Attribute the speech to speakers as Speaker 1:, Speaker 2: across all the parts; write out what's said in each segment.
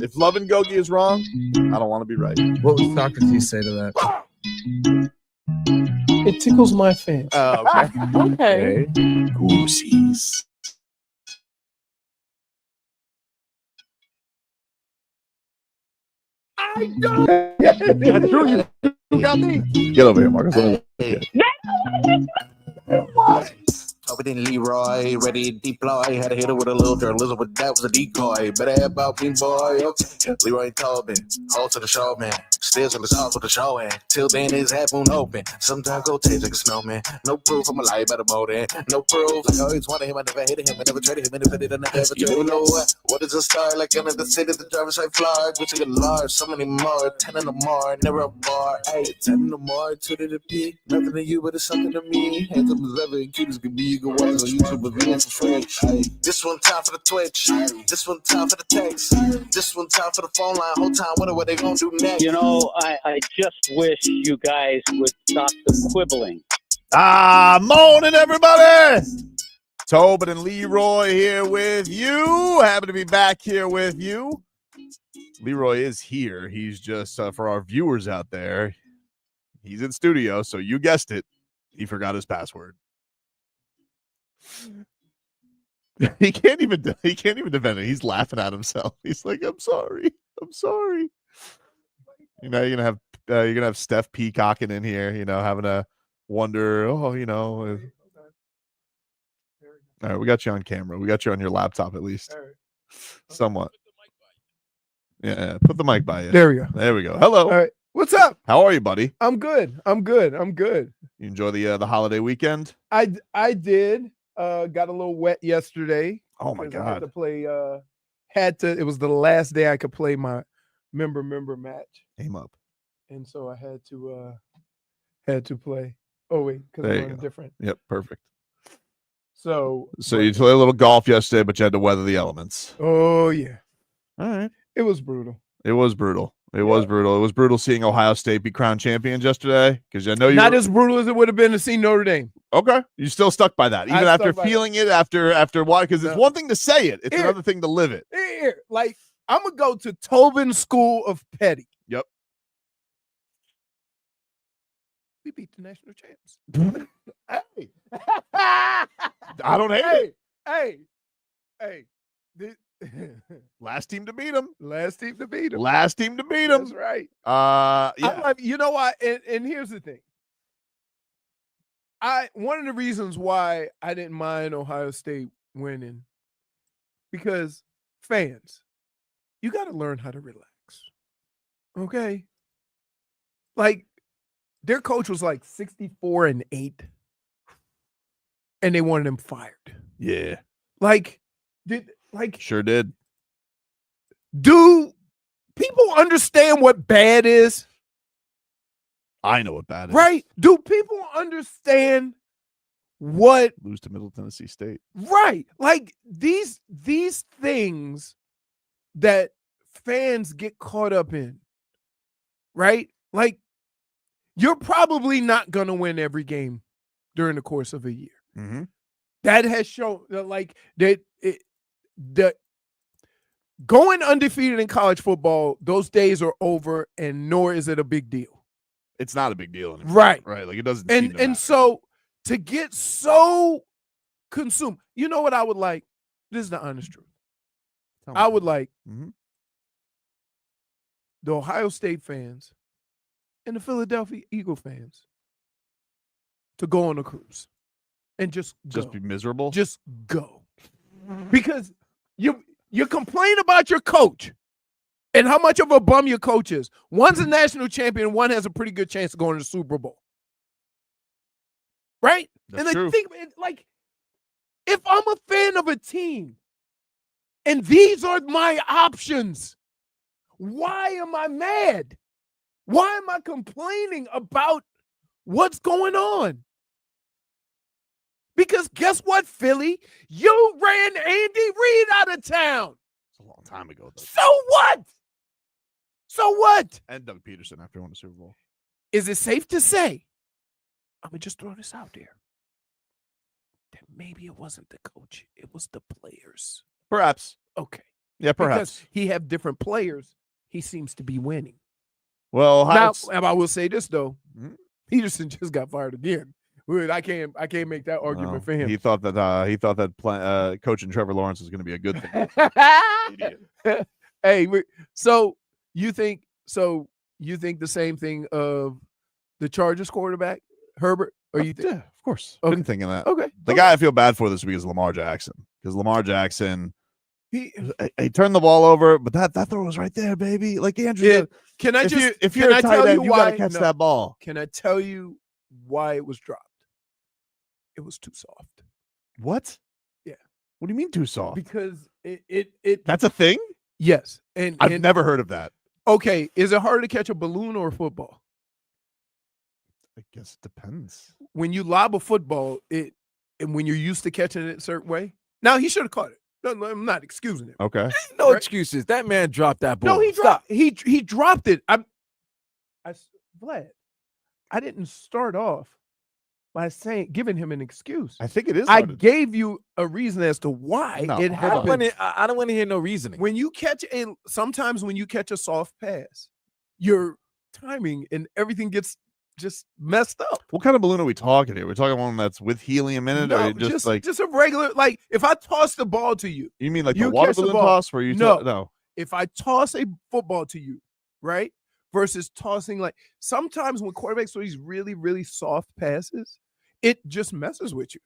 Speaker 1: If Love and Gogi is wrong, I don't want to be right.
Speaker 2: What would Socrates say to that?
Speaker 3: It tickles my fancy.
Speaker 1: Oh, okay.
Speaker 3: Okay.
Speaker 1: Goosies.
Speaker 3: I don't.
Speaker 1: You got me. Get over here, Marcus.
Speaker 4: Tobin and Leroy, ready to deploy. Had a hitter with a little journalism, but that was a decoy. Better have about me, boy. Okay. Leroy and Tobin, hold to the show, man. Still in the sauce with the show, and till then his half moon open. Sometimes go taste like a snowman. No proof I'm alive by the motor. No proof. I always wanted him, I never hated him, I never traded him, independent, I never ever traded him. You know what is a star? Like under the city, the driver's like Florida. Which is large, so many more. 10 in the more, never a bar. Hey, 10 in the more, 2 to the P. Nothing to you, but it's something to me. Hands up as ever, and cute as can be. You can watch it on YouTube, but we want for free. Hey, this one time for the Twitch. This one time for the text. This one time for the phone line. Whole time, wonder what they gonna do next.
Speaker 5: You know, I just wish you guys would stop the quibbling.
Speaker 1: Morning, everybody. Tobin and Leroy here with you. Happy to be back here with you. Leroy is here. He's just, for our viewers out there, he's in studio, so you guessed it. He forgot his password. He can't even defend it. He's laughing at himself. He's like, I'm sorry. You know, you're gonna have Steph peacocking in here, you know, having a wonder, All right, we got you on camera. We got you on your laptop at least. Somewhat. Yeah, put the mic by you.
Speaker 3: There we go.
Speaker 1: There we go. Hello.
Speaker 3: All right. What's up?
Speaker 1: How are you, buddy?
Speaker 3: I'm good. You
Speaker 1: enjoy the holiday weekend?
Speaker 3: I did. Got a little wet yesterday.
Speaker 1: Oh my God.
Speaker 3: I had to play. It was the last day I could play my member match.
Speaker 1: Aim up.
Speaker 3: And so I had to play. Oh wait, because I'm on a different.
Speaker 1: Yep, perfect.
Speaker 3: So
Speaker 1: you played a little golf yesterday, but you had to weather the elements.
Speaker 3: Oh yeah.
Speaker 1: All right.
Speaker 3: It was brutal.
Speaker 1: It was brutal. It was brutal seeing Ohio State be crowned champions yesterday, because I know you
Speaker 3: not as brutal as it would have been to see Notre Dame.
Speaker 1: Okay, you still stuck by that, even after feeling it, after why? Because it's one thing to say it, it's another thing to live it.
Speaker 3: Like I'm gonna go to Tobin School of Petty.
Speaker 1: Yep.
Speaker 3: We beat the national champs.
Speaker 1: Hey. I don't hate it.
Speaker 3: Hey.
Speaker 1: Last team to beat them.
Speaker 3: Last team to beat them.
Speaker 1: That's
Speaker 3: right.
Speaker 1: Yeah.
Speaker 3: You know what? And here's the thing. One of the reasons why I didn't mind Ohio State winning, because fans, you got to learn how to relax. Okay? Like, their coach was like 64-8, and they wanted him fired.
Speaker 1: Yeah. Sure did.
Speaker 3: Do people understand what bad is?
Speaker 1: I know what bad is.
Speaker 3: Right? Do people understand what
Speaker 1: lose to Middle Tennessee State?
Speaker 3: Right. Like these things that fans get caught up in. Right? Like, you're probably not going to win every game during the course of a year.
Speaker 1: Mm-hmm.
Speaker 3: That has shown that going undefeated in college football, those days are over, and nor is it a big deal.
Speaker 1: It's not a big deal anymore.
Speaker 3: Right.
Speaker 1: Like it doesn't.
Speaker 3: And so to get so consumed, you know what I would like? This is the honest truth. I would like the Ohio State fans and the Philadelphia Eagle fans to go on a cruise and just
Speaker 1: be miserable.
Speaker 3: Just go. Because you complain about your coach and how much of a bum your coach is. One's a national champion, one has a pretty good chance of going to the Super Bowl. Right?
Speaker 1: That's true.
Speaker 3: Think, like, if I'm a fan of a team and these are my options, why am I mad? Why am I complaining about what's going on? Because guess what, Philly? You ran Andy Reid out of town.
Speaker 1: It's a long time ago, though.
Speaker 3: So what?
Speaker 1: And Doug Peterson after winning the Super Bowl.
Speaker 3: Is it safe to say, I'm going to just throw this out there, that maybe it wasn't the coach, it was the players?
Speaker 1: Perhaps.
Speaker 3: Okay.
Speaker 1: Yeah, perhaps.
Speaker 3: Because he have different players, he seems to be winning.
Speaker 1: Well,
Speaker 3: Now, I will say this though,
Speaker 1: Mhm.
Speaker 3: Peterson just got fired again. I can't make that argument for him.
Speaker 1: He thought that coaching Trevor Lawrence was going to be a good thing. Idiot.
Speaker 3: Hey, so you think the same thing of the Chargers quarterback Herbert, or you think?
Speaker 1: Yeah, of course.
Speaker 3: Okay.
Speaker 1: Been thinking that.
Speaker 3: Okay,
Speaker 1: The guy I feel bad for this week is Lamar Jackson, because Lamar Jackson he turned the ball over, but that throw was right there, baby. Like Andrew said,
Speaker 3: Can I
Speaker 1: if you're a tight end, you got to catch that ball.
Speaker 3: Can I tell you why it was dropped? It was too soft.
Speaker 1: What?
Speaker 3: Yeah.
Speaker 1: What do you mean too soft?
Speaker 3: Because it
Speaker 1: That's a thing?
Speaker 3: yes. And
Speaker 1: I've never heard of that.
Speaker 3: Okay, is it harder to catch a balloon or a football?
Speaker 1: I guess it depends.
Speaker 3: When you lob a football, and when you're used to catching it a certain way. Now he should have caught it. No, I'm not excusing him.
Speaker 1: Okay.
Speaker 2: No
Speaker 3: Right?
Speaker 2: excuses. That man dropped that ball.
Speaker 3: No, he dropped. He dropped it. Vlad, I didn't start off by giving him an excuse.
Speaker 1: I think it is.
Speaker 3: I gave you a reason as to why
Speaker 1: No,
Speaker 3: it
Speaker 1: hold on.
Speaker 3: happened.
Speaker 2: I don't want to hear no reasoning.
Speaker 3: Sometimes when you catch a soft pass, your timing and everything gets just messed up.
Speaker 1: What kind of balloon are we talking here? We're talking one that's with helium in it,
Speaker 3: No,
Speaker 1: or just like
Speaker 3: a regular, like if I toss the ball to you,
Speaker 1: you mean like
Speaker 3: you
Speaker 1: the water
Speaker 3: catch the
Speaker 1: balloon
Speaker 3: ball.
Speaker 1: toss where you no.
Speaker 3: If I toss a football to you, right? Versus tossing, like sometimes when quarterbacks throw these really, really soft passes, it just messes with you.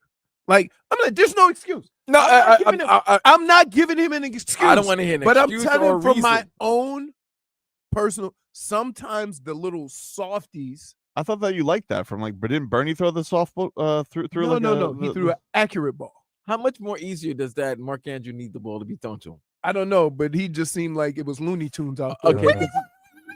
Speaker 3: Like, I'm like, there's no excuse.
Speaker 2: No,
Speaker 3: I'm not giving him an excuse.
Speaker 2: I don't want to hear an
Speaker 3: But I'm
Speaker 2: excuse
Speaker 3: telling
Speaker 2: or
Speaker 3: him from
Speaker 2: reason.
Speaker 3: my own personal, sometimes the little softies.
Speaker 1: I thought that you liked that from like, didn't Bernie throw the softball through?
Speaker 3: No. He threw an accurate ball.
Speaker 2: How much more easier does that Mark Andrew need the ball to be thrown to him?
Speaker 3: I don't know, but he just seemed like it was Looney Tunes out there.
Speaker 2: Okay,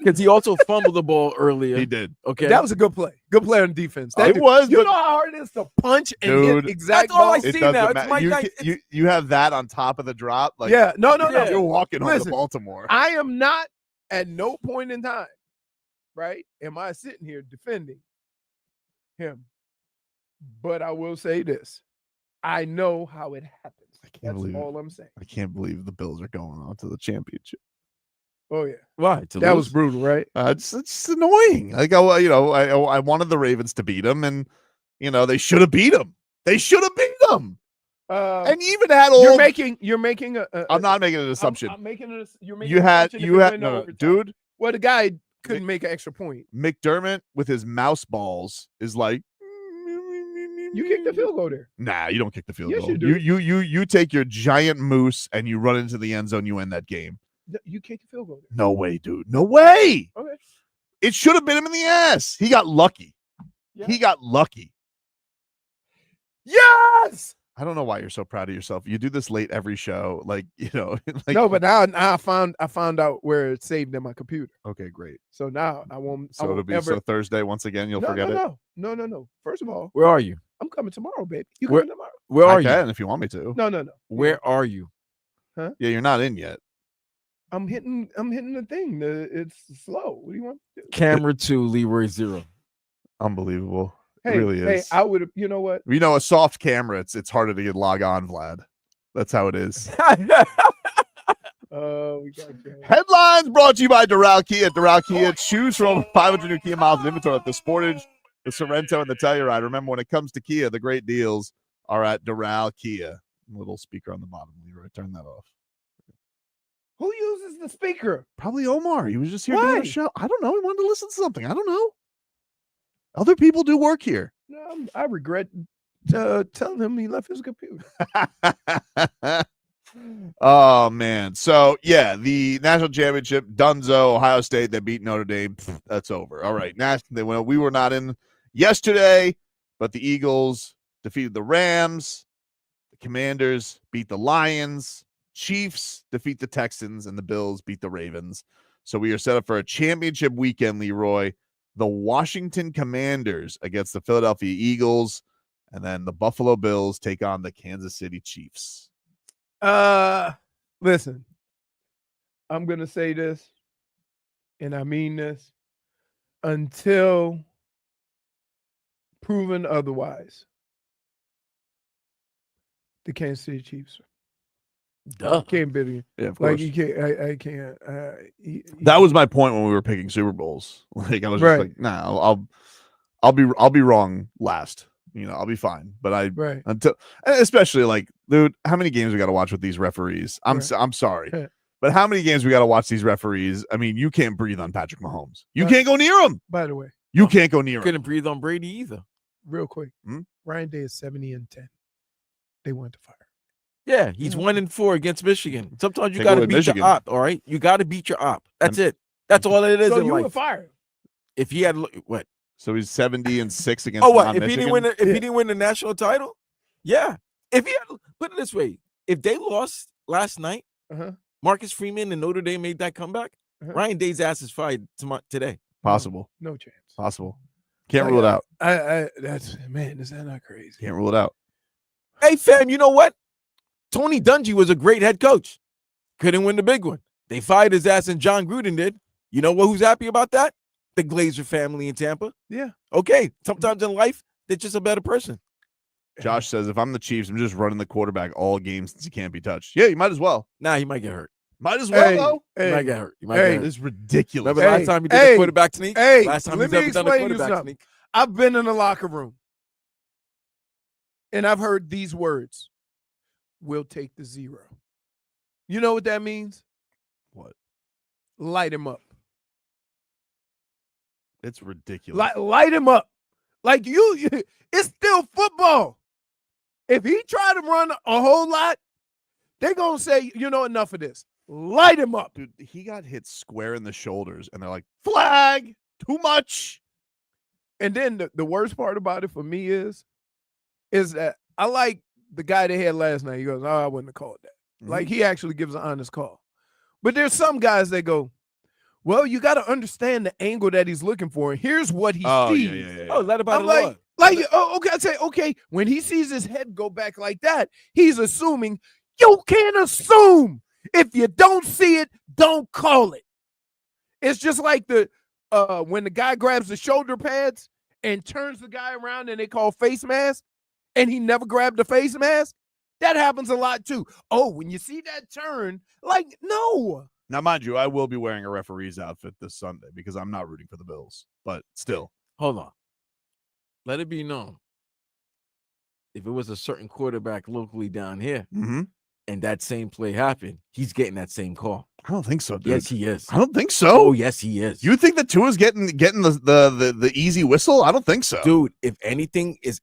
Speaker 2: because he also fumbled the ball earlier.
Speaker 1: He did.
Speaker 2: Okay,
Speaker 3: That was a good play. Good play on defense.
Speaker 1: It was,
Speaker 3: You
Speaker 1: but
Speaker 3: know how hard it is to punch and
Speaker 1: Dude,
Speaker 3: hit exact
Speaker 2: that's all
Speaker 3: balls?
Speaker 2: I
Speaker 1: it
Speaker 2: see
Speaker 1: doesn't
Speaker 2: now. It's
Speaker 1: matter.
Speaker 2: Mike
Speaker 1: You,
Speaker 2: Tyson.
Speaker 1: you have that on top of the drop. Like,
Speaker 3: Yeah, no.
Speaker 1: You're walking home to
Speaker 3: Listen,
Speaker 1: Baltimore.
Speaker 3: I am not at no point in time, right? Am I sitting here defending him? But I will say this. I know how it happens. That's all I'm saying.
Speaker 1: I can't believe the Bills are going on to the championship.
Speaker 3: Oh, yeah.
Speaker 2: Why?
Speaker 3: That was brutal, right?
Speaker 1: It's just annoying. Like, I wanted the Ravens to beat them, and they should have beat them. They should have beat them. And even had
Speaker 3: you're making a
Speaker 1: I'm not making an assumption.
Speaker 3: I'm making it. You're making.
Speaker 1: You had
Speaker 3: no,
Speaker 1: dude.
Speaker 3: Well, the guy couldn't make an extra point.
Speaker 1: McDermott with his mouse balls is like.
Speaker 3: You kicked the field goal there.
Speaker 1: Nah, you don't kick the field
Speaker 3: Yes,
Speaker 1: goal.
Speaker 3: you do.
Speaker 1: You take your giant moose and you run into the end zone. You end that game.
Speaker 3: You kicked the field goal there.
Speaker 1: No way, dude. No way.
Speaker 3: Okay.
Speaker 1: It should have been him in the ass. He got lucky.
Speaker 3: Yeah.
Speaker 1: He got lucky.
Speaker 3: Yes.
Speaker 1: I don't know why you're so proud of yourself. You do this late every show, like.
Speaker 3: No, but now I found out where it's saved in my computer.
Speaker 1: Okay, great.
Speaker 3: So now I won't.
Speaker 1: So it'll be so Thursday once again. You'll forget it.
Speaker 3: No. First of all,
Speaker 2: Where are you?
Speaker 3: I'm coming tomorrow, baby. You coming tomorrow?
Speaker 2: Where are
Speaker 1: I
Speaker 2: you?
Speaker 1: can if you want me to.
Speaker 3: No.
Speaker 2: Where are you?
Speaker 3: Huh?
Speaker 1: Yeah, you're not in yet.
Speaker 3: I'm hitting the thing. It's slow. What do you want to do?
Speaker 2: Camera 2, Leroy 0.
Speaker 1: Unbelievable.
Speaker 3: Hey,
Speaker 1: it really is.
Speaker 3: I would have. You know what?
Speaker 1: A soft camera. It's harder to get log on, Vlad. That's how it is.
Speaker 3: Oh, we got you.
Speaker 1: Headlines brought to you by Drought Kia. Drought Kia. Choose from over 500 new Kia miles of inventory at the Sportage, the Sorrento, and the Telluride. Remember, when it comes to Kia, the great deals are at Drought Kia. Little speaker on the bottom, Leroy. Turn that off.
Speaker 3: Who uses the speaker?
Speaker 1: Probably Omar. He was just here
Speaker 3: Why?
Speaker 1: doing a show. I don't know. He wanted to listen to something. I don't know. Other people do work here.
Speaker 3: No, I regret telling him he left his computer.
Speaker 1: Oh, man. So, yeah, the national championship, Dunzo, Ohio State, they beat Notre Dame. That's over. All right. We were not in yesterday, but the Eagles defeated the Rams. The Commanders beat the Lions. Chiefs defeat the Texans, and the Bills beat the Ravens. So we are set up for a championship weekend, Leroy. The Washington Commanders against the Philadelphia Eagles, and then the Buffalo Bills take on the Kansas City Chiefs.
Speaker 3: Listen, I'm going to say this, and I mean this, until proven otherwise. The Kansas City Chiefs
Speaker 2: Duh.
Speaker 3: Can't bet again.
Speaker 1: Yeah, of
Speaker 3: Like
Speaker 1: course.
Speaker 3: you can't. I can't.
Speaker 1: That was my point when we were picking Super Bowls. Like I was just
Speaker 3: Right.
Speaker 1: like, nah, I'll be wrong last. You know, I'll be fine. But
Speaker 3: right.
Speaker 1: until, especially like, dude, how many games we got to watch with these referees? I'm sorry,
Speaker 3: Yeah.
Speaker 1: but how many games we got to watch these referees? I mean, you can't breathe on Patrick Mahomes. You can't go near him.
Speaker 3: By the way,
Speaker 1: You can't go near him.
Speaker 2: Couldn't breathe on Brady either.
Speaker 3: real quick,
Speaker 1: Hmm?
Speaker 3: Ryan Day is 70-10. They want to fire.
Speaker 2: Yeah, he's 1-4 against Michigan. Sometimes you
Speaker 1: Take
Speaker 2: got to
Speaker 1: away
Speaker 2: beat
Speaker 1: Michigan.
Speaker 2: your op. All right, you got to beat your op. That's it. That's all it is
Speaker 3: So
Speaker 2: in
Speaker 3: you
Speaker 2: life.
Speaker 3: would fire him.
Speaker 2: If he had what?
Speaker 1: So he's 70-6 against.
Speaker 2: Oh, what? If he
Speaker 1: non-Michigan?
Speaker 2: didn't win, if he didn't win the national title, yeah. If he had, put it this way, if they lost last night, Marcus Freeman and Notre Dame made that comeback, Ryan Day's ass is fired today.
Speaker 1: Possible.
Speaker 3: No chance.
Speaker 1: Possible. Can't rule it out.
Speaker 3: That's man. Is that not crazy?
Speaker 1: Can't rule it out.
Speaker 2: Hey, fam, you know what? Tony Dungy was a great head coach. Couldn't win the big one. They fired his ass, and John Gruden did. You know who's happy about that? The Glazer family in Tampa.
Speaker 3: Yeah.
Speaker 2: Okay. Sometimes in life, they're just a better person.
Speaker 1: Josh says, if I'm the Chiefs, I'm just running the quarterback all games since he can't be touched. Yeah, you might as well.
Speaker 2: Nah, he might get hurt.
Speaker 1: Might as well, though.
Speaker 2: He might get hurt. He might get hurt.
Speaker 1: It's ridiculous.
Speaker 2: Remember last time he did the quarterback sneak? Last time he's ever done a quarterback sneak.
Speaker 3: I've been in the locker room, and I've heard these words. We'll take the 0. You know what that means?
Speaker 1: What?
Speaker 3: Light him up.
Speaker 1: It's ridiculous.
Speaker 3: Light him up. Like it's still football. If he try to run a whole lot, they're going to say, enough of this. Light him up.
Speaker 1: Dude, he got hit square in the shoulders, and they're like, flag, too much.
Speaker 3: And then the worst part about it for me is that I like the guy they had last night. He goes, I wouldn't have called that.
Speaker 1: Mm-hmm.
Speaker 3: Like, he actually gives an honest call. But there's some guys that go, well, you got to understand the angle that he's looking for. And here's what he sees.
Speaker 1: Yeah.
Speaker 2: Oh, let about
Speaker 3: I'm okay. I say, okay, when he sees his head go back like that, he's assuming. You can't assume. If you don't see it, don't call it. It's just like when the guy grabs the shoulder pads and turns the guy around and they call face mask, and he never grabbed the face mask. That happens a lot too. Oh, when you see that turn, no.
Speaker 1: Now, mind you, I will be wearing a referee's outfit this Sunday because I'm not rooting for the Bills. But still.
Speaker 2: Hold on. Let it be known. If it was a certain quarterback locally down here and that same play happened, he's getting that same call.
Speaker 1: I don't think so, dude.
Speaker 2: Yes, he is.
Speaker 1: I don't think so.
Speaker 2: Oh, yes, he is.
Speaker 1: You think that Tua's getting the easy whistle? I don't think so.
Speaker 2: Dude, if anything is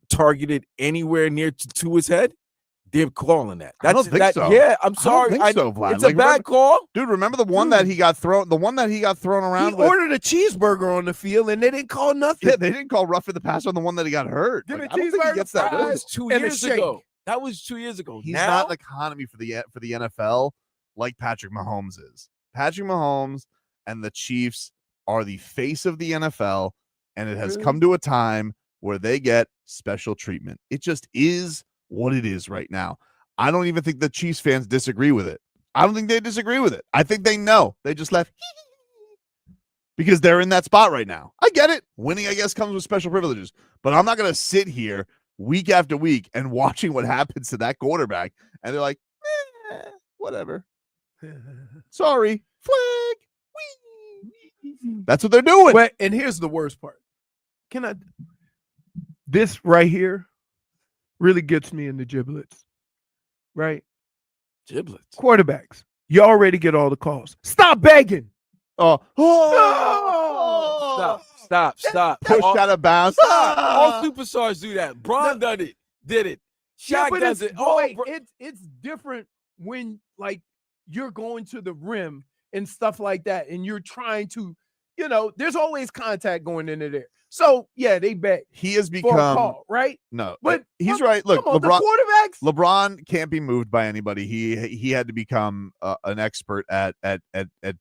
Speaker 2: targeted anywhere near to his head, they're calling that.
Speaker 1: I don't think so.
Speaker 2: Yeah, I'm sorry.
Speaker 1: I don't think so, Vlad.
Speaker 2: It's a bad call.
Speaker 1: Dude, remember the one that he got thrown around
Speaker 3: He ordered a cheeseburger on the field and they didn't call nothing.
Speaker 1: Yeah, they didn't call roughing the passer on the one that he got hurt.
Speaker 3: Did
Speaker 1: Like,
Speaker 3: a
Speaker 1: I don't think he
Speaker 3: cheeseburger
Speaker 1: gets that
Speaker 3: fries?
Speaker 1: whistle.
Speaker 2: That was 2
Speaker 3: And a
Speaker 2: years
Speaker 3: shake.
Speaker 2: ago. That was 2 years ago.
Speaker 1: He's
Speaker 2: now,
Speaker 1: not an economy for the NFL like Patrick Mahomes is. Patrick Mahomes and the Chiefs are the face of the NFL, and it has come to a time where they get special treatment. It just is what it is right now. I don't even think the Chiefs fans disagree with it. I don't think they disagree with it. I think they know. They just left because they're in that spot right now. I get it. Winning, I guess, comes with special privileges, but I'm not going to sit here week after week and watching what happens to that quarterback, and they're like, whatever. Sorry, flag. Whee. That's what they're doing.
Speaker 3: Well, and here's the worst part. This right here really gets me in the giblets, right?
Speaker 2: giblets.
Speaker 3: Quarterbacks, you already get all the calls. Stop begging.
Speaker 1: Oh,
Speaker 2: Stop.
Speaker 1: Pushed out of bounds.
Speaker 2: All superstars do that. Bron did it. Shaq
Speaker 3: but
Speaker 2: does
Speaker 3: it's,
Speaker 2: it.
Speaker 3: it's different when you're going to the rim and stuff like that, and you're trying to, there's always contact going into there. So yeah, they bet
Speaker 1: He has
Speaker 3: for a
Speaker 1: become
Speaker 3: call, right?
Speaker 1: no,
Speaker 3: But
Speaker 1: he's right. Look,
Speaker 3: come on,
Speaker 1: LeBron.
Speaker 3: the quarterbacks.
Speaker 1: LeBron can't be moved by anybody. He had to become an expert at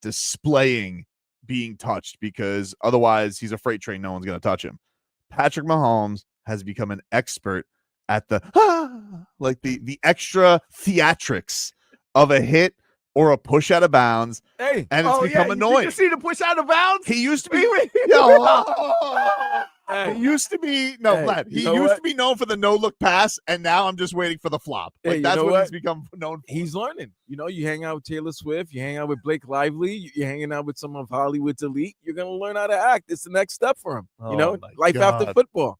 Speaker 1: displaying being touched because otherwise he's a freight train. No one's going to touch him. Patrick Mahomes has become an expert at the extra theatrics of a hit or a push out of bounds,
Speaker 2: Hey,
Speaker 1: and it's become
Speaker 3: Did
Speaker 1: annoying.
Speaker 3: you see the push out of bounds?
Speaker 1: He used to be.
Speaker 2: hey,
Speaker 1: He used to be Vlad.
Speaker 2: you
Speaker 1: He
Speaker 2: know
Speaker 1: used
Speaker 2: what?
Speaker 1: to be known for the no look pass, and now I'm just waiting for the flop.
Speaker 2: Hey,
Speaker 1: Like
Speaker 2: you
Speaker 1: that's
Speaker 2: know
Speaker 1: what
Speaker 2: what?
Speaker 1: he's become known for.
Speaker 2: He's learning. You know, you hang out with Taylor Swift, you hang out with Blake Lively, you're hanging out with some of Hollywood's elite. You're gonna learn how to act. It's the next step for him. You know,
Speaker 1: my
Speaker 2: life after
Speaker 1: God.
Speaker 2: football.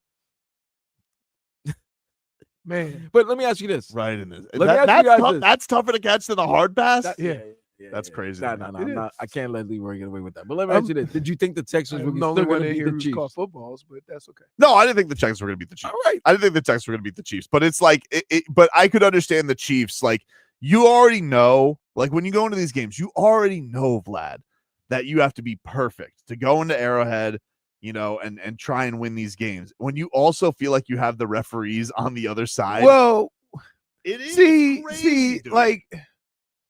Speaker 3: Man,
Speaker 2: But let me ask you this.
Speaker 1: Right in this.
Speaker 2: Let me ask you guys this.
Speaker 1: That's tougher to catch than the hard pass. That's
Speaker 2: yeah.
Speaker 1: crazy.
Speaker 2: No,
Speaker 3: It is.
Speaker 2: I can't let Leroy get away with that. But let me ask you this. Did you think the Texans were
Speaker 3: I'm the
Speaker 2: still
Speaker 3: only
Speaker 2: going
Speaker 3: one
Speaker 2: to
Speaker 3: in
Speaker 2: beat
Speaker 3: here
Speaker 2: the
Speaker 3: who's
Speaker 2: Chiefs?
Speaker 3: caught footballs, but that's okay.
Speaker 1: No, I didn't think the Texans were going to beat the Chiefs.
Speaker 2: All right.
Speaker 1: I didn't think the Texans were going to beat the Chiefs, but it's like, but I could understand the Chiefs. Like, you already know, like when you go into these games, you already know, Vlad, that you have to be perfect to go into Arrowhead, you know, and try and win these games. When you also feel like you have the referees on the other side.
Speaker 3: Well,
Speaker 1: it is
Speaker 3: see,
Speaker 1: crazy, dude.
Speaker 3: like,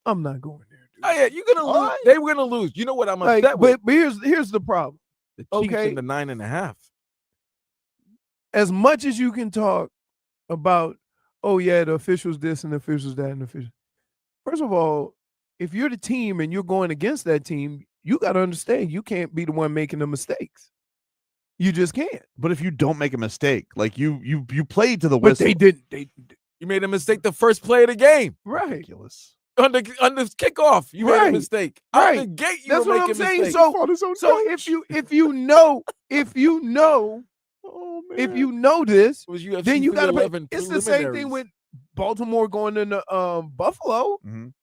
Speaker 3: I'm not going there, dude.
Speaker 2: Oh, yeah, you're going to lose.
Speaker 1: right.
Speaker 2: They were going to lose. You know what I'm
Speaker 3: Like,
Speaker 2: upset with?
Speaker 3: but here's the problem.
Speaker 2: The Chiefs
Speaker 3: okay.
Speaker 2: in the 9.5.
Speaker 3: As much as you can talk about, oh yeah, the officials this and the officials that and the officials. First of all, if you're the team and you're going against that team, you got to understand you can't be the one making the mistakes. You just can't.
Speaker 1: But if you don't make a mistake, like you played to the
Speaker 3: But
Speaker 1: whistle.
Speaker 3: they didn't.
Speaker 2: You made a mistake the first play of the game.
Speaker 3: Right.
Speaker 1: Ridiculous.
Speaker 2: On the kickoff, you made a
Speaker 3: Right.
Speaker 2: mistake. Out
Speaker 3: Right.
Speaker 2: the gate, you
Speaker 3: That's
Speaker 2: were
Speaker 3: what I'm
Speaker 2: making
Speaker 3: saying.
Speaker 2: mistakes.
Speaker 3: So if you know
Speaker 1: Oh man.
Speaker 3: if you know this,
Speaker 2: It was UFC
Speaker 3: then you got to.
Speaker 2: 311
Speaker 3: It's the same thing with Baltimore going into Buffalo,
Speaker 1: Mhm.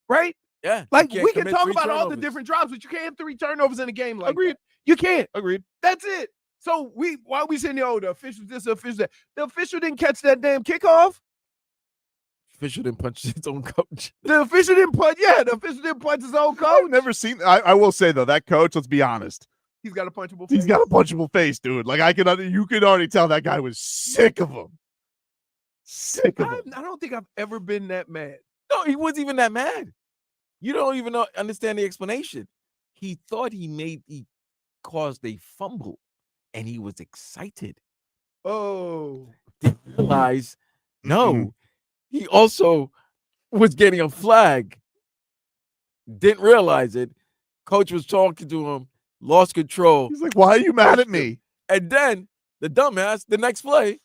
Speaker 3: right?
Speaker 2: Yeah. you
Speaker 3: Like
Speaker 2: can't
Speaker 3: we can
Speaker 2: commit
Speaker 3: talk
Speaker 2: 3
Speaker 3: about all the
Speaker 2: turnovers.
Speaker 3: different drives, but you can't have 3 turnovers in a game like
Speaker 1: Agreed.
Speaker 3: that. You can't.
Speaker 1: Agreed.
Speaker 3: That's it. So why we saying the official this, the official that? The official didn't catch that damn kickoff.
Speaker 2: Official didn't punch his own coach.
Speaker 3: The official didn't punch. Yeah, the official didn't punch his own
Speaker 1: I've
Speaker 3: coach.
Speaker 1: never seen. I will say though, that coach. Let's be honest.
Speaker 3: He's got a punchable face.
Speaker 1: He's got a punchable face, dude. Like you could already tell that guy was sick of him. Sick of him.
Speaker 3: I don't think I've ever been that mad.
Speaker 2: No, he wasn't even that mad. You don't even understand the explanation. He thought he caused a fumble, and he was excited.
Speaker 3: Oh,
Speaker 2: Didn't realize, no, he also was getting a flag. Didn't realize it. Coach was talking to him, lost control,
Speaker 1: He's like, "Why are you mad at me?"
Speaker 2: and then the dumbass, the next play,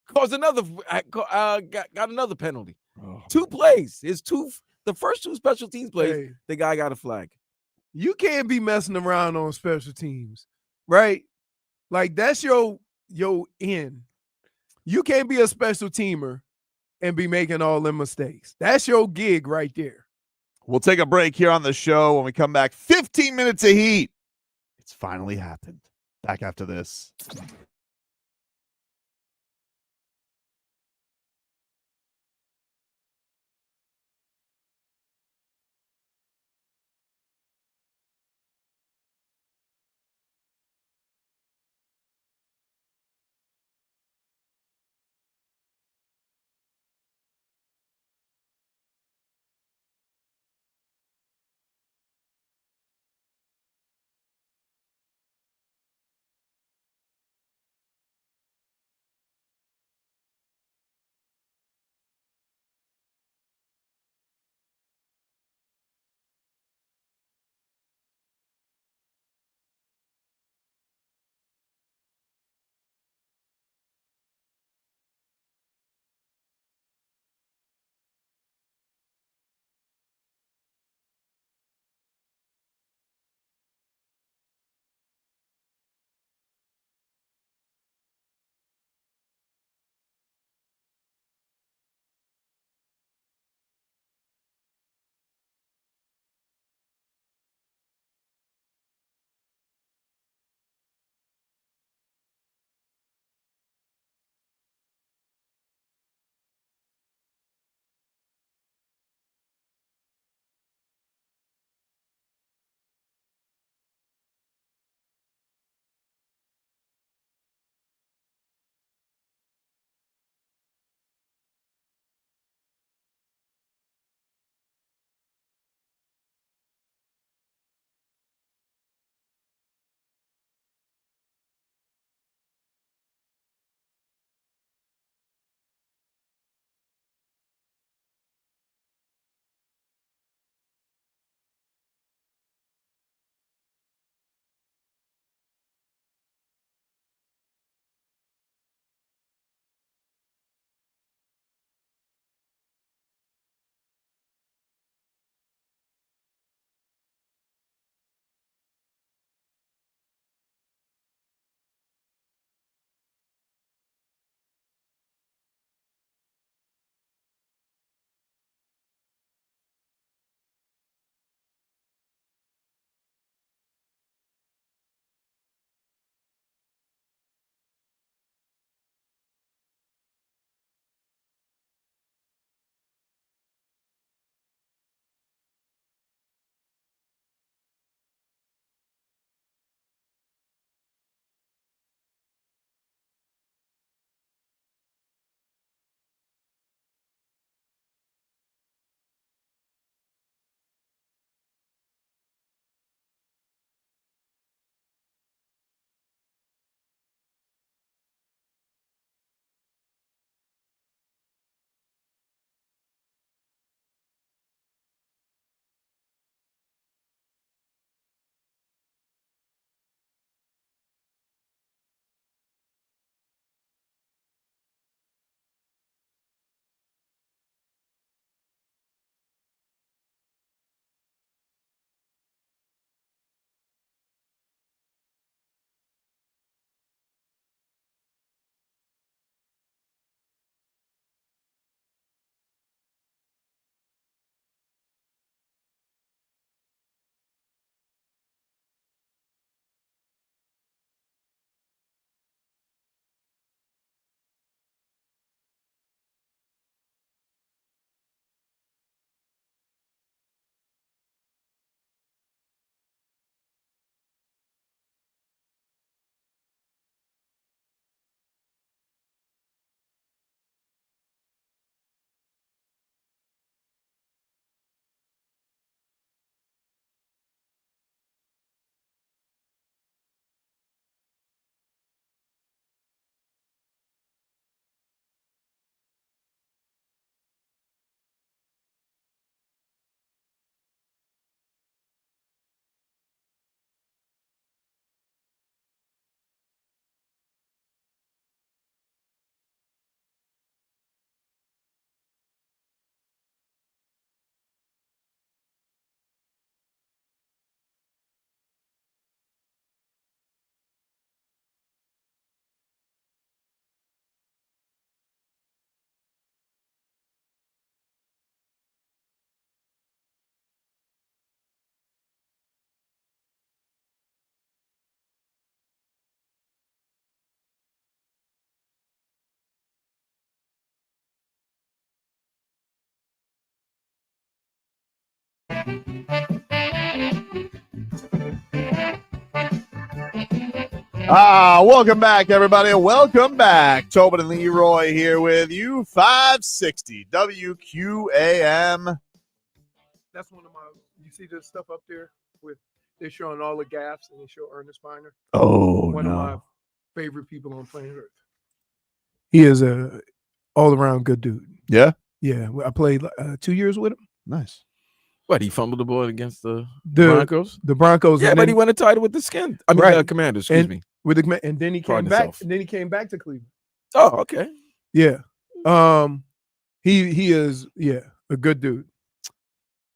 Speaker 2: caused another, got another penalty. 2 plays. The first 2 special teams plays,
Speaker 3: hey,
Speaker 2: the guy got a flag.
Speaker 3: you can't be messing around on special teams, right? Like that's your end. You can't be a special teamer and be making all them mistakes. That's your gig right there.
Speaker 1: We'll take a break here on the show. When we come back, 15 minutes of heat. It's finally happened. Back after this. Welcome back, everybody. Welcome back. Tobin and Leroy here with you. 560 WQAM.
Speaker 3: That's one of my. You see this stuff up there with they're showing all the gaffes and they show Ernest Miner.
Speaker 1: Oh,
Speaker 3: One of my favorite people on planet Earth. He is a all-around good dude.
Speaker 1: Yeah?
Speaker 3: Yeah, I played 2 years with him.
Speaker 1: Nice.
Speaker 2: What, he fumbled the ball against the Broncos?
Speaker 3: The Broncos.
Speaker 2: Yeah,
Speaker 3: and
Speaker 2: but
Speaker 3: then,
Speaker 2: he won a title with the Skin. I mean,
Speaker 3: Right.
Speaker 2: Commanders, excuse me.
Speaker 3: with the and then he came
Speaker 2: Pardon
Speaker 3: back.
Speaker 2: yourself.
Speaker 3: And then he came back to Cleveland.
Speaker 2: Oh, okay.
Speaker 3: Yeah. He is a good dude.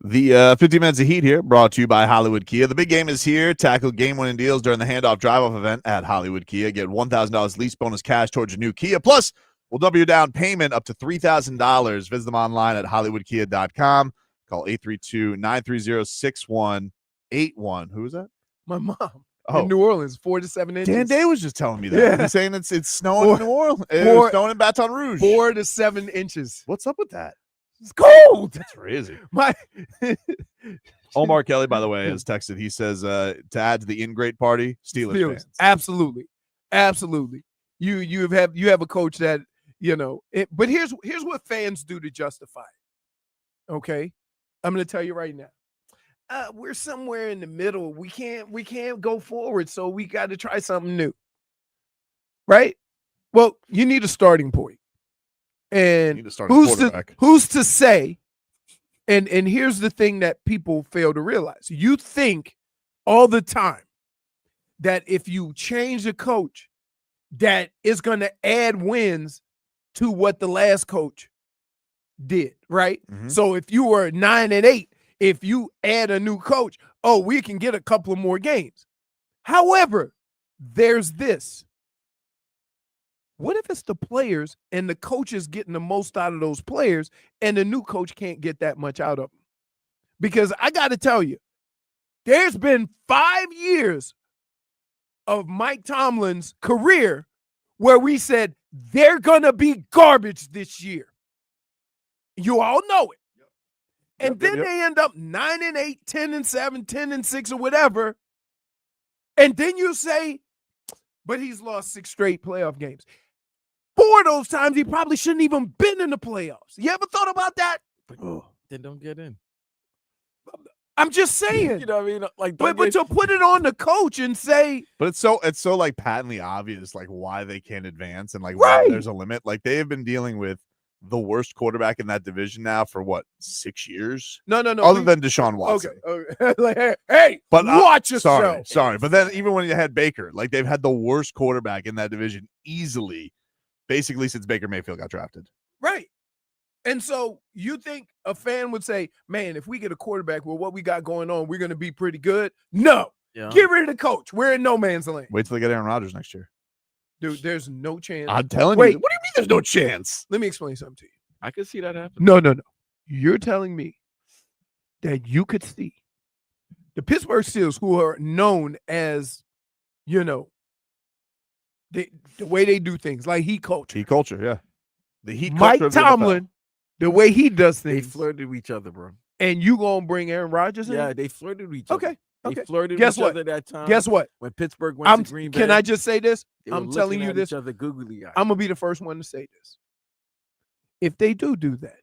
Speaker 1: The 50 minutes of heat here brought to you by Hollywood Kia. The big game is here. Tackle game-winning deals during the handoff drive-off event at Hollywood Kia. Get $1,000 lease bonus cash towards your new Kia. Plus, we'll double your down payment up to $3,000. Visit them online at hollywoodkia.com. Call 832-930-6181. Who is that?
Speaker 3: My mom
Speaker 1: Oh.
Speaker 3: in New Orleans, 4 to 7 inches.
Speaker 1: Dan Day was just telling me that.
Speaker 3: Yeah.
Speaker 1: He's saying it's snowing in New Orleans. It's snowing in Baton Rouge.
Speaker 3: 4 to 7 inches.
Speaker 1: What's up with that?
Speaker 3: It's cold.
Speaker 1: That's crazy.
Speaker 3: My
Speaker 1: Omar Kelly, by the way, has texted. He says to add to the in-great party, Steelers fans.
Speaker 3: Absolutely. You have a coach that, but here's what fans do to justify it. Okay? I'm going to tell you right now. We're somewhere in the middle. We can't go forward, so we got to try something new. Right? Well, you need a starting point. And who's to say? And here's the thing that people fail to realize. You think all the time that if you change the coach, that is going to add wins to what the last coach did, right?
Speaker 1: Mm-hmm.
Speaker 3: So if you were 9-8, if you add a new coach, we can get a couple of more games. However, there's this. What if it's the players and the coaches getting the most out of those players and the new coach can't get that much out of them? Because I got to tell you, there's been 5 years of Mike Tomlin's career where we said they're going to be garbage this year. You all know it. And then they end up 9-8, 10-7, 10-6 or whatever. And then you say, but he's lost 6 straight playoff games. 4 of those times, he probably shouldn't even been in the playoffs. You ever thought about that?
Speaker 2: Then don't get in.
Speaker 3: I'm just saying.
Speaker 2: You know what I mean? Like,
Speaker 3: but to put it on the coach and say,
Speaker 1: but it's so like patently obvious, like why they can't advance and like why there's a limit. Like they have been dealing with the worst quarterback in that division now for what, 6 years?
Speaker 3: No.
Speaker 1: Other than Deshaun Watson.
Speaker 3: Okay. Like, hey, but watch yourself.
Speaker 1: Sorry. But then even when you had Baker, like they've had the worst quarterback in that division easily, basically since Baker Mayfield got drafted.
Speaker 3: Right. And so you think a fan would say, man, if we get a quarterback with what we got going on, we're going to be pretty good? No.
Speaker 2: Yeah.
Speaker 3: Get rid of the coach. We're in no man's land.
Speaker 1: Wait till they get Aaron Rodgers next year.
Speaker 3: Dude, there's no chance.
Speaker 1: I'm telling
Speaker 3: you.
Speaker 1: What do you mean there's no chance?
Speaker 3: Let me explain something to you.
Speaker 2: I could see that happen.
Speaker 3: No. You're telling me that you could see the Pittsburgh Steelers, who are known as, the way they do things, like heat culture.
Speaker 1: Heat culture, yeah. The heat
Speaker 3: Mike
Speaker 1: culture.
Speaker 3: Tomlin, the way he does
Speaker 2: They
Speaker 3: things.
Speaker 2: flirted with each other, bro.
Speaker 3: And you gonna bring Aaron Rodgers in?
Speaker 2: Yeah, they flirted with each other.
Speaker 3: Okay.
Speaker 2: They flirted
Speaker 3: Guess
Speaker 2: with
Speaker 3: what?
Speaker 2: each other that time.
Speaker 3: Guess what?
Speaker 2: When Pittsburgh went to Green Bay.
Speaker 3: Can I just say this?
Speaker 2: they were
Speaker 3: I'm telling
Speaker 2: looking
Speaker 3: you
Speaker 2: at
Speaker 3: this.
Speaker 2: each other googly eyed.
Speaker 3: I'm gonna be the first one to say this. If they do that,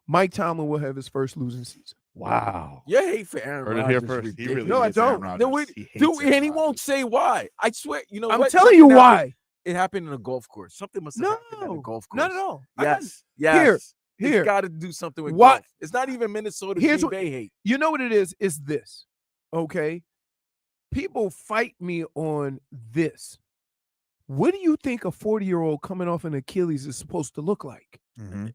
Speaker 3: Mike Tomlin will have his first losing season.
Speaker 1: Wow.
Speaker 2: Your hate for Aaron
Speaker 1: Heard it
Speaker 2: Rodgers
Speaker 1: here
Speaker 2: is
Speaker 1: first. He
Speaker 2: ridiculous.
Speaker 1: really
Speaker 3: No, I
Speaker 1: hates Aaron
Speaker 3: don't.
Speaker 1: Rodgers.
Speaker 2: No,
Speaker 1: He hates
Speaker 2: Dude,
Speaker 1: Aaron
Speaker 2: and he
Speaker 1: Rodgers.
Speaker 2: won't say why. I swear, you know
Speaker 3: I'm
Speaker 2: what?
Speaker 3: telling you
Speaker 2: Something happened.
Speaker 3: why.
Speaker 2: It happened in a golf course. Something must have happened at a golf course.
Speaker 3: Not at all.
Speaker 2: Yes.
Speaker 3: Here.
Speaker 2: It's got to do something with
Speaker 3: What?
Speaker 2: golf. It's not even Minnesota
Speaker 3: Here's
Speaker 2: Green
Speaker 3: what-
Speaker 2: Bay hate.
Speaker 3: You know what it is? It's this. Okay. People fight me on this. What do you think a 40-year-old coming off an Achilles is supposed to look like? To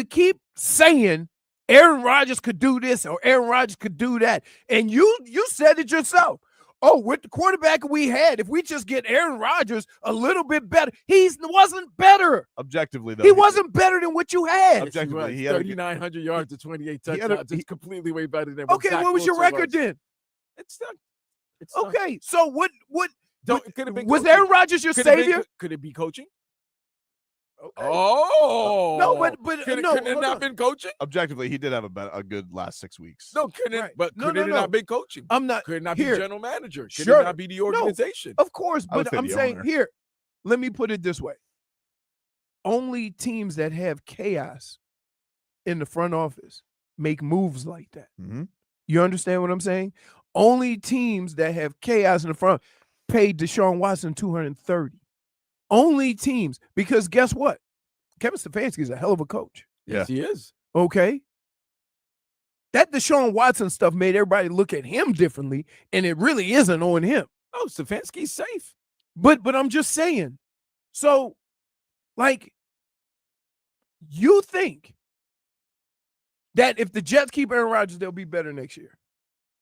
Speaker 3: keep saying Aaron Rodgers could do this or Aaron Rodgers could do that, and you said it yourself. Oh, with the quarterback we had, if we just get Aaron Rodgers a little bit better, he wasn't better.
Speaker 1: Objectively, though,
Speaker 3: He wasn't better than what you had.
Speaker 1: Objectively, he had
Speaker 2: 3,900 yards to 28
Speaker 1: had a-
Speaker 2: touchdowns. It's completely way better than
Speaker 3: Okay,
Speaker 2: Zach
Speaker 3: what was your
Speaker 2: Wilson
Speaker 3: record then?
Speaker 2: It's not. It's not.
Speaker 3: Okay, so what
Speaker 2: Don't, it could have been
Speaker 3: was
Speaker 2: coaching.
Speaker 3: Aaron Rodgers your
Speaker 2: Could have been
Speaker 3: savior?
Speaker 2: could it be coaching?
Speaker 3: Okay.
Speaker 2: Oh
Speaker 3: No, but
Speaker 2: couldn't
Speaker 3: no,
Speaker 2: it
Speaker 3: hold
Speaker 2: not
Speaker 3: on.
Speaker 2: been coaching?
Speaker 1: Objectively, he did have a good last 6 weeks.
Speaker 2: No, couldn't
Speaker 3: Right.
Speaker 2: but
Speaker 3: No,
Speaker 2: could
Speaker 3: no,
Speaker 2: it
Speaker 3: no.
Speaker 2: not been coaching?
Speaker 3: I'm not
Speaker 2: Could it not
Speaker 3: here.
Speaker 2: be general manager? Could
Speaker 3: Sure.
Speaker 2: it not be the organization?
Speaker 3: Of course,
Speaker 1: I would
Speaker 3: but
Speaker 1: say
Speaker 3: I'm
Speaker 1: the
Speaker 3: saying
Speaker 1: owner.
Speaker 3: here, let me put it this way. Only teams that have chaos in the front office make moves like that.
Speaker 1: Mhm.
Speaker 3: You understand what I'm saying? Only teams that have chaos in the front paid Deshaun Watson $230. Only teams, because guess what? Kevin Stefanski is a hell of a coach.
Speaker 2: Yes, he is.
Speaker 3: Okay. That Deshaun Watson stuff made everybody look at him differently, and it really isn't on him.
Speaker 2: Oh, Stefanski's safe.
Speaker 3: But I'm just saying. So, like, you think that if the Jets keep Aaron Rodgers, they'll be better next year?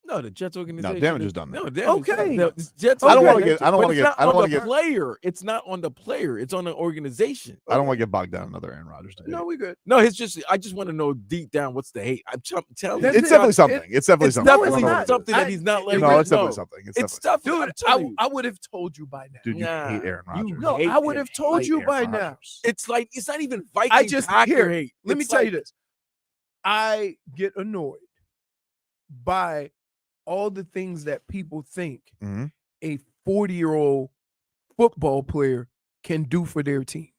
Speaker 2: No, the Jets organization.
Speaker 1: damage is done now.
Speaker 2: No, damage.
Speaker 3: Okay.
Speaker 2: The Jets.
Speaker 1: I don't
Speaker 3: Okay.
Speaker 1: want to get. I don't
Speaker 2: but
Speaker 1: want to
Speaker 2: it's
Speaker 1: get.
Speaker 2: not
Speaker 1: I don't
Speaker 2: on
Speaker 1: want to
Speaker 2: the
Speaker 1: get.
Speaker 2: player. It's not on the player. It's on the organization.
Speaker 1: I don't want to get bogged down in another Aaron Rodgers debate.
Speaker 3: No, we good.
Speaker 2: No, it's just. I just want to know deep down what's the hate. I'm telling you,
Speaker 3: That's
Speaker 1: It's
Speaker 3: it.
Speaker 1: definitely something. It's definitely
Speaker 2: it's
Speaker 1: something. I don't
Speaker 2: definitely
Speaker 1: know what it
Speaker 2: something
Speaker 1: is.
Speaker 2: that he's not letting.
Speaker 1: No,
Speaker 2: us
Speaker 1: it's definitely
Speaker 2: know.
Speaker 1: something.
Speaker 2: It's
Speaker 1: definitely
Speaker 2: stuff.
Speaker 3: Dude,
Speaker 2: I'm telling you.
Speaker 3: I would have told you by now.
Speaker 1: Dude, you
Speaker 2: Nah,
Speaker 1: hate Aaron
Speaker 2: you
Speaker 1: Rodgers.
Speaker 3: No,
Speaker 2: hate
Speaker 3: I would have
Speaker 2: him.
Speaker 3: told
Speaker 1: Hate
Speaker 3: you
Speaker 1: Aaron
Speaker 3: by now.
Speaker 1: Rodgers.
Speaker 2: It's like it's not even Viking Packer
Speaker 3: here,
Speaker 2: hate.
Speaker 3: let me
Speaker 2: It's
Speaker 3: tell
Speaker 2: like-
Speaker 3: you this. I get annoyed by all the things that people think
Speaker 1: Mhm.
Speaker 3: a 40-year-old football player can do for their team.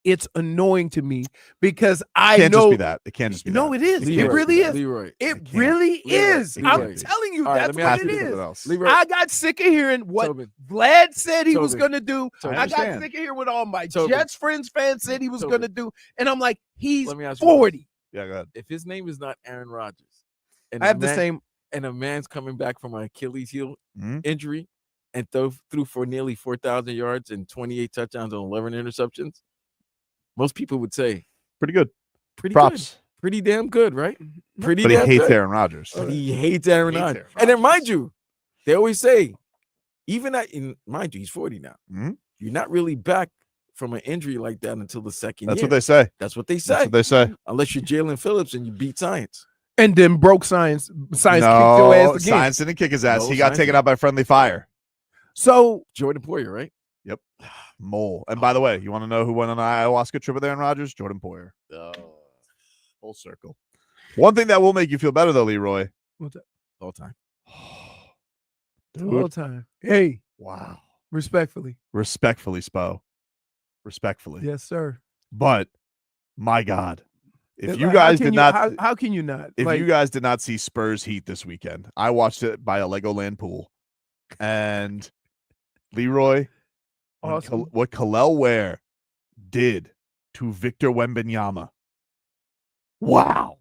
Speaker 3: It's annoying to me because I
Speaker 1: Can't
Speaker 3: know
Speaker 1: just be that. It can't just be
Speaker 3: no,
Speaker 1: that.
Speaker 3: it is.
Speaker 1: It
Speaker 3: It
Speaker 1: can't
Speaker 3: really
Speaker 1: be
Speaker 3: is.
Speaker 2: Leroy.
Speaker 3: It
Speaker 1: can't.
Speaker 3: really
Speaker 2: Leroy,
Speaker 3: is.
Speaker 1: it
Speaker 3: I'm
Speaker 1: can't be.
Speaker 3: telling you,
Speaker 2: All right,
Speaker 3: that's
Speaker 2: let me
Speaker 3: what
Speaker 2: ask
Speaker 3: it
Speaker 2: you
Speaker 1: something
Speaker 3: is.
Speaker 1: else.
Speaker 2: Leroy.
Speaker 3: I got sick of hearing what
Speaker 2: Tobin.
Speaker 3: Vlad said he was
Speaker 2: Tobin.
Speaker 3: going to do.
Speaker 2: Tobin.
Speaker 3: I got
Speaker 1: understand.
Speaker 3: sick of hearing what all my
Speaker 2: Tobin.
Speaker 3: Jets friends fans said he was
Speaker 2: Tobin.
Speaker 3: going to do. And I'm like, he's
Speaker 2: Let me ask you this.
Speaker 3: 40.
Speaker 1: Yeah, go ahead.
Speaker 2: If his name is not Aaron Rodgers, and
Speaker 3: I have the same.
Speaker 2: and a man's coming back from an Achilles heel
Speaker 1: Mhm.
Speaker 2: injury and threw for nearly 4,000 yards and 28 touchdowns and 11 interceptions, most people would say
Speaker 1: Pretty good.
Speaker 2: pretty
Speaker 1: Props.
Speaker 2: good, pretty damn good, right? Pretty
Speaker 1: But he
Speaker 2: damn
Speaker 1: hates
Speaker 2: good.
Speaker 1: Aaron Rodgers.
Speaker 2: But he hates Aaron
Speaker 1: Hates
Speaker 2: Rodgers.
Speaker 1: Aaron
Speaker 2: And then, mind
Speaker 1: Rodgers.
Speaker 2: you, they always say, even mind you, he's 40 now.
Speaker 1: Mhm.
Speaker 2: You're not really back from an injury like that until the second
Speaker 1: That's
Speaker 2: year.
Speaker 1: what they say.
Speaker 2: That's what they
Speaker 1: That's
Speaker 2: say.
Speaker 1: what they say.
Speaker 2: Unless you're Jalen Phillips and you beat science.
Speaker 3: And then broke science. Science kicked your ass
Speaker 1: No,
Speaker 3: again.
Speaker 1: Science didn't kick his ass.
Speaker 2: No,
Speaker 1: He got
Speaker 2: Science
Speaker 1: taken
Speaker 2: didn't.
Speaker 1: out by friendly fire.
Speaker 3: So
Speaker 2: Jordan Poyer, right?
Speaker 1: Mole. And by the way, you want to know who went on an ayahuasca trip with Aaron Rodgers? Jordan Poyer. Full circle. One thing that will make you feel better, though, Leroy.
Speaker 3: what's that?
Speaker 2: All time.
Speaker 3: All time. Hey,
Speaker 1: Wow.
Speaker 3: respectfully.
Speaker 1: Respectfully, Spo. Respectfully.
Speaker 3: Yes, sir.
Speaker 1: But my God, if you
Speaker 3: Like,
Speaker 1: guys
Speaker 3: how can
Speaker 1: did not,
Speaker 3: how can you not?
Speaker 1: if
Speaker 3: Like,
Speaker 1: you guys did not see Spurs Heat this weekend, I watched it by a Legoland pool, and Leroy,
Speaker 3: awesome.
Speaker 1: what Kel'el Ware did to Victor Wembanyama. Wow.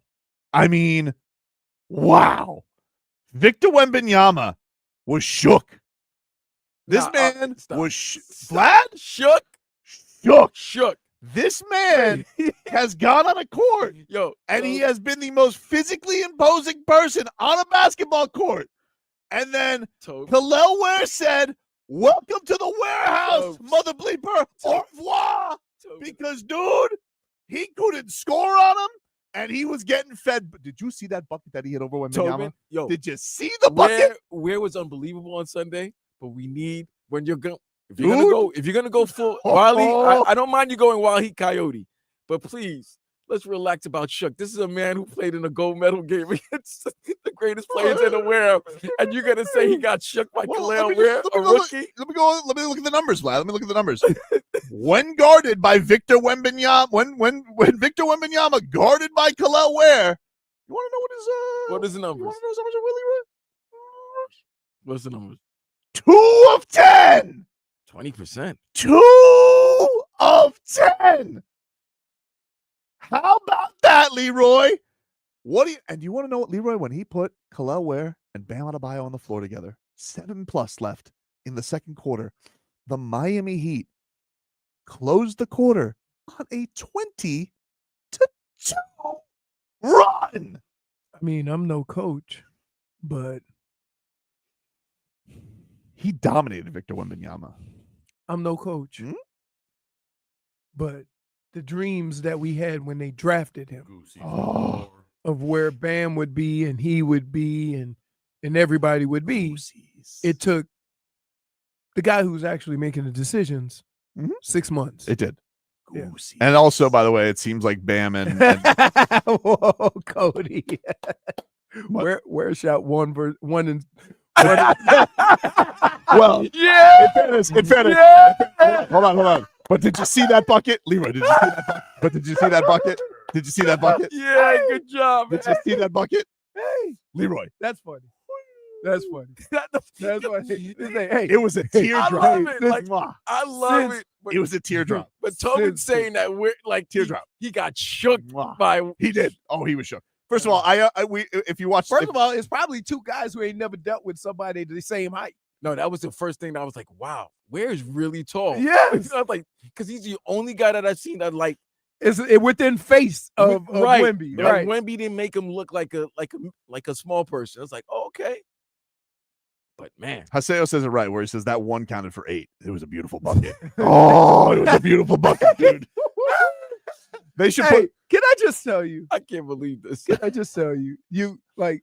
Speaker 1: I mean, wow. Victor Wembanyama was shook. This
Speaker 2: Nah,
Speaker 1: man
Speaker 2: stop.
Speaker 1: was Vlad
Speaker 2: Shook.
Speaker 1: shook. This man has gone on a court
Speaker 2: Yo,
Speaker 1: and he has been the most physically imposing person on a basketball court. And then
Speaker 2: Toby.
Speaker 1: Kel'el Ware said, "Welcome to the warehouse,
Speaker 2: Tobes.
Speaker 1: mother bleeper. Au revoir."
Speaker 2: Toby.
Speaker 1: Because, dude, he couldn't score on him and he was getting fed. But did you see that bucket that he hit over Wembanyama?
Speaker 2: Tobin, yo,
Speaker 1: Did you see the bucket?
Speaker 2: Where was unbelievable on Sunday, but we need when you're going. If
Speaker 1: Dude.
Speaker 2: you're gonna go full Wiley,
Speaker 1: Oh.
Speaker 2: I don't mind you going Wild Heat Coyote, but please let's relax about Shook. This is a man who played in a gold medal game against the greatest players in the world, and you're gonna say he got shook by
Speaker 1: Well,
Speaker 2: Kel'el Ware, a rookie?
Speaker 1: Let me look at the numbers, Vlad. Let me look at the numbers. When guarded by Victor Wembanyama, when Victor Wembanyama guarded by Kel'el Ware, you want to know
Speaker 2: What is the
Speaker 1: You
Speaker 2: numbers?
Speaker 1: want to know how much of Willie
Speaker 2: What's the numbers?
Speaker 1: 2 of 10.
Speaker 2: 20%.
Speaker 1: 2 of 10. How about that, Leroy? Do you want to know what, Leroy, when he put Kel'el Ware and Bam Adebayo on the floor together, 7+ left in the second quarter, the Miami Heat closed the quarter on a 20-2 run.
Speaker 3: I mean, I'm no coach, but
Speaker 1: He dominated Victor Wembanyama.
Speaker 3: I'm no coach.
Speaker 1: Hmm?
Speaker 3: But the dreams that we had when they drafted him
Speaker 1: Oh,
Speaker 3: of where Bam would be and he would be and everybody would be, it took the guy who's actually making the decisions
Speaker 1: Mhm.
Speaker 3: 6 months.
Speaker 1: It did.
Speaker 3: Goosey.
Speaker 1: And also, by the way, it seems like Bam and
Speaker 3: Whoa, Cody. Where shot one and one.
Speaker 1: well,
Speaker 3: Yeah.
Speaker 1: in fairness.
Speaker 3: Yeah.
Speaker 1: Hold on. But did you see that bucket, Leroy? Did you see that bucket? But did you see that bucket? Did you see that bucket?
Speaker 2: Yeah, good job.
Speaker 1: Did you see that bucket,
Speaker 3: Hey,
Speaker 1: Leroy?
Speaker 3: that's funny. That's funny. That's funny. Hey,
Speaker 1: It was a teardrop.
Speaker 2: love it.
Speaker 1: This-
Speaker 2: Like,
Speaker 1: mwah.
Speaker 2: I love
Speaker 3: Since-
Speaker 2: it. But,
Speaker 1: It was a teardrop.
Speaker 2: but Tobin's
Speaker 3: since-
Speaker 2: saying that we're like
Speaker 1: Teardrop.
Speaker 2: He got shook
Speaker 1: Mwah.
Speaker 2: by.
Speaker 1: He did. Oh, he was shook. First of all, if you watch,
Speaker 3: First of all, it's probably two guys who ain't never dealt with somebody the same height.
Speaker 2: No, that was the first thing that I was like, wow, Ware's really tall.
Speaker 3: Yes.
Speaker 2: I was like, because he's the only guy that I've seen that like
Speaker 3: It's within face of
Speaker 2: right.
Speaker 3: Wemby.
Speaker 2: Like,
Speaker 3: Right.
Speaker 2: Wemby didn't make him look like a small person. I was like, oh, okay. But man,
Speaker 1: Haseo says it right, where he says that one counted for 8. It was a beautiful bucket. Oh, it was a beautiful bucket, dude. They should
Speaker 3: Hey,
Speaker 1: put.
Speaker 3: can I just tell you?
Speaker 2: I can't believe this.
Speaker 3: Can I just tell you? You like,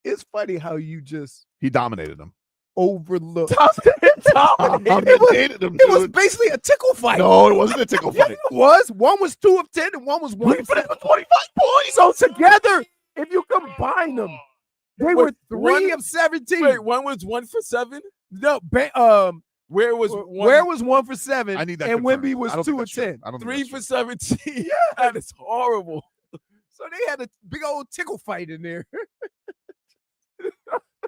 Speaker 3: it's funny how you just
Speaker 1: He dominated them.
Speaker 3: overlook.
Speaker 1: Dominated them,
Speaker 3: It was
Speaker 1: dude.
Speaker 3: basically a tickle fight.
Speaker 1: No, it wasn't a tickle
Speaker 3: Yes,
Speaker 1: fight.
Speaker 3: it was. One was 2 of 10 and one was 1 of 7.
Speaker 1: 25 points.
Speaker 3: So together, if you combine them, they were
Speaker 2: Wait,
Speaker 3: 3
Speaker 2: one-
Speaker 3: of 17.
Speaker 2: Wait, one was 1 for 7.
Speaker 3: No,
Speaker 2: Where was
Speaker 3: where was 1 for 7?
Speaker 1: I need that.
Speaker 3: And
Speaker 1: confirmed.
Speaker 3: Wemby was
Speaker 1: I don't
Speaker 3: 2
Speaker 1: think
Speaker 3: of
Speaker 1: that's true.
Speaker 3: 10.
Speaker 1: I don't think
Speaker 2: 3
Speaker 1: that's
Speaker 2: for
Speaker 1: true.
Speaker 2: 17? That is horrible.
Speaker 3: So they had a big old tickle fight in there.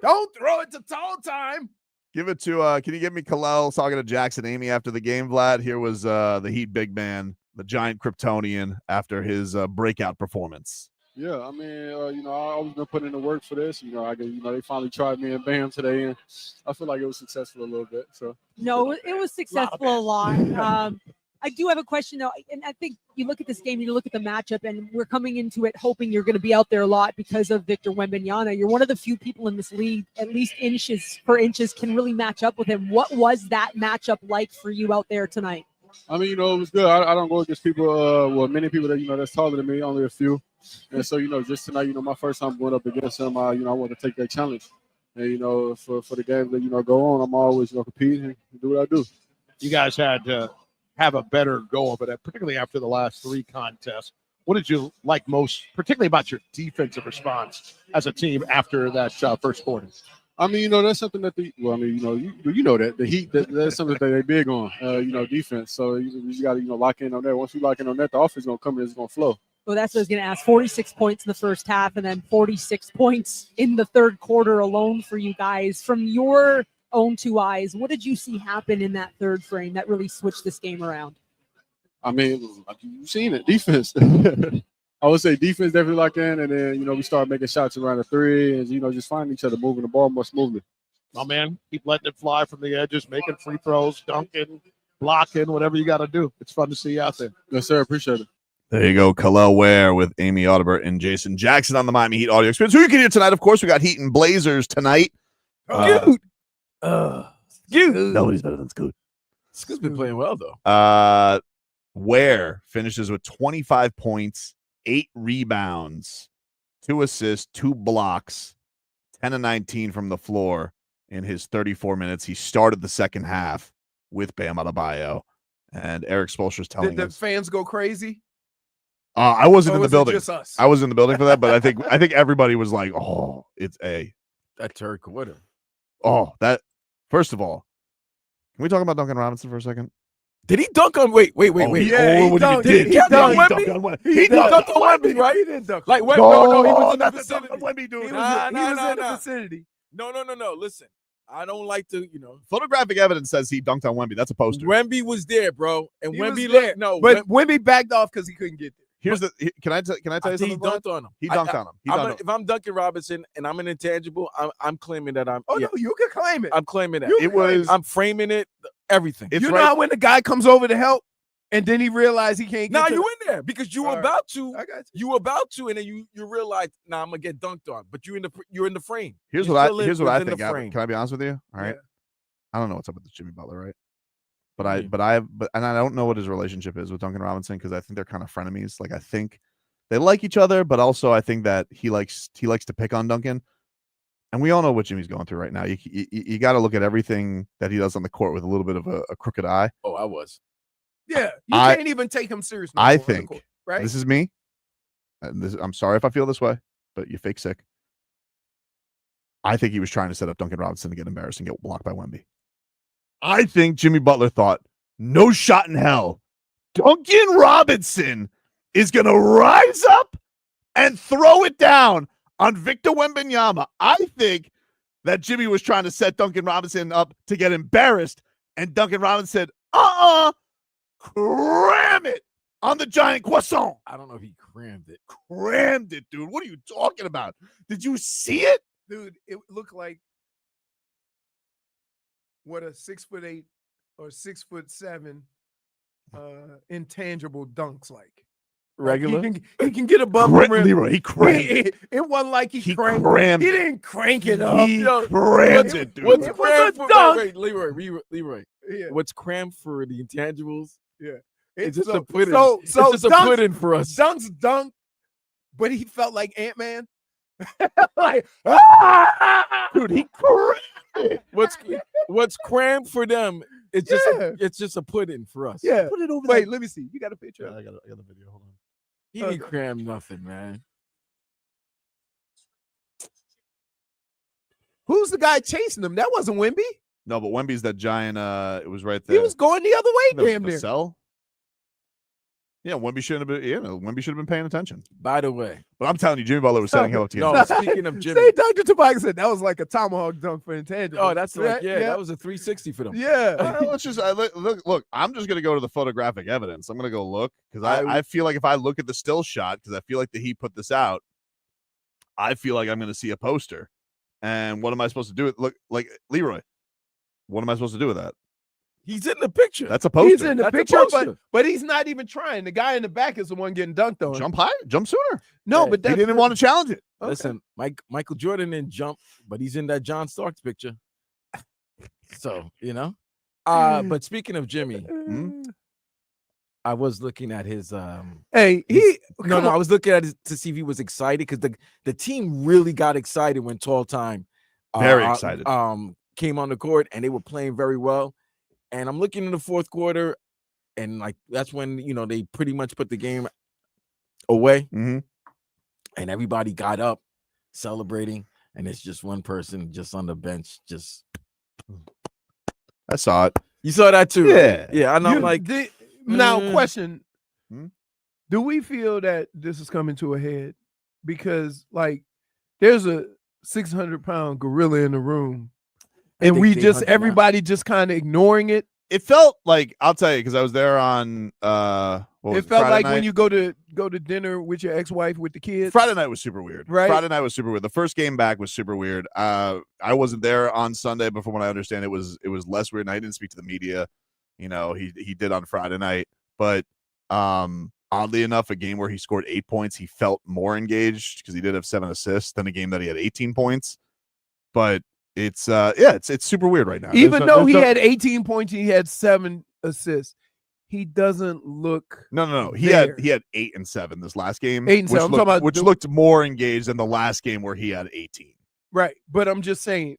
Speaker 3: Don't throw it to tall time.
Speaker 1: Give it to. Can you give me Kel'el talking to Jackson Amy after the game, Vlad? Here was the Heat big man, the giant Kryptonian, after his breakout performance.
Speaker 6: Yeah, I mean, I always been putting in the work for this. They finally tried me and Bam today, and I feel like it was successful a little bit. So
Speaker 7: No, it was successful a lot. I do have a question though, and I think you look at this game, you look at the matchup, and we're coming into it hoping you're going to be out there a lot because of Victor Wembanyama. You're one of the few people in this league, at least inches per inches, can really match up with him. What was that matchup like for you out there tonight?
Speaker 6: I mean, it was good. I don't go against people. Many people that that's taller than me, only a few. And so just tonight, my first time going up against him, I want to take that challenge. And for the game that go on, I'm always compete and do what I do.
Speaker 8: You guys had to have a better go of it, particularly after the last 3 contests. What did you like most, particularly about your defensive response as a team after that first quarter?
Speaker 6: I mean, that's something that the Heat, that's something that they're big on, defense. So you got to, lock in on that. Once you lock in on that, the offense is going to come in, it's going to flow.
Speaker 7: Well, that's what I was going to ask. 46 points in the first half and then 46 points in the third quarter alone for you guys. From your own 2 eyes, what did you see happen in that third frame that really switched this game around?
Speaker 6: I mean, you've seen it, defense. I would say defense definitely locked in, and then, we started making shots around the 3 and, just finding each other, moving the ball more smoothly.
Speaker 8: My man, keep letting it fly from the edges, making free throws, dunking, blocking, whatever you got to do. It's fun to see you out there.
Speaker 6: Yes, sir. Appreciate it.
Speaker 1: There you go, Kel'el Ware with Amy Audibert and Jason Jackson on the Miami Heat audio experience. Who you can hear tonight? Of course, we got Heat and Blazers tonight.
Speaker 2: Scoot.
Speaker 1: Nobody's better than Scoot.
Speaker 2: Scoot's been playing well though.
Speaker 1: Ware finishes with 25 points, 8 rebounds, 2 assists, 2 blocks, 10 and 19 from the floor in his 34 minutes. He started the second half with Bam Adebayo, and Erik Spoelstra is telling
Speaker 3: Did the
Speaker 1: us.
Speaker 3: fans go crazy?
Speaker 1: I wasn't
Speaker 3: Or
Speaker 1: in the
Speaker 3: was it
Speaker 1: building.
Speaker 3: just us?
Speaker 1: I was in the building for that, but I think everybody was like, "Oh, it's a."
Speaker 2: That third quarter.
Speaker 1: Oh, that. First of all, can we talk about Duncan Robinson for a second?
Speaker 2: Did he dunk on? Wait.
Speaker 1: Oh,
Speaker 3: Yeah,
Speaker 1: what
Speaker 3: he
Speaker 1: do you
Speaker 3: dunked.
Speaker 1: mean?
Speaker 3: He
Speaker 1: He
Speaker 3: dunked.
Speaker 1: dunked on Wemby. He dunked on Wemby, right?
Speaker 3: He didn't dunk.
Speaker 2: Like what?
Speaker 1: No,
Speaker 2: No, he was in the
Speaker 1: that's
Speaker 2: vicinity.
Speaker 1: a Wemby, dude.
Speaker 3: He was,
Speaker 2: Nah,
Speaker 3: he
Speaker 2: nah,
Speaker 3: was
Speaker 2: nah,
Speaker 3: in the
Speaker 2: nah.
Speaker 3: vicinity.
Speaker 2: No. Listen, I don't like to,
Speaker 1: Photographic evidence says he dunked on Wemby. That's a poster.
Speaker 2: Wemby was there, bro, and
Speaker 3: He was
Speaker 2: Wemby
Speaker 3: there,
Speaker 2: looked. No,
Speaker 3: But Wemby backed off because he couldn't get there.
Speaker 1: Here's the. Can I tell
Speaker 2: I
Speaker 1: you
Speaker 2: think he
Speaker 1: something? Vlad?
Speaker 2: dunked on him.
Speaker 1: He dunked on him. He dunked on him.
Speaker 2: If I'm Duncan Robinson and I'm an intangible, I'm claiming that I'm.
Speaker 3: Oh,
Speaker 2: yeah,
Speaker 3: no, you can claim it.
Speaker 2: I'm claiming that.
Speaker 3: You
Speaker 1: It was.
Speaker 2: I'm framing it. Everything.
Speaker 1: It's
Speaker 3: you
Speaker 1: right.
Speaker 3: know how when the guy comes over to help and then he realized he can't get
Speaker 2: Now
Speaker 3: to
Speaker 2: you in there because you were
Speaker 3: All right.
Speaker 2: about to.
Speaker 3: I got you.
Speaker 2: You were about to, and then you realize, nah, I'm gonna get dunked on. But you're in the frame.
Speaker 1: Here's
Speaker 2: You
Speaker 1: what I.
Speaker 2: still
Speaker 1: Here's what I
Speaker 2: within the
Speaker 1: think. Gavin.
Speaker 2: frame.
Speaker 1: Can I be honest with you? All right.
Speaker 3: Yeah.
Speaker 1: I don't know what's up with this Jimmy Butler, right? But
Speaker 2: Mhm.
Speaker 1: and I don't know what his relationship is with Duncan Robinson because I think they're kind of frenemies. Like I think they like each other, but also I think that he likes to pick on Duncan. And we all know what Jimmy's going through right now. You got to look at everything that he does on the court with a little bit of a crooked eye.
Speaker 2: Oh, I was.
Speaker 3: Yeah, you
Speaker 1: I-
Speaker 3: can't even take him seriously.
Speaker 1: I think
Speaker 3: right.
Speaker 1: this is me. And I'm sorry if I feel this way, but you fake sick. I think he was trying to set up Duncan Robinson to get embarrassed and get blocked by Wemby. I think Jimmy Butler thought, no shot in hell. Duncan Robinson is going to rise up and throw it down on Victor Wembanyama. I think that Jimmy was trying to set Duncan Robinson up to get embarrassed, and Duncan Robinson said, cram it on the giant croissant.
Speaker 2: I don't know if he crammed it.
Speaker 1: Crammed it, dude. What are you talking about? Did you see it?
Speaker 3: Dude, it looked like what a 6'8" or 6'7" intangible dunks like.
Speaker 2: Regular.
Speaker 3: He can get above the rim.
Speaker 1: Leroy, he crammed.
Speaker 3: It wasn't like he cranked.
Speaker 1: crammed.
Speaker 3: He didn't crank it up.
Speaker 1: He crammed it, dude.
Speaker 2: What's
Speaker 3: It was
Speaker 2: crammed
Speaker 3: a
Speaker 2: for?
Speaker 3: dunk.
Speaker 2: Wait, Leroy.
Speaker 3: Yeah.
Speaker 2: What's crammed for the intangibles?
Speaker 3: Yeah.
Speaker 2: It's just
Speaker 3: so,
Speaker 2: a pudding.
Speaker 3: So
Speaker 2: it's just a
Speaker 3: dunks-
Speaker 2: pudding for us.
Speaker 3: Dunks dunk, but he felt like Ant-Man. like,
Speaker 1: Dude, he crammed it.
Speaker 2: What's crammed for them? It's just a pudding for us.
Speaker 3: yeah.
Speaker 1: Put it over
Speaker 3: Wait,
Speaker 1: there.
Speaker 3: let me see. You got a picture?
Speaker 1: I got the video. Hold on.
Speaker 2: He didn't cram nothing, man.
Speaker 3: Who's the guy chasing him? That wasn't Wemby.
Speaker 1: No, but Wemby's that giant. It was right there.
Speaker 3: He was going the other way, damn near.
Speaker 1: Cell. Yeah, Wemby shouldn't have been. Yeah, Wemby should have been paying attention.
Speaker 2: By the way,
Speaker 1: But I'm telling you, Jimmy Butler was setting him up to get.
Speaker 2: no. Speaking of Jimmy,
Speaker 3: Say Dr. Tobias said that was like a tomahawk dunk for intangible.
Speaker 2: oh, that's like that was a 360 for them.
Speaker 3: Yeah.
Speaker 1: Let's just look. I'm just gonna go to the photographic evidence. I'm gonna go look because I feel like if I look at the still shot, because I feel like the Heat put this out, I feel like I'm gonna see a poster. And what am I supposed to do? Look, like Leroy. What am I supposed to do with that?
Speaker 2: He's in the picture.
Speaker 1: That's a poster.
Speaker 3: He's in the
Speaker 2: That's a
Speaker 3: picture,
Speaker 2: poster.
Speaker 3: but he's not even trying. The guy in the back is the one getting dunked on.
Speaker 1: Jump high, jump sooner.
Speaker 3: No,
Speaker 2: Hey,
Speaker 3: but
Speaker 1: He
Speaker 3: that's
Speaker 1: didn't want to challenge it.
Speaker 3: Okay.
Speaker 2: Listen, Michael Jordan didn't jump, but he's in that John Starks picture. So but speaking of Jimmy, I was looking at his
Speaker 3: Hey,
Speaker 2: no, I was looking at it to see if he was excited because the team really got excited when Tall Time
Speaker 1: Very excited.
Speaker 2: Came on the court and they were playing very well. And I'm looking in the fourth quarter, and like that's when they pretty much put the game away,
Speaker 1: Mm-hmm.
Speaker 2: and everybody got up celebrating, and it's just one person just on the bench. Just
Speaker 1: I saw it.
Speaker 2: you saw that too,
Speaker 1: Yeah.
Speaker 2: yeah. And I'm like,
Speaker 3: now question:
Speaker 1: Hmm?
Speaker 3: do we feel that this is coming to a head? Because like, there's a 600-pound gorilla in the room. And
Speaker 2: think
Speaker 3: we
Speaker 2: they
Speaker 3: just
Speaker 2: hunted out.
Speaker 3: everybody just kind of ignoring it.
Speaker 1: It felt like I'll tell you because I was there on
Speaker 3: It felt like when you go to dinner with your ex-wife with the kids.
Speaker 1: Friday night was super weird.
Speaker 3: Right.
Speaker 1: Friday night was super weird. The first game back was super weird. I wasn't there on Sunday, but from what I understand, it was less weird. And I didn't speak to the media. He did on Friday night, but oddly enough, a game where he scored 8 points, he felt more engaged because he did have 7 assists than a game that he had 18 points. But it's super weird right now.
Speaker 3: Even though he had 18 points, he had 7 assists. He doesn't look.
Speaker 1: No. He
Speaker 3: there.
Speaker 1: had 8 and 7 this last game.
Speaker 3: 8 and 7. I'm talking about
Speaker 1: which looked more engaged than the last game where he had 18.
Speaker 3: Right, but I'm just saying,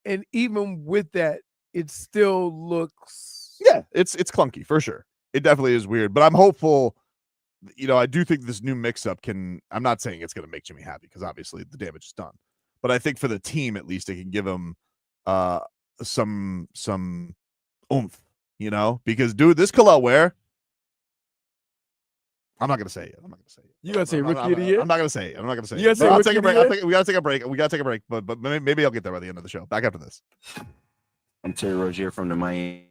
Speaker 3: and even with that, it still looks.
Speaker 1: Yeah, it's clunky for sure. It definitely is weird, but I'm hopeful. I do think this new mix-up can. I'm not saying it's going to make Jimmy happy because obviously the damage is done, but I think for the team at least it can give him some oomph. Because dude, this Kel'el Ware. I'm not gonna say it.
Speaker 2: you gotta say rookie of the year.
Speaker 1: I'm not gonna say it. You gotta
Speaker 2: say
Speaker 1: I'll
Speaker 2: rookie
Speaker 1: take a
Speaker 2: of the
Speaker 1: break.
Speaker 2: year?
Speaker 1: We gotta take a break. We gotta take a break. But maybe I'll get there by the end of the show. Back after this.
Speaker 9: I'm Terry Rozier from the Miami.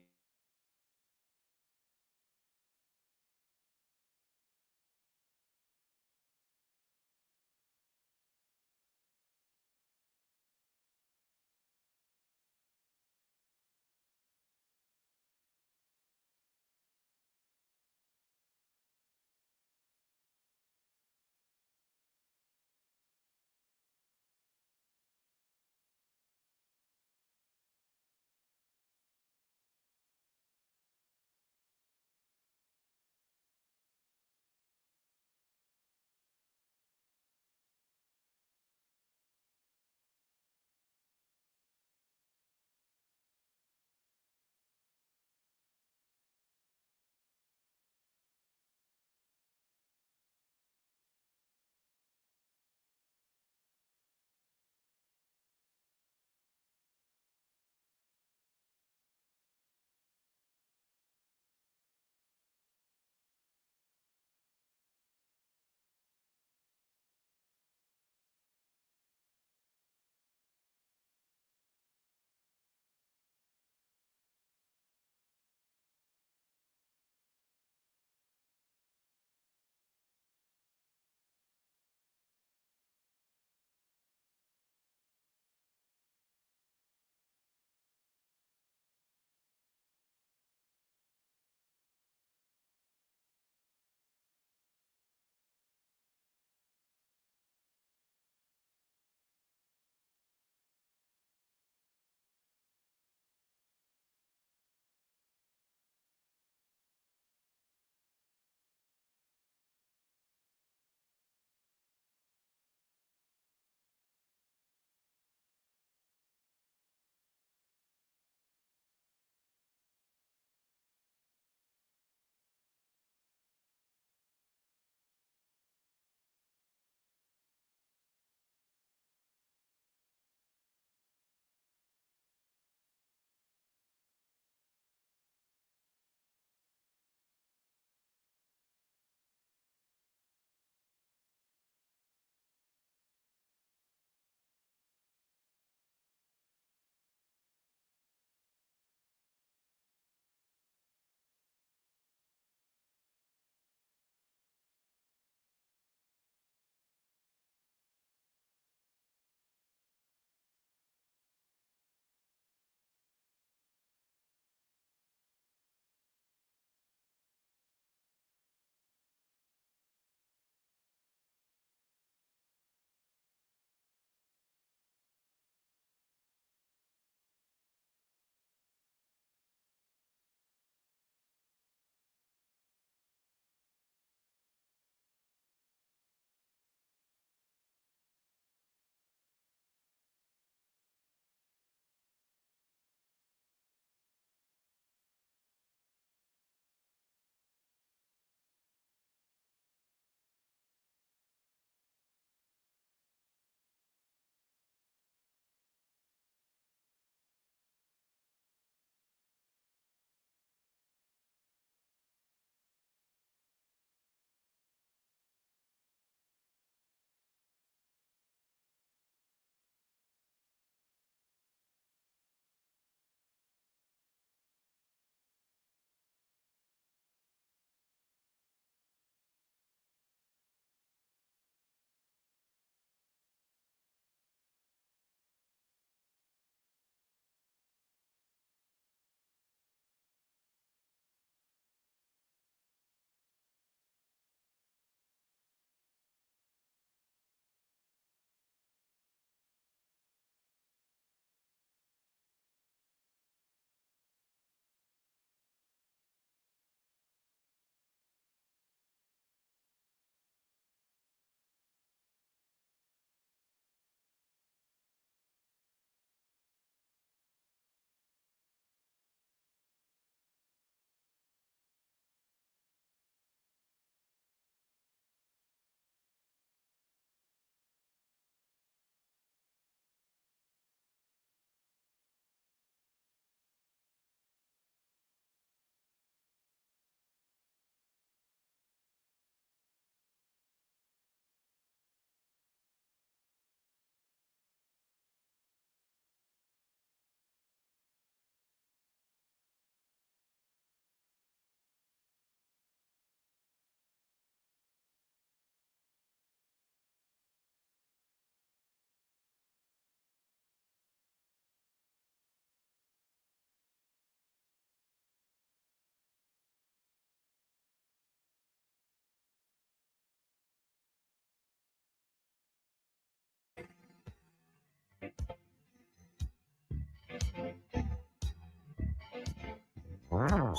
Speaker 1: All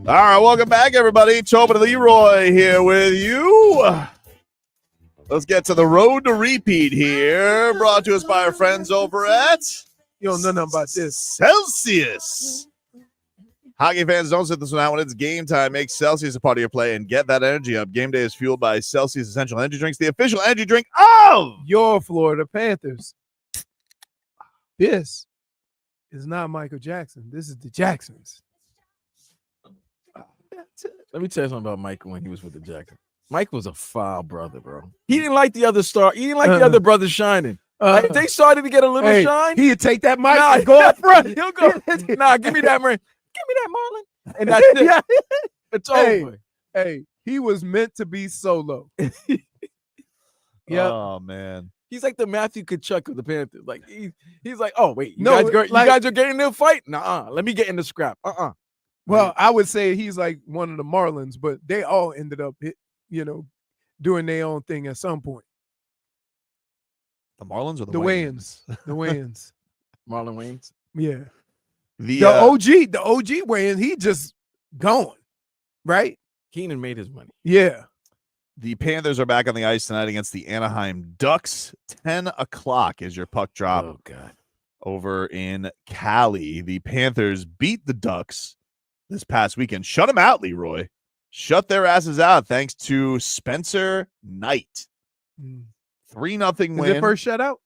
Speaker 1: right, welcome back, everybody. Tobin and Leroy here with you. Let's get to the road to repeat here. Brought to us by our friends over at
Speaker 3: You don't know nothing about this.
Speaker 1: Celsius. Hockey fans, don't sit this one out when it's game time. Make Celsius a part of your play and get that energy up. Game day is fueled by Celsius Essential Energy Drinks, the official energy drink of
Speaker 3: Your Florida Panthers. This is not Michael Jackson. This is the Jacksons.
Speaker 2: Let me tell you something about Michael when he was with the Jacksons. Mike was a foul brother, bro. He didn't like the other star. He didn't like the other brothers shining. Like, they started to get a little shine.
Speaker 3: He'd take that mic and go up front.
Speaker 2: He'll go, nah, give me that, man. Give me that, Marlon. And that's it.
Speaker 3: Yeah.
Speaker 2: It's over.
Speaker 3: Hey, he was meant to be solo.
Speaker 1: Oh, man.
Speaker 2: He's like the Matthew Kachuk of the Panthers. Like he's like, oh wait, you
Speaker 3: No,
Speaker 2: guys are getting in a fight? Nah, let me get in the scrap.
Speaker 3: Well, I would say he's like one of the Marlins, but they all ended up, doing their own thing at some point.
Speaker 1: The Marlins or
Speaker 3: The Wayans. The Wayans.
Speaker 2: Marlon Wayans.
Speaker 3: Yeah.
Speaker 1: The
Speaker 3: OG Wayans, he just gone, right?
Speaker 2: Keenan made his money.
Speaker 3: Yeah.
Speaker 1: The Panthers are back on the ice tonight against the Anaheim Ducks. 10 o'clock is your puck drop.
Speaker 2: Oh, God.
Speaker 1: Over in Cali. The Panthers beat the Ducks this past weekend. Shut them out, Leroy. Shut their asses out thanks to Spencer Knight. 3-0 win.
Speaker 3: Is it first shutout?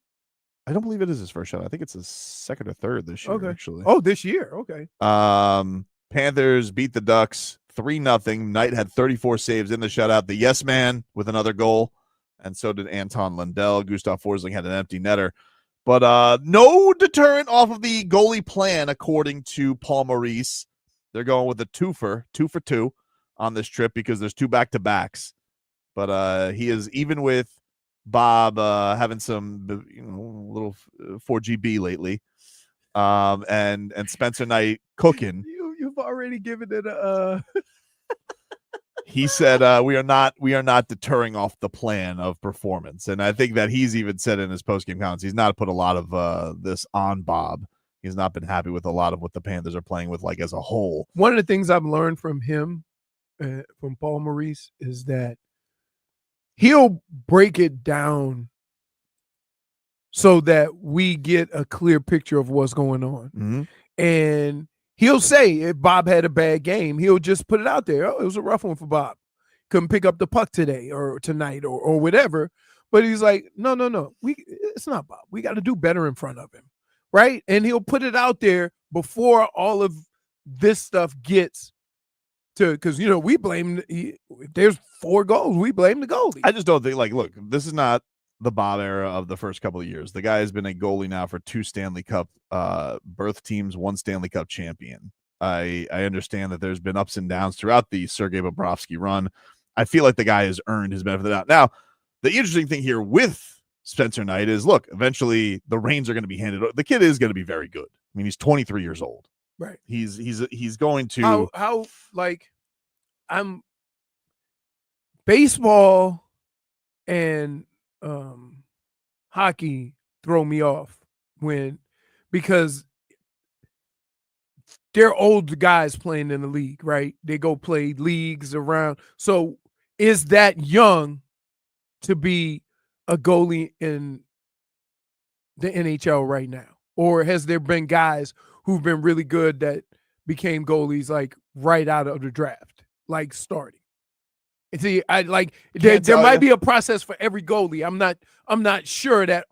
Speaker 1: I don't believe it is his first shot. I think it's his second or third this year, actually.
Speaker 3: Oh, this year. Okay.
Speaker 1: Panthers beat the Ducks 3-0. Knight had 34 saves in the shutout. The yes man with another goal, and so did Anton Lundell. Gustav Forsling had an empty netter. But no deterrent off of the goalie plan, according to Paul Maurice. They're going with a 2 for 2 on this trip because there's 2 back-to-backs. But he is even with Bob having some little 4GB lately. And Spencer Knight cooking.
Speaker 3: You've already given it a
Speaker 1: He said we are not deterring off the plan of performance. And I think that he's even said in his postgame comments he's not put a lot of this on Bob. He's not been happy with a lot of what the Panthers are playing with, like, as a whole.
Speaker 3: One of the things I've learned from him, from Paul Maurice, is that he'll break it down so that we get a clear picture of what's going on.
Speaker 1: Mm-hmm.
Speaker 3: And he'll say if Bob had a bad game, he'll just put it out there. Oh, it was a rough one for Bob. Couldn't pick up the puck today or tonight or whatever. But he's like, no. It's not Bob. We got to do better in front of him. Right? And he'll put it out there before all of this stuff gets to, because, we blame, if there's 4 goals, we blame the goalie.
Speaker 1: I just don't think, look, this is not the Bob era of the first couple of years. The guy has been a goalie now for 2 Stanley Cup berth teams, 1 Stanley Cup champion. I understand that there's been ups and downs throughout the Sergei Bobrovsky run. I feel like the guy has earned his benefit of the doubt. Now, the interesting thing here with Spencer Knight is, look, eventually the reins are going to be handed. The kid is going to be very good. I mean, he's 23 years old.
Speaker 3: Right.
Speaker 1: He's going to
Speaker 3: how I'm baseball and hockey throw me off because they're old guys playing in the league, right? They go play leagues around. So is that young to be a goalie in the NHL right now? Or has there been guys who've been really good that became goalies right out of the draft, starting? And see, there might be a process for every goalie. I'm not sure that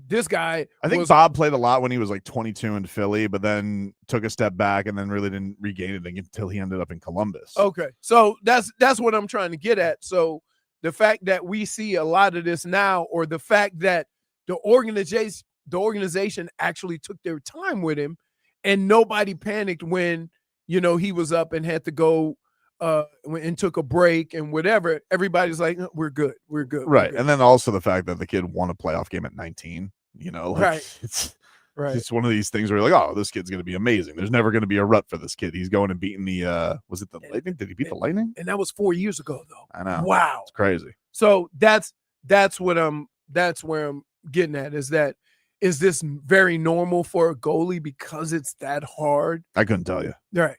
Speaker 3: this guy.
Speaker 1: I think Bob played a lot when he was 22 in Philly, but then took a step back and then really didn't regain it until he ended up in Columbus.
Speaker 3: Okay, so that's what I'm trying to get at. So the fact that we see a lot of this now, or the fact that the organization actually took their time with him, and nobody panicked when he was up and had to go and took a break and whatever. Everybody's like, we're good.
Speaker 1: Right.
Speaker 3: We're good.
Speaker 1: And then also the fact that the kid won a playoff game at 19,
Speaker 3: right.
Speaker 1: It's one of these things where you're like, oh, this kid's going to be amazing. There's never going to be a rut for this kid. He's going and beating was it the Lightning? Did he beat the Lightning?
Speaker 3: And that was 4 years ago, though.
Speaker 1: I know.
Speaker 3: Wow.
Speaker 1: It's crazy.
Speaker 3: So that's where I'm getting at, is that is this very normal for a goalie because it's that hard?
Speaker 1: I couldn't tell you.
Speaker 3: Right.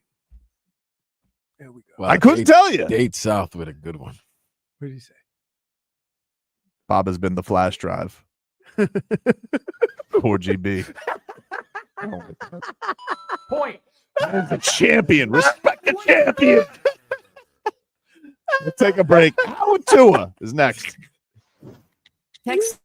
Speaker 3: There we go.
Speaker 2: Well,
Speaker 1: I couldn't tell you.
Speaker 2: Date South with a good one.
Speaker 3: What did he say?
Speaker 1: Bob has been the flash drive. Poor GB.
Speaker 8: Point.
Speaker 1: The champion. Respect the champion. We'll take a break. Howard Tua is next.
Speaker 7: Text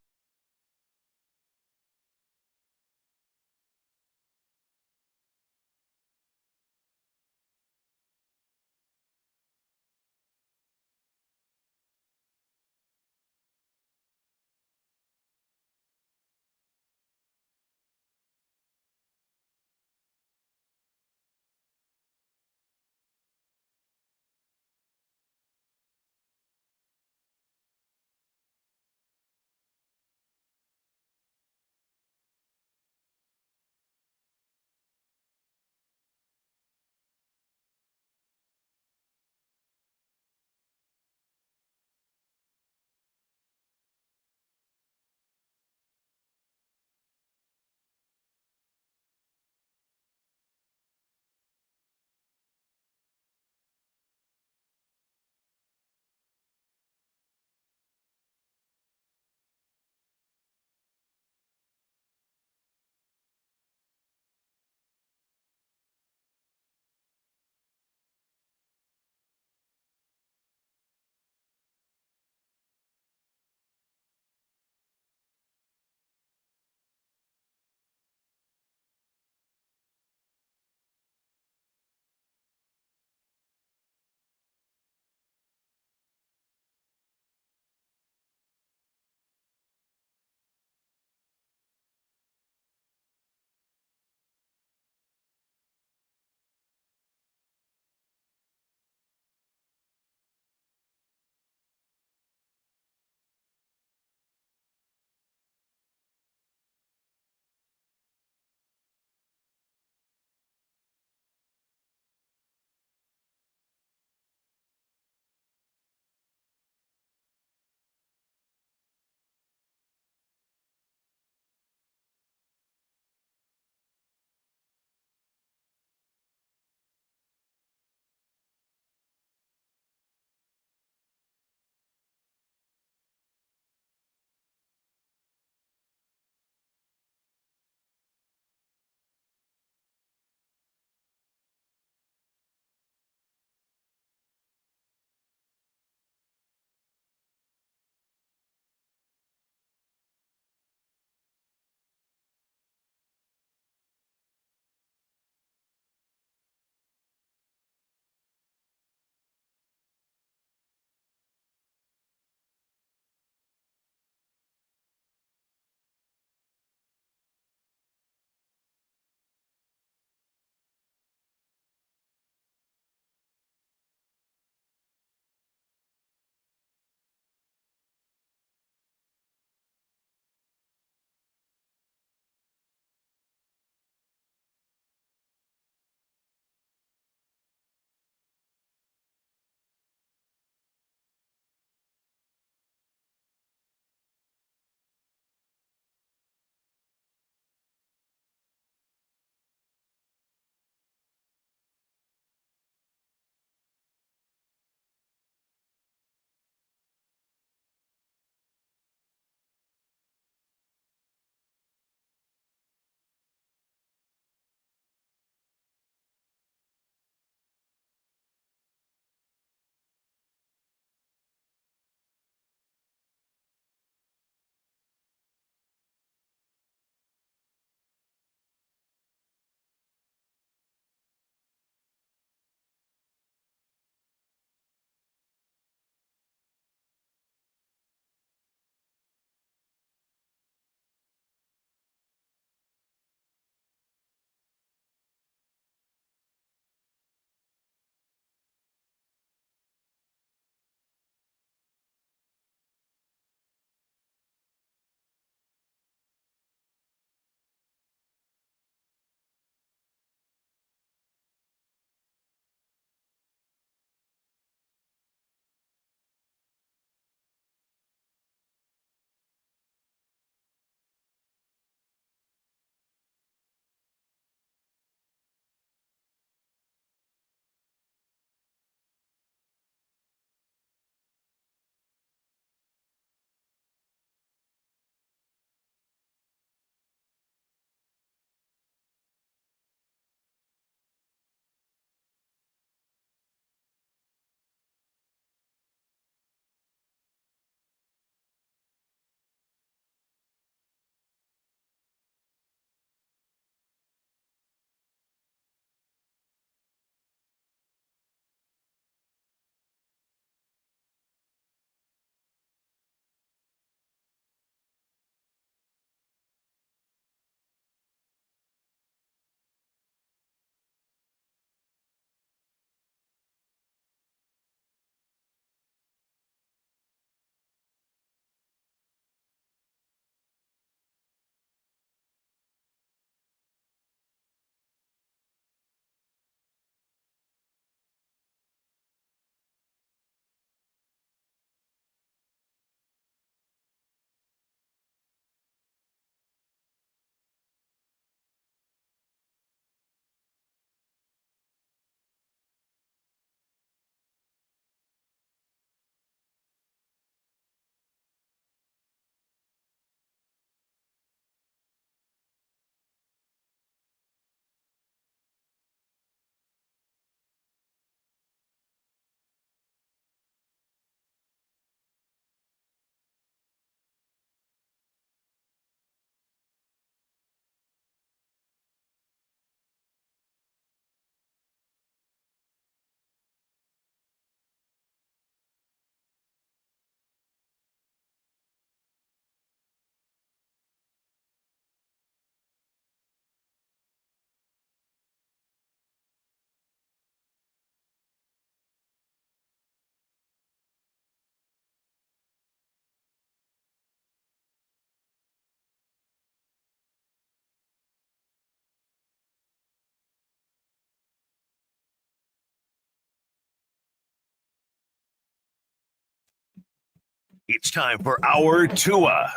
Speaker 10: It's time for our Tua.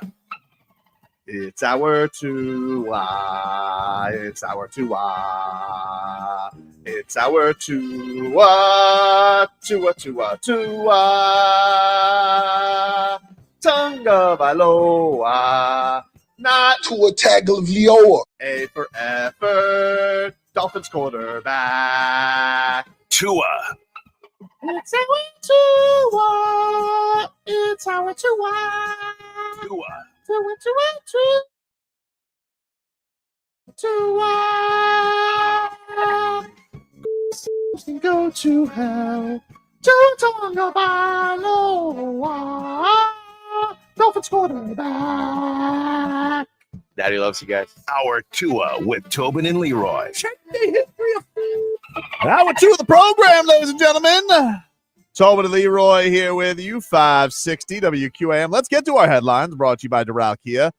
Speaker 1: It's our Tua. It's our Tua. It's our Tua. Tua, Tua, Tua. Tagovailoa. Not
Speaker 11: Tua Tagovailoa.
Speaker 1: A for effort. Dolphins quarterback.
Speaker 10: Tua.
Speaker 4: It's our Tua. It's our Tua.
Speaker 10: Tua.
Speaker 4: Tua, Tua, Tua. Tua. Go to hell. Tagovailoa. Dolphins quarterback.
Speaker 9: Daddy loves you guys.
Speaker 10: Our Tua with Tobin and Leroy.
Speaker 1: Check the history of Hour 2 of the program, ladies and gentlemen. Tobin and Leroy here with you, 560 WQAM. Let's get to our headlines, brought to you by Drought Kia.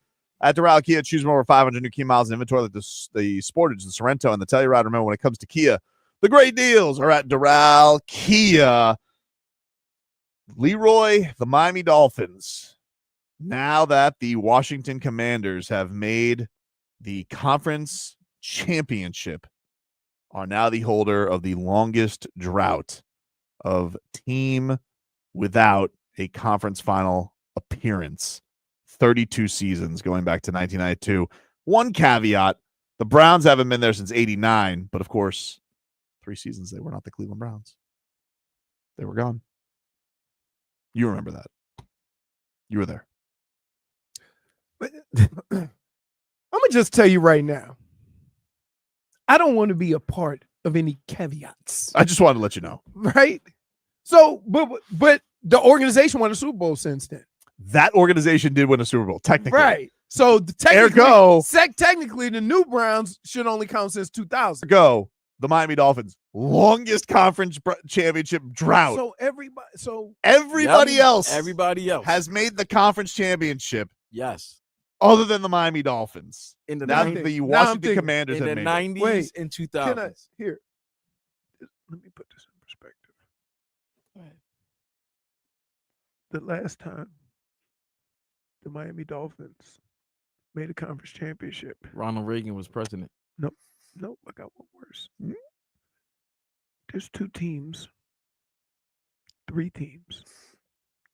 Speaker 1: At Drought Kia, choose from over 500 new Kia miles in inventory like the Sportage, the Sorrento, and the Telluride. Remember, when it comes to Kia, the great deals are at Drought Kia. Leroy, the Miami Dolphins, now that the Washington Commanders have made the conference championship, are now the holder of the longest drought of team without a conference final appearance. 32 seasons going back to 1992. One caveat, the Browns haven't been there since 89, but of course, 3 seasons they were not the Cleveland Browns. They were gone. You remember that. You were there.
Speaker 3: But I'm going to just tell you right now, I don't want to be a part of any caveats.
Speaker 1: I just wanted to let you know.
Speaker 3: Right? So, but the organization won a Super Bowl since then.
Speaker 1: That organization did win a Super Bowl, technically.
Speaker 3: Right. So, technically, the new Browns should only count since 2000.
Speaker 1: Ergo, the Miami Dolphins, longest conference championship drought.
Speaker 3: So,
Speaker 1: everybody else
Speaker 2: has
Speaker 1: made the conference championship.
Speaker 2: Yes.
Speaker 1: Other than the Miami Dolphins.
Speaker 2: In the
Speaker 1: now
Speaker 2: 90s.
Speaker 1: the Washington Commanders
Speaker 2: in
Speaker 1: have
Speaker 2: the
Speaker 1: made
Speaker 2: 90s and 2000s.
Speaker 3: Here. Let me put this in perspective. The last time the Miami Dolphins made a conference championship.
Speaker 2: Ronald Reagan was president.
Speaker 3: Nope, I got one worse. There's 3 teams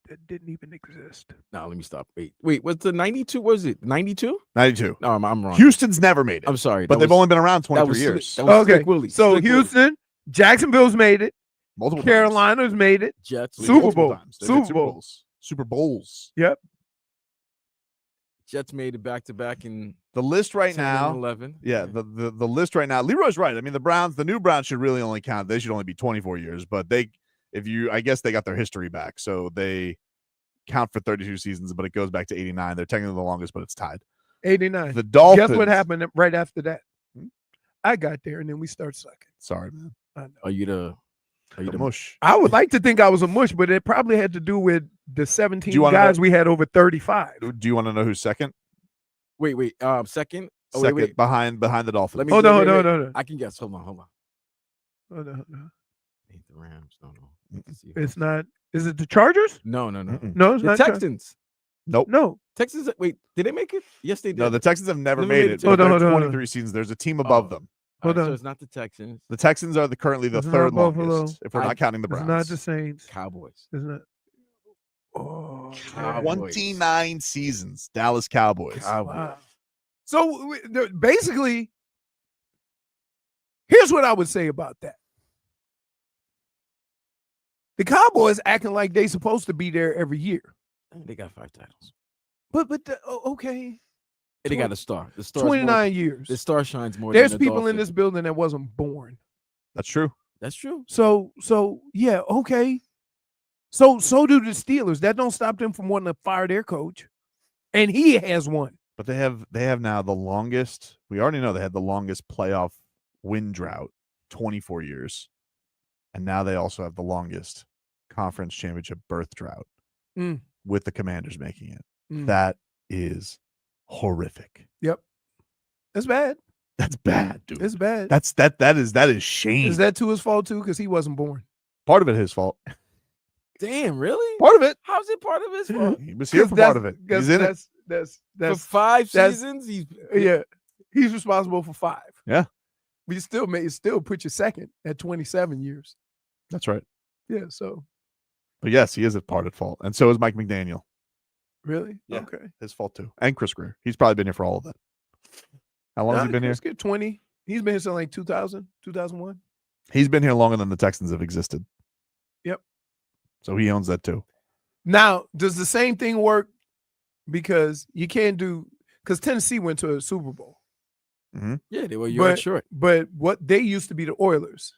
Speaker 3: that didn't even exist.
Speaker 2: No, let me stop. Wait, what's the 92? Was it 92?
Speaker 1: 92.
Speaker 2: No, I'm wrong.
Speaker 1: Houston's never made it.
Speaker 2: I'm sorry.
Speaker 1: But they've only been around 23 years.
Speaker 2: That was
Speaker 3: Okay,
Speaker 2: Slick Willie.
Speaker 3: so
Speaker 2: Slick
Speaker 3: Houston,
Speaker 2: Willie.
Speaker 3: Jacksonville's made it.
Speaker 1: Multiple
Speaker 3: Carolina's made it.
Speaker 2: Jets.
Speaker 3: Super
Speaker 1: multiple
Speaker 3: Bowl.
Speaker 1: times. They've made
Speaker 3: Super Bowl.
Speaker 1: Super Bowls.
Speaker 3: Yep.
Speaker 2: Jets made it back in
Speaker 1: the list right
Speaker 2: 10
Speaker 1: now.
Speaker 2: and 11.
Speaker 1: Yeah, the list right now. Leroy's right. I mean, the new Browns should really only count. They should only be 24 years, but I guess they got their history back. So they count for 32 seasons, but it goes back to 89. They're technically the longest, but it's tied.
Speaker 3: 89.
Speaker 1: The Dolphins.
Speaker 3: Guess what happened right after that? I got there, and then we start sucking.
Speaker 1: Sorry, man.
Speaker 3: I know.
Speaker 2: Are you the
Speaker 1: mush?
Speaker 3: I would like to think I was a mush, but it probably had to do with the 17
Speaker 1: Do you wanna
Speaker 3: guys
Speaker 1: know-
Speaker 3: we had over 35.
Speaker 1: Do you want to know who's second?
Speaker 2: Wait. Second? Oh,
Speaker 1: Second
Speaker 2: wait.
Speaker 1: behind the Dolphins.
Speaker 2: Let me
Speaker 3: Hold
Speaker 2: wait.
Speaker 3: on.
Speaker 2: I can guess. Hold on.
Speaker 3: Hold on.
Speaker 2: Ain't the Rams. No. Let's see.
Speaker 3: It's not. Is it the Chargers?
Speaker 2: No.
Speaker 3: No, it's
Speaker 2: The
Speaker 3: not.
Speaker 2: Texans.
Speaker 1: Nope.
Speaker 3: No.
Speaker 2: Texans. Wait, did they make it? Yes, they did.
Speaker 1: No, the Texans have never
Speaker 2: Let me
Speaker 1: made
Speaker 2: make
Speaker 1: it.
Speaker 2: it-
Speaker 1: But
Speaker 3: Hold on,
Speaker 1: they're
Speaker 3: hold on.
Speaker 1: 23 seasons. There's a team above them.
Speaker 2: All right,
Speaker 3: Hold
Speaker 2: so
Speaker 3: on.
Speaker 2: it's not the Texans.
Speaker 1: The Texans are currently the
Speaker 3: It's not
Speaker 1: third
Speaker 3: Buffalo.
Speaker 1: longest, if we're not counting the
Speaker 3: It's
Speaker 1: Browns.
Speaker 3: not the Saints.
Speaker 2: Cowboys.
Speaker 3: It's not. Oh,
Speaker 2: Cowboys.
Speaker 1: 29 seasons. Dallas Cowboys.
Speaker 3: wow. So basically, here's what I would say about that. The Cowboys acting like they supposed to be there every year.
Speaker 2: They got 5 titles.
Speaker 3: But okay.
Speaker 2: And they got a star. The star.
Speaker 3: 29 years.
Speaker 2: The star shines more.
Speaker 3: There's
Speaker 2: than the
Speaker 3: people in
Speaker 2: Dolphins.
Speaker 3: this building that wasn't born.
Speaker 1: That's true.
Speaker 2: That's true.
Speaker 3: So yeah, okay. So do the Steelers. That don't stop them from wanting to fire their coach. And he has one.
Speaker 1: But they have now the longest. We already know they had the longest playoff win drought, 24 years. And now they also have the longest conference championship berth drought with the Commanders making it. That is horrific.
Speaker 3: Yep. That's bad.
Speaker 1: That's bad, dude.
Speaker 3: It's bad.
Speaker 1: That is shame.
Speaker 3: Is that Tua's fault too? Because he wasn't born.
Speaker 1: Part of it his fault.
Speaker 2: Damn, really?
Speaker 3: Part of it.
Speaker 2: How's it part of his fault?
Speaker 1: He was here for part of it. He's in it.
Speaker 3: That's
Speaker 2: For 5
Speaker 3: that's-
Speaker 2: seasons,
Speaker 3: he's responsible for 5.
Speaker 1: Yeah.
Speaker 3: But you still put you second at 27 years.
Speaker 1: That's right.
Speaker 3: Yeah, so
Speaker 1: But yes, he is a part at fault. And so is Mike McDaniel.
Speaker 3: really?
Speaker 1: Yeah.
Speaker 3: Okay.
Speaker 1: His fault too. And Chris Greer. He's probably been here for all of that. How long has he been here?
Speaker 3: Let's get 20. He's been here since like 2000, 2001.
Speaker 1: He's been here longer than the Texans have existed.
Speaker 3: Yep.
Speaker 1: So he owns that too.
Speaker 3: Now, does the same thing work? Because you can't do because Tennessee went to a Super Bowl.
Speaker 2: Yeah, they were yards short.
Speaker 3: But what they used to be the Oilers.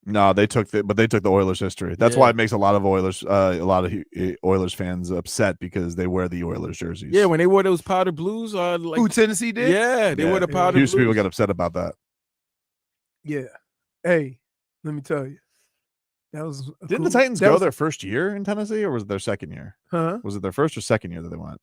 Speaker 1: No, they took the Oilers history. That's why it makes a lot of Oilers fans upset because they wear the Oilers jerseys.
Speaker 2: Yeah, when they wore those powder blues,
Speaker 3: Who Tennessee did?
Speaker 2: Yeah, they wore the powder
Speaker 1: Houston
Speaker 2: blues.
Speaker 1: people get upset about that.
Speaker 3: Yeah. Hey, let me tell you. That was
Speaker 1: Didn't the Titans go their first year in Tennessee, or was it their second year?
Speaker 3: Huh?
Speaker 1: Was it their first or second year that they went?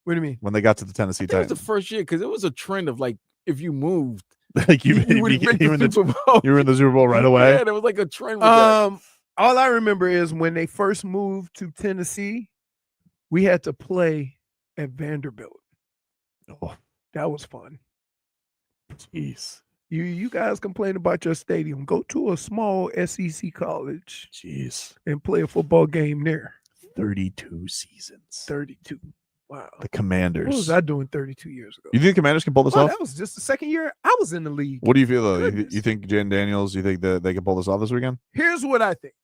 Speaker 3: What do you mean?
Speaker 1: When they got to the Tennessee
Speaker 2: I think it was
Speaker 1: Titans.
Speaker 2: the first year because it was a trend of like if you moved,
Speaker 1: Like you
Speaker 2: would make the Super Bowl.
Speaker 1: you were in the Super Bowl right away.
Speaker 2: Yeah, there was like a trend with that.
Speaker 3: All I remember is when they first moved to Tennessee, we had to play at Vanderbilt.
Speaker 1: Oh,
Speaker 3: that was fun.
Speaker 1: Jeez.
Speaker 3: You guys complain about your stadium. Go to a small SEC college.
Speaker 1: Jeez.
Speaker 3: And play a football game there.
Speaker 1: 32 seasons.
Speaker 3: 32. Wow.
Speaker 1: The Commanders.
Speaker 3: What was I doing 32 years ago?
Speaker 1: You think the Commanders can pull this off?
Speaker 3: That was just the second year I was in the league.
Speaker 1: What do you feel though? You
Speaker 3: Goodness.
Speaker 1: think Jan Daniels? You think that they can pull this off this weekend?
Speaker 3: Here's what I think.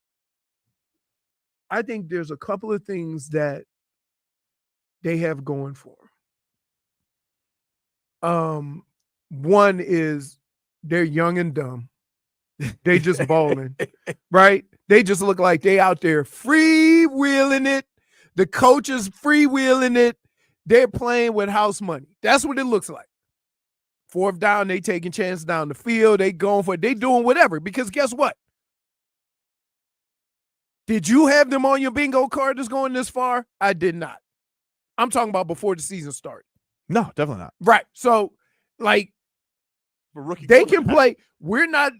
Speaker 3: I think there's a couple of things that they have going for them. One is they're young and dumb. They just balling, right? They just look like they out there freewheeling it. The coach is freewheeling it. They're playing with house money. That's what it looks like. 4th down, they taking chances down the field. They going for it. They doing whatever. Because guess what? Did you have them on your bingo card that's going this far? I did not. I'm talking about before the season started.
Speaker 1: No, definitely not.
Speaker 3: Right. So, like, they can play. We're not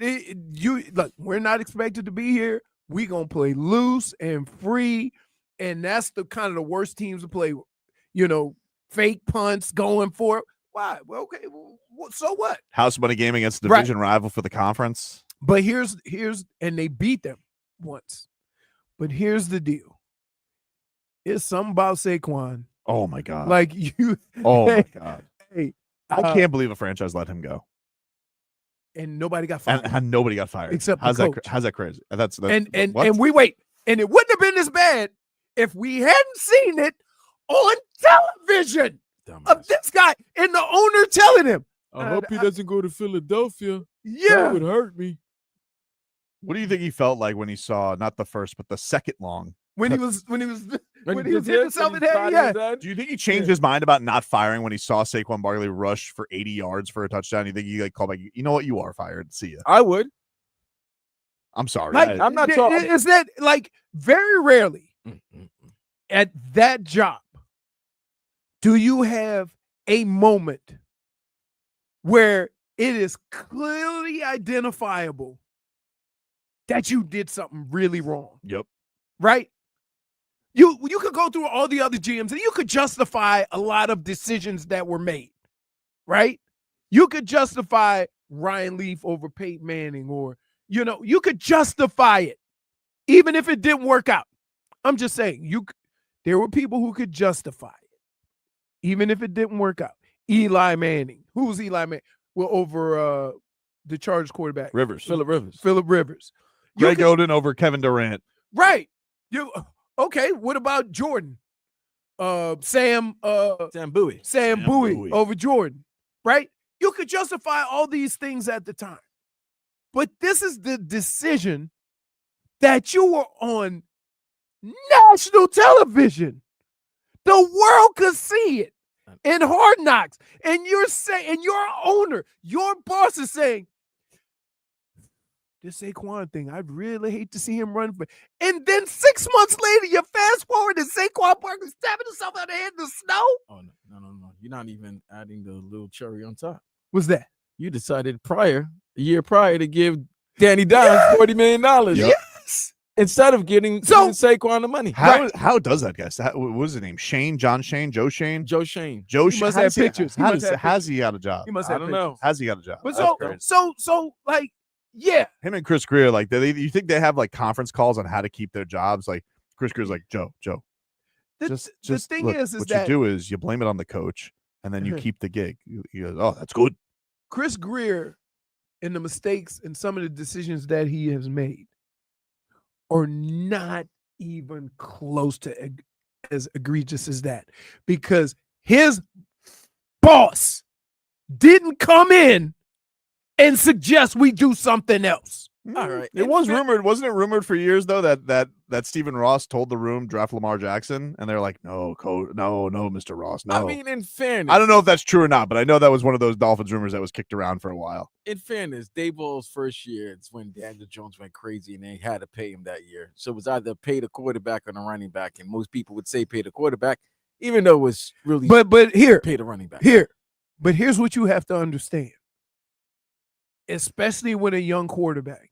Speaker 3: we're not expected to be here. We're gonna play loose and free. And that's the kind of the worst teams to play with. You know, fake punts going for it. Why? Well, okay. Well, so what?
Speaker 1: House money game against the division rival for the conference.
Speaker 3: But here's and they beat them once. But here's the deal. It's something about Saquon.
Speaker 1: Oh my God.
Speaker 3: Like you.
Speaker 1: Oh my God.
Speaker 3: Hey,
Speaker 1: I can't believe a franchise let him go.
Speaker 3: And nobody got fired.
Speaker 1: And nobody got fired.
Speaker 3: Except
Speaker 1: how's
Speaker 3: the
Speaker 1: that?
Speaker 3: coach.
Speaker 1: How's that crazy? That's what?
Speaker 3: And we wait. And it wouldn't have been this bad if we hadn't seen it on television of this guy and the owner telling him.
Speaker 2: I hope he doesn't go to Philadelphia.
Speaker 3: Yeah.
Speaker 2: That would hurt me.
Speaker 1: What do you think he felt like when he saw not the first but the second long?
Speaker 3: When he was hitting himself in the head, yeah.
Speaker 1: Do you think he changed his mind about not firing when he saw Saquon Barkley rush for 80 yards for a touchdown? You think he called back? You know what? You are fired. See ya.
Speaker 2: I would.
Speaker 1: I'm sorry.
Speaker 3: Like,
Speaker 2: I'm not talking.
Speaker 3: Is that like very rarely at that job do you have a moment where it is clearly identifiable that you did something really wrong?
Speaker 1: Yep.
Speaker 3: Right? You could go through all the other GMs and you could justify a lot of decisions that were made, right? You could justify Ryan Leaf over Peyton Manning, or, you could justify it, even if it didn't work out. I'm just saying, there were people who could justify it, even if it didn't work out. Eli Manning. Who was Eli Manning? Well, over the Chargers quarterback.
Speaker 2: Phillip
Speaker 3: Rivers.
Speaker 1: Greg Oden over Kevin Durant.
Speaker 3: Right. Okay, what about Jordan? Sam Bowie. Sam Bowie over Jordan, right? You could justify all these things at the time. But this is the decision that you were on national television. The world could see it in Hard Knocks. And you're saying, and your owner, your boss is saying, this Saquon thing, I'd really hate to see him run for. And then 6 months later, you fast forward and Saquon Barkley stabbing himself on the head in the snow.
Speaker 2: Oh, no. You're not even adding the little cherry on top.
Speaker 3: What's that?
Speaker 2: You decided a year prior, to give Danny Dimes $40 million.
Speaker 3: Yes.
Speaker 2: instead of giving Saquon the money.
Speaker 1: How does that guy? What was his name? Shane, John Shane, Joe Shane,
Speaker 2: Joe Shane.
Speaker 1: Joe.
Speaker 3: He must
Speaker 1: How
Speaker 3: have
Speaker 1: does
Speaker 3: pictures. He must have
Speaker 1: has he got a job?
Speaker 3: He must
Speaker 2: I
Speaker 3: have
Speaker 2: don't
Speaker 3: pictures.
Speaker 2: know.
Speaker 1: Has he got a job?
Speaker 3: But
Speaker 1: That's crazy.
Speaker 3: so like, yeah.
Speaker 1: Him and Chris Greer, like, you think they have like conference calls on how to keep their jobs? Like Chris Greer's like, Joe.
Speaker 3: The thing
Speaker 1: look,
Speaker 3: is
Speaker 1: what
Speaker 3: that
Speaker 1: you do is you blame it on the coach, and then you keep the gig. He goes, oh, that's good.
Speaker 3: Chris Greer and the mistakes and some of the decisions that he has made are not even close to as egregious as that, because his boss didn't come in and suggest we do something else.
Speaker 2: All right.
Speaker 1: It was rumored, wasn't it rumored for years though that Stephen Ross told the room draft Lamar Jackson, and they're like, no, Mr. Ross, no.
Speaker 2: I mean, in fairness,
Speaker 1: I don't know if that's true or not, but I know that was one of those Dolphins rumors that was kicked around for a while.
Speaker 2: in fairness, Daboll's first year, it's when Daniel Jones went crazy and they had to pay him that year. So it was either pay the quarterback or the running back, and most people would say pay the quarterback, even though it was really
Speaker 3: but here
Speaker 2: pay the running back.
Speaker 3: But here's what you have to understand, especially with a young quarterback.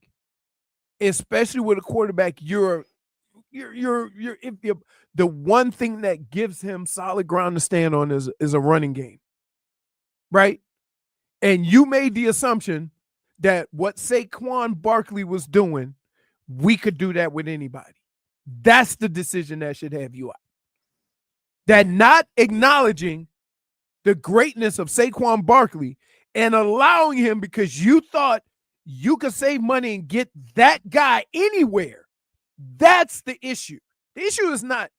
Speaker 3: Especially with a quarterback, the one thing that gives him solid ground to stand on is a running game, right? And you made the assumption that what Saquon Barkley was doing, we could do that with anybody. That's the decision that should have you out. That not acknowledging the greatness of Saquon Barkley and allowing him because you thought you could save money and get that guy anywhere. That's the issue. The issue is not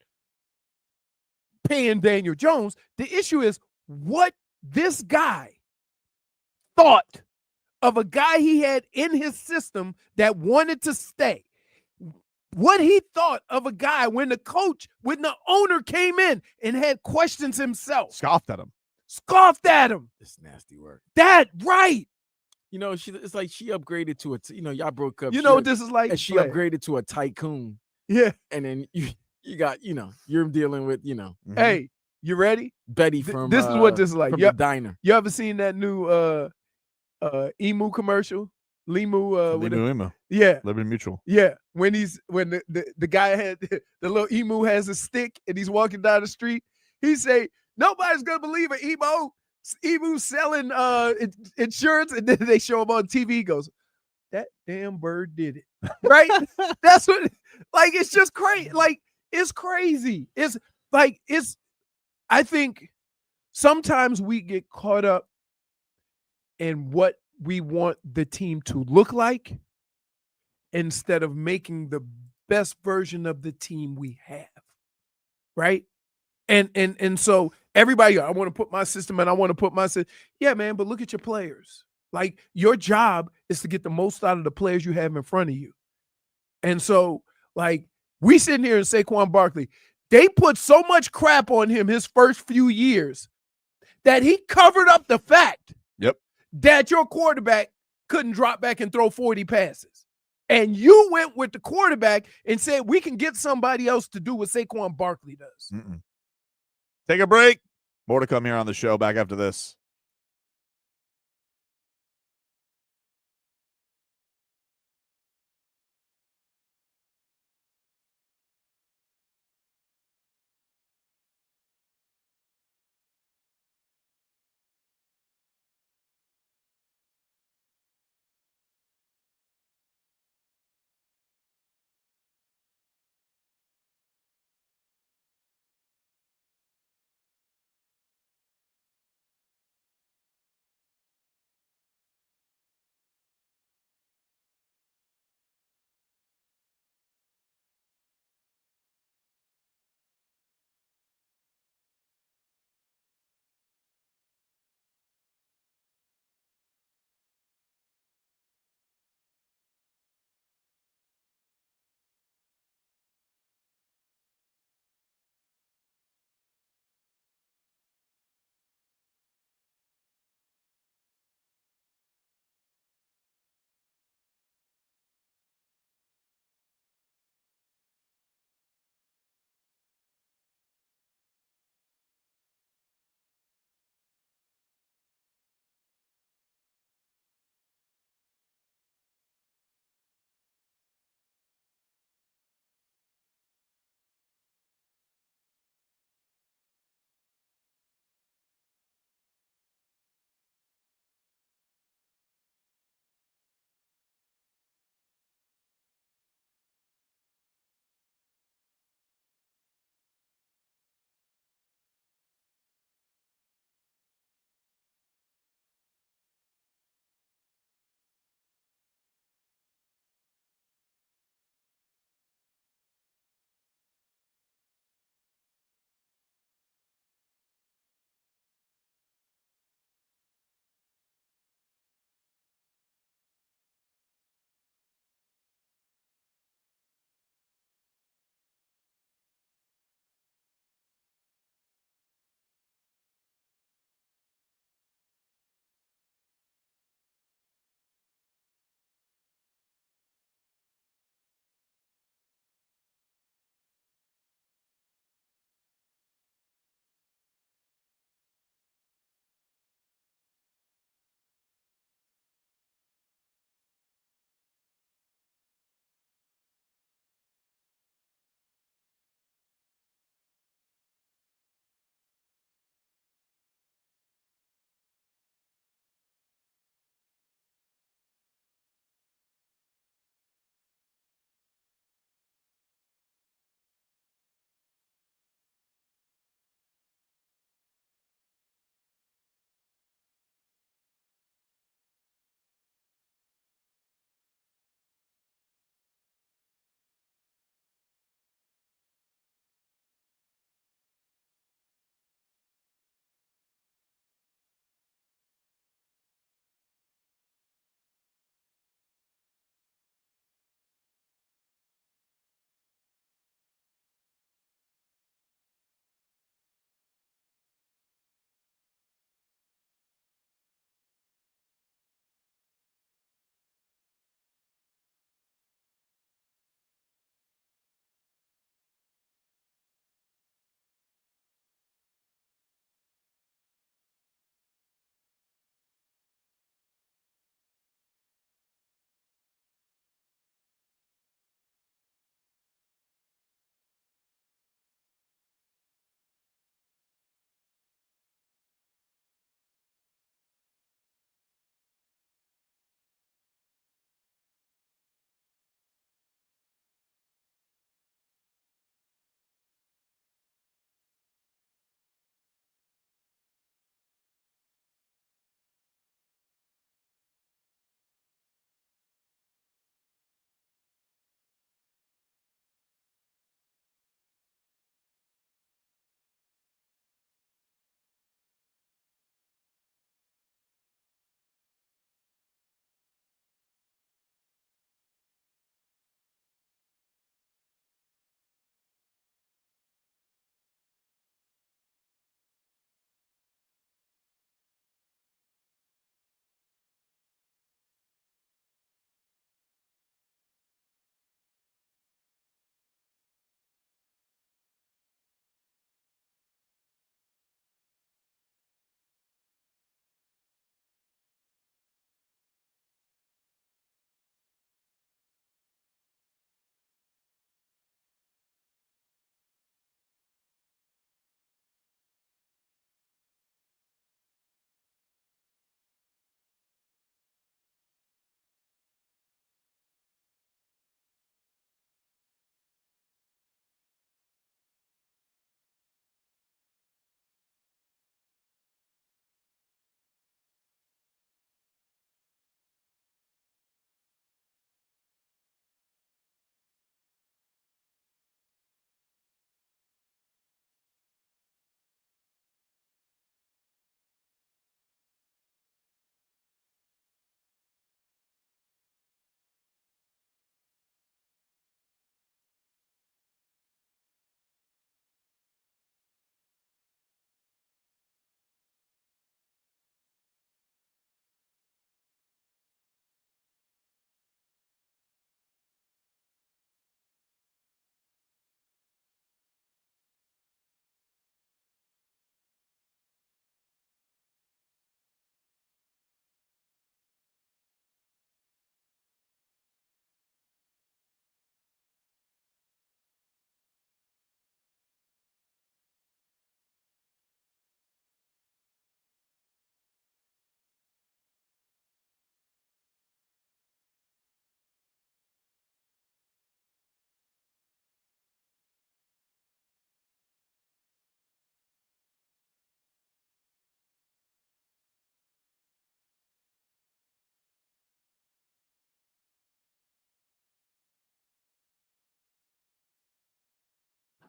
Speaker 3: paying Daniel Jones. The issue is what this guy thought of a guy he had in his system that wanted to stay. What he thought of a guy when the owner came in and had questions himself.
Speaker 1: Scoffed at him.
Speaker 2: It's nasty work.
Speaker 3: That right.
Speaker 2: You know, it's like she upgraded to y'all broke up.
Speaker 3: You know what this is like?
Speaker 2: And she
Speaker 3: Vlad.
Speaker 2: upgraded to a tycoon.
Speaker 3: Yeah.
Speaker 2: And then you got, you're dealing with,
Speaker 3: Hey, you ready?
Speaker 2: Betty from
Speaker 3: this is what this is like.
Speaker 2: From the diner.
Speaker 3: You ever seen that new emu commercial?
Speaker 1: Emu.
Speaker 3: Yeah.
Speaker 1: Liberty Mutual.
Speaker 3: Yeah. When the guy had the little emu has a stick and he's walking down the street, he say, nobody's gonna believe an emu selling insurance, and then they show him on TV. He goes, that damn bird did it. Right? That's what, like, it's just crazy. Like, it's crazy. I think sometimes we get caught up in what we want the team to look like instead of making the best version of the team we have. Right? And so everybody, I want to put my system and I want to put my system. Yeah, man, but look at your players. Like, your job is to get the most out of the players you have in front of you. And so, like, we sitting here and Saquon Barkley, they put so much crap on him his first few years that he covered up the fact that your quarterback couldn't drop back and throw 40 passes. And you went with the quarterback and said, we can get somebody else to do what Saquon Barkley does.
Speaker 1: Take a break. More to come here on the show. Back after this.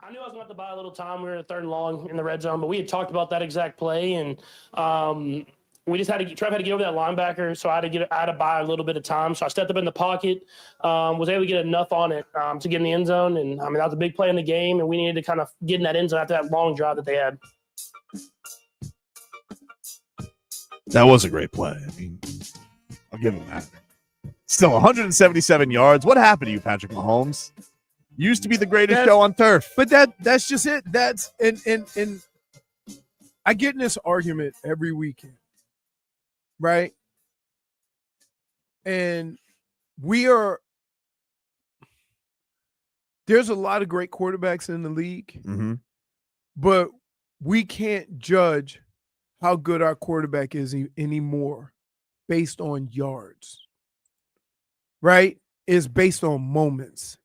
Speaker 11: I knew I was going to have to buy a little time. We were in 3rd and long in the red zone, but we had talked about that exact play, and we just had to get over that linebacker, so I had to buy a little bit of time. So I stepped up in the pocket, was able to get enough on it to get in the end zone, and that was a big play in the game, and we needed to kind of get in that end zone after that long drive that they had.
Speaker 1: That was a great play. I mean, I'll give him that. Still 177 yards. What happened to you, Patrick Mahomes? Used to be the greatest show on turf.
Speaker 3: But that's just it. That's and I get in this argument every weekend, right? And there's a lot of great quarterbacks in the league, but we can't judge how good our quarterback is anymore based on yards, right? It's based on moments.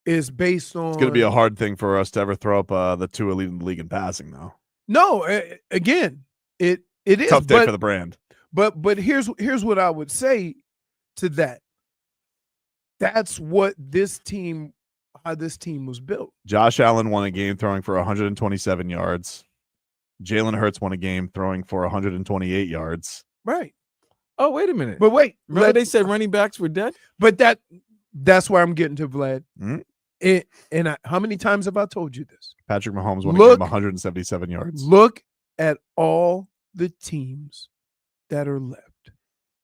Speaker 3: It's based on.
Speaker 1: It's going to be a hard thing for us to ever throw up the Tua leading the league in passing, though.
Speaker 3: No, again, it is
Speaker 1: tough day for the brand.
Speaker 3: But here's what I would say to that. That's what how this team was built.
Speaker 1: Josh Allen won a game throwing for 127 yards. Jalen Hurts won a game throwing for 128 yards.
Speaker 3: Right.
Speaker 2: Oh, wait a minute.
Speaker 3: But wait,
Speaker 2: remember they said running backs were dead?
Speaker 3: But that's where I'm getting to, Vlad. How many times have I told you this?
Speaker 1: Patrick Mahomes won a game 177 yards.
Speaker 3: Look at all the teams that are left.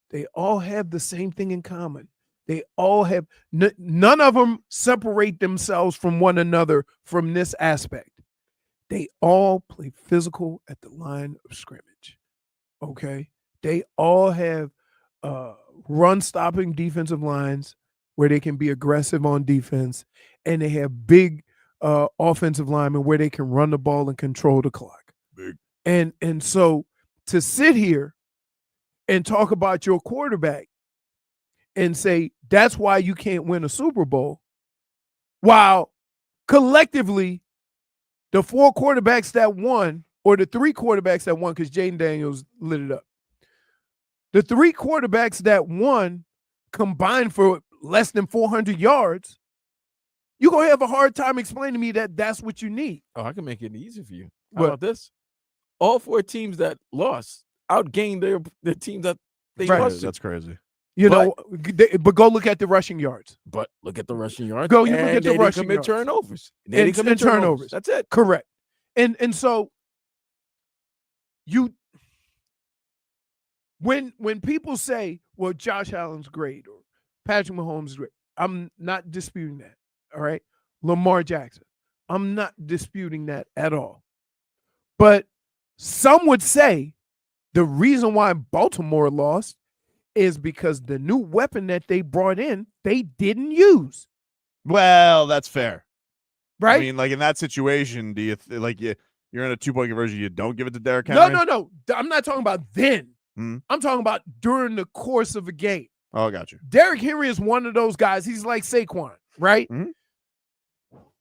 Speaker 3: They all have the same thing in common. They all have none of them separate themselves from one another from this aspect. They all play physical at the line of scrimmage. Okay? They all have run-stopping defensive lines where they can be aggressive on defense, and they have big offensive linemen where they can run the ball and control the clock.
Speaker 1: Big.
Speaker 3: And so to sit here and talk about your quarterback and say that's why you can't win a Super Bowl, while collectively the 4 quarterbacks that won, or the 3 quarterbacks that won, because Jaden Daniels lit it up, the 3 quarterbacks that won combined for less than 400 yards, you're going to have a hard time explaining to me that that's what you need.
Speaker 2: Oh, I can make it easy for you. How about this? All 4 teams that lost outgained their teams that they lost to.
Speaker 1: That's crazy.
Speaker 3: But go look at the rushing yards.
Speaker 2: But look at the rushing yards.
Speaker 3: Go look at the rushing
Speaker 2: yards. Turnovers.
Speaker 3: And turnovers.
Speaker 2: That's it.
Speaker 3: Correct. And so when people say, well, Josh Allen's great or Patrick Mahomes is great, I'm not disputing that. All right. Lamar Jackson, I'm not disputing that at all. But some would say the reason why Baltimore lost is because the new weapon that they brought in, they didn't use.
Speaker 1: Well, that's fair.
Speaker 3: Right?
Speaker 1: I mean, like in that situation, do you you're in a 2-point conversion, you don't give it to Derrick Henry?
Speaker 3: No. I'm not talking about then. I'm talking about during the course of a game.
Speaker 1: Oh, I got you.
Speaker 3: Derrick Henry is one of those guys. He's like Saquon, right?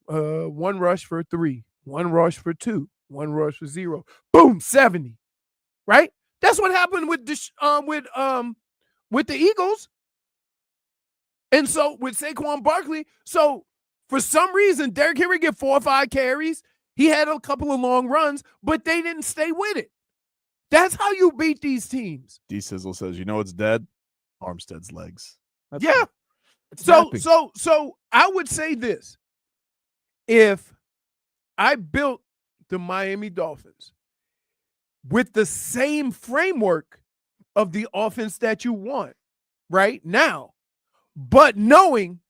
Speaker 3: 1 rush for 3, 1 rush for 2, 1 rush for 0. Boom, 70. Right? That's what happened with the Eagles. And so with Saquon Barkley, so for some reason, Derrick Henry get 4 or 5 carries. He had a couple of long runs, but they didn't stay with it. That's how you beat these teams.
Speaker 1: D Sizzle says, you know it's dead? Armstead's legs. That's
Speaker 3: yeah. So I would say this. If I built the Miami Dolphins with the same framework of the offense that you want right now, but knowing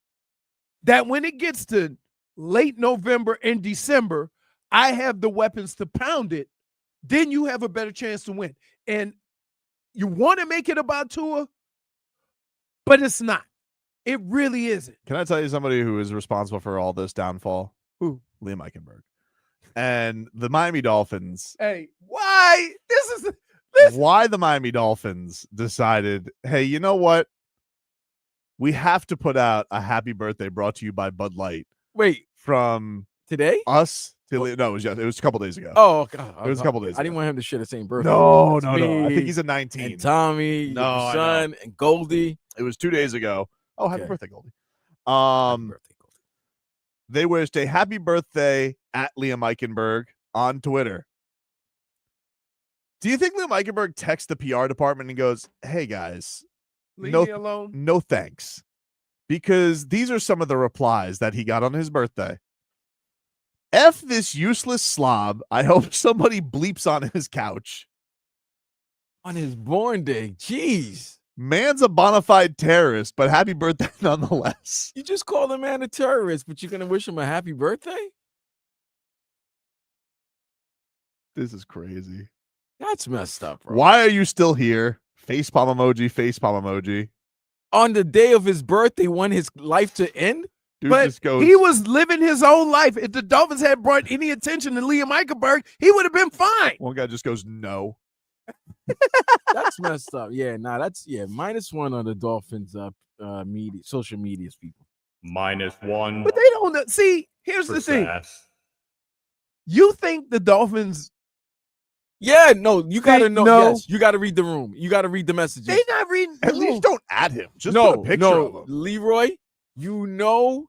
Speaker 3: that when it gets to late November and December, I have the weapons to pound it, then you have a better chance to win. And you want to make it about Tua, but it's not. It really isn't.
Speaker 1: Can I tell you somebody who is responsible for all this downfall?
Speaker 3: Who?
Speaker 1: Liam Eichenberg. And the Miami Dolphins.
Speaker 3: Hey, why?
Speaker 1: Why the Miami Dolphins decided, hey, you know what? We have to put out a happy birthday brought to you by Bud Light.
Speaker 2: Wait.
Speaker 1: From
Speaker 2: today?
Speaker 1: Us. No, it was a couple days ago.
Speaker 2: Oh, God.
Speaker 1: It was a couple days ago.
Speaker 2: I didn't want him to share the same birthday.
Speaker 1: No. I think he's a 19.
Speaker 2: And Tommy,
Speaker 1: no,
Speaker 2: son, and Goldie.
Speaker 1: It was 2 days ago. Oh, happy birthday, Goldie.
Speaker 2: Happy birthday, Goldie.
Speaker 1: They wished a happy birthday at Liam Eichenberg on Twitter. Do you think Liam Eichenberg texts the PR department and goes, hey, guys,
Speaker 3: Leave me alone.
Speaker 1: no thanks? Because these are some of the replies that he got on his birthday. F this useless slob. I hope somebody bleeps on his couch.
Speaker 2: On his born day. Jeez.
Speaker 1: Man's a bona fide terrorist, but happy birthday nonetheless.
Speaker 2: You just call the man a terrorist, but you're going to wish him a happy birthday?
Speaker 1: This is crazy.
Speaker 2: That's messed up, bro.
Speaker 1: Why are you still here? Facepalm emoji, facepalm emoji.
Speaker 2: On the day of his birthday, want his life to end?
Speaker 1: Dude
Speaker 3: But
Speaker 1: just goes,
Speaker 3: he was living his own life. If the Dolphins had brought any attention to Liam Eichenberg, he would have been fine.
Speaker 1: one guy just goes, no.
Speaker 2: That's messed up. Yeah, -1 on the Dolphins media, social medias people.
Speaker 12: -1.
Speaker 3: But they don't know. See, here's the thing. You think the Dolphins,
Speaker 2: Yeah, no, you gotta know.
Speaker 3: no.
Speaker 2: Yes, you gotta read the room. You gotta read the messages.
Speaker 3: they not reading.
Speaker 1: At least don't add him. Just put a picture of him.
Speaker 2: Leroy, you know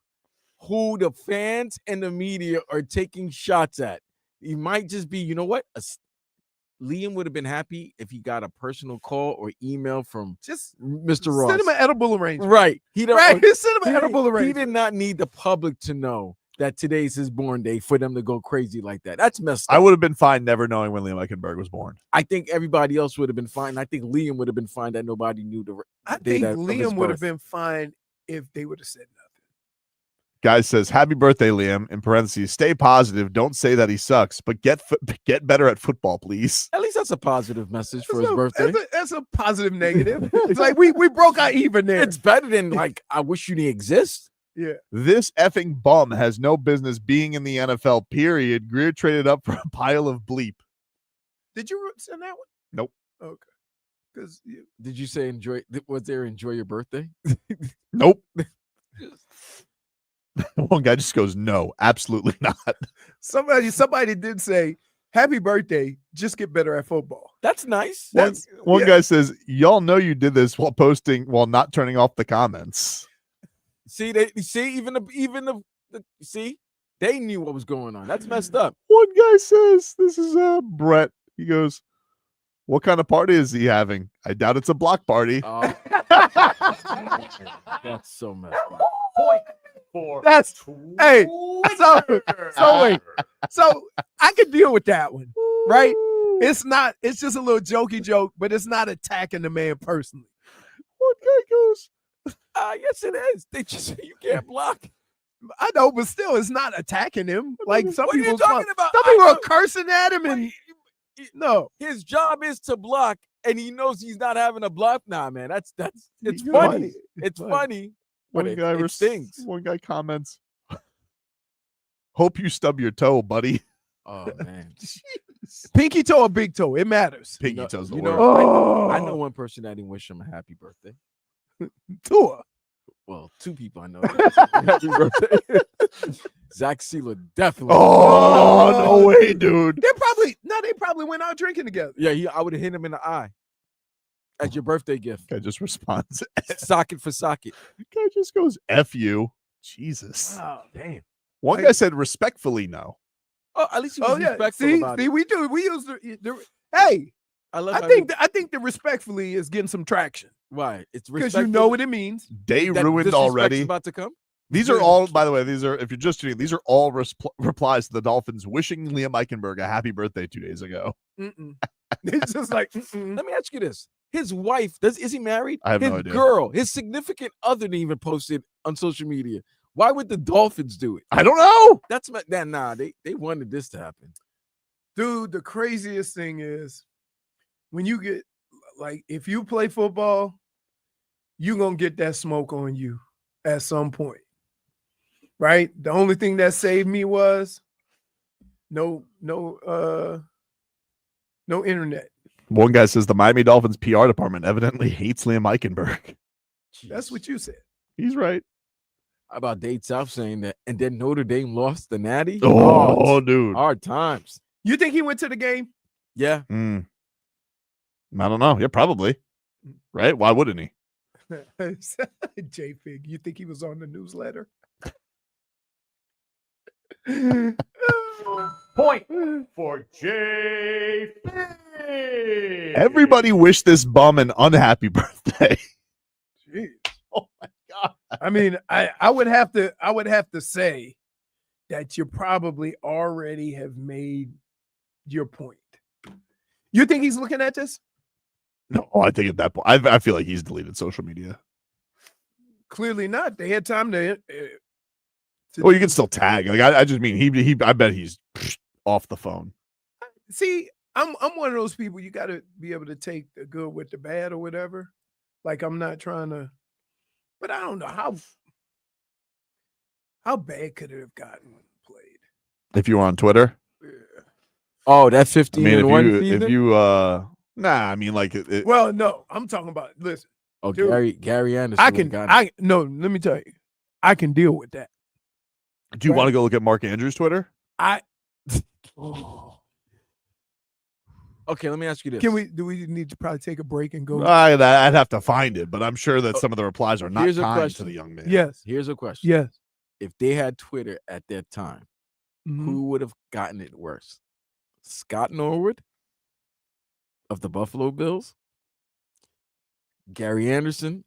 Speaker 2: who the fans and the media are taking shots at. He might just be, you know what? Liam would have been happy if he got a personal call or email from
Speaker 3: Just
Speaker 2: Mr. Ross.
Speaker 3: send him an edible arrangement.
Speaker 2: Right. He don't,
Speaker 3: Right. Send him an edible
Speaker 2: He
Speaker 3: arrangement.
Speaker 2: did not need the public to know that today's his born day for them to go crazy like that. That's messed up.
Speaker 1: I would have been fine never knowing when Liam Eichenberg was born.
Speaker 2: I think everybody else would have been fine. I think Liam would have been fine that nobody knew the
Speaker 3: I
Speaker 2: day
Speaker 3: think
Speaker 2: of his
Speaker 3: Liam would have
Speaker 2: birth.
Speaker 3: been fine if they would have said nothing.
Speaker 1: Guy says, happy birthday, Liam. In parentheses, stay positive. Don't say that he sucks, but get better at football, please.
Speaker 2: At least that's a positive message for
Speaker 3: That's
Speaker 2: his
Speaker 3: a-
Speaker 2: birthday.
Speaker 3: That's a positive negative. It's like we broke our even there.
Speaker 2: It's better than like I wish you didn't exist.
Speaker 3: Yeah.
Speaker 1: This effing bum has no business being in the NFL, period. Greer traded up for a pile of bleep.
Speaker 3: Did you send that one?
Speaker 1: Nope.
Speaker 3: Okay. Because
Speaker 2: Did you say enjoy? Was there enjoy your birthday?
Speaker 1: Nope. One guy just goes, no, absolutely not.
Speaker 3: somebody did say, happy birthday, just get better at football.
Speaker 2: That's nice.
Speaker 1: One guy says, y'all know you did this while not turning off the comments.
Speaker 2: See, even the see, they knew what was going on. That's messed up.
Speaker 1: One guy says, this is Brett. He goes, what kind of party is he having? I doubt it's a block party.
Speaker 2: That's so messed up.
Speaker 3: That's hey. So wait. So I could deal with that one, right? It's just a little jokey joke, but it's not attacking the man personally.
Speaker 1: One guy goes,
Speaker 2: yes, it is. They just say you can't block.
Speaker 3: I know, but still, it's not attacking him. Like some
Speaker 2: What are you
Speaker 3: people,
Speaker 2: talking about?
Speaker 3: some people are cursing at him, and no,
Speaker 2: his job is to block, and he knows he's not having a block. Nah, man, it's
Speaker 3: You're
Speaker 2: funny.
Speaker 3: funny.
Speaker 2: It's funny. But
Speaker 1: One
Speaker 2: it stings.
Speaker 1: One guy comments, hope you stub your toe, buddy.
Speaker 2: Oh man,
Speaker 3: pinky toe or big toe, it matters.
Speaker 1: Pinky toe's the
Speaker 2: you
Speaker 1: word.
Speaker 2: know, I know one person that didn't wish him a happy birthday.
Speaker 3: Tua.
Speaker 2: Well, two people I know. Happy birthday. Zach Sealer definitely.
Speaker 1: Oh, no way, dude.
Speaker 3: They probably went out drinking together.
Speaker 2: Yeah, I would have hit him in the eye as your birthday gift.
Speaker 1: Guy just responds,
Speaker 2: Socket for socket.
Speaker 1: guy just goes, F you. Jesus.
Speaker 3: Oh, damn.
Speaker 1: One guy said respectfully no.
Speaker 2: Oh, at least he was respectful about
Speaker 3: See,
Speaker 2: it.
Speaker 3: we use the hey.
Speaker 2: I
Speaker 3: think the respectfully is getting some traction.
Speaker 2: Why? It's
Speaker 3: Because you know what it means.
Speaker 1: Day
Speaker 2: That
Speaker 1: ruined
Speaker 2: disrespect's
Speaker 1: already.
Speaker 2: about to come.
Speaker 1: These are all, by the way, if you're just tuning in, these are all replies to the Dolphins wishing Liam Eichenberg a happy birthday 2 days ago.
Speaker 3: It's just like,
Speaker 2: Let me ask you this: his wife, is he married?
Speaker 1: I have
Speaker 2: his
Speaker 1: no idea.
Speaker 2: Girl, his significant other didn't even post it on social media. Why would the Dolphins do it?
Speaker 1: I don't know.
Speaker 2: That's nah. They wanted this to happen.
Speaker 3: dude, the craziest thing is when you get like if you play football, you're gonna get that smoke on you at some point. Right? The only thing that saved me was no internet.
Speaker 1: One guy says the Miami Dolphins PR department evidently hates Liam Eichenberg.
Speaker 3: That's what you said.
Speaker 1: He's right.
Speaker 2: How about Dade South saying that, and then Notre Dame lost the Natty?
Speaker 1: Oh, dude.
Speaker 2: Hard times.
Speaker 3: You think he went to the game?
Speaker 2: Yeah.
Speaker 1: I don't know. Yeah, probably. Right? Why wouldn't he?
Speaker 3: JFig, you think he was on the newsletter?
Speaker 8: Point for JFig.
Speaker 1: Everybody wish this bum an unhappy birthday.
Speaker 3: Jeez.
Speaker 1: Oh my god.
Speaker 3: I mean, I would have to say that you probably already have made your point. You think he's looking at this?
Speaker 1: No, I think at that point, I feel like he's deleted social media.
Speaker 3: Clearly not. They had time to
Speaker 1: Well, you can still tag. Like I just mean he. I bet he's off the phone.
Speaker 3: see. I'm one of those people. You got to be able to take the good with the bad or whatever. Like I'm not trying to, but I don't know how bad could it have gotten when played.
Speaker 1: If you were on Twitter,
Speaker 2: Oh, that 15 and one season?
Speaker 1: if you I mean like
Speaker 3: Well, no, I'm talking about. Listen,
Speaker 2: Oh,
Speaker 3: dude,
Speaker 2: Gary Anderson.
Speaker 3: no. Let me tell you, I can deal with that.
Speaker 1: do you want to go look at Mark Andrews' Twitter?
Speaker 2: Okay, let me ask you this.
Speaker 3: Do we need to probably take a break and go?
Speaker 1: I'd have to find it, but I'm sure that some of the replies are not
Speaker 2: Here's a
Speaker 1: kind to
Speaker 2: question.
Speaker 1: the young man.
Speaker 3: Yes.
Speaker 2: Here's a question.
Speaker 3: Yes.
Speaker 2: If they had Twitter at that time,
Speaker 3: Mhm.
Speaker 2: who would have gotten it worse? Scott Norwood of the Buffalo Bills? Gary Anderson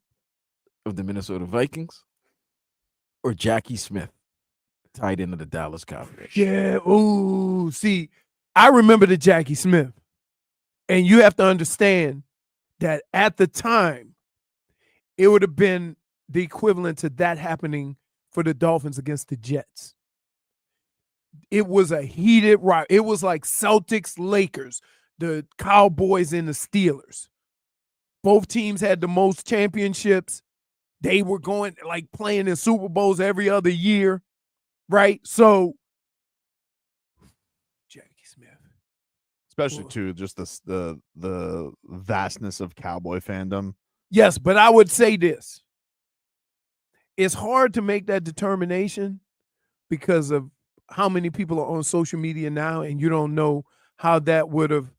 Speaker 2: of the Minnesota Vikings? Or Jackie Smith, tight end of the Dallas Cowboys?
Speaker 3: Yeah. Ooh. See, I remember the Jackie Smith. And you have to understand that at the time, it would have been the equivalent to that happening for the Dolphins against the Jets. It was a heated rivalry. It was like Celtics, Lakers, the Cowboys, and the Steelers. Both teams had the most championships. They were going like playing in Super Bowls every other year, right? So, Jackie Smith.
Speaker 1: Especially too, just the vastness of Cowboy fandom.
Speaker 3: Yes, but I would say this. It's hard to make that determination because of how many people are on social media now, and you don't know how that would have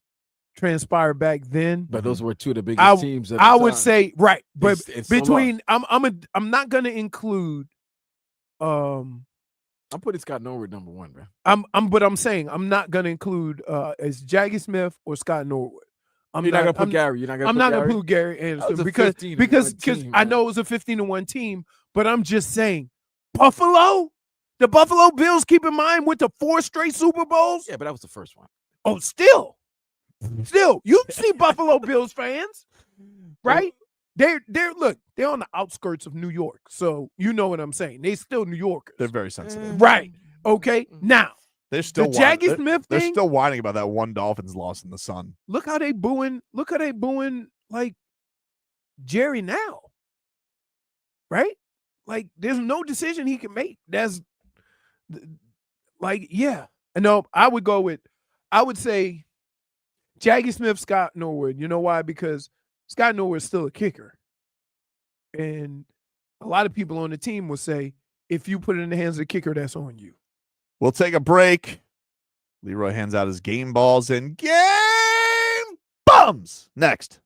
Speaker 3: transpired back then.
Speaker 2: But those were two of the biggest teams at the
Speaker 3: I
Speaker 2: time.
Speaker 3: would say right, but
Speaker 2: It's so
Speaker 3: between I'm not going to include
Speaker 2: I'm putting Scott Norwood number one, bro.
Speaker 3: I'm saying I'm not going to include as Jackie Smith or Scott Norwood.
Speaker 2: You're not gonna put Gary. You're not gonna.
Speaker 3: I'm not gonna put Gary Anderson because I know it was a 15-1 team, but I'm just saying Buffalo, the Buffalo Bills. Keep in mind went to 4 straight Super Bowls.
Speaker 2: Yeah, but that was the first one.
Speaker 3: Oh, still, you see Buffalo Bills fans, right? They're on the outskirts of New York, so you know what I'm saying. They still New Yorkers.
Speaker 1: They're very sensitive,
Speaker 3: right? Okay, now.
Speaker 1: They're still
Speaker 3: the Jackie Smith
Speaker 1: they're
Speaker 3: thing.
Speaker 1: still whining about that one Dolphins loss in the sun.
Speaker 3: Look how they booing like Jerry now. Right? Like there's no decision he can make. That's like, yeah. No, I would say Jackie Smith, Scott Norwood. You know why? Because Scott Norwood is still a kicker. And a lot of people on the team will say, if you put it in the hands of the kicker, that's on you.
Speaker 1: We'll take a break. Leroy hands out his game balls and game bums next.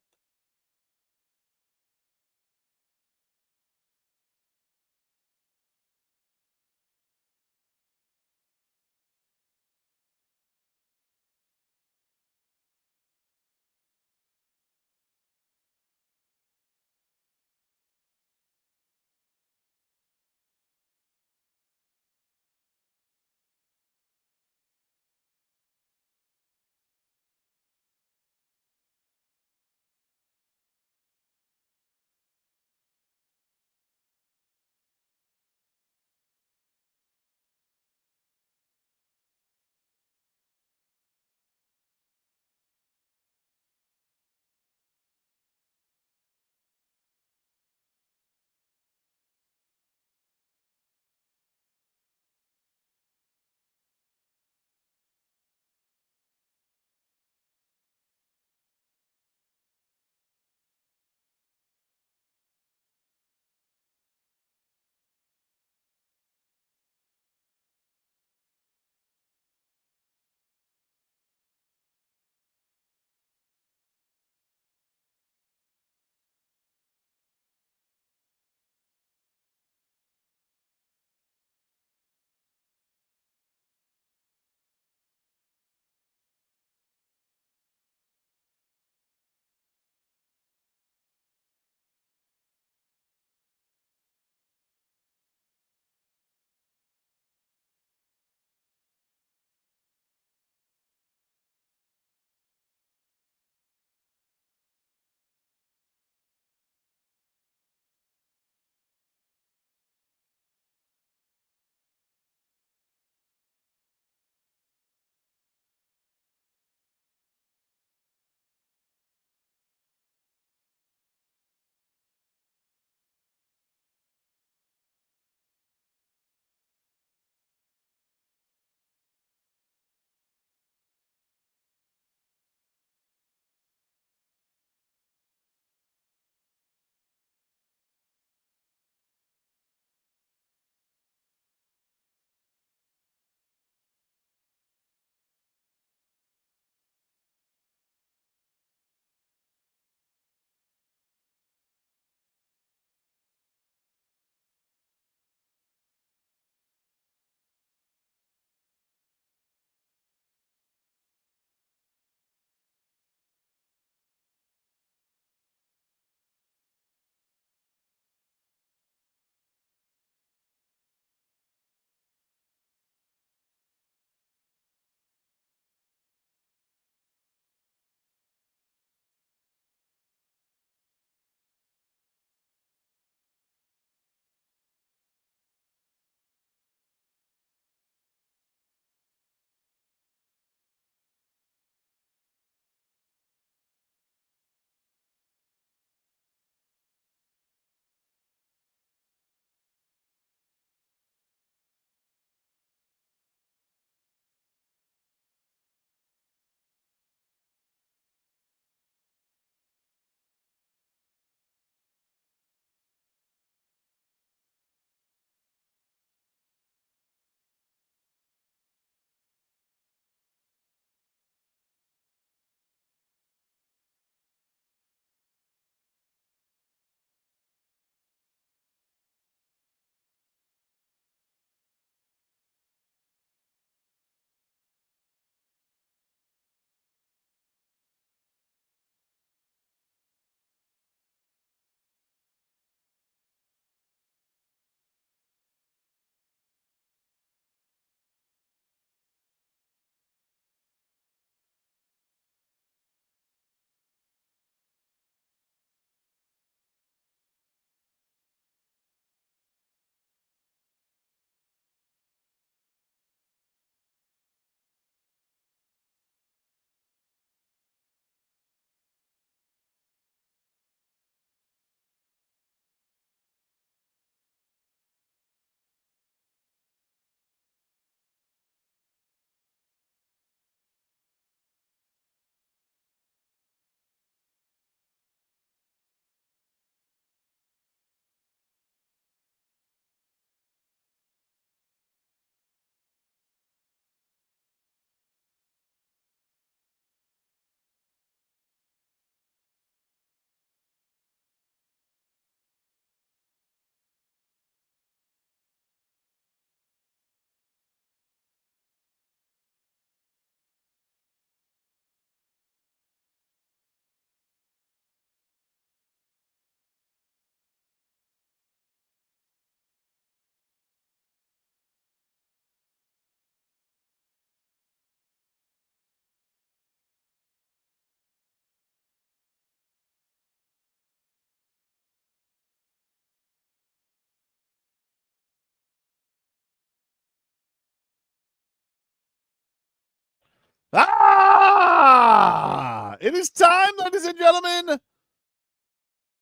Speaker 1: It is time, ladies and gentlemen,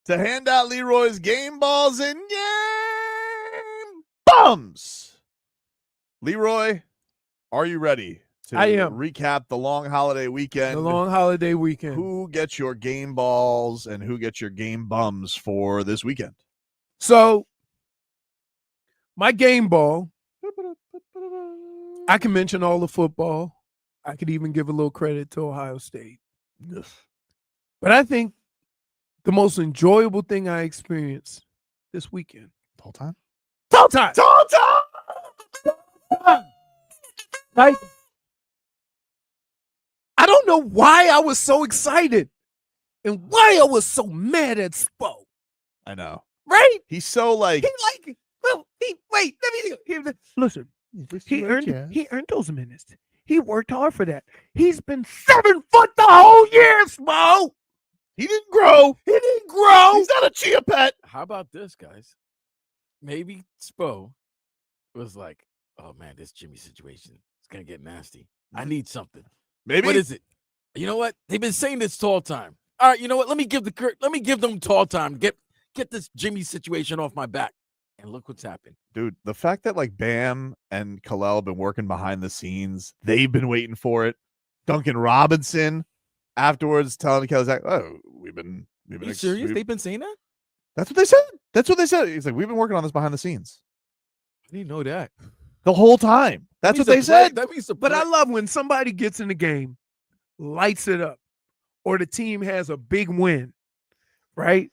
Speaker 1: to hand out Leroy's game balls and game bums. Leroy, are you ready to
Speaker 3: I am.
Speaker 1: recap the long holiday weekend?
Speaker 3: The long holiday weekend.
Speaker 1: Who gets your game balls and who gets your game bums for this weekend?
Speaker 3: So, my game ball, I can mention all the football. I could even give a little credit to Ohio State. But I think the most enjoyable thing I experienced this weekend.
Speaker 1: Whole time?
Speaker 3: Total time. Like, I don't know why I was so excited and why I was so mad at Spo.
Speaker 1: I know.
Speaker 3: Right?
Speaker 1: He's so like.
Speaker 3: Listen. He earned those minutes. He worked hard for that. He's been 7 foot the whole year, Spo.
Speaker 1: He didn't grow. He's not a chia pet.
Speaker 2: How about this, guys? Maybe Spo was like, oh, man, this Jimmy situation is going to get nasty. I need something.
Speaker 1: Maybe.
Speaker 2: What is it? You know what? They've been saying this tall time. All right, you know what? Let me give them tall time. Get this Jimmy situation off my back. And look what's happened.
Speaker 1: Dude, the fact that like Bam and Kel'el have been working behind the scenes, they've been waiting for it. Duncan Robinson afterwards telling Kel'el, oh, we've been
Speaker 2: Are you serious? They've been saying that?
Speaker 1: That's what they said. That's what they said. He's like, we've been working on this behind the scenes.
Speaker 2: I didn't know that.
Speaker 1: The whole time. That's what they said.
Speaker 2: That means
Speaker 3: But I love when somebody gets in the game, lights it up, or the team has a big win, right?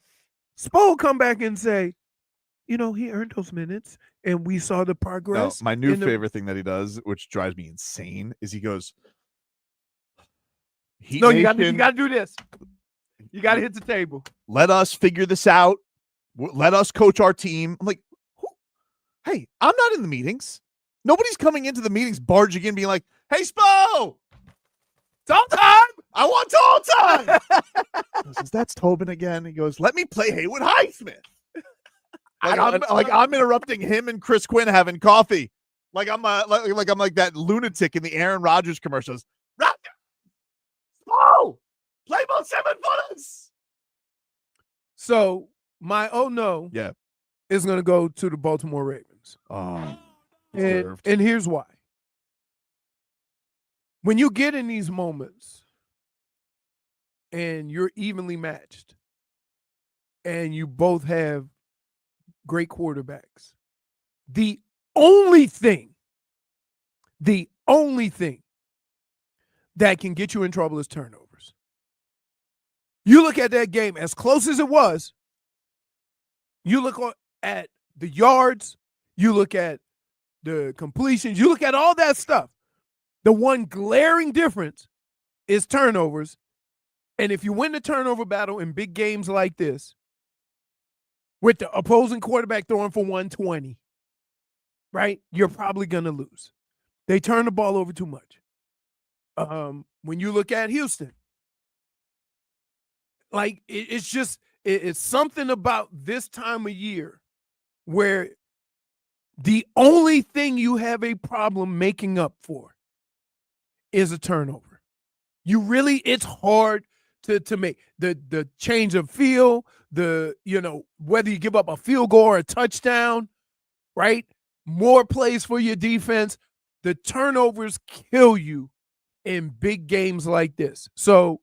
Speaker 3: Spo will come back and say, you know, he earned those minutes, and we saw the
Speaker 1: No,
Speaker 3: progress.
Speaker 1: my new favorite thing that he does, which drives me insane, is he goes,
Speaker 3: you got to do this. You got to hit the table.
Speaker 1: Let us figure this out. Let us coach our team. I'm like, hey, I'm not in the meetings. Nobody's coming into the meetings barging in being like, hey, Spo,
Speaker 3: tall time.
Speaker 1: I want tall time. Says, that's Tobin again. He goes, let me play Haywood Highsmith. I'm interrupting him and Chris Quinn having coffee. Like I'm like that lunatic in the Aaron Rodgers commercials. Oh, play both 7-footers.
Speaker 3: So my is going to go to the Baltimore Ravens. And here's why. When you get in these moments and you're evenly matched and you both have great quarterbacks, the only thing that can get you in trouble is turnovers. You look at that game, as close as it was, you look at the yards, you look at the completions, you look at all that stuff. The one glaring difference is turnovers. And if you win the turnover battle in big games like this, with the opposing quarterback throwing for 120, right, you're probably going to lose. They turn the ball over too much. When you look at Houston, like it's something about this time of year where the only thing you have a problem making up for is a turnover. It's hard to make the change of feel, whether you give up a field goal or a touchdown, right? More plays for your defense. The turnovers kill you in big games like this. So,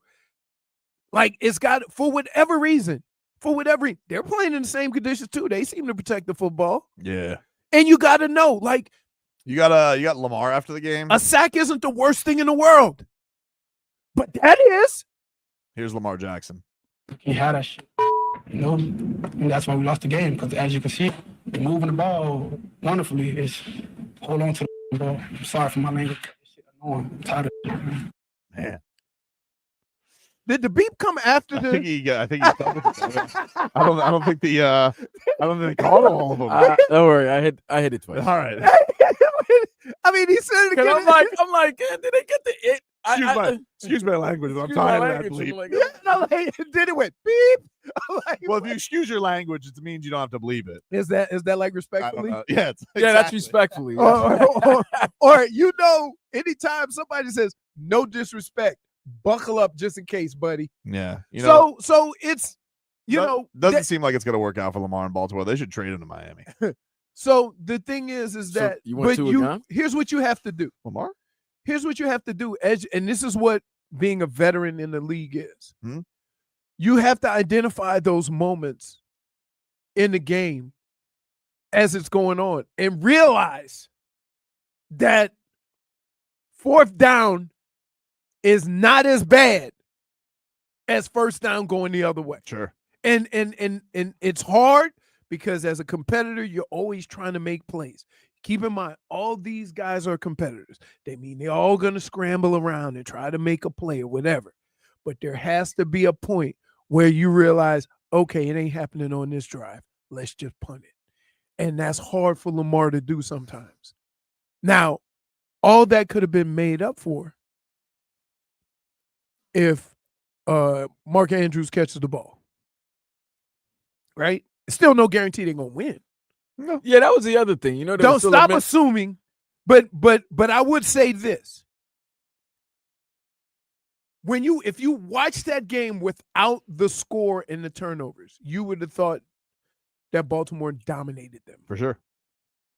Speaker 3: like, it's got, for whatever reason, they're playing in the same conditions too. They seem to protect the football.
Speaker 1: Yeah.
Speaker 3: And you got to know, like,
Speaker 1: you got Lamar after the game.
Speaker 3: A sack isn't the worst thing in the world, but that is.
Speaker 1: Here's Lamar Jackson.
Speaker 12: He had that shit, and that's why we lost the game, because as you can see, moving the ball wonderfully is hold on to the ball. I'm sorry for my language. I'm tired of it,
Speaker 1: man.
Speaker 3: Did the beep come after the?
Speaker 1: I think he I don't think they called all of them.
Speaker 2: Don't worry, I hit it twice.
Speaker 1: All right.
Speaker 3: I mean, he said it again.
Speaker 2: I'm like, did they get the it?
Speaker 1: Excuse my language. I'm
Speaker 2: Excuse
Speaker 1: tired
Speaker 2: my
Speaker 1: of that
Speaker 2: language.
Speaker 1: bleep.
Speaker 2: I'm like,
Speaker 3: Yeah, no, like, then it went beep. Like,
Speaker 1: Well, if you excuse your language, it means you don't have to bleep it.
Speaker 3: is that like
Speaker 1: I don't
Speaker 3: respectfully?
Speaker 1: know. Yeah,
Speaker 2: yeah, that's
Speaker 1: exactly.
Speaker 2: respectfully.
Speaker 3: Or anytime somebody says no disrespect, buckle up just in case, buddy.
Speaker 1: Yeah. You know,
Speaker 3: So it's
Speaker 1: doesn't seem like it's going to work out for Lamar in Baltimore. They should trade him to Miami.
Speaker 3: so the thing is that
Speaker 2: you want Tua gone?
Speaker 3: here's what you have to do.
Speaker 1: Lamar?
Speaker 3: Here's what you have to do, and this is what being a veteran in the league is. You have to identify those moments in the game as it's going on and realize that fourth down is not as bad as first down going the other way.
Speaker 1: Sure.
Speaker 3: And it's hard because as a competitor, you're always trying to make plays. Keep in mind, all these guys are competitors. They mean they're all going to scramble around and try to make a play or whatever. But there has to be a point where you realize, okay, it ain't happening on this drive. Let's just punt it. And that's hard for Lamar to do sometimes. Now, all that could have been made up for if Mark Andrews catches the ball. Right? Still no guarantee they're going to win.
Speaker 2: No. Yeah, that was the other thing. You know,
Speaker 3: don't stop assuming. But I would say this. If you watch that game without the score and the turnovers, you would have thought that Baltimore dominated them.
Speaker 1: For sure.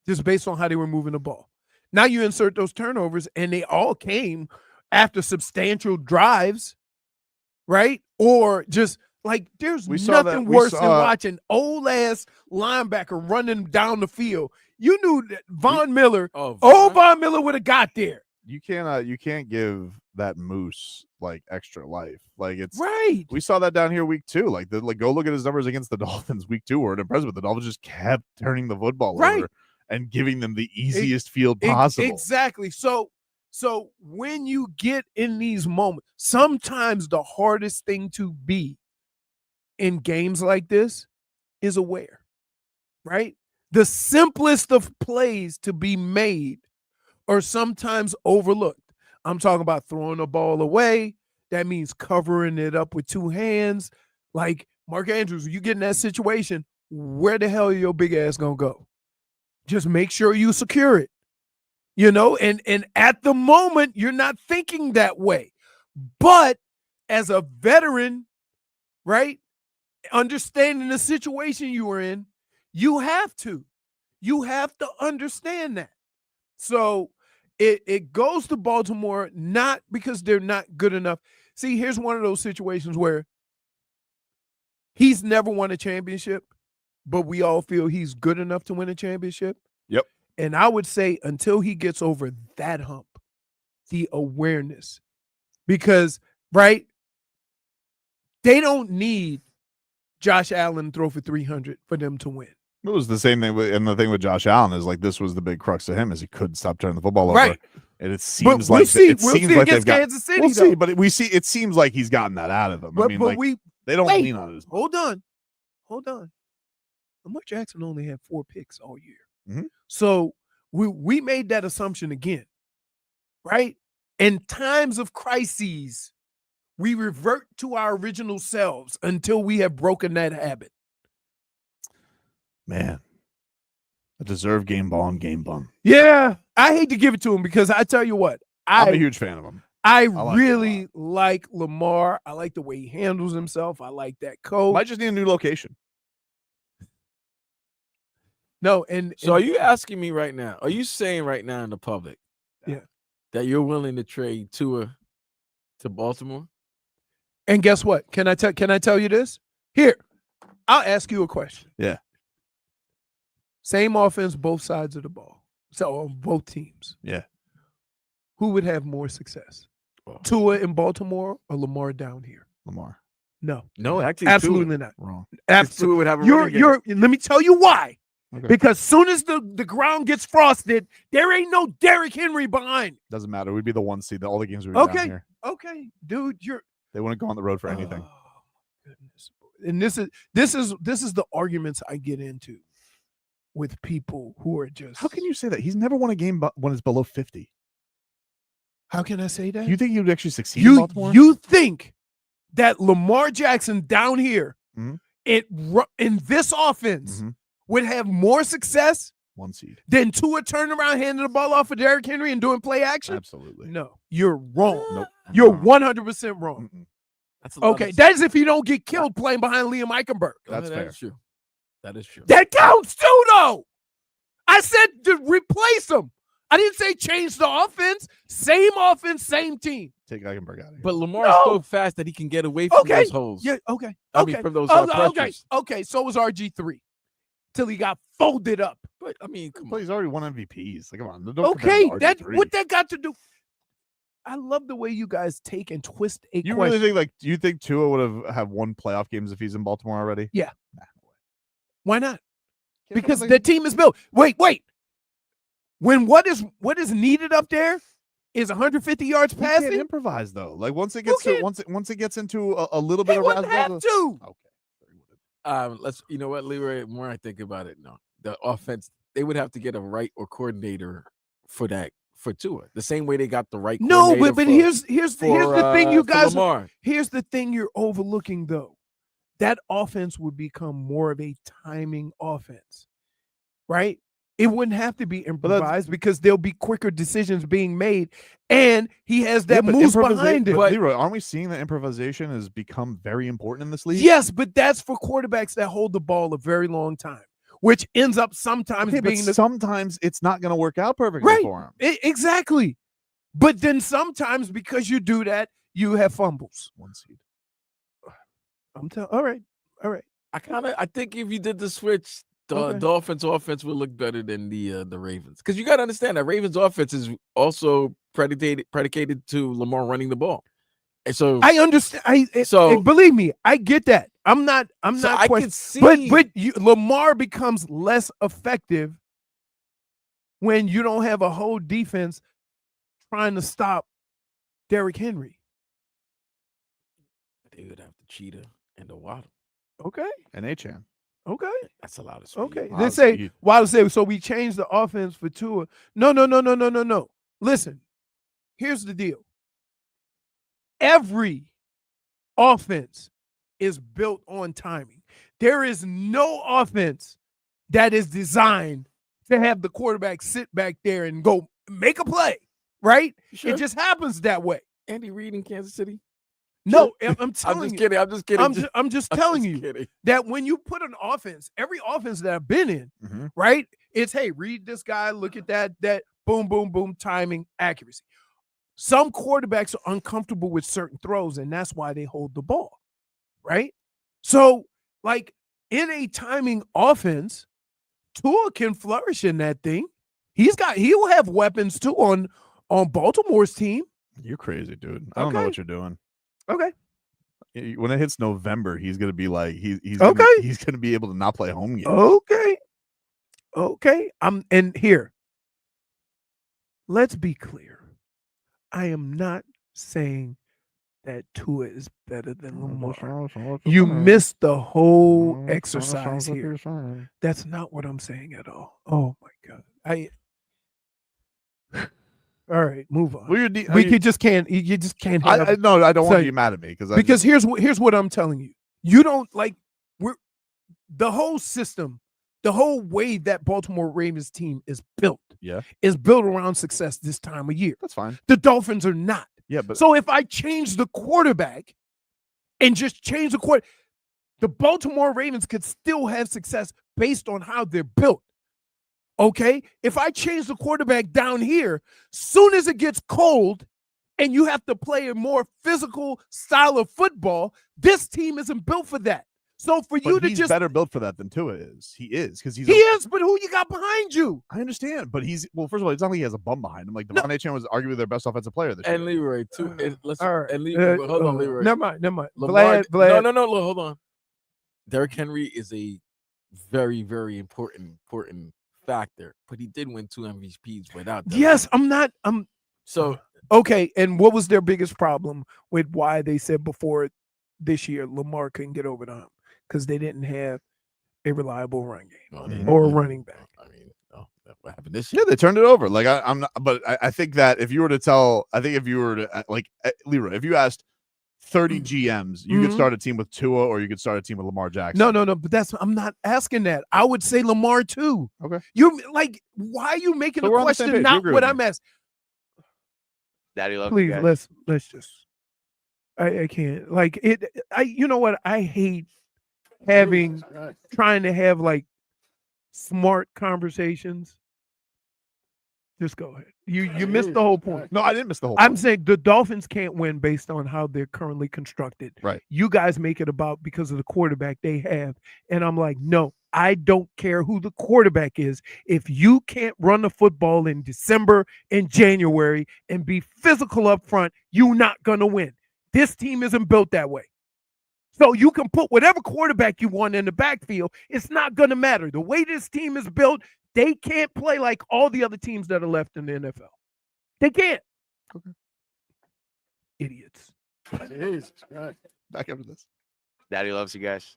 Speaker 3: Just based on how they were moving the ball. Now you insert those turnovers, and they all came after substantial drives, right? Or just like there's nothing worse than watching old-ass linebacker running down the field. You knew that Von Miller would have got there.
Speaker 1: You can't give that moose like extra life. Like it's
Speaker 3: right.
Speaker 1: We saw that down here week 2. Go look at his numbers against the Dolphins week 2. We're impressed, but the Dolphins just kept turning the football over and giving them the easiest field possible.
Speaker 3: Exactly. So when you get in these moments, sometimes the hardest thing to be in games like this is aware, right? The simplest of plays to be made are sometimes overlooked. I'm talking about throwing the ball away. That means covering it up with two hands. Like Mark Andrews, you get in that situation, where the hell are your big ass gonna go? Just make sure you secure it. And at the moment, you're not thinking that way. But as a veteran, right, understanding the situation you were in, you have to understand that. So it goes to Baltimore, not because they're not good enough. See, here's one of those situations where he's never won a championship, but we all feel he's good enough to win a championship.
Speaker 1: Yep.
Speaker 3: And I would say until he gets over that hump, the awareness, because, right, they don't need Josh Allen to throw for 300 for them to win.
Speaker 1: It was the same thing, and the thing with Josh Allen is like this was the big crux of him is he couldn't stop turning the football over.
Speaker 3: Right.
Speaker 1: And it seems like they've got
Speaker 3: Kansas City.
Speaker 1: We'll see, but it seems like he's gotten that out of him.
Speaker 3: But
Speaker 1: they don't lean on it as much.
Speaker 3: Hold on. Lamar Jackson only had 4 picks all year.
Speaker 1: Mm-hmm.
Speaker 3: So we made that assumption again, right? In times of crises, we revert to our original selves until we have broken that habit.
Speaker 1: Man, a deserved game ball and game bum.
Speaker 3: Yeah, I hate to give it to him because I tell you what,
Speaker 1: I'm a huge fan of him.
Speaker 3: I really like Lamar. I like the way he handles himself. I like that coach.
Speaker 1: Might just need a new location.
Speaker 3: No, and
Speaker 2: are you asking me right now? Are you saying right now in the public, that you're willing to trade Tua to Baltimore?
Speaker 3: And guess what? Can I tell you this? Here, I'll ask you a question.
Speaker 1: Yeah.
Speaker 3: Same offense, both sides of the ball. So on both teams.
Speaker 1: Yeah.
Speaker 3: Who would have more success? Tua in Baltimore or Lamar down here?
Speaker 1: Lamar.
Speaker 3: No,
Speaker 2: actually,
Speaker 3: absolutely not.
Speaker 1: Wrong.
Speaker 3: Absolutely.
Speaker 2: Tua would have a
Speaker 3: Let me tell you why.
Speaker 1: Okay.
Speaker 3: Because soon as the ground gets frosted, there ain't no Derrick Henry behind.
Speaker 1: Doesn't matter. We'd be the 1 seed. All the games would be down here.
Speaker 3: Okay, dude,
Speaker 1: They wouldn't go on the road for anything.
Speaker 3: Oh, goodness. And this is the arguments I get into with people who are just.
Speaker 1: How can you say that? He's never won a game when it's below 50.
Speaker 3: How can I say that?
Speaker 1: You think you'd actually succeed in Baltimore?
Speaker 3: You think that Lamar Jackson down here
Speaker 1: Mhm.
Speaker 3: in this offense would have more success
Speaker 1: 1 seed.
Speaker 3: than Tua turning around, handing the ball off for Derrick Henry and doing play action?
Speaker 1: Absolutely.
Speaker 3: No, you're wrong.
Speaker 1: Nope.
Speaker 3: You're 100% wrong.
Speaker 2: That's a lot
Speaker 3: Okay,
Speaker 2: of-
Speaker 3: that is if you don't get killed playing behind Liam Eichenberg.
Speaker 1: That's fair.
Speaker 2: That's true. That is true.
Speaker 3: That counts too, though. I said to replace him. I didn't say change the offense. Same offense, same team.
Speaker 1: Take Eichenberg out of here.
Speaker 2: But Lamar is so fast that he can get away from those holes.
Speaker 3: Yeah, okay.
Speaker 2: I mean,
Speaker 3: okay.
Speaker 2: from those
Speaker 3: okay.
Speaker 2: pressures.
Speaker 3: Okay, so was RG3 till he got folded up.
Speaker 2: But I mean, come
Speaker 1: But
Speaker 2: on.
Speaker 1: he's already won MVPs. Like, come on. Don't
Speaker 3: Okay,
Speaker 1: compare him to
Speaker 3: that
Speaker 1: RG3.
Speaker 3: what that got to do? I love the way you guys take and twist a
Speaker 1: You
Speaker 3: question.
Speaker 1: really think, like, do you think Tua would have won playoff games if he's in Baltimore already?
Speaker 3: Yeah.
Speaker 1: Nah, no way.
Speaker 3: Why not?
Speaker 1: Can't
Speaker 3: Because
Speaker 1: like-
Speaker 3: the team is built. Wait. When what is needed up there is 150 yards
Speaker 1: You can't
Speaker 3: passing.
Speaker 1: improvise though. Like once it gets
Speaker 3: can't?
Speaker 1: to once it gets into a little
Speaker 3: He
Speaker 1: bit of
Speaker 3: wouldn't have
Speaker 1: razzle-dazzle-
Speaker 3: to.
Speaker 1: Okay.
Speaker 2: Let's. You know what, Leroy? The more I think about it, no, the offense they would have to get a right or coordinator for that for Tua. The same way they got the right.
Speaker 3: No,
Speaker 2: coordinator
Speaker 3: but
Speaker 2: for-
Speaker 3: here's the thing, you
Speaker 2: for
Speaker 3: guys.
Speaker 2: Lamar.
Speaker 3: Here's the thing you're overlooking, though. That offense would become more of a timing offense, right? It wouldn't have to be improvised because there'll be quicker decisions being made, and he has that
Speaker 1: Yeah, but
Speaker 3: moose
Speaker 1: improvisa-
Speaker 3: behind it.
Speaker 1: But Leroy, aren't we seeing that improvisation has become very important in this league?
Speaker 3: Yes, but that's for quarterbacks that hold the ball a very long time, which ends up sometimes
Speaker 1: Okay, but
Speaker 3: being
Speaker 1: sometimes it's not going to work out perfectly
Speaker 3: right.
Speaker 1: for him.
Speaker 3: Exactly. But then sometimes because you do that, you have fumbles.
Speaker 1: 1 seed.
Speaker 3: I'm telling. All right.
Speaker 2: I think if you did the switch, the
Speaker 3: Okay.
Speaker 2: Dolphins offense would look better than the Ravens. Because you got to understand that Ravens offense is also predicated to Lamar running the ball. And so
Speaker 3: I understand. Believe me, I get that. I'm not
Speaker 2: I
Speaker 3: questioning.
Speaker 2: can see
Speaker 3: But Lamar becomes less effective when you don't have a whole defense trying to stop Derrick Henry.
Speaker 2: they would have the Cheetah and the Waddle.
Speaker 3: Okay.
Speaker 1: And Achan.
Speaker 3: Okay.
Speaker 2: That's a lot of speed.
Speaker 3: Okay.
Speaker 1: Wow,
Speaker 3: They say
Speaker 1: speed.
Speaker 3: Waddle say so we changed the offense for Tua. No. Listen, here's the deal. Every offense is built on timing. There is no offense that is designed to have the quarterback sit back there and go make a play, right?
Speaker 2: Sure.
Speaker 3: It just happens that way.
Speaker 2: Andy Reid in Kansas City.
Speaker 3: No, I'm
Speaker 2: I'm
Speaker 3: telling
Speaker 2: just
Speaker 3: you.
Speaker 2: kidding. I'm just kidding.
Speaker 3: I'm just
Speaker 2: I'm
Speaker 3: telling
Speaker 2: just
Speaker 3: you
Speaker 2: kidding.
Speaker 3: that when you put an offense, every offense that I've been in,
Speaker 1: Mhm.
Speaker 3: right? It's hey, read this guy, look at that boom, boom, boom, timing, accuracy. Some quarterbacks are uncomfortable with certain throws, and that's why they hold the ball, right? So, like in a timing offense, Tua can flourish in that thing. He'll have weapons too on Baltimore's team.
Speaker 1: You're crazy, dude. I don't know
Speaker 3: Okay.
Speaker 1: what you're doing.
Speaker 3: Okay.
Speaker 1: When it hits November, he's gonna be like he's
Speaker 3: Okay.
Speaker 1: he's gonna be able to not play home games.
Speaker 3: Okay. And here, let's be clear. I am not saying that Tua is better than Lamar. You missed the whole exercise here. That's not what I'm saying at all. Oh my God. All right, move on.
Speaker 1: Well, you
Speaker 3: just can't. You just can't. Have,
Speaker 1: I no, I don't want
Speaker 3: so-
Speaker 1: you to be mad at me
Speaker 3: because here's what I'm telling you. You don't like the whole system, the whole way that Baltimore Ravens team is built.
Speaker 1: Yeah.
Speaker 3: Is built around success this time of year.
Speaker 1: That's fine.
Speaker 3: The Dolphins are not.
Speaker 1: Yeah, but
Speaker 3: So if I change the quarterback and just change the Baltimore Ravens could still have success based on how they're built. Okay? If I change the quarterback down here, soon as it gets cold and you have to play a more physical style of football, this team isn't built for that. So for you to
Speaker 1: he's
Speaker 3: just
Speaker 1: better built for that than Tua is. He is because he's
Speaker 3: he is, but who you got behind you?
Speaker 1: I understand, but first of all, it's not like he has a bum behind him. Like Devon Achan was arguably their best offensive player this year.
Speaker 2: And Leroy too. Let's
Speaker 3: All right.
Speaker 2: and Leroy. Hold on, Leroy.
Speaker 3: Never mind.
Speaker 2: Lamar,
Speaker 3: Vlad.
Speaker 2: No, hold on. Derrick Henry is a very, very important factor, but he did win 2 MVPs without Derrick
Speaker 3: Yes,
Speaker 2: Henry.
Speaker 3: So okay, and what was their biggest problem with why they said before this year Lamar couldn't get over the hump? Because they didn't have a reliable run game or a running back.
Speaker 2: I mean, no. What happened this
Speaker 1: Yeah,
Speaker 2: year?
Speaker 1: they turned it over. Like I'm not, but I think that if you were to tell, I think if you were to like Leroy, if you asked 30 GMs, you could
Speaker 3: Mhm.
Speaker 1: start a team with Tua or you could start a team with Lamar Jackson.
Speaker 3: No. But I'm not asking that. I would say Lamar too.
Speaker 1: Okay.
Speaker 3: You like, why are you making
Speaker 1: So
Speaker 3: the
Speaker 1: we're on the same
Speaker 3: question
Speaker 1: page. You
Speaker 3: not
Speaker 1: agree
Speaker 3: what
Speaker 1: with
Speaker 3: I'm
Speaker 1: me.
Speaker 3: asking?
Speaker 9: Daddy loves you
Speaker 3: Please,
Speaker 9: guys.
Speaker 3: let's just. I can't like it. You know what? I hate having trying to have like smart conversations. Just go ahead. You missed the whole point.
Speaker 1: No, I didn't miss the whole
Speaker 3: I'm
Speaker 1: point.
Speaker 3: saying the Dolphins can't win based on how they're currently constructed.
Speaker 1: Right.
Speaker 3: You guys make it about because of the quarterback they have. And I'm like, no, I don't care who the quarterback is. If you can't run the football in December and January and be physical up front, you're not going to win. This team isn't built that way. So you can put whatever quarterback you want in the backfield. It's not going to matter. The way this team is built, they can't play like all the other teams that are left in the NFL. They can't.
Speaker 1: Okay.
Speaker 3: Idiots.
Speaker 8: Jesus Christ.
Speaker 1: Back after this.
Speaker 9: Daddy loves you guys.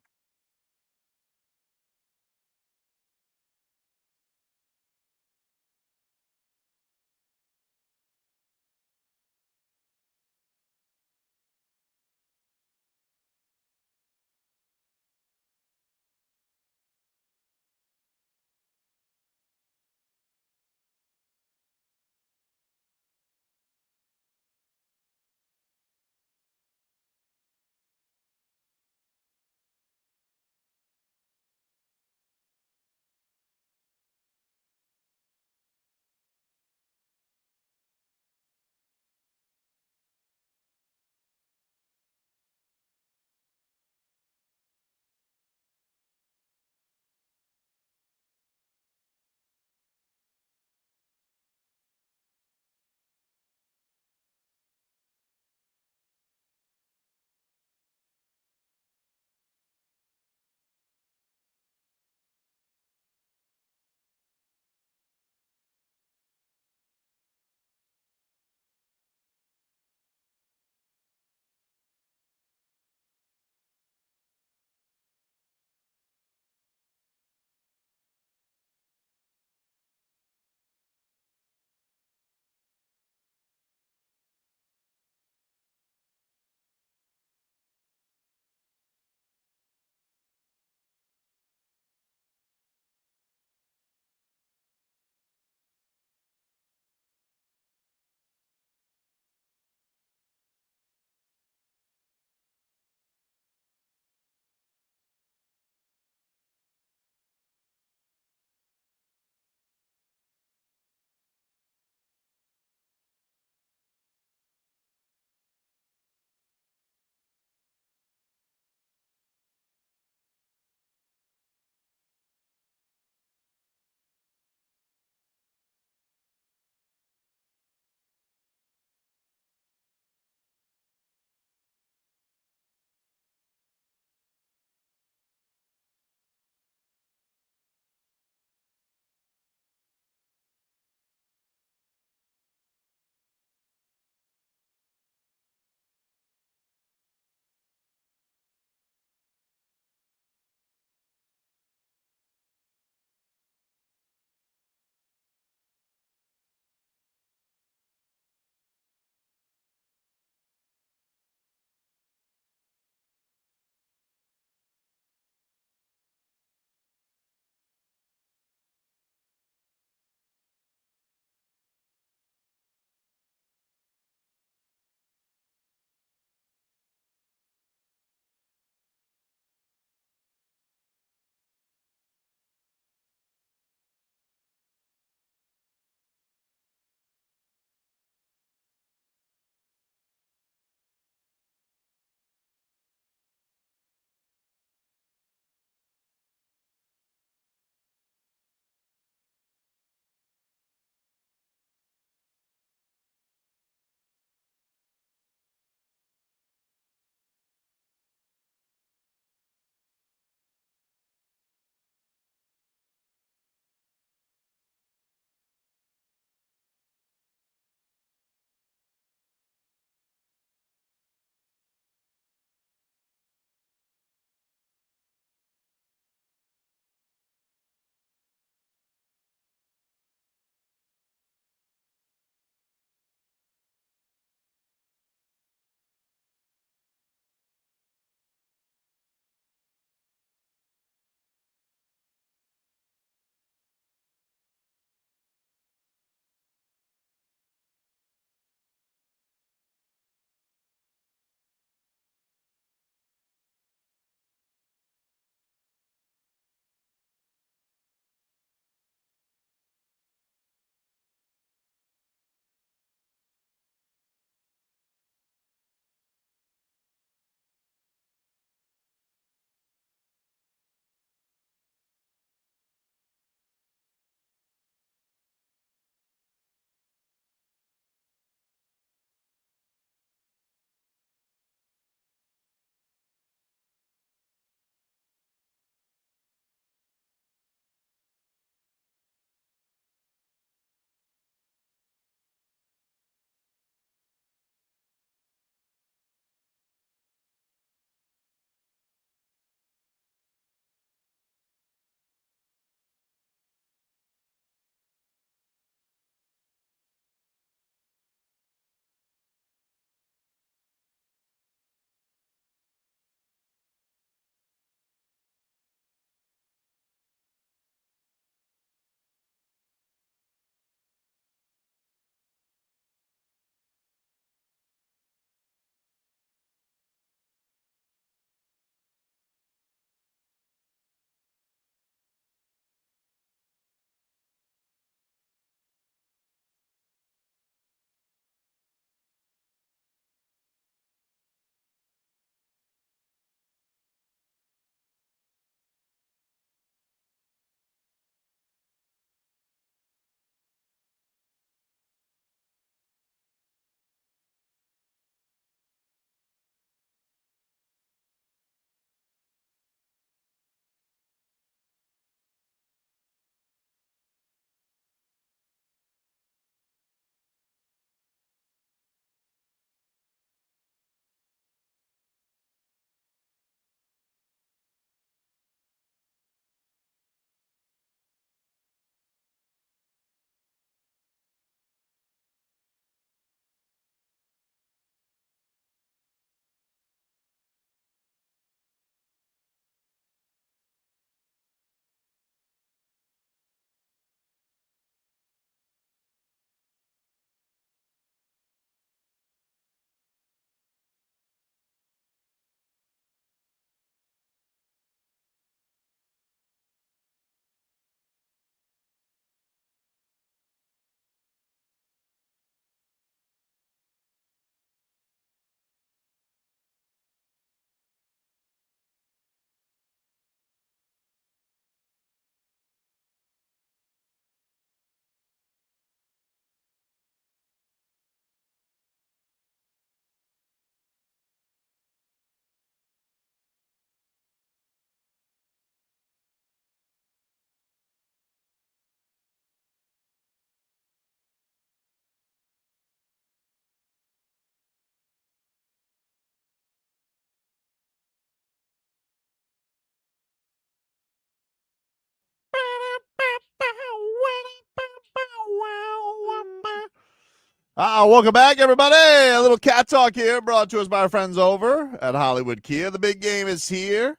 Speaker 1: Welcome back, everybody. A little cat talk here brought to us by our friends over at Hollywood Kia. The big game is here.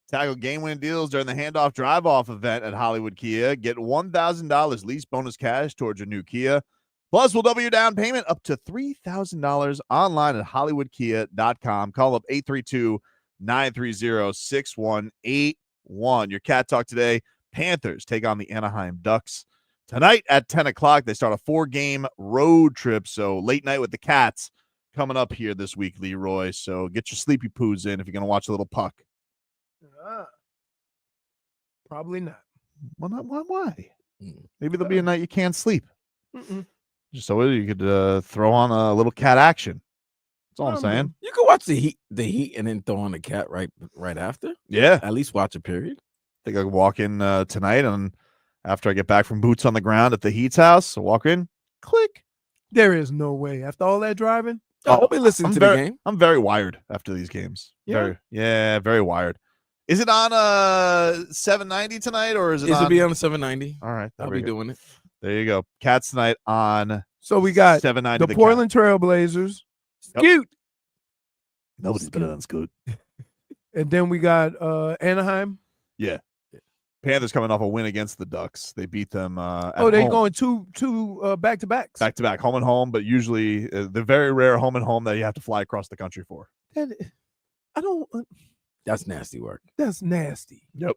Speaker 1: Tackle game-winning deals during the handoff drive-off event at Hollywood Kia. Get $1,000 lease bonus cash towards your new Kia. Plus, we'll double your down payment up to $3,000 online at hollywoodkia.com. Call up 832-930-6181. Your cat talk today. Panthers take on the Anaheim Ducks. Tonight at 10 o'clock, they start a 4-game road trip. So late night with the Cats coming up here this week, Leroy. So get your sleepy poos in if you're going to watch a little puck.
Speaker 3: Probably not.
Speaker 1: Well, not why? Maybe there'll be a night you can't sleep. Just so you could throw on a little cat action. That's all I'm saying.
Speaker 2: You can watch the Heat, and then throw on the cat right after.
Speaker 1: Yeah.
Speaker 2: At least watch a period.
Speaker 1: I think I could walk in tonight, and after I get back from boots on the ground at the Heat's house, I'll walk in, click.
Speaker 3: There is no way. After all that driving,
Speaker 2: I'll be listening to the game.
Speaker 1: I'm very wired after these games.
Speaker 3: Yeah?
Speaker 1: Very wired. Is it on 790 tonight, or is it?
Speaker 2: It'll be on 790.
Speaker 1: All right,
Speaker 2: I'll be doing it.
Speaker 1: There you go. Cats tonight on.
Speaker 3: So we got
Speaker 1: 790.
Speaker 3: the Portland Trailblazers. Scoot.
Speaker 1: Nobody's better than Scoot.
Speaker 3: And then we got Anaheim.
Speaker 1: Yeah. Panthers coming off a win against the Ducks. They beat them.
Speaker 3: They're going two back-to-backs.
Speaker 1: Back-to-back, home and home, but usually the very rare home and home that you have to fly across the country for.
Speaker 3: I don't.
Speaker 2: That's nasty work.
Speaker 3: That's nasty.
Speaker 1: Yep.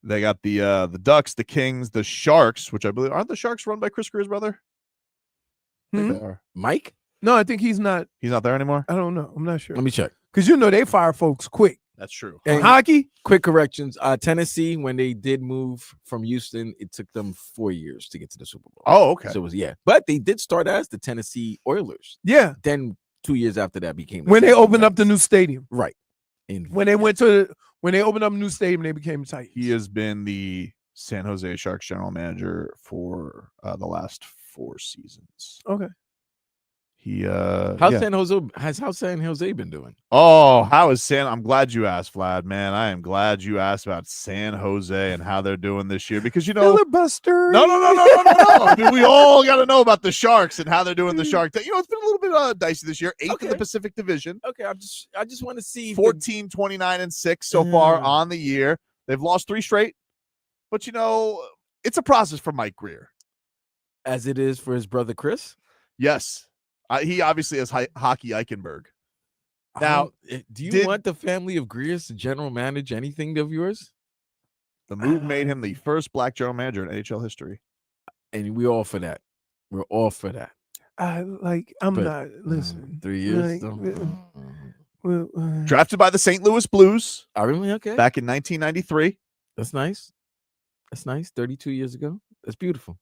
Speaker 1: They got the Ducks, the Kings, the Sharks, which I believe aren't the Sharks run by Chris Greer's brother? I think they are.
Speaker 2: Mike?
Speaker 3: No, I think he's not.
Speaker 1: He's not there anymore?
Speaker 3: I don't know. I'm not sure.
Speaker 2: Let me check.
Speaker 3: Because they fire folks quick.
Speaker 1: That's true.
Speaker 3: And hockey?
Speaker 2: Quick corrections. Tennessee, when they did move from Houston, it took them 4 years to get to the Super Bowl.
Speaker 1: Oh, okay.
Speaker 2: So it was, but they did start as the Tennessee Oilers.
Speaker 3: Yeah.
Speaker 2: Then 2 years after that became
Speaker 3: when they opened up the new stadium.
Speaker 2: Right.
Speaker 3: When they opened up a new stadium, they became Titans.
Speaker 1: He has been the San Jose Sharks general manager for the last 4 seasons.
Speaker 3: Okay.
Speaker 1: How's
Speaker 2: San Jose been doing?
Speaker 1: Oh, how is I'm glad you asked, Vlad, man. I am glad you asked about San Jose and how they're doing this year because
Speaker 3: filibuster.
Speaker 1: No. I mean, we all got to know about the Sharks and how they're doing the Shark thing. It's been a little bit dicey this year. 8th in the Pacific Division.
Speaker 2: Okay, I just want to see
Speaker 1: 14, 29, and 6 so far on the year. They've lost 3 straight, but it's a process for Mike Grier,
Speaker 2: as it is for his brother Chris.
Speaker 1: Yes. He obviously has hockey Eichenberg. Now,
Speaker 2: do you want the family of Greers to general manage anything of yours?
Speaker 1: The move made him the first black general manager in NHL history.
Speaker 2: And we're all for that. We're all for that.
Speaker 3: Listen.
Speaker 2: 3 years.
Speaker 1: Drafted by the St. Louis Blues.
Speaker 2: Oh, really? Okay.
Speaker 1: Back in 1993.
Speaker 2: That's nice. 32 years ago. That's beautiful.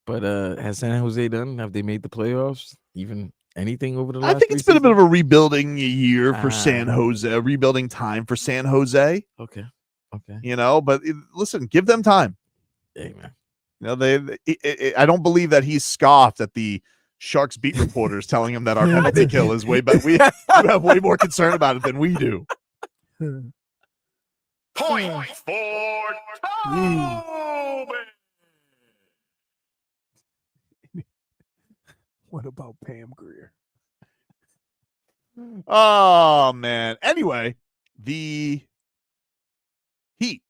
Speaker 2: But has San Jose done? Have they made the playoffs? Even anything over the last?
Speaker 1: I think it's been a bit of a rebuilding year for San Jose, a rebuilding time for San Jose.
Speaker 2: Okay.
Speaker 1: But listen, give them time.
Speaker 2: Hey, man.
Speaker 1: I don't believe that he's scoffed at the Sharks beat reporters telling him that our penalty kill is way better. We have way more concern about it than we do.
Speaker 10: Point for Tobin.
Speaker 3: What about Pam Grier?
Speaker 1: Oh, man. Anyway, the Heat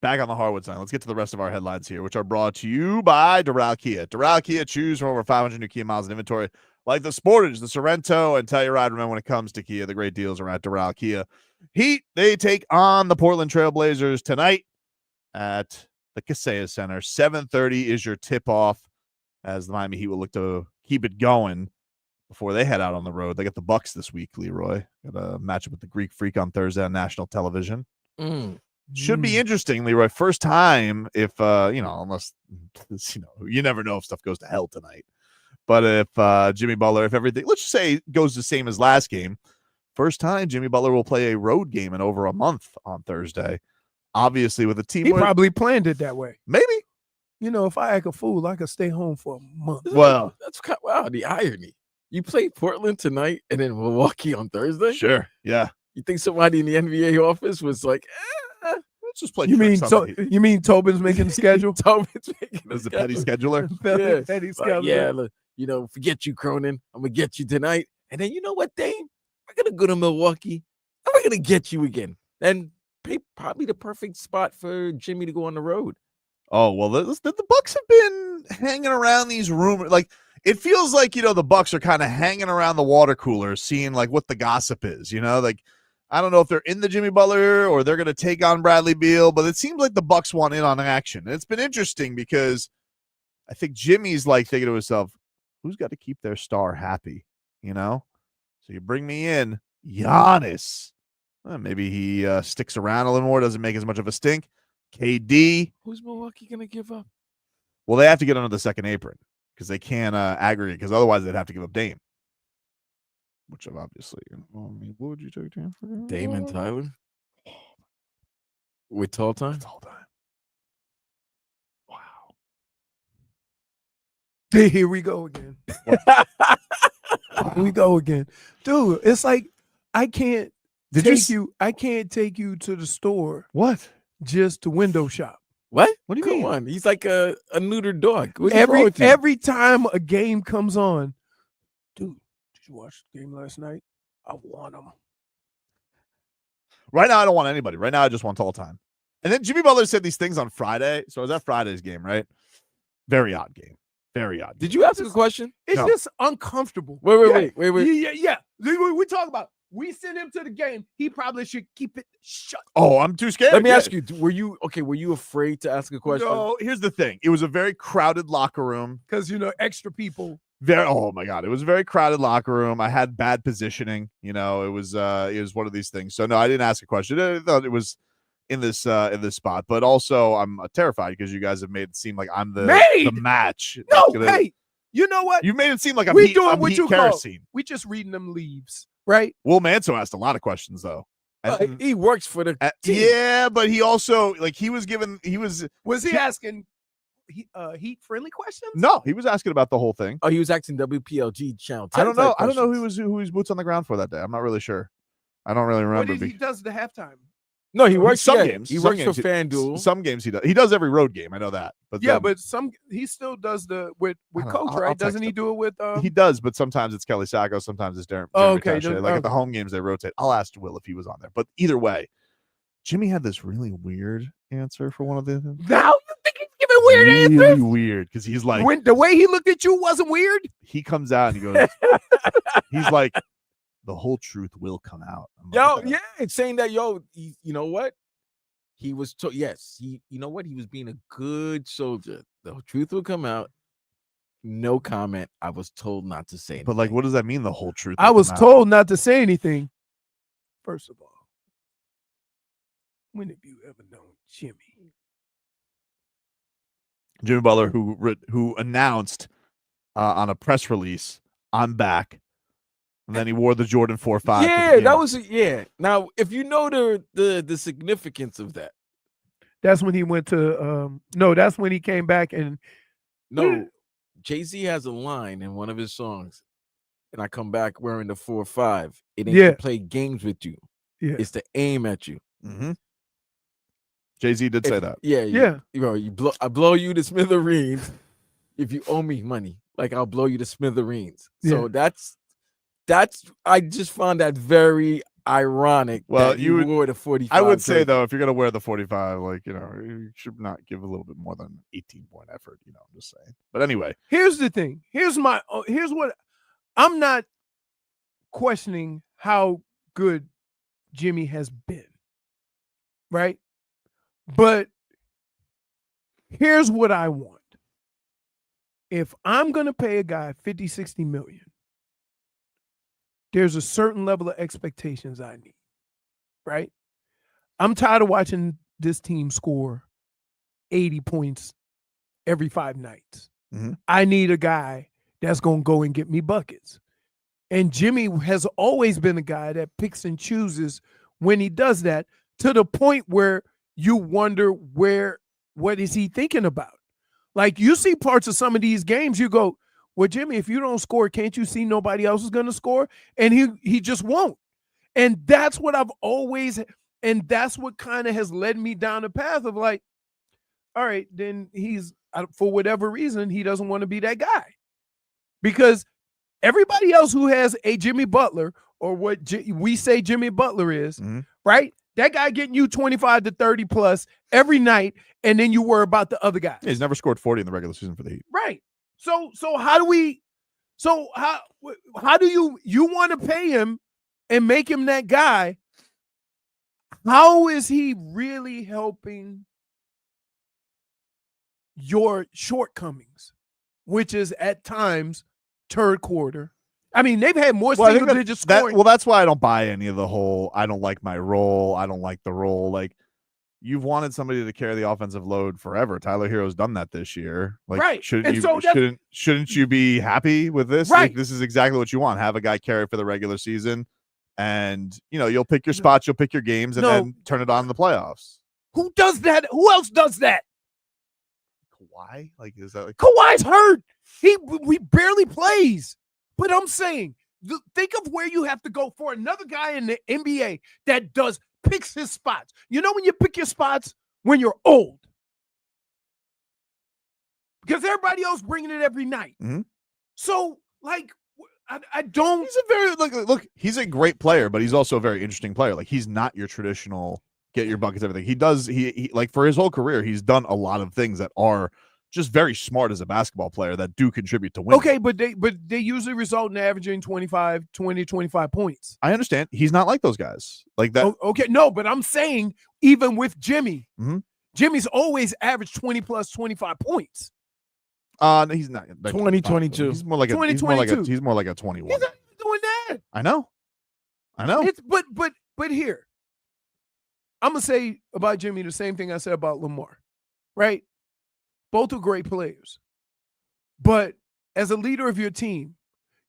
Speaker 1: back on the hardwood side. Let's get to the rest of our headlines here, which are brought to you by Drought Kia. Drought Kia, choose from over 500 new Kia miles in inventory, like the Sportage, the Sorrento, and tell your ride. Remember, when it comes to Kia, the great deals are at Drought Kia. Heat, they take on the Portland Trailblazers tonight at the Kaseya Center. 7:30 is your tip-off as the Miami Heat will look to keep it going before they head out on the road. They got the Bucks this week, Leroy. Got a matchup with the Greek Freak on Thursday on national television. Should be interesting, Leroy. First time if, unless, you never know if stuff goes to hell tonight. But if Jimmy Butler, if everything, let's just say goes the same as last game, first time Jimmy Butler will play a road game in over a month on Thursday. Obviously with a team.
Speaker 3: He probably planned it that way.
Speaker 1: Maybe.
Speaker 3: If I act a fool, I could stay home for a month.
Speaker 1: Well,
Speaker 2: that's kind of, the irony. You play Portland tonight and then Milwaukee on Thursday?
Speaker 1: Sure. Yeah.
Speaker 2: You think somebody in the NBA office was like,
Speaker 1: let's just play.
Speaker 3: You mean Tobin's making the schedule?
Speaker 2: Tobin's making
Speaker 1: the petty scheduler?
Speaker 3: Petty scheduler.
Speaker 2: Yeah, look, forget you, Cronin. I'm going to get you tonight. And then you know what, Dame? We're going to go to Milwaukee. And we're going to get you again. And probably the perfect spot for Jimmy to go on the road.
Speaker 1: Oh, well, the Bucks have been hanging around these rumors. Like, it feels like, the Bucks are kind of hanging around the water cooler, seeing, like, what the gossip is, Like, I don't know if they're in the Jimmy Butler or they're going to take on Bradley Beal, but it seems like the Bucks want in on action. And it's been interesting because I think Jimmy's, like, thinking to himself, who's got to keep their star happy, So you bring me in, Giannis. Maybe he sticks around a little more, doesn't make as much of a stink. KD.
Speaker 2: Who's Milwaukee going to give up?
Speaker 1: Well, they have to get under the second apron because they can't aggregate, because otherwise they'd have to give up Dame. Which I've obviously, what would you take Dame for?
Speaker 2: Dame and Tyler? With tall time?
Speaker 1: With tall time.
Speaker 3: Wow. Here we go again. Here we go again. Dude, it's like I can't take you to the store.
Speaker 1: What?
Speaker 3: Just to window shop.
Speaker 2: What?
Speaker 1: What do you
Speaker 2: mean?
Speaker 1: mean?
Speaker 2: He's like a neutered dog.
Speaker 3: Every time a game comes on, dude, did you watch the game last night? I want them.
Speaker 1: Right now, I don't want anybody. Right now, I just want tall time. And then Jimmy Butler said these things on Friday. So it was at Friday's game, right? Very odd game. Very odd.
Speaker 2: Did you ask a question?
Speaker 3: It's just uncomfortable.
Speaker 2: Wait.
Speaker 3: Yeah. We talk about. We send him to the game. He probably should keep it shut.
Speaker 1: Oh, I'm too scared.
Speaker 2: Let me ask you, were you afraid to ask a question?
Speaker 1: No, here's the thing. It was a very crowded locker room.
Speaker 3: Because, extra people.
Speaker 1: Oh my God. It was a very crowded locker room. I had bad positioning. It was one of these things. So no, I didn't ask a question. I thought it was in this spot. But also I'm terrified because you guys have made it seem like I'm the match.
Speaker 3: No, hey, you know what?
Speaker 1: You made it seem like I'm
Speaker 3: doing what you
Speaker 1: kerosene.
Speaker 3: call. We just reading them leaves. Right.
Speaker 1: Will Manso asked a lot of questions though.
Speaker 2: He works for the team.
Speaker 1: Yeah, but he also was
Speaker 3: he asking heat friendly questions?
Speaker 1: No, he was asking about the whole thing.
Speaker 2: Oh, he was asking WPLG channel.
Speaker 1: I don't know who was boots on the ground for that day. I'm not really sure. I don't really remember.
Speaker 3: What he does the halftime?
Speaker 2: No, he works
Speaker 1: some games.
Speaker 2: He works for FanDuel.
Speaker 1: Some games he does. He does every road game. I know that. But
Speaker 3: but he still does with Coach, right? Doesn't he do it with?
Speaker 1: He does, but sometimes it's Kelly Sacco, sometimes it's Darren.
Speaker 3: Oh, okay.
Speaker 1: Like at the home games, they rotate. I'll ask Will if he was on there. But either way, Jimmy had this really weird answer for one of the.
Speaker 3: Now you think he's giving weird answers?
Speaker 1: Really weird because he's like
Speaker 3: the way he looked at you wasn't weird.
Speaker 1: He comes out and he goes, he's like, the whole truth will come out.
Speaker 2: It's saying that you know what? He was you know what? He was being a good soldier. The truth will come out. No comment. I was told not to say anything.
Speaker 1: But what does that mean? The whole truth.
Speaker 3: I was told not to say anything. First of all, when have you ever known Jimmy?
Speaker 1: Jimmy Butler, who announced on a press release, "I'm back," and then he wore the Jordan 4.5.
Speaker 2: Yeah, that was Now, if you know the significance of that,
Speaker 3: that's when he went to. That's when he came back and.
Speaker 2: No, Jay-Z has a line in one of his songs, and I come back wearing the 4.5. It ain't to play games with you.
Speaker 3: Yeah.
Speaker 2: It's to aim at you.
Speaker 1: Mm-hmm. Jay-Z did say that.
Speaker 2: Yeah. I blow you to smithereens if you owe me money. I'll blow you to smithereens. So that's I just found that very ironic.
Speaker 1: Well,
Speaker 2: you wore the 45.
Speaker 1: I would say though, if you're gonna wear the 45, you should not give a little bit more than 18-point effort. I'm just saying. But anyway,
Speaker 3: here's the thing. Here's what I'm not questioning how good Jimmy has been, right? But here's what I want. If I'm gonna pay a guy 50, 60 million. There's a certain level of expectations I need, right? I'm tired of watching this team score 80 points every 5 nights.
Speaker 1: Mm-hmm.
Speaker 3: I need a guy that's going to go and get me buckets. And Jimmy has always been a guy that picks and chooses when he does that, to the point where you wonder what is he thinking about? You see parts of some of these games, you go, well, Jimmy, if you don't score, can't you see nobody else is going to score? And he just won't. And that's what I've always, and that's what kind of has led me down the path of all right, then he's, for whatever reason, he doesn't want to be that guy. because everybody else who has a Jimmy Butler or what we say Jimmy Butler is, right? That guy getting you 25 to 30 plus every night, and then you worry about the other guy.
Speaker 1: Yeah, he's never scored 40 in the regular season for the Heat.
Speaker 3: Right. So how do we? So how do you want to pay him and make him that guy? How is he really helping your shortcomings, which is at times third quarter? I mean, they've had more single digit scoring.
Speaker 1: That's why I don't buy any of the whole, I don't like my role. I don't like the role. Like, you've wanted somebody to carry the offensive load forever. Tyler Hero's done that this year. Like,
Speaker 3: right.
Speaker 1: Shouldn't you be happy with this?
Speaker 3: Right.
Speaker 1: Like, this is exactly what you want. Have a guy carry for the regular season, and you'll pick your spots, you'll pick your games, and then turn it on in the playoffs.
Speaker 3: Who does that? Who else does that?
Speaker 1: Kawhi? Like, is that like
Speaker 3: Kawhi's hurt? We barely plays. But I'm saying, think of where you have to go for another guy in the NBA that picks his spots. You know when you pick your spots? When you're old. Because everybody else bringing it every night.
Speaker 1: Mm-hmm.
Speaker 3: So, like, I don't.
Speaker 1: He's a very, look, he's a great player, but he's also a very interesting player. Like, he's not your traditional get your buckets, everything. He like, for his whole career, he's done a lot of things that are just very smart as a basketball player that do contribute to winning.
Speaker 3: Okay, but they usually result in averaging 20, 25 points.
Speaker 1: I understand. He's not like those guys. Like that.
Speaker 3: Okay, no, but I'm saying even with Jimmy,
Speaker 1: mm-hmm.
Speaker 3: Jimmy's always averaged 20 plus 25 points.
Speaker 1: No, he's not.
Speaker 2: 2022.
Speaker 1: He's more like a 2022. He's more like a 21.
Speaker 3: He's not doing that.
Speaker 1: I know.
Speaker 3: It's but here, I'm gonna say about Jimmy the same thing I said about Lamar, right? Both are great players. But as a leader of your team,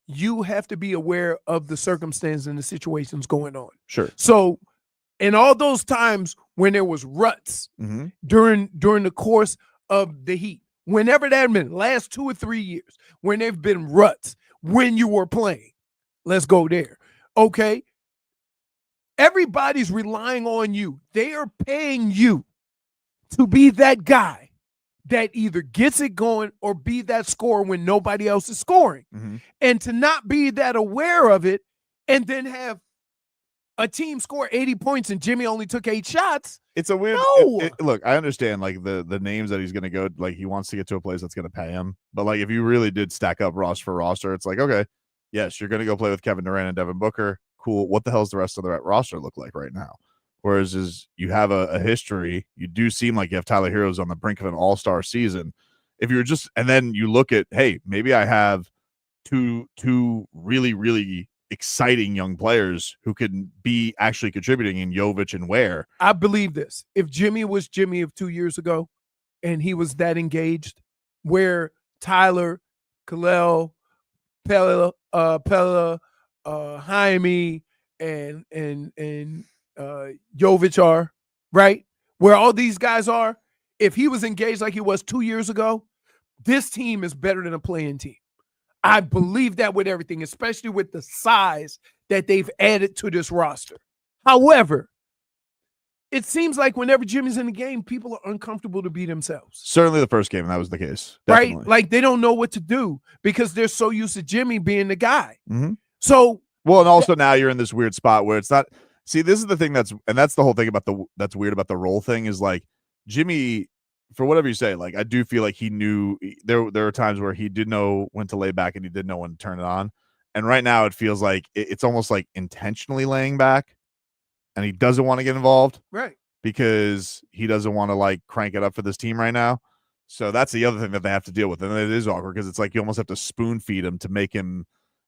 Speaker 3: you have to be aware of the circumstances and the situations going on.
Speaker 1: Sure.
Speaker 3: So in all those times when there was ruts
Speaker 1: mm-hmm.
Speaker 3: during the course of the Heat, whenever that had been, last 2 or 3 years, when they've been ruts, when you were playing, let's go there. Okay. Everybody's relying on you. They are paying you to be that guy that either gets it going or be that scorer when nobody else is scoring.
Speaker 1: Mm-hmm.
Speaker 3: And to not be that aware of it and then have a team score 80 points and Jimmy only took 8 shots.
Speaker 1: It's a weird look, I understand like the names that he's going to go, like he wants to get to a place that's going to pay him. But like if you really did stack up roster for roster, it's like, okay, yes, you're going to go play with Kevin Durant and Devin Booker. Cool. What the hell's the rest of the roster look like right now? Whereas you have a history, you do seem like you have Tyler Hero's on the brink of an all-star season. If you're just, and then you look at, hey, maybe I have two really, really exciting young players who can be actually contributing in Jovic and Ware.
Speaker 3: I believe this. If Jimmy was Jimmy of 2 years ago and he was that engaged, where Tyler, Kel'el, Pella, Jaime, and Jovic are, right? Where all these guys are, if he was engaged like he was 2 years ago, this team is better than a playing team. I believe that with everything, especially with the size that they've added to this roster. However, it seems like whenever Jimmy's in the game, people are uncomfortable to be themselves.
Speaker 1: Certainly the first game, that was the case. Definitely.
Speaker 3: Right? Like they don't know what to do because they're so used to Jimmy being the guy.
Speaker 1: Mm-hmm.
Speaker 3: So,
Speaker 1: well, and also now you're in this weird spot where it's not. See, this is the thing that's the whole thing about that's weird about the role thing is like Jimmy, for whatever you say, like I do feel like he knew there are times where he did know when to lay back and he did know when to turn it on. And right now it feels like it's almost like intentionally laying back and he doesn't want to get involved.
Speaker 3: Right.
Speaker 1: Because he doesn't want to like crank it up for this team right now. So that's the other thing that they have to deal with. And it is awkward because it's like you almost have to spoon feed him to make him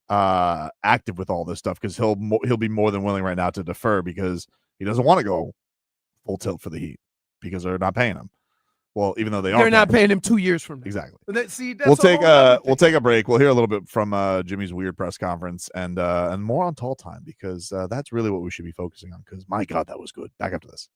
Speaker 1: active with all this stuff because he'll be more than willing right now to defer because he doesn't want to go full tilt for the Heat because they're not paying him. Well, even though they're
Speaker 3: not paying him 2 years from now.
Speaker 1: Exactly.
Speaker 3: That's
Speaker 1: we'll take a break. We'll hear a little bit from Jimmy's weird press conference and more on Tall Time because that's really what we should be focusing on because my God, that was good. Back after this.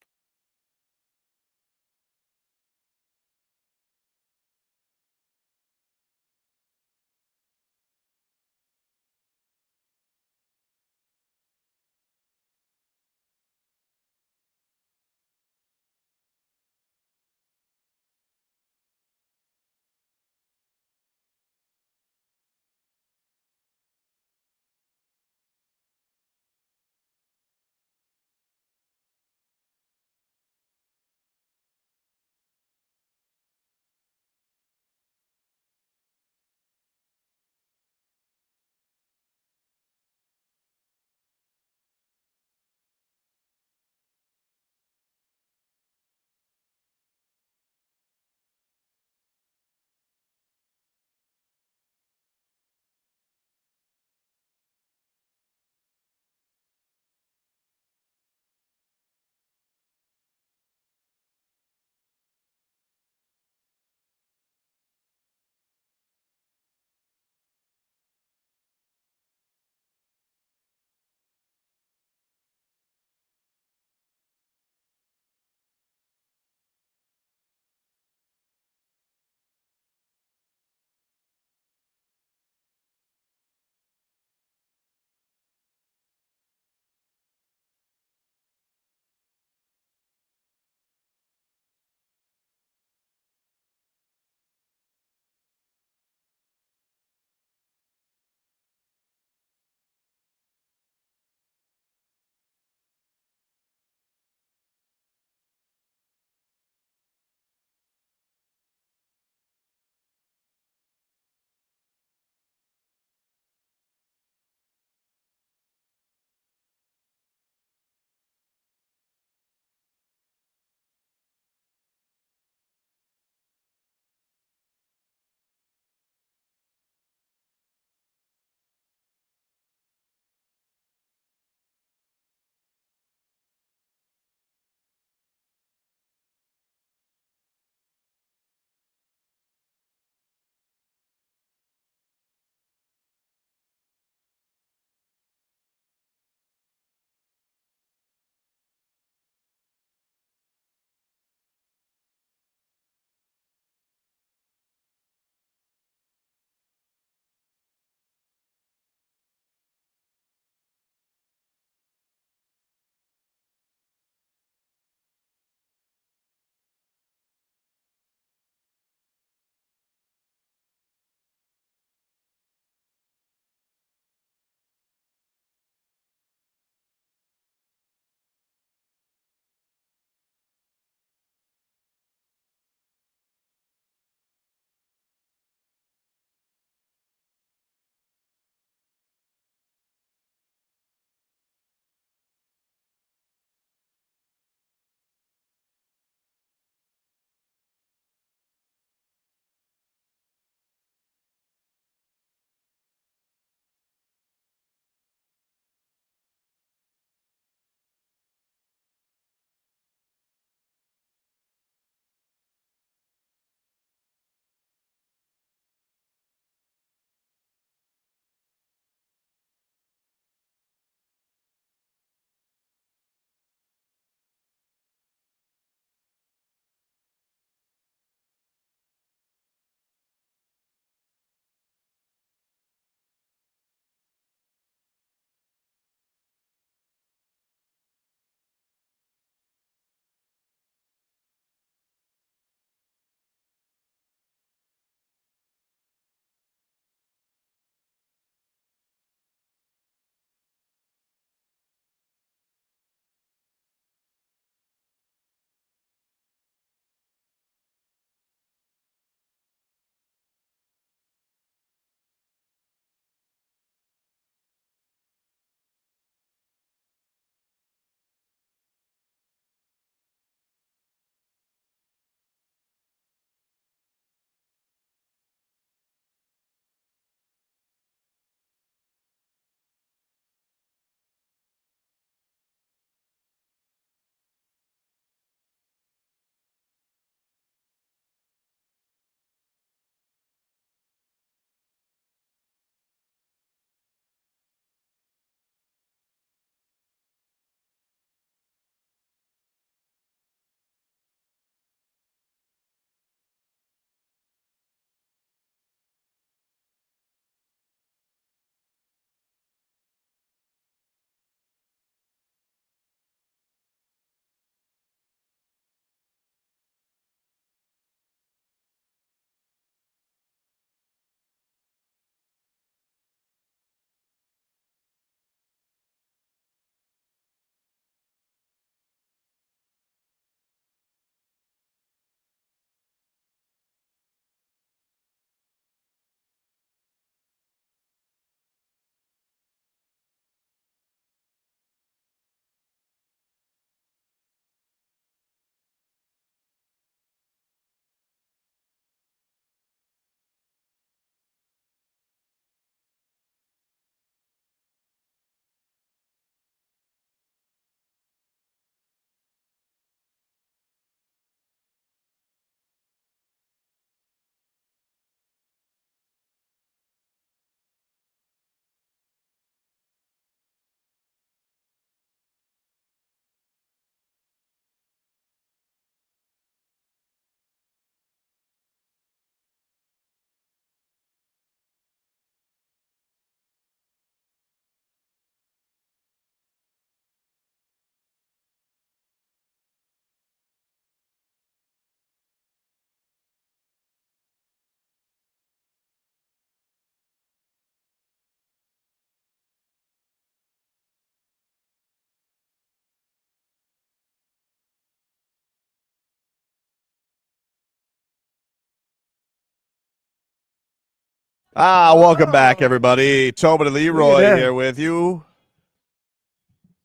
Speaker 1: Welcome back, everybody. Tobin and Leroy
Speaker 3: that.
Speaker 1: here with you.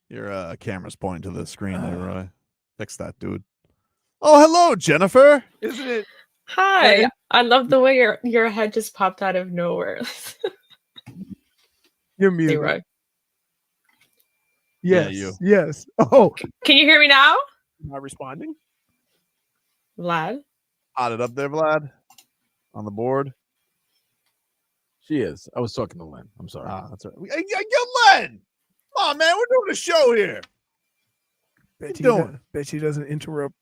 Speaker 1: Your camera's pointing to the screen, Leroy. Fix that, dude. Oh, hello, Jennifer.
Speaker 3: Isn't it?
Speaker 13: Hi. I love the way your head just popped out of nowhere.
Speaker 3: You're muted.
Speaker 13: Leroy.
Speaker 3: Yes.
Speaker 1: Yeah, you.
Speaker 3: Yes. Oh,
Speaker 13: Can you hear me now?
Speaker 3: am I responding?
Speaker 13: Vlad?
Speaker 1: Hot it up there, Vlad. On the board.
Speaker 2: She is. I was talking to Len. I'm sorry.
Speaker 1: That's right. Get Len. Come on, man. We're doing a show here.
Speaker 3: Bet
Speaker 1: doing?
Speaker 3: Bet she doesn't interrupt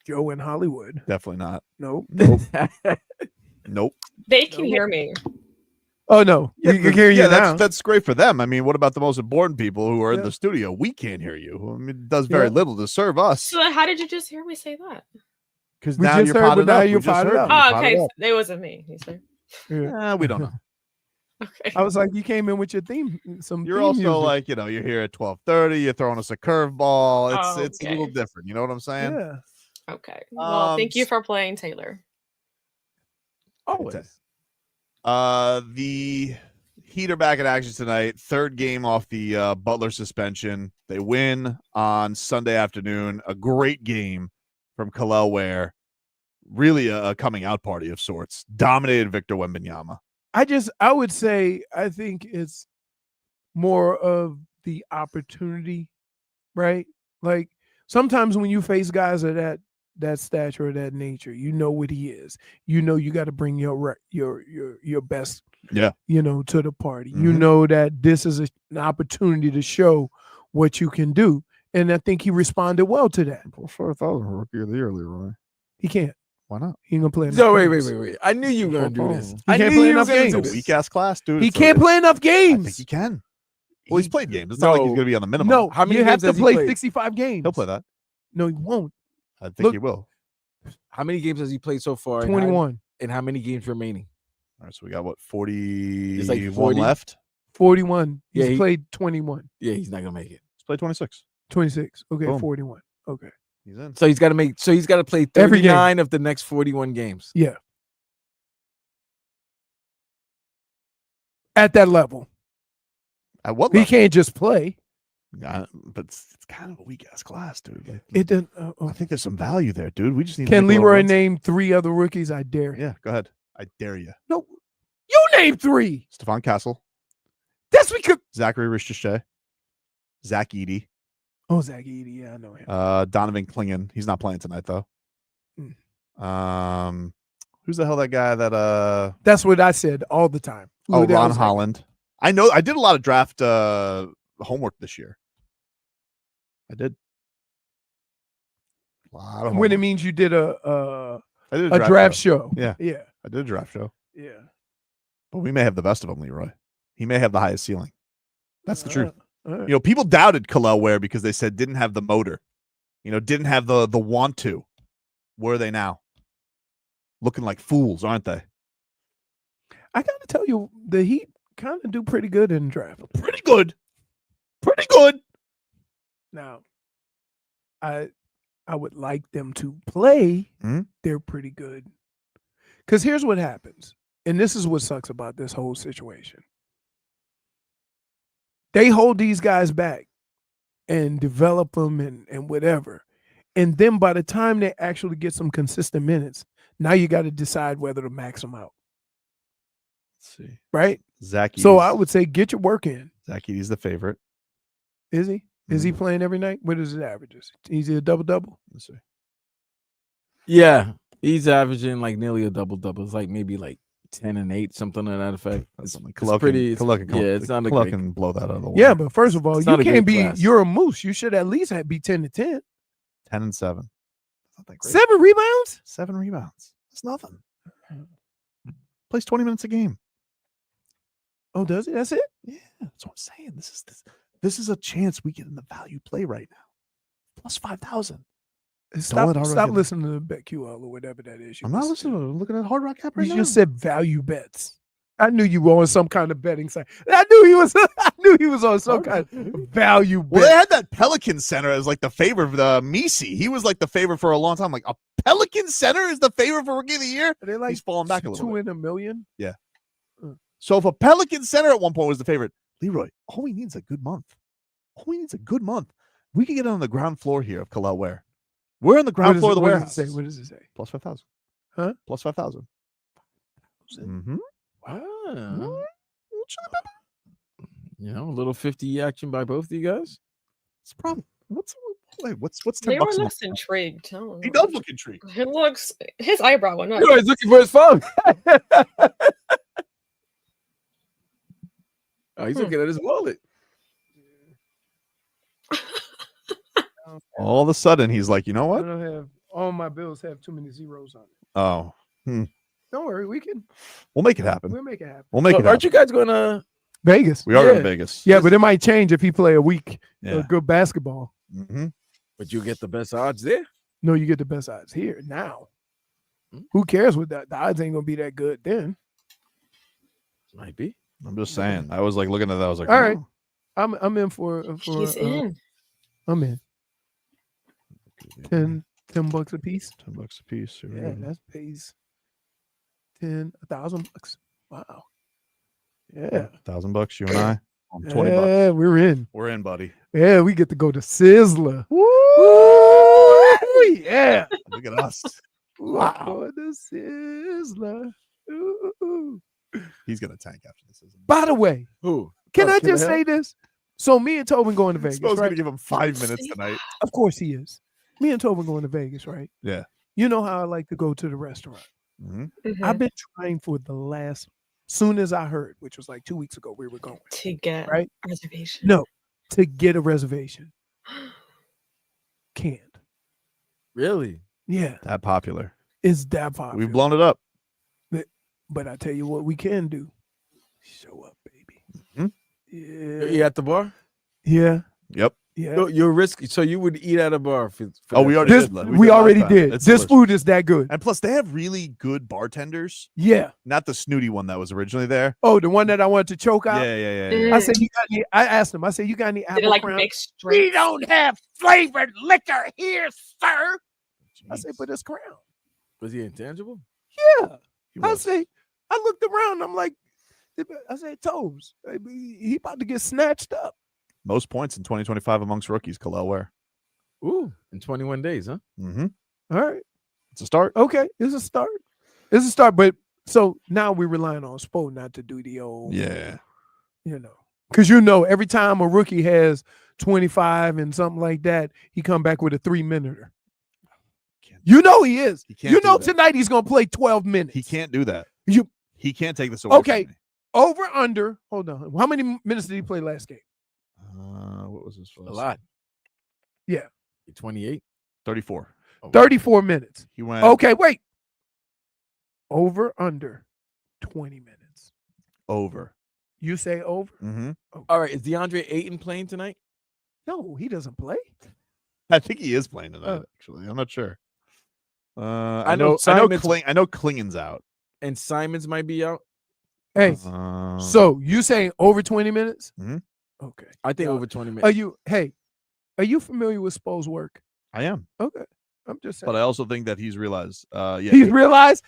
Speaker 3: Joe in Hollywood.
Speaker 1: Definitely not.
Speaker 3: Nope.
Speaker 1: Nope.
Speaker 13: They can hear me.
Speaker 3: Oh no,
Speaker 1: Yeah,
Speaker 3: we can hear you now.
Speaker 1: that's great for them. I mean, what about the most important people who are in
Speaker 3: Yeah.
Speaker 1: the studio? We can't hear you. I mean, it does very
Speaker 3: Yeah.
Speaker 1: little to serve us.
Speaker 13: So how did you just hear me say that?
Speaker 1: Because
Speaker 3: We
Speaker 1: now
Speaker 3: just
Speaker 1: you're
Speaker 3: heard, but
Speaker 1: potted
Speaker 3: now
Speaker 1: up.
Speaker 3: you're
Speaker 1: We just
Speaker 3: potted
Speaker 1: heard
Speaker 3: up.
Speaker 1: you.
Speaker 13: Oh,
Speaker 1: Potted
Speaker 13: okay.
Speaker 1: up.
Speaker 13: It wasn't me. You said.
Speaker 1: We don't know.
Speaker 13: Okay.
Speaker 3: I was like, you came in with your theme.
Speaker 1: You're
Speaker 3: theme
Speaker 1: also
Speaker 3: music.
Speaker 1: like, you're here at 12:30. You're throwing us a curveball. It's a
Speaker 13: Okay.
Speaker 1: little different. You know what I'm saying?
Speaker 3: yeah.
Speaker 13: Okay. Well, thank you for playing Taylor.
Speaker 3: Always.
Speaker 1: The Heat are back in action tonight. Third game off the Butler suspension. They win on Sunday afternoon. A great game from Kel'el Ware. Really a coming out party of sorts. Dominated Victor Wembanyama.
Speaker 3: I would say I think it's more of the opportunity, right? Like sometimes when you face guys of that stature or that nature, you know what he is. You know you got to bring your best,
Speaker 1: Yeah.
Speaker 3: To the party. You
Speaker 1: Mhm.
Speaker 3: know that this is an opportunity to show what you can do, and I think he responded well to that.
Speaker 1: 4,000 rookie of the year, Leroy.
Speaker 3: He can't.
Speaker 1: Why not?
Speaker 3: He ain't gonna play.
Speaker 2: So
Speaker 3: enough
Speaker 2: wait.
Speaker 3: games.
Speaker 2: I knew you were gonna do this.
Speaker 3: He
Speaker 2: I
Speaker 3: can't
Speaker 2: knew
Speaker 3: play
Speaker 2: you were
Speaker 3: enough
Speaker 2: gonna
Speaker 3: games.
Speaker 2: do
Speaker 1: It's a
Speaker 2: this.
Speaker 1: weak ass class, dude.
Speaker 3: He
Speaker 1: It's
Speaker 3: can't play enough
Speaker 1: I
Speaker 3: games.
Speaker 1: think he can. Well, he's played games. It's not like he's
Speaker 2: No.
Speaker 1: going to be on the minimum.
Speaker 3: No,
Speaker 2: How many
Speaker 3: you have
Speaker 2: games
Speaker 3: to
Speaker 2: has he
Speaker 3: play
Speaker 2: played?
Speaker 3: 65 games.
Speaker 1: He'll play that.
Speaker 3: No, he won't.
Speaker 1: I think
Speaker 3: Look,
Speaker 1: he will.
Speaker 2: How many games has he played so far? and how-
Speaker 3: 21,
Speaker 2: And how many games remaining?
Speaker 1: All right, so we got what, 41
Speaker 2: It's like 40.
Speaker 1: left?
Speaker 3: 41. He's
Speaker 2: Yeah, he-
Speaker 3: played 21,
Speaker 2: Yeah, he's not gonna make it.
Speaker 1: Let's play 26.
Speaker 3: 26. Okay,
Speaker 1: Boom.
Speaker 3: 41. Okay.
Speaker 1: He's in.
Speaker 2: So he's got to make. So he's got to play
Speaker 3: Every game.
Speaker 2: 39 of the next 41 games.
Speaker 3: Yeah. At that level,
Speaker 1: At what
Speaker 3: he
Speaker 1: level?
Speaker 3: can't just play.
Speaker 1: But it's kind of a weak ass class, dude. Like,
Speaker 3: It doesn't.
Speaker 1: I think there's some value there, dude. We just need.
Speaker 3: Can
Speaker 1: to make a little
Speaker 3: Leroy
Speaker 1: runs.
Speaker 3: name 3 other rookies? I dare.
Speaker 1: Yeah, go ahead. I dare you.
Speaker 3: No, you name 3.
Speaker 1: Stephon Castle,
Speaker 3: That's because.
Speaker 1: Zachary Richardson, Zach Edey,
Speaker 3: Oh, Zach Edey. Yeah, I know him.
Speaker 1: Donovan Clingan. He's not playing tonight though.
Speaker 3: Mm.
Speaker 1: Who's the hell that guy that
Speaker 3: That's what I said all the time. Who the hell
Speaker 1: Ron
Speaker 3: is that?
Speaker 1: Holland. I know. I did a lot of draft homework this year. I did. A lot of
Speaker 3: When it
Speaker 1: homework.
Speaker 3: means you did a
Speaker 1: I did
Speaker 3: draft show.
Speaker 1: Yeah.
Speaker 3: Yeah.
Speaker 1: I did a draft show.
Speaker 3: Yeah.
Speaker 1: But we may have the best of him, Leroy. He may have the highest ceiling. That's the truth.
Speaker 3: All right.
Speaker 1: People doubted Kel'el Ware because they said didn't have the motor. Didn't have the want to. Where are they now? Looking like fools, aren't they?
Speaker 3: I got to tell you, the Heat kind of do pretty good in the draft.
Speaker 1: Pretty good. Pretty good.
Speaker 3: Now, I would like them to play.
Speaker 1: Mhm.
Speaker 3: They're pretty good. Because here's what happens, and this is what sucks about this whole situation. They hold these guys back and develop them and whatever. And then by the time they actually get some consistent minutes, now you got to decide whether to max them out.
Speaker 1: Let's see.
Speaker 3: Right?
Speaker 1: Zach Edey's,
Speaker 3: So I would say get your work in.
Speaker 1: Zach Edey's the favorite.
Speaker 3: Is he? Is he playing every night? What is his averages? Is he a double-double?
Speaker 1: Let's see.
Speaker 2: Yeah, he's averaging like nearly a double-double. It's like maybe like 10 and 8, something to that effect.
Speaker 1: That's something.
Speaker 2: It's pretty.
Speaker 1: It's
Speaker 2: not a
Speaker 1: Kel'el
Speaker 2: great.
Speaker 1: can blow that out of the water.
Speaker 3: Yeah, but first of all,
Speaker 2: It's
Speaker 3: you
Speaker 2: not a
Speaker 3: can't
Speaker 2: great
Speaker 3: be.
Speaker 2: class.
Speaker 3: You're a moose. You should at least be 10-10.
Speaker 1: 10 and 7. That's not that great.
Speaker 3: 7 rebounds.
Speaker 1: 7 rebounds. That's nothing. Plays 20 minutes a game.
Speaker 3: Oh, does he? That's it.
Speaker 1: Yeah, that's what I'm saying. This is a chance we get in the value play right now. Plus 5,000.
Speaker 3: Stop
Speaker 1: already.
Speaker 3: listening to BetQL or whatever that is.
Speaker 1: I'm not listening. I'm looking at Hard Rock Cap right
Speaker 3: You
Speaker 1: now.
Speaker 3: just said value bets. I knew you were on some kind of betting site. I knew he was. I knew he was on some kind of value bet.
Speaker 1: Well, they had that Pelican center as like the favorite of Misi. He was like the favorite for a long time. Like a Pelican center is the favorite for Rookie of the Year.
Speaker 3: Are they like
Speaker 1: He's falling back a little
Speaker 3: 2
Speaker 1: bit.
Speaker 3: in a million?
Speaker 1: Yeah.
Speaker 3: Mm.
Speaker 1: So if a Pelican center at one point was the favorite, Leroy, all we need is a good month. All we need is a good month. We can get on the ground floor here of Kel'el Ware. We're on the ground floor of the warehouse.
Speaker 3: What does it say?
Speaker 1: Plus 5,000.
Speaker 3: Huh?
Speaker 1: Plus 5,000. Mm-hmm.
Speaker 2: Wow. You know, a little 50 action by both of you guys.
Speaker 1: It's probably what's 10
Speaker 13: Leroy
Speaker 1: bucks a month?
Speaker 13: looks intrigued.
Speaker 1: He does look intrigued.
Speaker 13: He looks. His eyebrow went up.
Speaker 2: Leroy's looking for his phone. Oh, he's looking at his wallet.
Speaker 1: All of a sudden, he's like, you know
Speaker 3: I
Speaker 1: what?
Speaker 3: don't have all my bills have too many zeros on it.
Speaker 1: Oh,
Speaker 3: Don't worry,
Speaker 1: we'll make it happen.
Speaker 3: we'll make it happen.
Speaker 1: We'll make it
Speaker 2: Aren't
Speaker 1: happen.
Speaker 2: you guys going to
Speaker 3: Vegas.
Speaker 1: We are
Speaker 3: yeah.
Speaker 1: in Vegas.
Speaker 3: Yeah, but it might change if he play a week
Speaker 1: Yeah.
Speaker 3: of good basketball.
Speaker 1: Mm-hmm.
Speaker 2: But you get the best odds there?
Speaker 3: No, you get the best odds here now. Who cares what the odds ain't gonna be that good then?
Speaker 2: Might be.
Speaker 1: I'm just saying. I was like looking at that. I was like,
Speaker 3: All right.
Speaker 1: oh.
Speaker 3: I'm in for
Speaker 13: He's in.
Speaker 3: I'm in. 10 bucks a piece.
Speaker 1: 10 bucks a piece. Here we
Speaker 3: Yeah,
Speaker 1: go.
Speaker 3: that pays 1,000 bucks. Wow. Yeah.
Speaker 1: $1,000, you and I. 20 bucks.
Speaker 3: Yeah, we're in.
Speaker 1: We're in, buddy.
Speaker 3: Yeah, we get to go to Sizzler. Woo! Yeah.
Speaker 1: Look at us.
Speaker 3: Wow. Going to Sizzler. Ooh.
Speaker 1: He's gonna tank after this. Isn't he?
Speaker 3: By the way,
Speaker 2: Who?
Speaker 3: can I
Speaker 2: can I
Speaker 3: just
Speaker 2: help?
Speaker 3: say this? So me and Tobin going to Vegas,
Speaker 1: Supposed
Speaker 3: right?
Speaker 1: to give him 5 minutes tonight.
Speaker 3: Of course he is. Me and Tobin going to Vegas, right?
Speaker 1: Yeah.
Speaker 3: You know how I like to go to the restaurant.
Speaker 1: Mm-hmm.
Speaker 13: Mhm.
Speaker 3: I've been trying for the last, soon as I heard, which was like 2 weeks ago, we were going.
Speaker 13: To get
Speaker 3: Right?
Speaker 13: a reservation.
Speaker 3: No, to get a reservation. Can't.
Speaker 2: Really?
Speaker 3: Yeah,
Speaker 1: That popular.
Speaker 3: it's that popular.
Speaker 1: We've blown it up.
Speaker 3: But I tell you what we can do. Show up, baby.
Speaker 1: Mhm.
Speaker 2: You at the bar?
Speaker 3: Yeah.
Speaker 1: Yep.
Speaker 3: Yeah.
Speaker 2: You're risky. So you would eat at a bar. For
Speaker 1: Oh, we
Speaker 2: that
Speaker 1: already
Speaker 2: price?
Speaker 3: This,
Speaker 1: did.
Speaker 3: we
Speaker 1: did
Speaker 3: already
Speaker 1: last time.
Speaker 3: did.
Speaker 1: It's
Speaker 3: This
Speaker 1: delicious.
Speaker 3: food is that good.
Speaker 1: And plus, they have really good bartenders.
Speaker 3: Yeah.
Speaker 1: Not the snooty one that was originally there.
Speaker 3: Oh, the one that I wanted to choke out.
Speaker 1: Yeah.
Speaker 3: I said, you got any? I asked him. I said, you got any
Speaker 13: Did
Speaker 3: apple
Speaker 13: it like
Speaker 3: crown?
Speaker 13: mixed
Speaker 3: We
Speaker 13: drinks?
Speaker 3: don't have flavored liquor here, sir. I said, but it's crown.
Speaker 2: Was he intangible?
Speaker 3: Yeah.
Speaker 1: He
Speaker 3: I
Speaker 1: was.
Speaker 3: say, I looked around. I'm like, I said, Toes, he about to get snatched up.
Speaker 1: Most points in 2025 amongst rookies, Kel'el Ware.
Speaker 2: Ooh, in 21 days, huh?
Speaker 1: Mm-hmm.
Speaker 3: All right.
Speaker 1: It's a start.
Speaker 3: Okay. It's a start. It's a start. But so now we're relying on Spo not to do the old,
Speaker 1: Yeah.
Speaker 3: because every time a rookie has 25 and something like that, he come back with a 3-minute. He is.
Speaker 1: He can't do that.
Speaker 3: Tonight he's gonna play 12 minutes.
Speaker 1: He can't do that.
Speaker 3: You
Speaker 1: He can't take this away.
Speaker 3: Okay.
Speaker 1: From me.
Speaker 3: over under. Hold on. How many minutes did he play last game?
Speaker 1: What was his first?
Speaker 2: A lot.
Speaker 3: Yeah.
Speaker 2: 28.
Speaker 1: 34.
Speaker 3: 34 minutes.
Speaker 1: He went.
Speaker 3: Okay, wait. Over under 20 minutes.
Speaker 1: Over.
Speaker 3: You say over?
Speaker 1: Mm-hmm.
Speaker 2: All right. Is DeAndre Ayton playing tonight?
Speaker 3: No, he doesn't play.
Speaker 1: I think he is playing tonight. Actually, I'm not sure. I know
Speaker 2: Simon's-
Speaker 1: Klingen's out.
Speaker 2: And Simons might be out.
Speaker 3: Hey,
Speaker 1: Uh,
Speaker 3: so you saying over 20 minutes?
Speaker 1: Mhm.
Speaker 3: Okay.
Speaker 2: I think
Speaker 3: Yeah.
Speaker 2: over 20 minutes.
Speaker 3: Are you familiar with Spo's work?
Speaker 1: I am,
Speaker 3: Okay. I'm just saying.
Speaker 1: but I also think that he's realized. Yeah,
Speaker 3: He's realized.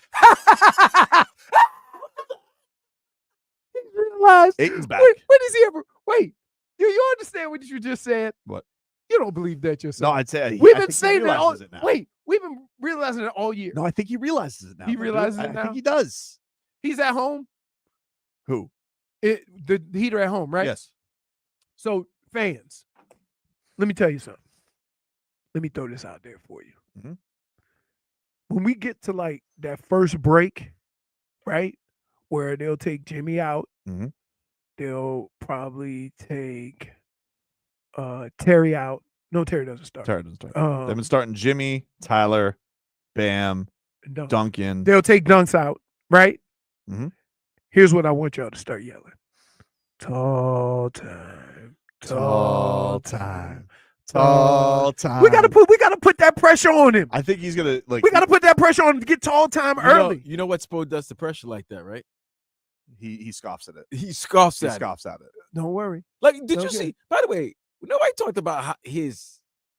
Speaker 3: He's realized.
Speaker 1: Aiton's back.
Speaker 3: When is he ever? Wait. Do you understand what you just said?
Speaker 1: What?
Speaker 3: You don't believe that yourself.
Speaker 1: No, I'd say
Speaker 3: We've
Speaker 1: I
Speaker 3: been
Speaker 1: think he
Speaker 3: saying that all.
Speaker 1: realizes it now.
Speaker 3: Wait, we've been realizing it all year.
Speaker 1: No, I think he realizes it now.
Speaker 3: He
Speaker 1: dude.
Speaker 3: realizes it
Speaker 1: I
Speaker 3: now?
Speaker 1: think he does.
Speaker 3: He's at home.
Speaker 1: Who?
Speaker 3: The Heater at home, right?
Speaker 1: Yes.
Speaker 3: So fans, let me tell you something. Let me throw this out there for you.
Speaker 1: Mhm.
Speaker 3: When we get to like that first break, right, where they'll take Jimmy out,
Speaker 1: Mhm.
Speaker 3: they'll probably take Terry out. No, Terry doesn't start.
Speaker 1: Terry doesn't start. They've been starting Jimmy, Tyler, Bam,
Speaker 3: Dunk.
Speaker 1: Duncan.
Speaker 3: They'll take Dunks out, right?
Speaker 1: Mhm.
Speaker 3: Here's what I want y'all to start yelling. Tall time.
Speaker 1: Tall time. Tall time.
Speaker 3: We gotta put that pressure on him.
Speaker 1: I think he's gonna like.
Speaker 3: We gotta put that pressure on him to get tall time early.
Speaker 2: You know what Spo does to pressure like that, right?
Speaker 1: He scoffs at it.
Speaker 2: He scoffs
Speaker 1: He
Speaker 2: at it.
Speaker 1: scoffs at it.
Speaker 3: Don't worry.
Speaker 2: Like, did you
Speaker 3: Okay.
Speaker 2: see? By the way, nobody talked about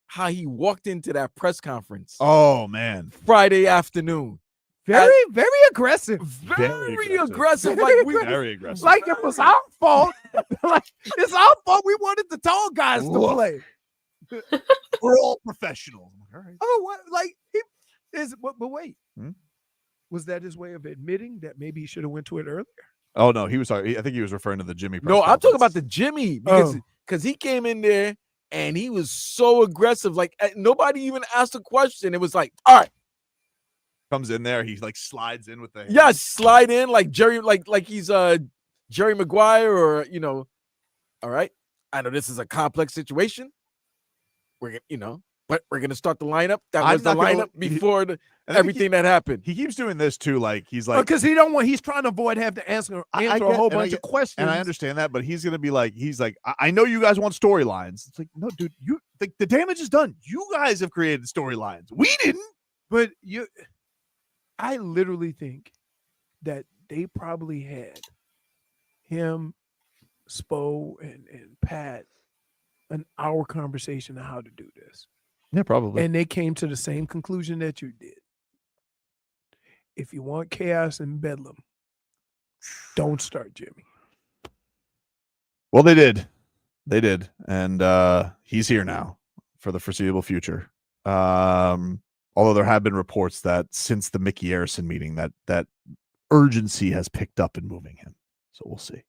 Speaker 2: how he walked into that press conference
Speaker 1: Oh man.
Speaker 2: Friday afternoon.
Speaker 3: Very aggressive.
Speaker 2: Very aggressive.
Speaker 3: Very
Speaker 2: Like we,
Speaker 3: aggressive.
Speaker 1: Very aggressive.
Speaker 3: Like it was our fault. Like it's our fault. We wanted the tall guys to
Speaker 1: Look.
Speaker 3: play.
Speaker 1: We're all professionals. All right.
Speaker 3: Oh, what? Like he is. But wait,
Speaker 1: Hmm?
Speaker 3: was that his way of admitting that maybe he should have went to it earlier?
Speaker 1: Oh no, he was sorry. I think he was referring to the Jimmy. press
Speaker 2: no, I'm talking about
Speaker 1: conference.
Speaker 2: the Jimmy
Speaker 3: Oh.
Speaker 2: because he came in there and he was so aggressive. Like nobody even asked a question. It was like, all right,
Speaker 1: Comes in there, he like slides in with the hand.
Speaker 2: yes, slide in like Jerry, like he's Jerry Maguire or all right. I know this is a complex situation. We're but we're gonna start the lineup. That
Speaker 1: I'm
Speaker 2: was the
Speaker 1: not gonna-
Speaker 2: lineup before
Speaker 1: I think
Speaker 2: everything that happened.
Speaker 1: He keeps doing this too. Like he's like,
Speaker 3: Because he don't want. He's trying to avoid having to answer
Speaker 1: I
Speaker 3: a
Speaker 1: get-
Speaker 3: whole
Speaker 1: and I
Speaker 3: bunch
Speaker 1: get-
Speaker 3: of questions.
Speaker 1: and I understand that, but he's gonna be like, I know you guys want storylines. It's like, no, dude, you the damage is done. You guys have created storylines. We didn't.
Speaker 3: But I literally think that they probably had him, Spo, and Pat an hour conversation on how to do this.
Speaker 1: Yeah, probably.
Speaker 3: And they came to the same conclusion that you did. If you want chaos and bedlam, don't start Jimmy.
Speaker 1: Well, they did. They did. And he's here now for the foreseeable future. Although there have been reports that since the Mickey Arison meeting that urgency has picked up in moving him. So we'll see.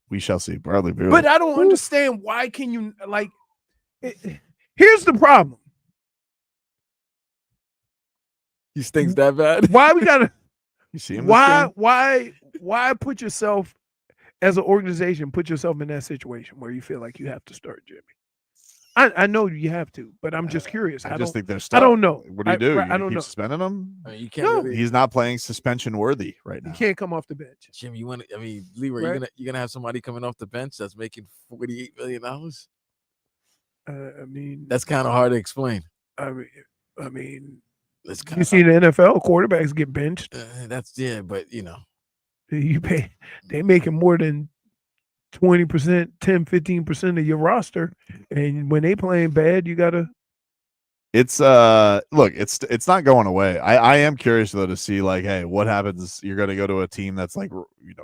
Speaker 1: We shall see. Bradley Beal.
Speaker 3: But I don't understand why can you here's the problem.
Speaker 2: He stinks that bad.
Speaker 3: Why we gotta
Speaker 1: You see him? this game?
Speaker 3: why put yourself as an organization, put yourself in that situation where you feel like you have to start Jimmy? I know you have to, but I'm just curious.
Speaker 1: I just think they're
Speaker 3: I
Speaker 1: stuck.
Speaker 3: don't know.
Speaker 1: What do you do?
Speaker 3: I
Speaker 1: You
Speaker 3: don't
Speaker 1: keep
Speaker 3: know.
Speaker 1: suspending him?
Speaker 2: I mean, you can't.
Speaker 3: No.
Speaker 2: Really,
Speaker 1: He's not playing suspension worthy right
Speaker 3: You
Speaker 1: now.
Speaker 3: can't come off the bench.
Speaker 2: Jim, you want to? I mean, Leroy,
Speaker 3: Right.
Speaker 2: you're gonna have somebody coming off the bench that's making $48 million.
Speaker 3: I mean,
Speaker 2: That's kind of hard to explain.
Speaker 3: I mean,
Speaker 2: That's kind
Speaker 3: you
Speaker 2: of
Speaker 3: see the NFL quarterbacks get benched.
Speaker 2: that's but
Speaker 3: You pay, they making more than 20%, 10, 15% of your roster, and when they playing bad, you gotta.
Speaker 1: It's look, it's not going away. I am curious though to see like, hey, what happens? You're going to go to a team that's like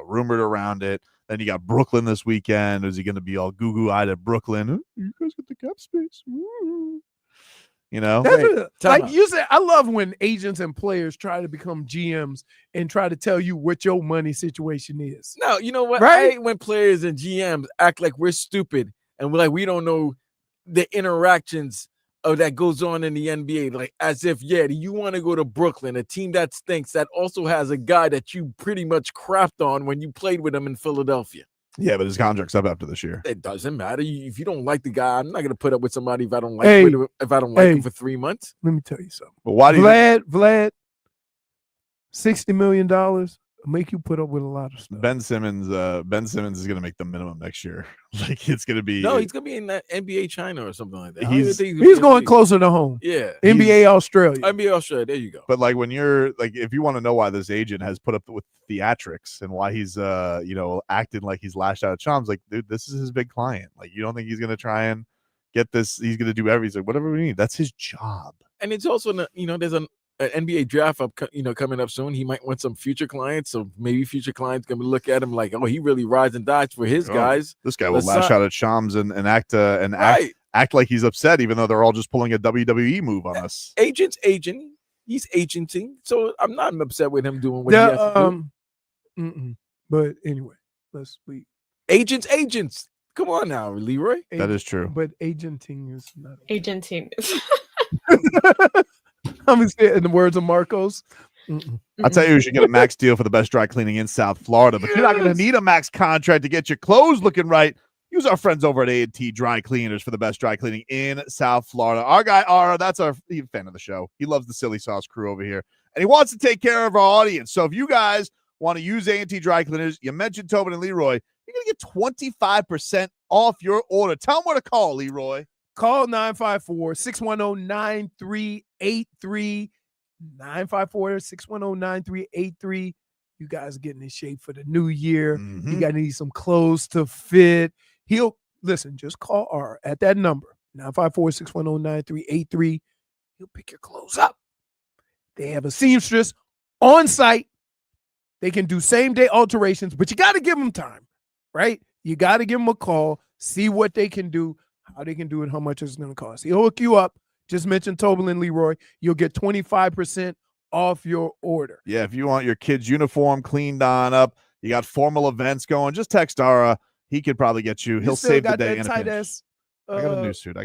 Speaker 1: rumored around it. Then you got Brooklyn this weekend. Is he going to be all goo-goo-eyed at Brooklyn? "Huh, you guys get the cap space. Woo."
Speaker 3: That's
Speaker 2: time
Speaker 3: like
Speaker 2: out.
Speaker 3: you said. I love when agents and players try to become GMs and try to tell you what your money situation is.
Speaker 2: No, you know what?
Speaker 3: Right?
Speaker 2: I hate when players and GMs act like we're stupid and we don't know the interactions of that goes on in the NBA. Like as if, do you want to go to Brooklyn, a team that stinks, that also has a guy that you pretty much crapped on when you played with him in Philadelphia?
Speaker 1: Yeah, but his contract's up after this year.
Speaker 2: It doesn't matter. If you don't like the guy, I'm not going to put up with somebody if I don't like
Speaker 3: Hey.
Speaker 2: if I don't like him
Speaker 3: Hey.
Speaker 2: for 3 months.
Speaker 3: Let me tell you something.
Speaker 1: But why do you?
Speaker 3: Vlad, $60 million make you put up with a lot of stuff.
Speaker 1: Ben Simmons is going to make the minimum next year. Like it's going to be.
Speaker 2: No, he's going to be in that NBA China or something like that. I don't
Speaker 1: He's-
Speaker 2: even think
Speaker 3: He's
Speaker 2: gonna be
Speaker 3: going
Speaker 2: in the
Speaker 3: closer to home.
Speaker 2: league. Yeah.
Speaker 3: NBA Australia.
Speaker 2: NBA Australia. There you go.
Speaker 1: But like when you're like, if you want to know why this agent has put up with theatrics and why he's acting like he's lashed out at Chom's, like, dude, this is his big client. Like, you don't think he's gonna try and get this? He's gonna do everything. Whatever we need. That's his job.
Speaker 2: And it's also, there's an NBA draft coming up soon. He might want some future clients, so maybe future clients gonna look at him like, oh, he really rides and dies for his
Speaker 1: Oh,
Speaker 2: guys.
Speaker 1: This guy will
Speaker 2: Let's
Speaker 1: lash
Speaker 2: not-
Speaker 1: out at Shams and act
Speaker 2: Right.
Speaker 1: act like he's upset, even though they're all just pulling a WWE move on us.
Speaker 2: Agent's agent. He's agenting, so I'm not upset with him doing what he has to do.
Speaker 3: But anyway, we
Speaker 2: Agents. Come on now, Leroy.
Speaker 1: That is true.
Speaker 3: But agenting is not.
Speaker 13: Agenting.
Speaker 3: I'm gonna say it in the words of Marcos.
Speaker 1: I tell you, you should get a max deal for the best dry cleaning in South Florida, but you're not going to need a max contract to get your clothes looking right. Use our friends over at A&T Dry Cleaners for the best dry cleaning in South Florida. Our guy, Ara, he's a fan of the show. He loves the Silly Sauce crew over here, and he wants to take care of our audience. So if you guys want to use A&T Dry Cleaners, you mentioned Tobin and Leroy, you're going to get 25% off your order. Tell them where to call, Leroy.
Speaker 3: Call 954-610-9383. 954-610-9383. You guys getting in shape for the new year.
Speaker 1: Mm-hmm.
Speaker 3: You got to need some clothes to fit. He'll listen, just call R at that number, 954-610-9383. He'll pick your clothes up. They have a seamstress on site. They can do same-day alterations, but you got to give them time, right? You got to give them a call, see what they can do, how they can do it, how much it's going to cost. He'll hook you up. Just mention Tobin and Leroy. You'll get 25% off your order.
Speaker 1: Yeah, if you want your kid's uniform cleaned on up, you got formal events going, just text Ara. He could probably get you. He'll
Speaker 3: still
Speaker 1: save the
Speaker 3: got
Speaker 1: day
Speaker 3: that
Speaker 1: in a
Speaker 3: tight
Speaker 1: pinch.
Speaker 3: ass,
Speaker 1: I got a new suit.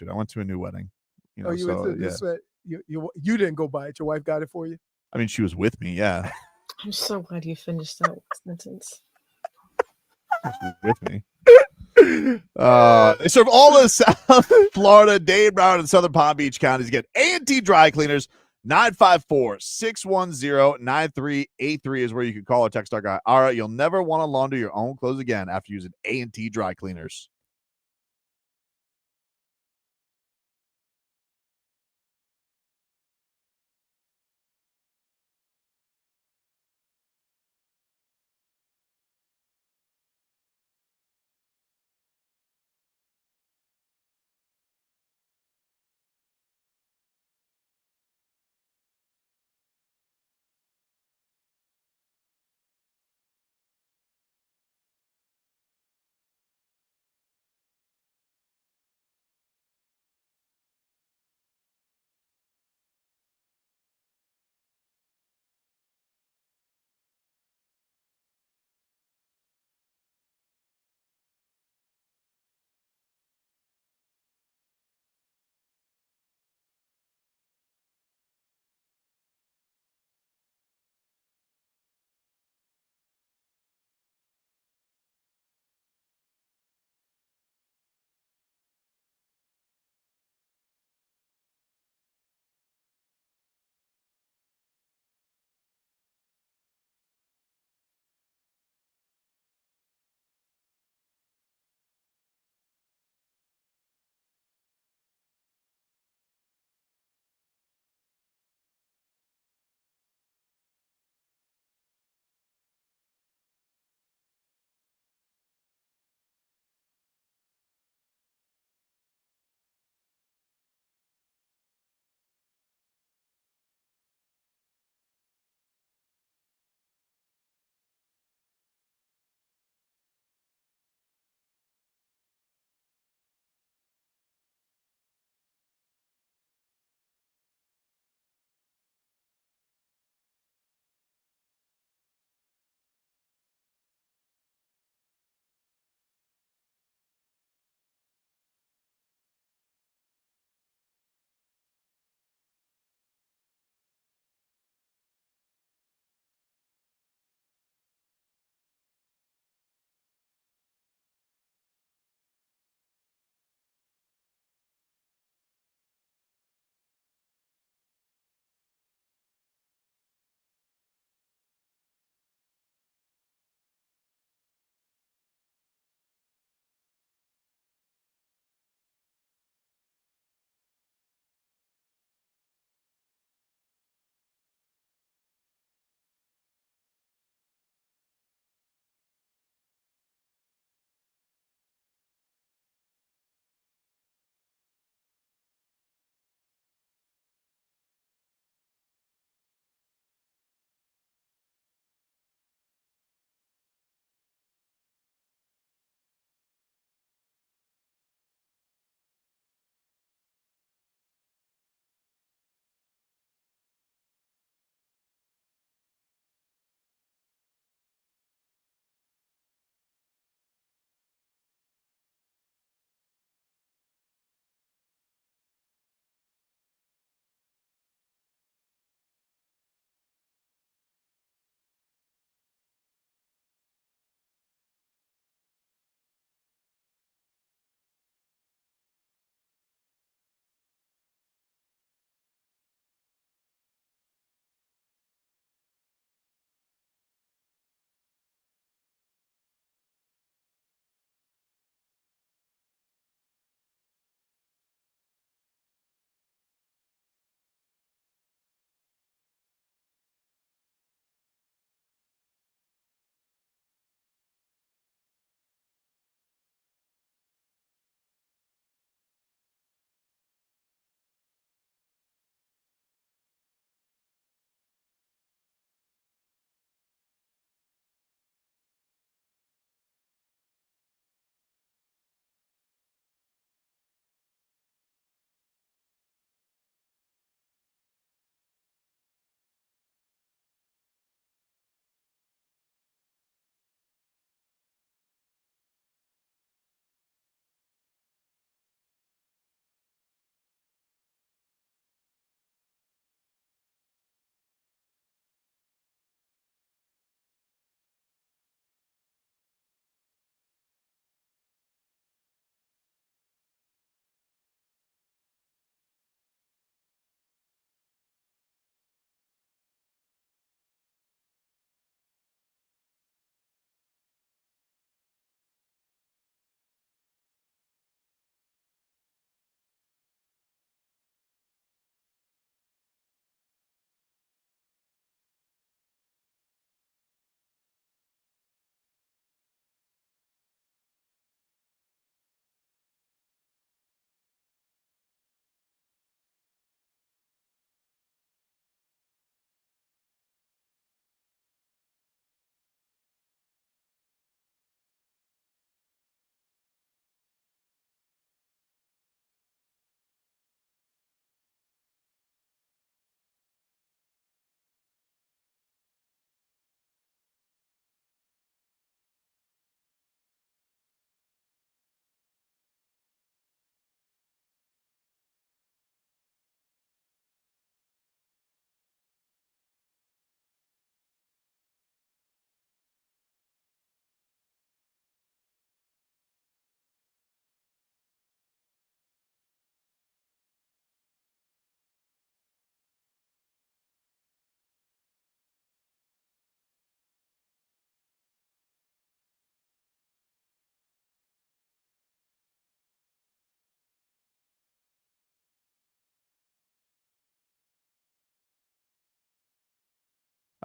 Speaker 1: I went to a new wedding. You know,
Speaker 3: you went
Speaker 1: so
Speaker 3: to the
Speaker 1: yeah.
Speaker 3: sweat. You didn't go buy it. Your wife got it for you?
Speaker 1: I mean, she was with me. Yeah,
Speaker 13: I'm so glad you finished that sentence.
Speaker 1: she was with me. They serve all of South Florida, Dade, Broward, and Southern Palm Beach counties. Get A&T Dry Cleaners. 954-610-9383 is where you can call or text our guy. Ara, you'll never want to launder your own clothes again after using A&T Dry Cleaners.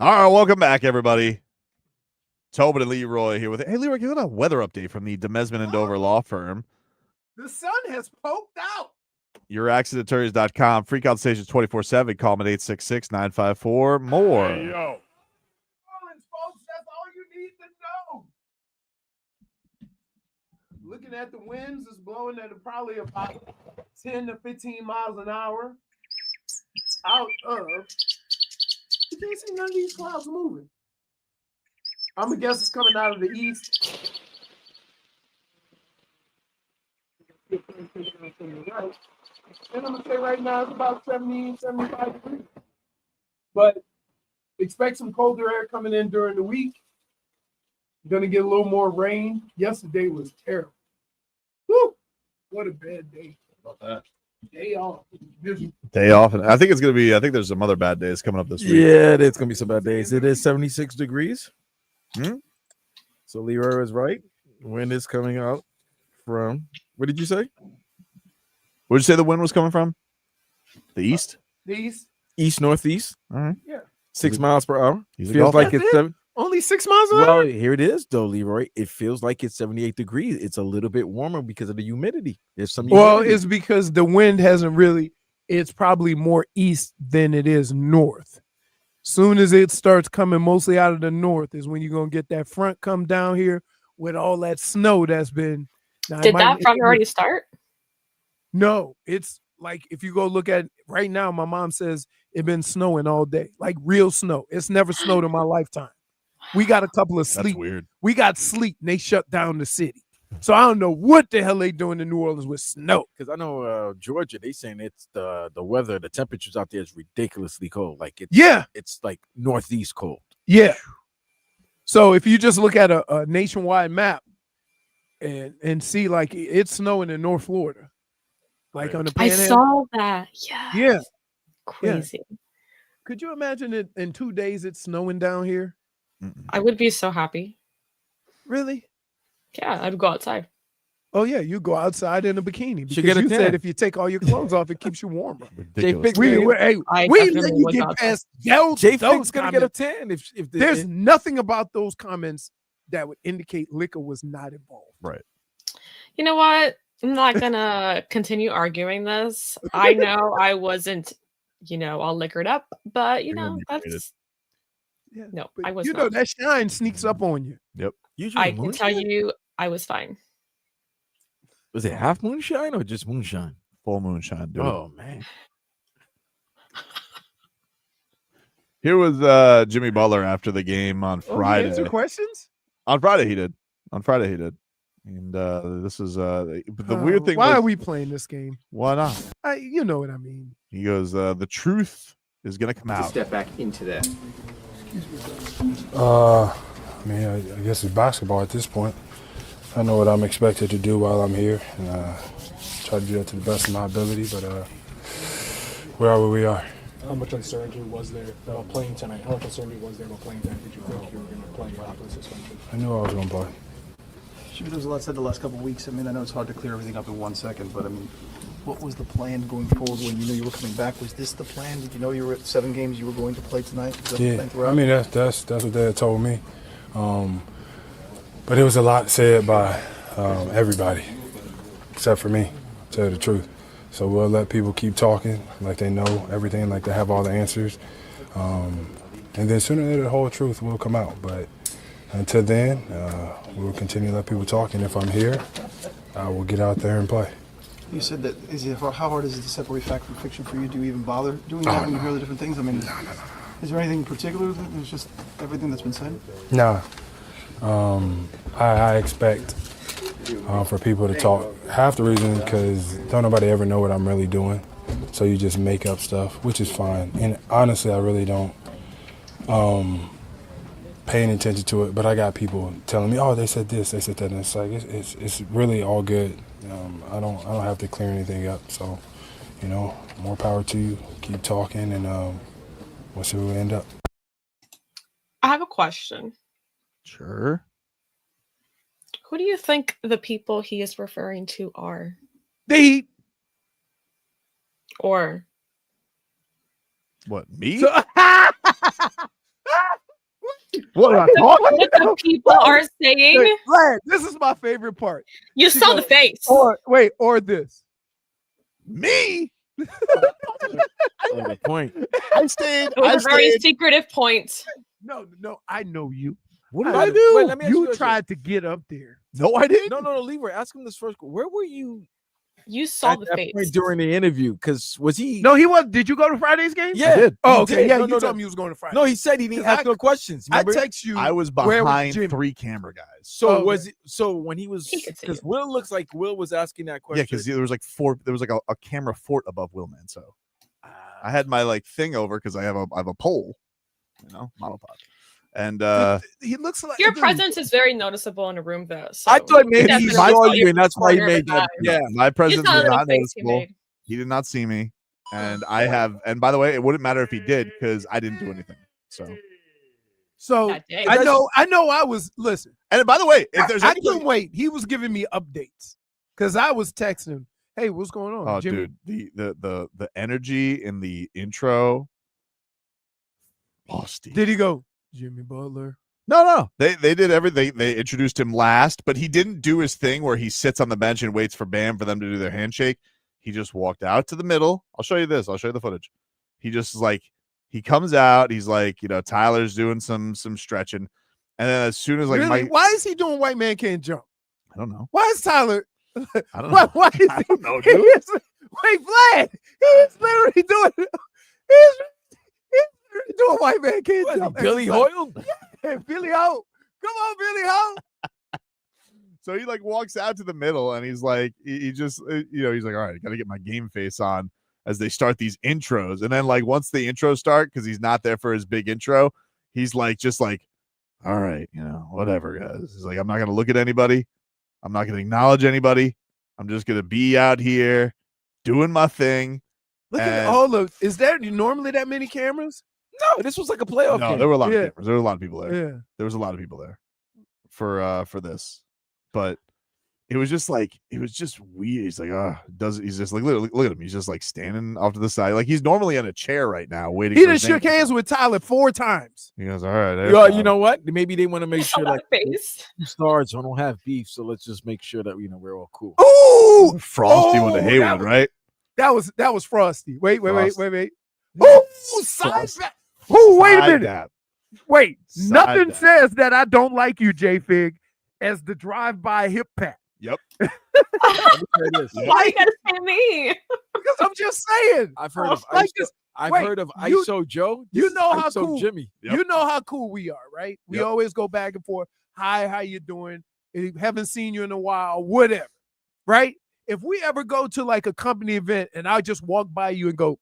Speaker 1: All right, welcome back, everybody. Tobin and Leroy here with it. Hey, Leroy, give us a weather update from the Demesman and Dover law firm.
Speaker 3: The sun has poked out.
Speaker 1: YourAccidentAttorneys.com. Freakout stations 24/7. Call them at 866-954-MORE.
Speaker 10: Hey, yo.
Speaker 3: Orleans, folks, that's all you need to know. Looking at the winds, it's blowing at probably about 10 to 15 miles an hour. Out of, you can't see none of these clouds moving. I'm gonna guess it's coming out of the east. And I'm gonna say right now it's about 70, 75 degrees. But expect some colder air coming in during the week. Gonna get a little more rain. Yesterday was terrible. Woo! What a bad day.
Speaker 1: About that.
Speaker 3: Day off.
Speaker 1: Day off. And I think it's going to be, I think there's some other bad days coming up this week.
Speaker 2: Yeah, there's gonna be some bad days. It is 76 degrees. So Leroy is right. Wind is coming out from, what did you say?
Speaker 1: Where did you say the wind was coming from? The east?
Speaker 3: The east?
Speaker 2: East northeast.
Speaker 1: All right.
Speaker 3: Yeah.
Speaker 2: 6 miles per hour.
Speaker 1: He's a
Speaker 2: Feels
Speaker 1: golfer.
Speaker 2: like it's 7.
Speaker 3: Only 6 miles an
Speaker 2: Well,
Speaker 3: hour?
Speaker 2: here it is, though, Leroy. It feels like it's 78 degrees. It's a little bit warmer because of the humidity. There's some humidity.
Speaker 3: Well, it's because the wind hasn't really, it's probably more east than it is north. Soon as it starts coming mostly out of the north is when you're going to get that front come down here with all that snow that's been. Now,
Speaker 13: Did that front already start?
Speaker 3: No, it's like if you go look at right now, my mom says it's been snowing all day, like real snow. It's never snowed in my lifetime. We got a couple of sleet.
Speaker 1: That's weird.
Speaker 3: We got sleet and they shut down the city. So I don't know what the hell they doing in New Orleans with snow.
Speaker 2: Because I know Georgia, they saying it's the weather, the temperatures out there is ridiculously cold. Like it's like northeast cold.
Speaker 3: Yeah. So if you just look at a nationwide map and see like it's snowing in North Florida, like on the
Speaker 13: I
Speaker 3: Panhandle.
Speaker 13: saw that. Yeah.
Speaker 3: Yeah.
Speaker 13: Crazy.
Speaker 3: Yeah. Could you imagine it in 2 days it's snowing down here?
Speaker 13: I would be so happy.
Speaker 3: Really?
Speaker 13: Yeah, I'd go outside.
Speaker 3: Oh yeah, you go outside in a bikini because
Speaker 2: get a
Speaker 3: you
Speaker 2: tan.
Speaker 3: said if you take all your clothes off, it keeps you warmer.
Speaker 1: Ridiculous.
Speaker 3: We
Speaker 13: I
Speaker 3: let
Speaker 13: definitely
Speaker 3: you
Speaker 13: would
Speaker 3: get
Speaker 13: not.
Speaker 3: past those
Speaker 2: JFig's gonna get a
Speaker 3: comments.
Speaker 2: tan if
Speaker 3: There's nothing about those comments that would indicate liquor was not involved.
Speaker 1: Right.
Speaker 13: You know what? I'm not gonna continue arguing this. I know I wasn't, all liquored up, but that's
Speaker 3: Yeah.
Speaker 13: no,
Speaker 3: But
Speaker 13: I was
Speaker 3: you
Speaker 13: not.
Speaker 3: know that shine sneaks up on you.
Speaker 1: Yep.
Speaker 13: I can tell you I was fine.
Speaker 2: Was it half moonshine or just moonshine?
Speaker 1: Full moonshine, dude.
Speaker 2: Oh man.
Speaker 1: Here was Jimmy Butler after the game on Friday.
Speaker 3: Answer questions?
Speaker 1: On Friday he did. And this is the weird thing.
Speaker 3: Why
Speaker 1: was,
Speaker 3: are we playing this game?
Speaker 1: Why not?
Speaker 3: You know what I mean.
Speaker 1: He goes, the truth is gonna come out.
Speaker 14: Step back into that.
Speaker 15: I mean, I guess it's basketball at this point. I know what I'm expected to do while I'm here, and try to do that to the best of my ability. But we are where we are.
Speaker 12: How much uncertainty was there about playing tonight? How much uncertainty was there about playing tonight? Did you think you were going to play after the suspension?
Speaker 15: I knew I was going to play.
Speaker 14: There was a lot said the last couple of weeks. I mean, I know it's hard to clear everything up in 1 second, but I mean, what was the plan going forward when you knew you were coming back? Was this the plan? Did you know you were at 7 games you were going to play tonight? Was that the plan
Speaker 15: Yeah,
Speaker 14: throughout?
Speaker 15: I mean that's what they had told me. But it was a lot said by everybody, except for me, to tell you the truth. So we'll let people keep talking like they know everything, like they have all the answers. And then sooner or later the whole truth will come out. But until then, we'll continue to let people talk. And if I'm here, I will get out there and play.
Speaker 14: You said that. How hard is it to separate fact from fiction for you? Do you even bother doing that when you hear the different things? I mean, is there anything in particular that is just everything that's been said?
Speaker 15: No. I expect for people to talk. Half the reason because don't nobody ever know what I'm really doing. So you just make up stuff, which is fine. And honestly, I really don't pay any attention to it. But I got people telling me, oh, they said this, they said that. And it's like, it's really all good. I don't have to clear anything up. So, more power to you. Keep talking and we'll see where we end up.
Speaker 13: I have a question.
Speaker 1: Sure.
Speaker 13: Who do you think the people he is referring to are?
Speaker 3: The Heat.
Speaker 1: What, me?
Speaker 3: What am I talking
Speaker 13: What the
Speaker 3: about?
Speaker 13: people are saying.
Speaker 3: Wait, Vlad, this is my favorite part.
Speaker 13: You
Speaker 3: She
Speaker 13: saw
Speaker 3: goes,
Speaker 13: the face.
Speaker 3: Or this.
Speaker 1: Me?
Speaker 2: Good point.
Speaker 1: I stayed.
Speaker 13: It was a very secretive point.
Speaker 3: No, I know you.
Speaker 2: What
Speaker 3: I
Speaker 2: did I
Speaker 3: know-
Speaker 2: do? Wait, let me ask
Speaker 3: You
Speaker 2: you
Speaker 3: tried to get up there.
Speaker 1: No, I didn't.
Speaker 2: No, Leroy. Ask him this first. Where were you
Speaker 13: You saw
Speaker 2: at
Speaker 13: the
Speaker 2: that
Speaker 13: face.
Speaker 2: point during the interview? Because was he?
Speaker 3: No, he was. Did you go to Friday's game?
Speaker 2: Yeah. I did.
Speaker 3: Oh,
Speaker 2: He
Speaker 3: okay.
Speaker 2: did.
Speaker 3: Yeah,
Speaker 2: No,
Speaker 3: you
Speaker 2: no,
Speaker 3: told
Speaker 2: no.
Speaker 3: me you was going to Friday.
Speaker 2: No, he said he didn't ask no questions.
Speaker 3: I
Speaker 2: Remember?
Speaker 3: text you.
Speaker 1: I was
Speaker 3: where
Speaker 1: behind
Speaker 3: Jimmy?
Speaker 1: 3 camera guys.
Speaker 2: So
Speaker 3: Oh,
Speaker 2: was it, so when he was
Speaker 13: He could see
Speaker 2: because
Speaker 13: it.
Speaker 2: Will looks like Will was asking that question.
Speaker 1: Yeah, because there was like 4. There was like a camera fort above Willman. So I had my like thing over because I have a pole, monopod, and
Speaker 3: he looks like
Speaker 13: Your presence is very noticeable in a room, though. So
Speaker 2: I thought maybe he
Speaker 13: definitely
Speaker 2: saw
Speaker 13: saw
Speaker 2: you,
Speaker 13: your
Speaker 2: and that's why he
Speaker 13: corner of
Speaker 2: made
Speaker 13: his
Speaker 2: that.
Speaker 13: eye.
Speaker 2: Yeah,
Speaker 1: my presence
Speaker 13: saw
Speaker 1: was
Speaker 13: the
Speaker 1: not
Speaker 13: face he
Speaker 1: noticeable.
Speaker 13: made.
Speaker 1: He did not see me, and I have. And by the way, it wouldn't matter if he did because I didn't do anything. So
Speaker 13: That day.
Speaker 3: I know. I was listen.
Speaker 1: and by the way, if there's
Speaker 3: I
Speaker 1: anybody,
Speaker 3: couldn't wait. He was giving me updates because I was texting him. Hey, what's going on,
Speaker 1: oh
Speaker 3: Jimmy?
Speaker 1: dude, the energy in the intro. Oh, Steve.
Speaker 3: Did he go, Jimmy Butler?
Speaker 1: No. They did everything. They introduced him last, but he didn't do his thing where he sits on the bench and waits for Bam for them to do their handshake. He just walked out to the middle. I'll show you this. I'll show you the footage. He just like he comes out. He's like, Tyler's doing some stretching, and then as soon as like
Speaker 3: Really?
Speaker 1: Mike,
Speaker 3: Why is he doing White Man Can't Jump?
Speaker 1: I don't know.
Speaker 3: Why is Tyler?
Speaker 1: I don't know.
Speaker 3: Why is
Speaker 1: I don't know,
Speaker 3: he
Speaker 1: dude.
Speaker 3: is, wait, Vlad. He's literally doing. He's literally doing White Man Can't
Speaker 2: What,
Speaker 3: Jump.
Speaker 2: Billy Hoyle?
Speaker 3: Yeah, Billy Ho. Come on, Billy Ho.
Speaker 1: So he like walks out to the middle and he's like, he just, he's like, all right, I got to get my game face on as they start these intros. And then like once the intros start, because he's not there for his big intro, he's like, just like, all right, whatever, guys. He's like, I'm not going to look at anybody. I'm not going to acknowledge anybody. I'm just going to be out here doing my thing.
Speaker 3: Look at
Speaker 1: And-
Speaker 3: all of. Is there normally that many cameras?
Speaker 2: No, this was like a playoff
Speaker 1: No,
Speaker 2: game.
Speaker 1: there were a lot of
Speaker 3: Yeah.
Speaker 1: cameras. There were a lot of people there.
Speaker 3: Yeah.
Speaker 1: There was a lot of people there for this, but it was just like it was just weird. He's like, he's just like look at him. He's just like standing off to the side, like he's normally in a chair right now waiting.
Speaker 3: He
Speaker 1: for
Speaker 3: done
Speaker 1: his name
Speaker 3: shook
Speaker 1: to come.
Speaker 3: hands with Tyler 4 times.
Speaker 1: He goes, all right. there's
Speaker 2: Yo,
Speaker 1: Tyler."
Speaker 2: you know what? Maybe they want to make sure like
Speaker 13: face.
Speaker 2: 2 stars. I don't have beef, so let's just make sure that we're all cool.
Speaker 3: Ooh,
Speaker 1: Frosty with the
Speaker 3: that
Speaker 1: Haywood,
Speaker 3: was-
Speaker 1: right?
Speaker 3: That was Frosty. Wait.
Speaker 1: Frosty.
Speaker 3: Oh, side back. Oh, wait a
Speaker 1: Side
Speaker 3: minute.
Speaker 1: dab.
Speaker 3: Wait,
Speaker 1: Side
Speaker 3: nothing
Speaker 1: dab.
Speaker 3: says that I don't like you, JFig, as the drive-by hip pat.
Speaker 1: Yep.
Speaker 13: Why you gotta say me?
Speaker 3: Because I'm just saying.
Speaker 2: I've heard of
Speaker 3: like
Speaker 2: ISO,
Speaker 3: this.
Speaker 2: I've
Speaker 3: Wait,
Speaker 2: heard of
Speaker 3: you-
Speaker 2: ISO Joe.
Speaker 3: you
Speaker 2: This is
Speaker 3: know how
Speaker 2: ISO
Speaker 3: cool-
Speaker 2: Jimmy.
Speaker 1: Yep.
Speaker 3: You know how cool we are, right? We
Speaker 1: Yep.
Speaker 3: always go back and forth. Hi, how you doing? Haven't seen you in a while, whatever. Right? If we ever go to like a company event and I just walk by you and go,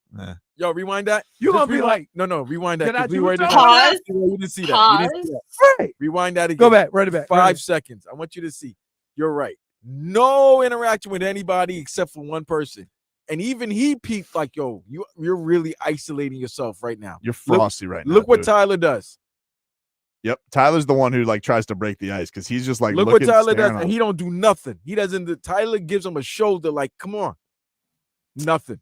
Speaker 2: Yo, rewind that.
Speaker 3: You're
Speaker 2: Just
Speaker 3: gonna be
Speaker 2: rewind-
Speaker 3: like,
Speaker 2: no, rewind that.
Speaker 3: did I
Speaker 2: 'cause
Speaker 3: do
Speaker 2: Leroy didn't-
Speaker 13: Pause.
Speaker 2: You didn't see that. You didn't see
Speaker 13: Pause.
Speaker 2: that.
Speaker 3: right.
Speaker 2: Rewind that again.
Speaker 3: Go back, run it back. run it
Speaker 2: 5
Speaker 3: back.
Speaker 2: seconds. I want you to see. You're right. No interaction with anybody except for one person. And even he peeped like, yo, you're really isolating yourself right now.
Speaker 1: You're Frosty right now.
Speaker 2: Look what
Speaker 1: dude.
Speaker 2: Tyler does.
Speaker 1: Yep. Tyler's the one who like tries to break the ice because he's just like
Speaker 2: Look what
Speaker 1: looking,
Speaker 2: Tyler does,
Speaker 1: staring
Speaker 2: and
Speaker 1: off.
Speaker 2: he don't do nothing. He doesn't. Tyler gives him a shoulder, like, come on, nothing.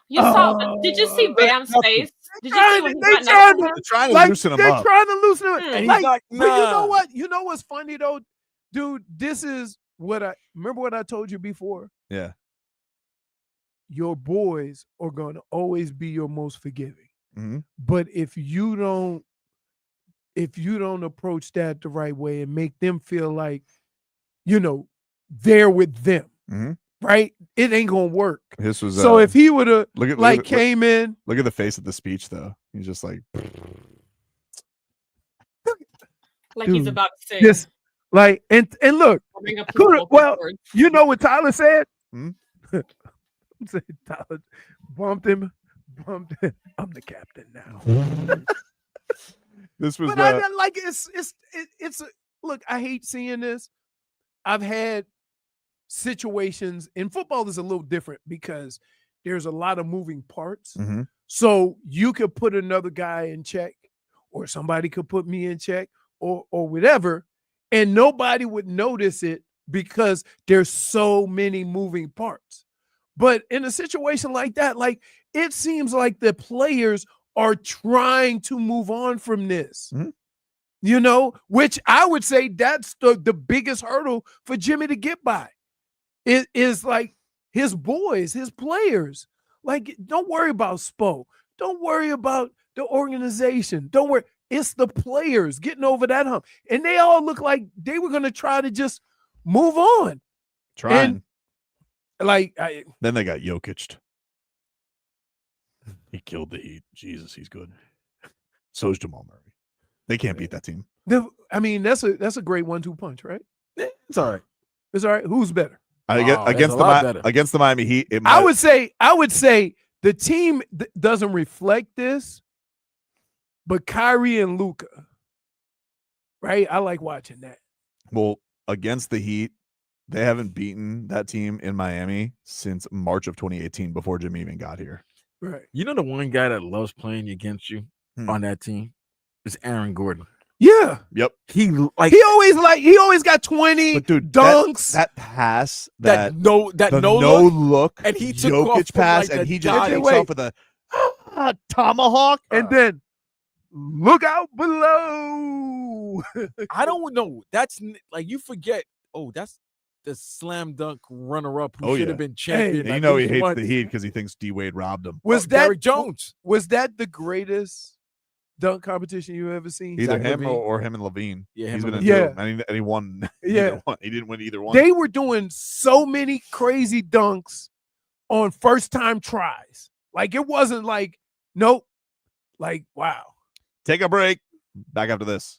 Speaker 13: You saw? Did you see Bam's face? Did you see when he
Speaker 3: They
Speaker 13: got
Speaker 3: trying
Speaker 13: next to him?
Speaker 1: They're trying to
Speaker 3: Like,
Speaker 1: loosen him
Speaker 3: they're
Speaker 1: up.
Speaker 3: trying to loosen him.
Speaker 13: And
Speaker 2: he's
Speaker 3: Like,
Speaker 2: like,
Speaker 3: but you know
Speaker 2: nah.
Speaker 3: what? You know what's funny though, dude? This is what I remember what I told you before.
Speaker 1: Yeah.
Speaker 3: Your boys are gonna always be your most forgiving.
Speaker 1: Mhm.
Speaker 3: But if you don't approach that the right way and make them feel like, they're with them,
Speaker 1: Mhm.
Speaker 3: right? It ain't gonna work.
Speaker 1: This was
Speaker 3: So if he would have
Speaker 1: look at
Speaker 3: like
Speaker 1: look,
Speaker 3: came in,
Speaker 1: look at the face of the speech though. He's just like
Speaker 13: Like he's
Speaker 3: Dude,
Speaker 13: about to say.
Speaker 3: just like and look,
Speaker 13: bring up his
Speaker 3: coulda-
Speaker 13: vocal
Speaker 3: well,
Speaker 13: cords.
Speaker 3: you know what Tyler said?
Speaker 1: Hmm?
Speaker 3: Say Tyler bumped him. I'm the captain now.
Speaker 1: this was
Speaker 3: But I didn't like it's look, I hate seeing this. I've had situations in football is a little different because there's a lot of moving parts.
Speaker 1: Mhm.
Speaker 3: So you could put another guy in check, or somebody could put me in check, or whatever, and nobody would notice it because there's so many moving parts. But in a situation like that, like it seems like the players are trying to move on from this.
Speaker 1: Mhm.
Speaker 3: Which I would say that's the biggest hurdle for Jimmy to get by. It is like his boys, his players. Like, don't worry about Spo. Don't worry about the organization. Don't worry. It's the players getting over that hump. And they all look like they were going to try to just move on.
Speaker 1: Trying.
Speaker 3: And,
Speaker 1: then they got Jokic'd. He killed the Heat. Jesus, he's good. So is Jamal Murray. They can't beat that team.
Speaker 3: That's a great 1-2 punch, right?
Speaker 2: It's all right.
Speaker 3: It's all right. Who's better?
Speaker 1: Against the Miami Heat,
Speaker 3: I would say the team doesn't reflect this, but Kyrie and Luka, right? I like watching that.
Speaker 1: Well, against the Heat, they haven't beaten that team in Miami since March of 2018, before Jimmy even got here.
Speaker 3: Right.
Speaker 2: You know the one guy that loves playing against you on that team is Aaron Gordon.
Speaker 3: Yeah.
Speaker 1: Yep.
Speaker 3: He always got 20
Speaker 1: but dude,
Speaker 3: dunks.
Speaker 1: That pass,
Speaker 2: that no
Speaker 1: look,
Speaker 2: and he took
Speaker 1: Jokic
Speaker 2: off
Speaker 1: pass,
Speaker 2: like
Speaker 1: and he
Speaker 2: dot.
Speaker 1: just takes off with a tomahawk,
Speaker 3: and then look out below.
Speaker 2: I don't know. That's like you forget. Oh, that's the slam dunk runner-up who should have been champion.
Speaker 1: Hey, he hates the Heat because he thinks D Wade robbed him.
Speaker 3: Was that
Speaker 2: Derrick Jones?
Speaker 3: Was that the greatest dunk competition you've ever seen?
Speaker 1: Either him or him and Levine.
Speaker 2: Yeah,
Speaker 1: he's been in two, and he won.
Speaker 3: Yeah,
Speaker 1: he didn't win either one.
Speaker 3: They were doing so many crazy dunks on first-time tries. Like, it wasn't like, nope. Like, wow.
Speaker 1: Take a break. Back after this.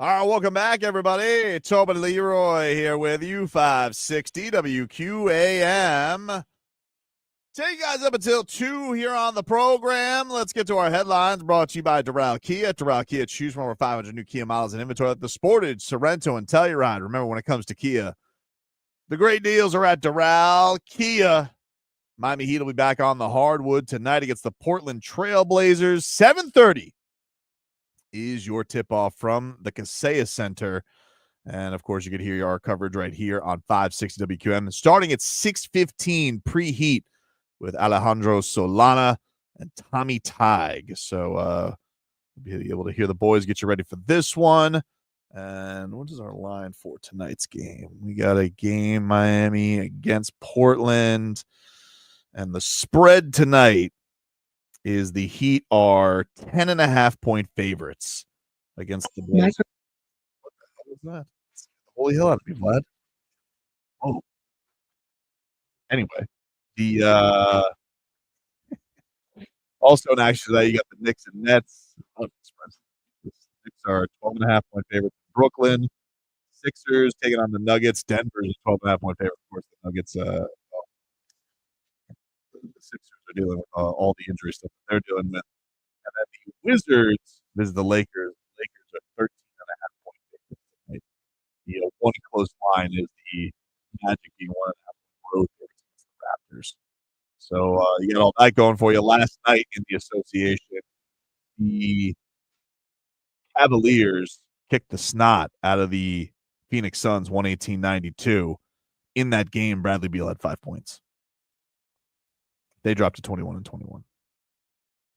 Speaker 1: All right, welcome back, everybody. Tobin and Leroy here with you, 560 WQAM. Take you guys up until 2 here on the program. Let's get to our headlines brought to you by Drought Kia. Drought Kia, choose from over 500 new Kia models in inventory at the Sportage, Sorrento, and Telluride. Remember, when it comes to Kia, the great deals are at Drought Kia. Miami Heat will be back on the hardwood tonight against the Portland Trail Blazers. 7:30 is your tip-off from the Kaseya Center. And, of course, you can hear our coverage right here on 560 WQM. Starting at 6:15 pre-heat with Alejandro Solana and Tommy Tig. So we'll be able to hear the boys get you ready for this one. And what is our line for tonight's game? We got a game, Miami against Portland. And the spread tonight is the Heat are 10.5-point favorites against the Blazers. What the hell was that? Holy hell out of me, Vlad. Oh. Anyway, the also in action today, you got the Knicks and Nets. The Knicks are 12.5-point favorites in Brooklyn. Sixers taking on the Nuggets. Denver is 12.5-point favorite. Of course, the Nuggets. The Sixers are dealing with all the injury stuff that they're dealing with. And then the Wizards visit the Lakers. The Lakers are 13.5-point favorites tonight. The one close line is the Magic being 1.5 road favorites against the Raptors. So you got all that going for you. Last night in the association, the Cavaliers kicked the snot out of the Phoenix Suns 118-92. In that game, Bradley Beal had 5 points. They dropped to 21-21.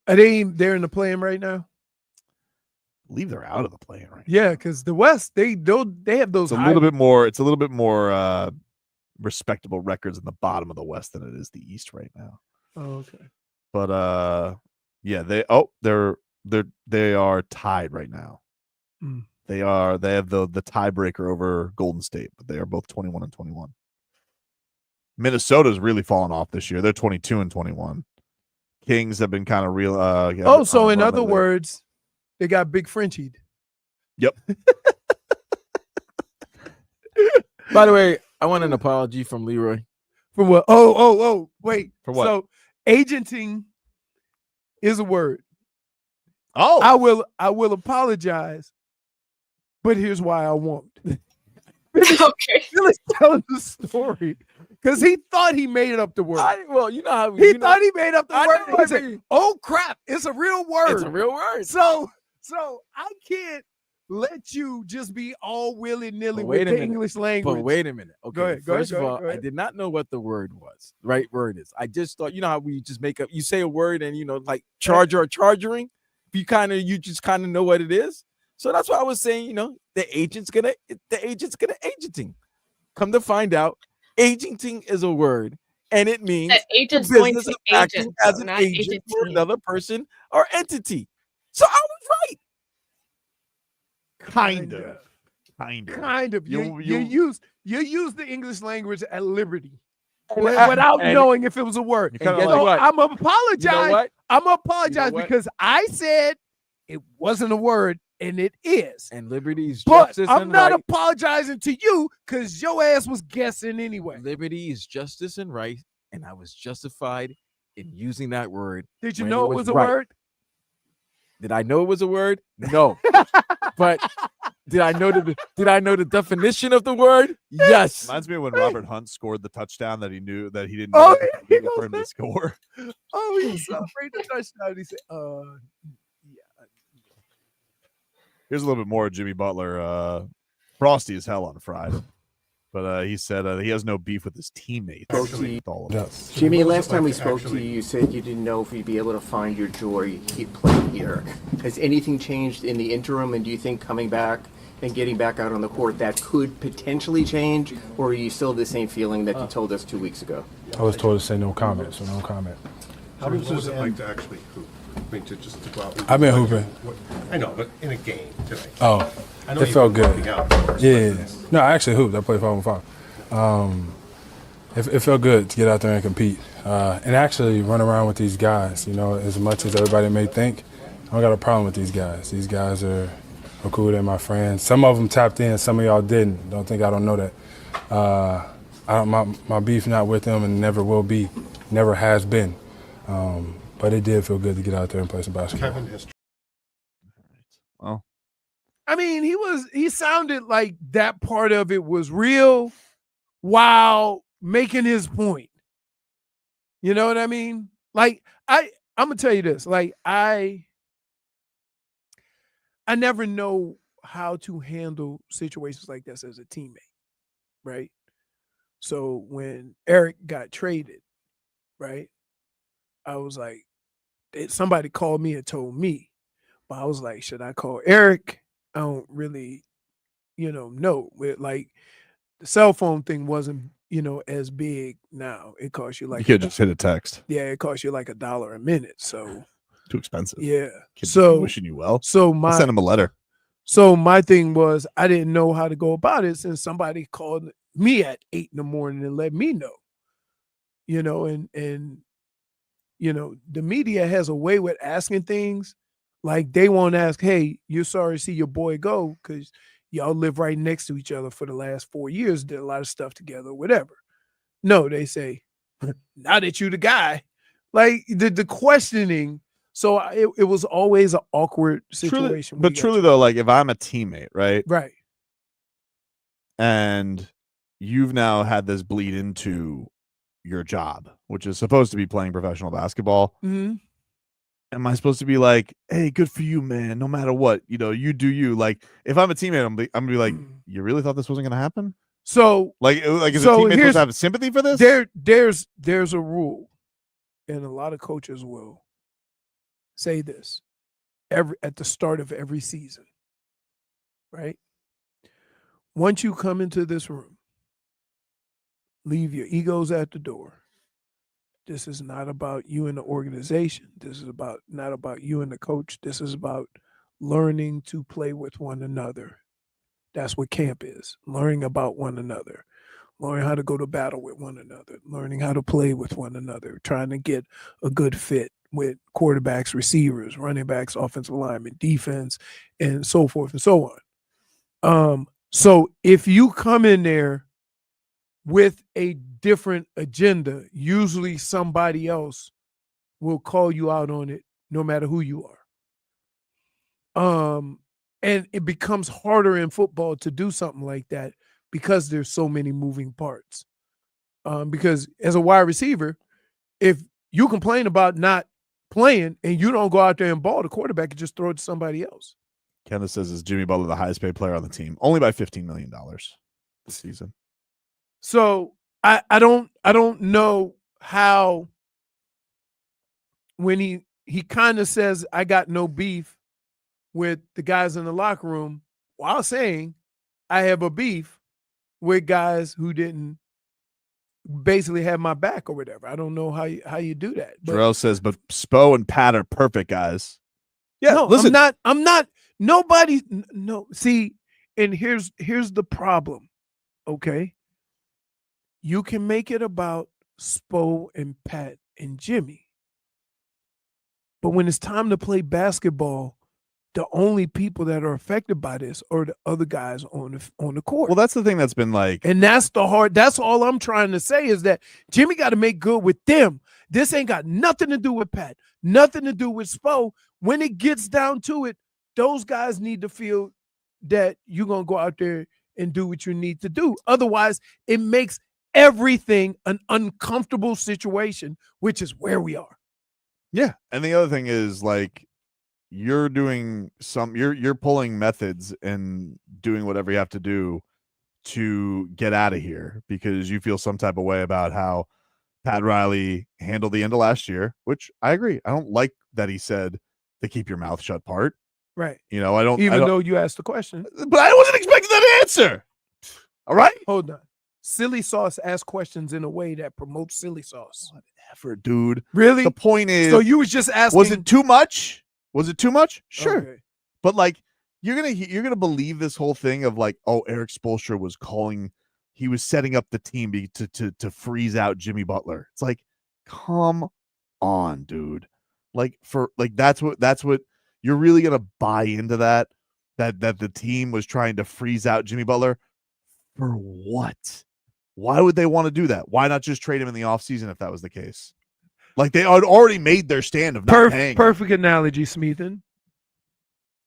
Speaker 3: Are they're in the play-in right now?
Speaker 1: I believe they're out of the play-in right now.
Speaker 3: Yeah, because the West, they have those.
Speaker 1: It's a little bit more respectable records in the bottom of the West than it is the East right now.
Speaker 3: Oh, okay.
Speaker 1: But yeah, they are tied right now.
Speaker 3: Mm.
Speaker 1: They have the tiebreaker over Golden State, but they are both 21-21. Minnesota's really fallen off this year. They're 22-21. Kings have been kind of real.
Speaker 3: So in other words, they got big Frenchied.
Speaker 1: Yep.
Speaker 2: By the way, I want an apology from Leroy.
Speaker 3: For what? Oh, wait.
Speaker 1: For what?
Speaker 3: So agenting is a word.
Speaker 1: Oh.
Speaker 3: I will apologize, but here's why I won't.
Speaker 13: Okay.
Speaker 3: Billy's telling the story because he thought he made up the word.
Speaker 2: You know how
Speaker 3: he thought he made up the
Speaker 2: I
Speaker 3: word.
Speaker 2: know,
Speaker 3: He said, "Oh crap, it's a real word."
Speaker 2: It's a real word.
Speaker 3: So I can't let you just be all willy-nilly with the English language.
Speaker 2: But wait a minute. Okay.
Speaker 3: Go ahead,
Speaker 2: First of all,
Speaker 3: go ahead.
Speaker 2: I did not know what the word was. Right word is. I just thought, you know how we just make up. You say a word and like charger or chargering. You just kind of know what it is. So that's why I was saying, the agent's gonna agenting. Come to find out, agenting is a word, and it means
Speaker 13: The agent's
Speaker 2: the
Speaker 13: going
Speaker 2: business
Speaker 13: to
Speaker 2: of acting
Speaker 13: agent,
Speaker 2: as an
Speaker 13: not
Speaker 2: agent for
Speaker 13: agenting.
Speaker 2: another person or entity. So I was right.
Speaker 1: Kind of.
Speaker 3: Kind of. You
Speaker 1: You-
Speaker 3: use the English language at liberty
Speaker 2: And-
Speaker 3: without
Speaker 2: and-
Speaker 3: knowing if it was a word.
Speaker 2: You kinda
Speaker 3: So
Speaker 2: like what?
Speaker 3: I'm gonna apologize.
Speaker 2: You know what?
Speaker 3: I'm gonna apologize
Speaker 2: what?
Speaker 3: because I said it wasn't a word and it is.
Speaker 2: And liberty is
Speaker 3: But
Speaker 2: justice
Speaker 3: I'm
Speaker 2: and
Speaker 3: not
Speaker 2: right.
Speaker 3: apologizing to you because your ass was guessing anyway.
Speaker 2: Liberty is justice and right, and I was justified in using that word.
Speaker 3: Did you
Speaker 2: when
Speaker 3: know it was a
Speaker 2: right.
Speaker 3: word?
Speaker 2: Did I know it was a word? No. But did I know the definition of the word? Yes.
Speaker 1: Reminds me of when Robert Hunt scored the touchdown that he knew that he didn't
Speaker 3: Oh,
Speaker 1: know
Speaker 3: yeah,
Speaker 1: he for him to score.
Speaker 3: Oh, he was so afraid to touchdown. He said,
Speaker 1: Here's a little bit more of Jimmy Butler. Frosty as hell on Friday. But he said he has no beef with his teammates. With all of us.
Speaker 16: Jimmy, last time we spoke to you, you said you didn't know if you'd be able to find your joy keep playing here. Has anything changed in the interim, and do you think coming back and getting back out on the court that could potentially change, or are you still have the same feeling that you told us 2 weeks ago?
Speaker 15: I was told to say no comment, so no comment.
Speaker 17: How much was it like to actually hoop? I mean, to go out and
Speaker 15: I've been hooping.
Speaker 17: I know, but in a game tonight.
Speaker 15: Oh,
Speaker 17: I know
Speaker 15: it
Speaker 17: you
Speaker 15: felt
Speaker 17: were
Speaker 15: good.
Speaker 17: working out first,
Speaker 15: Yeah. No, I actually hooped. I played 5-on-5. It felt good to get out there and compete and actually run around with these guys. As much as everybody may think, I don't got a problem with these guys. These guys are cooler than my friends. Some of them tapped in, some of y'all didn't. Don't think I don't know that. My beef not with them and never will be, never has been. But it did feel good to get out there and play some basketball.
Speaker 17: Kevin has
Speaker 1: Well,
Speaker 3: I mean, he sounded like that part of it was real while making his point. You know what I mean? Like, I'm gonna tell you this. Like, I never know how to handle situations like this as a teammate, right? So when Erik got traded, right, I was like, somebody called me and told me, but I was like, should I call Erik? I don't really, know. Like, the cell phone thing wasn't, as big now. It costs you like
Speaker 1: you could just hit a text.
Speaker 3: Yeah, it costs you like $1 a minute. So
Speaker 1: Too expensive.
Speaker 3: yeah.
Speaker 1: Kid
Speaker 3: So
Speaker 1: wishing you well.
Speaker 3: So
Speaker 1: I'll send him a letter.
Speaker 3: So my thing was, I didn't know how to go about it since somebody called me at 8 a.m. and let me know. And the media has a way with asking things. Like, they won't ask, hey, you're sorry to see your boy go because y'all live right next to each other for the last 4 years, did a lot of stuff together, whatever. No, they say, now that you the guy. Like, the questioning. So it was always an awkward situation.
Speaker 1: Truly though, like, if I'm a teammate, right?
Speaker 3: Right.
Speaker 1: And you've now had this bleed into your job, which is supposed to be playing professional basketball.
Speaker 3: Mm-hmm.
Speaker 1: Am I supposed to be like, hey, good for you, man, no matter what, you do you? Like, if I'm a teammate, I'm gonna be like, you really thought this wasn't gonna happen?
Speaker 3: So
Speaker 1: like is a teammate supposed to have sympathy for this?
Speaker 3: There's a rule, and a lot of coaches will say this at the start of every season, right? Once you come into this room, leave your egos at the door. This is not about you and the organization. This is not about you and the coach. This is about learning to play with one another. That's what camp is. Learning about one another. Learning how to go to battle with one another. Learning how to play with one another. Trying to get a good fit with quarterbacks, receivers, running backs, offensive linemen, defense, and so forth and so on. So if you come in there with a different agenda, usually somebody else will call you out on it, no matter who you are. And it becomes harder in football to do something like that because there's so many moving parts. Because as a wide receiver, if you complain about not playing and you don't go out there and ball, the quarterback can just throw it to somebody else.
Speaker 1: Kenneth says, is Jimmy Butler the highest paid player on the team? Only by $15 million this season.
Speaker 3: So I don't know how, when he kind of says, I got no beef with the guys in the locker room, while saying I have a beef with guys who didn't basically have my back or whatever. I don't know how you do that. But
Speaker 1: Jarrell says, but Spo and Pat are perfect guys. Yeah,
Speaker 3: no,
Speaker 1: listen.
Speaker 3: I'm not. Nobody. No. See, and here's the problem. Okay, you can make it about Spo and Pat and Jimmy, but when it's time to play basketball, the only people that are affected by this are the other guys on the court.
Speaker 1: Well, that's the thing that's been like,
Speaker 3: and that's all I'm trying to say is that Jimmy got to make good with them. This ain't got nothing to do with Pat, nothing to do with Spo. When it gets down to it, those guys need to feel that you're going to go out there and do what you need to do. Otherwise, it makes everything an uncomfortable situation, which is where we are.
Speaker 1: Yeah. And the other thing is, like, you're doing you're pulling methods and doing whatever you have to do to get out of here because you feel some type of way about how Pat Riley handled the end of last year, which I agree. I don't like that he said the keep your mouth shut part.
Speaker 3: Right.
Speaker 1: I don't
Speaker 3: though you asked the question.
Speaker 1: But I wasn't expecting that answer. All right.
Speaker 3: Hold on. Silly Sauce asks questions in a way that promotes Silly Sauce.
Speaker 1: Whatever, dude.
Speaker 3: Really?
Speaker 1: The point is,
Speaker 3: so you was just asking,
Speaker 1: was it too much? Was it too much? Sure.
Speaker 3: Okay.
Speaker 1: But like, you're gonna believe this whole thing of like, oh, Erik Spoelstra he was setting up the team to freeze out Jimmy Butler. It's like, come on, dude. Like, that's what you're really gonna buy into that that the team was trying to freeze out Jimmy Butler. For what? Why would they want to do that? Why not just trade him in the offseason if that was the case? Like, they had already made their stand of not paying him.
Speaker 3: Perfect analogy, Smeathan.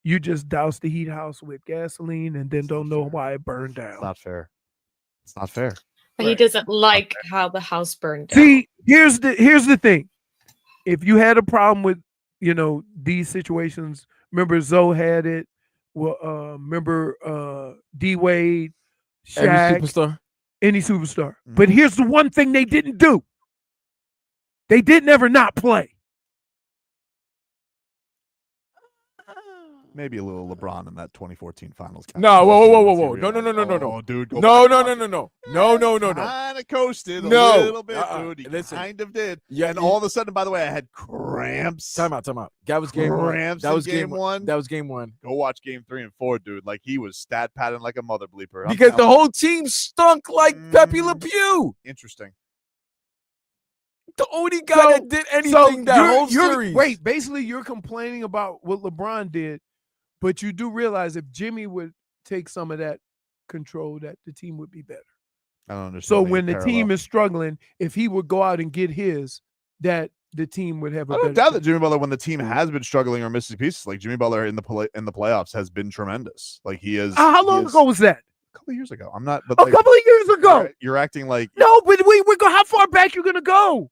Speaker 3: You just douse the heat house with gasoline and then don't know why it burned down.
Speaker 1: It's not fair. It's not fair.
Speaker 13: But he doesn't like how the house burned down.
Speaker 3: See, here's the thing. If you had a problem with, these situations, remember Zoe had it. Well, remember D Wade, Shaq, any superstar. But here's the one thing they didn't do. They didn't ever not play.
Speaker 1: Maybe a little LeBron in that 2014 finals.
Speaker 2: No, whoa. No,
Speaker 1: dude.
Speaker 2: No.
Speaker 1: Kind of coasted a
Speaker 2: No.
Speaker 1: little bit, dude. You kind of did.
Speaker 2: Yeah,
Speaker 1: and all of a sudden, by the way, I had cramps.
Speaker 2: Time out. That was game one.
Speaker 1: Cramps
Speaker 2: That was
Speaker 1: in game one.
Speaker 2: That was game one.
Speaker 1: Go watch game 3 and 4, dude. Like, he was stat padding like a mother bleeper.
Speaker 2: Because the whole team stunk like Pepe Le Pew.
Speaker 1: Interesting.
Speaker 2: The only guy that did anything that whole series.
Speaker 3: Wait, basically you're complaining about what LeBron did, but you do realize if Jimmy would take some of that control, that the team would be better.
Speaker 1: I don't understand.
Speaker 3: So when the team is struggling, if he would go out and get his, that the team would have a
Speaker 1: I
Speaker 3: better
Speaker 1: don't doubt that Jimmy Butler, when the team has been struggling or missing pieces, like Jimmy Butler in the playoffs has been tremendous. Like, he is.
Speaker 3: How long ago was that?
Speaker 1: A couple of years ago. I'm not. But
Speaker 3: A couple of years ago.
Speaker 1: You're acting like.
Speaker 3: No, but we're going. How far back you gonna go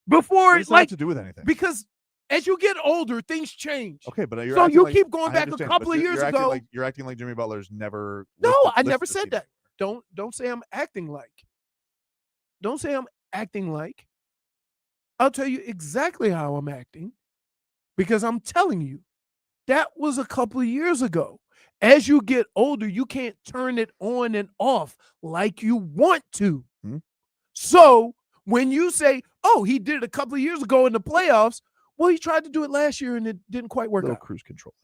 Speaker 3: before?
Speaker 1: What does that have to do with anything?
Speaker 3: Because as you get older, things change.
Speaker 1: Okay, but
Speaker 3: so you keep going back a couple of years ago.
Speaker 1: You're acting like Jimmy Butler's never.
Speaker 3: No, I never said that. Don't say I'm acting like. Don't say I'm acting like. I'll tell you exactly how I'm acting, because I'm telling you that was a couple of years ago. As you get older, you can't turn it on and off like you want to. So when you say, "Oh, he did it a couple of years ago in the playoffs," well, he tried to do it last year and it didn't quite work out.
Speaker 1: Cruise control.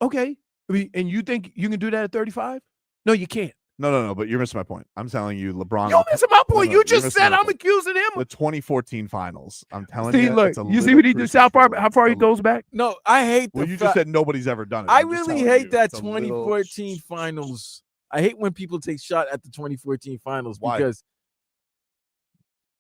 Speaker 3: Okay, and you think you can do that at 35? No, you can't.
Speaker 1: No. But you're missing my point. I'm telling you, LeBron.
Speaker 3: You're missing my point. You just said I'm accusing him.
Speaker 1: The 2014 finals. I'm telling
Speaker 3: See,
Speaker 1: you.
Speaker 3: look, you see what he did? How far he goes back?
Speaker 2: No, I hate.
Speaker 1: Well, you just said nobody's ever done it.
Speaker 2: I really hate that 2014 finals. I hate when people take shot at the 2014 finals.
Speaker 1: Why?
Speaker 2: Because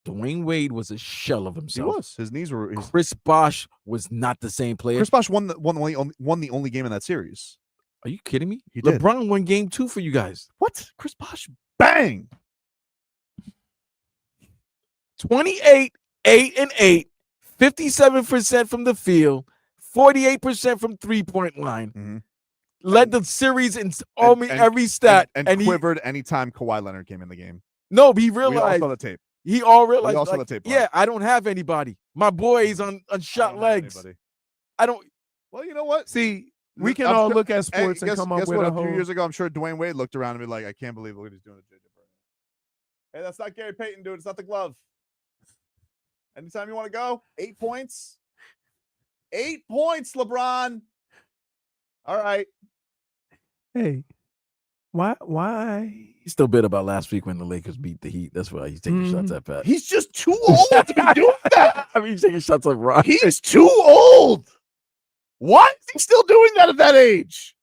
Speaker 2: Dwayne Wade was a shell of himself.
Speaker 1: He was. His knees were.
Speaker 2: Chris Bosh was not the same player.
Speaker 1: Chris Bosh won the only game in that series.
Speaker 2: Are you kidding me?
Speaker 1: He did.
Speaker 2: LeBron won game 2 for you guys.
Speaker 1: What? Chris Bosh bang.
Speaker 2: 28, 8 and 8, 57% from the field, 48% from 3-point line. Led the series in every stat,
Speaker 1: and
Speaker 2: he
Speaker 1: quivered anytime Kawhi Leonard came in the game.
Speaker 2: No, but he realized.
Speaker 1: We all saw the tape.
Speaker 2: He all realized.
Speaker 1: We all saw the tape.
Speaker 2: Yeah, I don't have anybody. My boy's on shot legs. I don't.
Speaker 1: Well, you know what?
Speaker 3: See, we can all look at sports and come up with
Speaker 1: a
Speaker 3: a
Speaker 1: few
Speaker 3: whole.
Speaker 1: years ago, I'm sure Dwayne Wade looked around and be like, "I can't believe what he's doing to JJ Barea." Hey, that's not Gary Payton, dude. It's not the glove. Anytime you want to go, 8 points. 8 points, LeBron. All right.
Speaker 3: Hey, why?
Speaker 2: He's still bitter about last week when the Lakers beat the Heat. That's why he's taking shots at Pat.
Speaker 1: He's just too old to be doing that.
Speaker 2: I mean, he's taking shots at Ron.
Speaker 1: He's too old. Why is he still doing that at that age?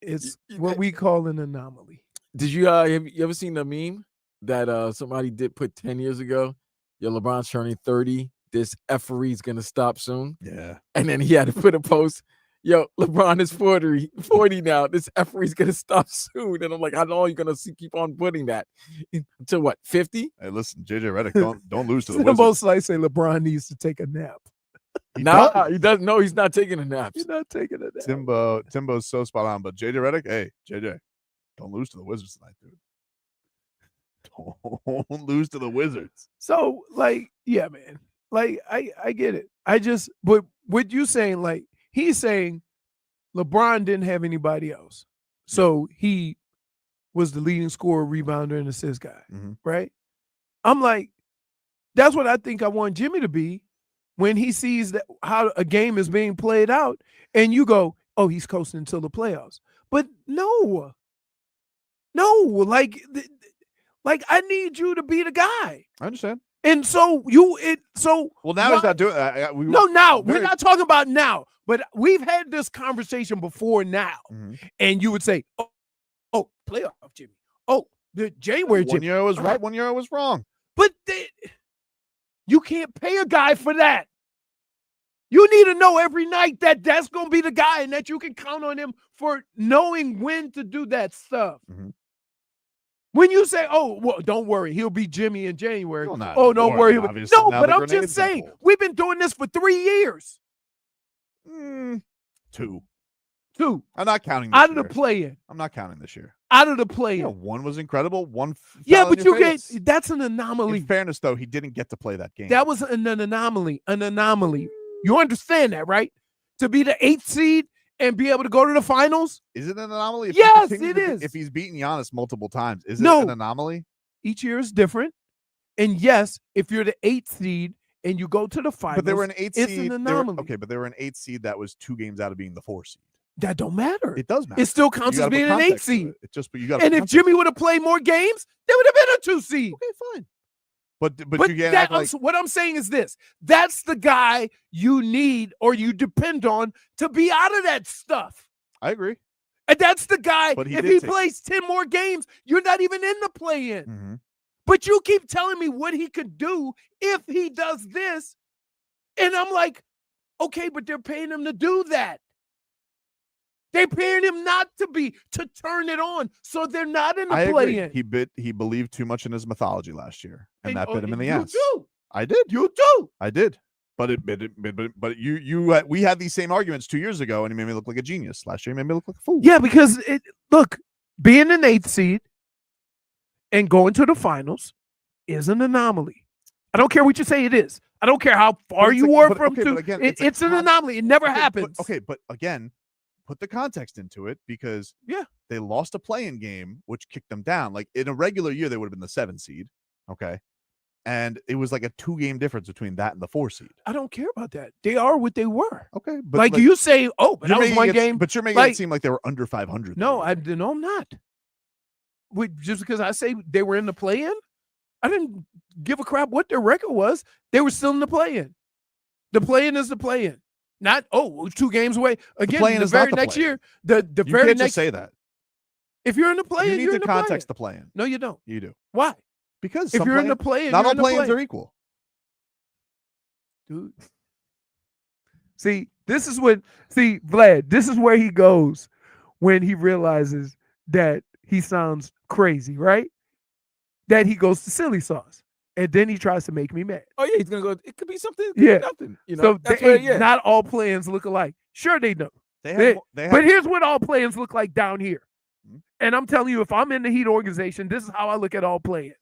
Speaker 3: It's what we call an anomaly.
Speaker 2: Did you have you ever seen the meme that somebody did put 10 years ago? Yo, LeBron's turning 30. This effery's gonna stop soon.
Speaker 1: Yeah.
Speaker 2: And then he had to put a post. Yo, LeBron is 40 now. This effery's gonna stop soon. And I'm like, how long are you gonna keep on putting that? Until what, 50?
Speaker 1: Hey, listen, JJ Redick, don't lose to the
Speaker 3: The
Speaker 1: Wizards.
Speaker 3: most like say LeBron needs to take a nap.
Speaker 2: He doesn't. No, he's not taking a nap.
Speaker 3: He's not taking a nap.
Speaker 1: Timbo's so spot on, but JJ Redick, hey, JJ, don't lose to the Wizards tonight, dude. Don't lose to the Wizards.
Speaker 3: So, like, yeah, man. Like, I get it. But what you saying, like, he's saying LeBron didn't have anybody else. So he was the leading scorer, rebounder, and assist guy, right? I'm like, that's what I think I want Jimmy to be when he sees that how a game is being played out, and you go, oh, he's coasting until the playoffs. But no, like I need you to be the guy.
Speaker 1: I understand.
Speaker 3: And so
Speaker 1: well, now he's not doing.
Speaker 3: We're not talking about now. But we've had this conversation before now, and you would say, "Oh, playoff Jimmy. Oh, the January Jimmy."
Speaker 1: 1 year I was right, 1 year I was wrong.
Speaker 3: But you can't pay a guy for that. You need to know every night that that's going to be the guy, and that you can count on him for knowing when to do that stuff. When you say, "Oh, well, don't worry, he'll be Jimmy in January." Oh, don't worry. No, but I'm just saying, we've been doing this for 3 years.
Speaker 1: 2.
Speaker 3: I'm
Speaker 1: not counting
Speaker 3: out of the play-in.
Speaker 1: I'm not counting this year.
Speaker 3: Out of the play-in.
Speaker 1: One was incredible. One.
Speaker 3: But that's an anomaly.
Speaker 1: In fairness, though, he didn't get to play that game.
Speaker 3: That was an anomaly. An anomaly. You understand that, right? To be the 8th seed and be able to go to the finals.
Speaker 1: Is it an anomaly?
Speaker 3: Yes, it is.
Speaker 1: If he's beaten Giannis multiple times, is it an anomaly?
Speaker 3: Each year is different. And yes, if you're the 8th seed and you go to the finals,
Speaker 1: but they were an 8th seed.
Speaker 3: It's an anomaly.
Speaker 1: But they were an 8th seed that was 2 games out of being the 4 seed.
Speaker 3: That don't matter.
Speaker 1: It does matter.
Speaker 3: It still counts as being an 8th seed.
Speaker 1: It just, but you got.
Speaker 3: And if Jimmy would have played more games, they would have been a 2 seed.
Speaker 1: Okay, fine. But you can't act like.
Speaker 3: What I'm saying is this: that's the guy you need or you depend on to be out of that stuff.
Speaker 1: I agree.
Speaker 3: And that's the guy.
Speaker 1: But
Speaker 3: if he plays 10 more games, you're not even in the play-in. But you keep telling me what he could do if he does this. And I'm like, okay, but they're paying him to do that. They're paying him not to turn it on. So they're not in the play-in.
Speaker 1: He believed too much in his mythology last year. And that bit him in the ass.
Speaker 3: You do.
Speaker 1: I did.
Speaker 3: You do.
Speaker 1: I did. But we had these same arguments 2 years ago, and he made me look like a genius. Last year, he made me look like a fool.
Speaker 3: Yeah, because being an 8th seed and going to the finals is an anomaly. I don't care what you say it is. I don't care how far you were from two. It's an anomaly. It never happens.
Speaker 1: But again, put the context into it, because they lost a play-in game, which kicked them down. Like in a regular year, they would have been the 7 seed. Okay. And it was like a 2-game difference between that and the 4 seed.
Speaker 3: I don't care about that. They are what they were.
Speaker 1: Okay. But
Speaker 3: like you say, but that was one game.
Speaker 1: But you're making it seem like they were under 500.
Speaker 3: No, I'm not. Just because I say they were in the play-in, I didn't give a crap what their record was. They were still in the play-in. The play-in is the play-in. Not 2 games away. Again, the very next year. The very next.
Speaker 1: Just say that.
Speaker 3: If you're in the play-in,
Speaker 1: you need the context to play in.
Speaker 3: No, you don't.
Speaker 1: You do.
Speaker 3: Why?
Speaker 1: Because
Speaker 3: if you're in the play-in,
Speaker 1: not all play-ins are equal.
Speaker 3: Dude. Vlad, this is where he goes when he realizes that he sounds crazy, right? That he goes to silly sauce. And then he tries to make me mad.
Speaker 2: Oh, yeah, he's going to go, it could be something, it could be nothing.
Speaker 3: So not all play-ins look alike. Sure, they don't. But here's what all play-ins look like down here. And I'm telling you, if I'm in the Heat organization, this is how I look at all play-ins.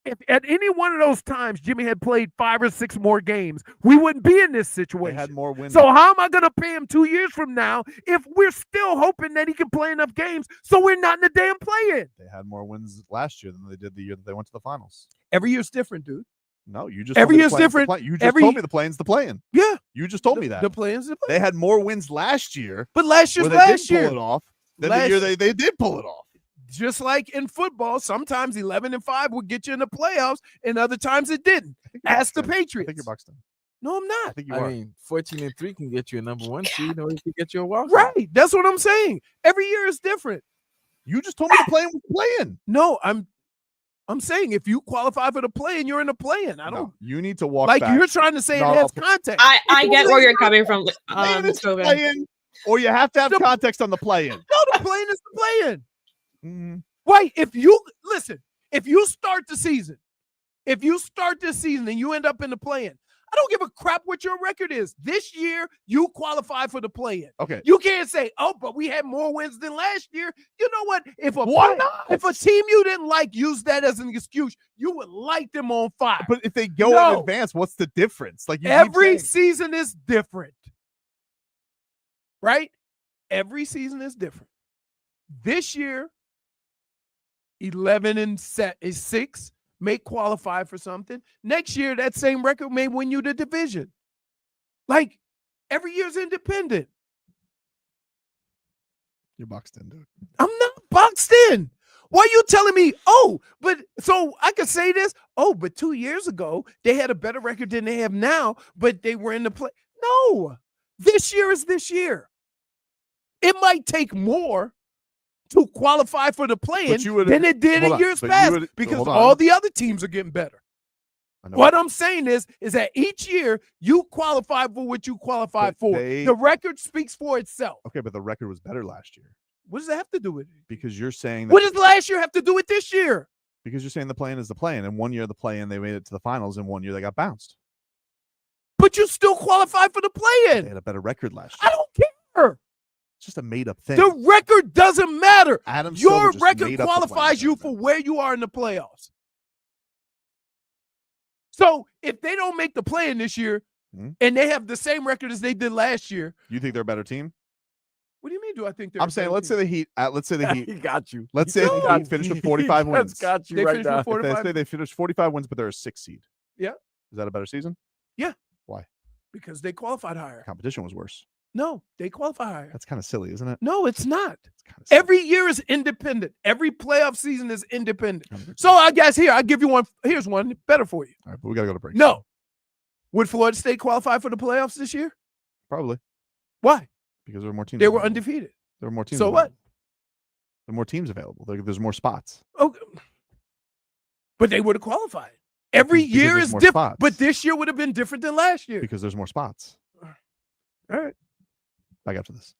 Speaker 3: If at any one of those times Jimmy had played 5 or 6 more games, we wouldn't be in this situation.
Speaker 1: They had more wins.
Speaker 3: So how am I going to pay him 2 years from now if we're still hoping that he can play enough games so we're not in the damn play-in?
Speaker 1: They had more wins last year than they did the year that they went to the finals.
Speaker 3: Every year's different, dude.
Speaker 1: No, you just
Speaker 3: every year's different.
Speaker 1: You just told me the play-in's the play-in.
Speaker 3: Yeah,
Speaker 1: you just told me that
Speaker 3: the play-in's the play-in.
Speaker 1: They had more wins last year,
Speaker 3: but last year
Speaker 1: pull it off than the year they did pull it off.
Speaker 3: Just like in football, sometimes 11-5 would get you in the playoffs, and other times it didn't. Ask the Patriots.
Speaker 1: I think you're Buxton.
Speaker 3: No, I'm not.
Speaker 1: I think you are.
Speaker 2: mean, 14-3 can get you a number 1 seed, or it can get you a wild
Speaker 3: card. Right. That's what I'm saying. Every year is different.
Speaker 1: You just told me the play-in was playing.
Speaker 3: No, I'm saying if you qualify for the play-in, you're in the play-in. I don't.
Speaker 1: No, you need to walk
Speaker 3: like
Speaker 1: back.
Speaker 3: you're trying to say it has context.
Speaker 13: I get where you're coming from, Tobin.
Speaker 1: Or you have to have context on the play-in.
Speaker 3: No, the play-in is the play-in. Right. If you start the season, and you end up in the play-in, I don't give a crap what your record is. This year, you qualify for the play-in.
Speaker 1: Okay.
Speaker 3: You can't say, but we had more wins than last year. You know what? If a team you didn't like used that as an excuse, you would light them on fire.
Speaker 1: But if they go in advance, what's the difference? Like
Speaker 3: every season is different. Right? Every season is different. This year, 11-6 may qualify for something. Next year, that same record may win you the division. Like, every year's independent.
Speaker 1: You're boxed in, dude.
Speaker 3: I'm not boxed in. Why are you telling me, oh, but so I could say this? Oh, but 2 years ago, they had a better record than they have now, but they were in the play. No, this year is this year. It might take more to qualify for the play-in than it did in years past because all the other teams are getting better. What I'm saying is that each year you qualify for what you qualified for. The record speaks for itself.
Speaker 1: Okay, but the record was better last year.
Speaker 3: What does that have to do with it?
Speaker 1: Because you're saying that.
Speaker 3: What does last year have to do with this year?
Speaker 1: Because you're saying the play-in is the play-in, and 1 year the play-in they made it to the finals, and 1 year they got bounced.
Speaker 3: But you still qualify for the play-in.
Speaker 1: They had a better record last year.
Speaker 3: I don't care.
Speaker 1: It's just a made-up thing.
Speaker 3: The record doesn't matter. Your
Speaker 1: Silver just
Speaker 3: record
Speaker 1: made up the
Speaker 3: qualifies you for where you are in the playoffs. So if they don't make the play-in this year and they have the same record as they did last year.
Speaker 1: You think they're a better team?
Speaker 3: What do you mean do I think they're
Speaker 1: I'm saying let's say the Heat
Speaker 2: He got you.
Speaker 1: Let's say the Heat finished with 45 wins.
Speaker 2: Got you
Speaker 3: They
Speaker 2: right
Speaker 3: finished
Speaker 2: now.
Speaker 3: with 45?
Speaker 1: Let's say they finished 45 wins, but they're a 6 seed.
Speaker 3: Yeah.
Speaker 1: Is that a better season?
Speaker 3: Yeah.
Speaker 1: Why?
Speaker 3: Because they qualified higher.
Speaker 1: Competition was worse.
Speaker 3: No, they qualify higher.
Speaker 1: That's kind of silly, isn't it?
Speaker 3: No, it's not. Every year is independent. Every playoff season is independent. So I guess I'll give you one. Here's one better for you.
Speaker 1: All right, but we got to go to break.
Speaker 3: No. Would Florida State qualify for the playoffs this year?
Speaker 1: Probably.
Speaker 3: Why?
Speaker 1: Because there were more teams.
Speaker 3: They were undefeated.
Speaker 1: There were more teams.
Speaker 3: So
Speaker 1: available.
Speaker 3: what?
Speaker 1: There were more teams available. There's more spots.
Speaker 3: Okay. But they would have qualified. Every
Speaker 1: Because
Speaker 3: year
Speaker 1: there's
Speaker 3: is
Speaker 1: more
Speaker 3: different.
Speaker 1: spots.
Speaker 3: But this year would have been different than last year.
Speaker 1: Because there's more spots.
Speaker 3: All right.
Speaker 1: Back after this.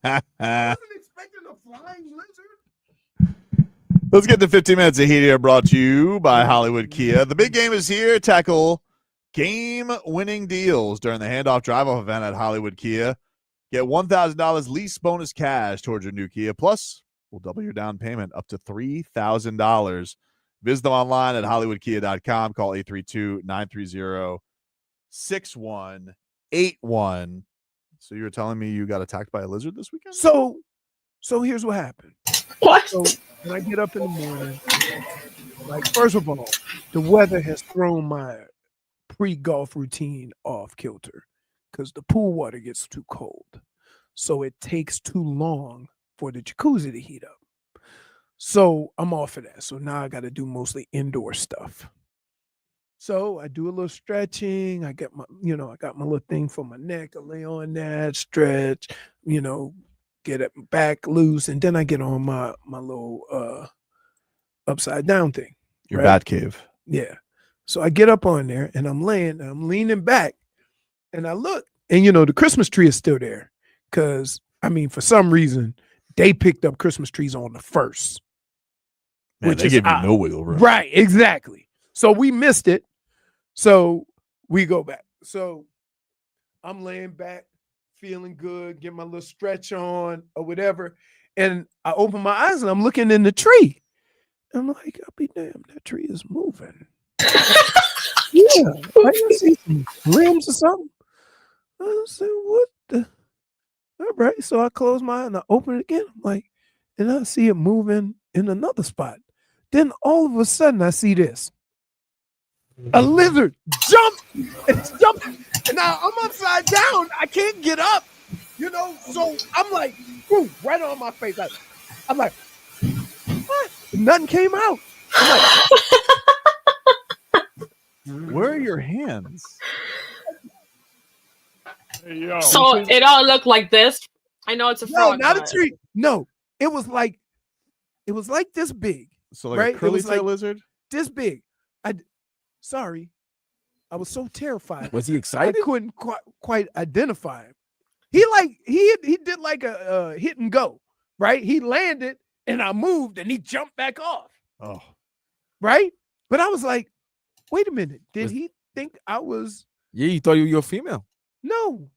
Speaker 3: wasn't expecting a flying lizard.
Speaker 1: Let's get to 15 minutes of heat here, brought to you by Hollywood Kia. The big game is here. Tackle game-winning deals during the handoff drive-off event at Hollywood Kia. Get $1,000 lease bonus cash towards your new Kia. Plus, we'll double your down payment up to $3,000. Visit them online at hollywoodkia.com. Call 832-930-6181. So you were telling me you got attacked by a lizard this weekend?
Speaker 3: So here's what happened.
Speaker 13: What?
Speaker 3: So when I get up in the morning, like, first of all, the weather has thrown my pre-golf routine off kilter because the pool water gets too cold. So it takes too long for the jacuzzi to heat up. So I'm off of that. So now I got to do mostly indoor stuff. So I do a little stretching. I got my little thing for my neck. I lay on that, stretch, get it back loose, and then I get on my little upside down thing.
Speaker 1: Your bat cave.
Speaker 3: Yeah. So I get up on there and I'm leaning back and I look, and the Christmas tree is still there. Cause for some reason they picked up Christmas trees on the 1st.
Speaker 1: Man, they give you no wiggle room.
Speaker 3: Right, exactly. So we missed it. So we go back. So I'm laying back, feeling good, get my little stretch on or whatever. And I open my eyes and I'm looking in the tree. I'm like, I'll be damned, that tree is moving. Yeah, I can see some limbs or something. I said, what the? All right. So I close my eye and I open it again. I'm like, and I see it moving in another spot. Then all of a sudden I see this. A lizard jump. It's jumping. And now I'm upside down. I can't get up. So I'm like, boom, right on my face. I'm like, what? Nothing came out. I'm like,
Speaker 1: where are your hands?
Speaker 13: So it all looked like this. I know it's a frog.
Speaker 3: No, not a tree. No, it was like this big.
Speaker 1: So like
Speaker 3: right?
Speaker 1: a curly
Speaker 3: It was
Speaker 1: tail lizard?
Speaker 3: This big. Sorry, I was so terrified.
Speaker 2: Was he excited?
Speaker 3: I couldn't quite identify him. He did like a hit and go, right? He landed and I moved and he jumped back off.
Speaker 1: Oh,
Speaker 3: right. But I was like, wait a minute. Did he think I was?
Speaker 2: Yeah, you thought you were a female.
Speaker 3: No,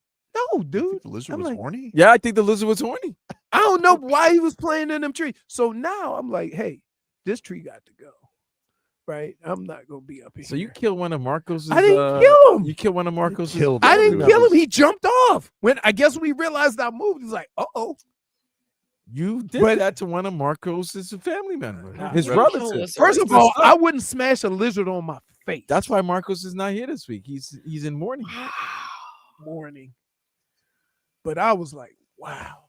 Speaker 3: dude.
Speaker 1: The lizard was horny?
Speaker 2: Yeah, I think the lizard was horny.
Speaker 3: I don't know why he was playing in them trees. So now I'm like, hey, this tree got to go. Right? I'm not gonna be up here.
Speaker 2: So you killed one of Marcos's.
Speaker 3: I didn't kill him.
Speaker 2: You killed one of Marcos's.
Speaker 3: I didn't kill him. He jumped off. When I guess we realized I moved, he's like, uh-oh.
Speaker 2: You did that to one of Marcos's family members. His brother.
Speaker 3: First of all, I wouldn't smash a lizard on my face.
Speaker 2: That's why Marcos is not here this week. He's in mourning.
Speaker 3: Morning. But I was like, wow.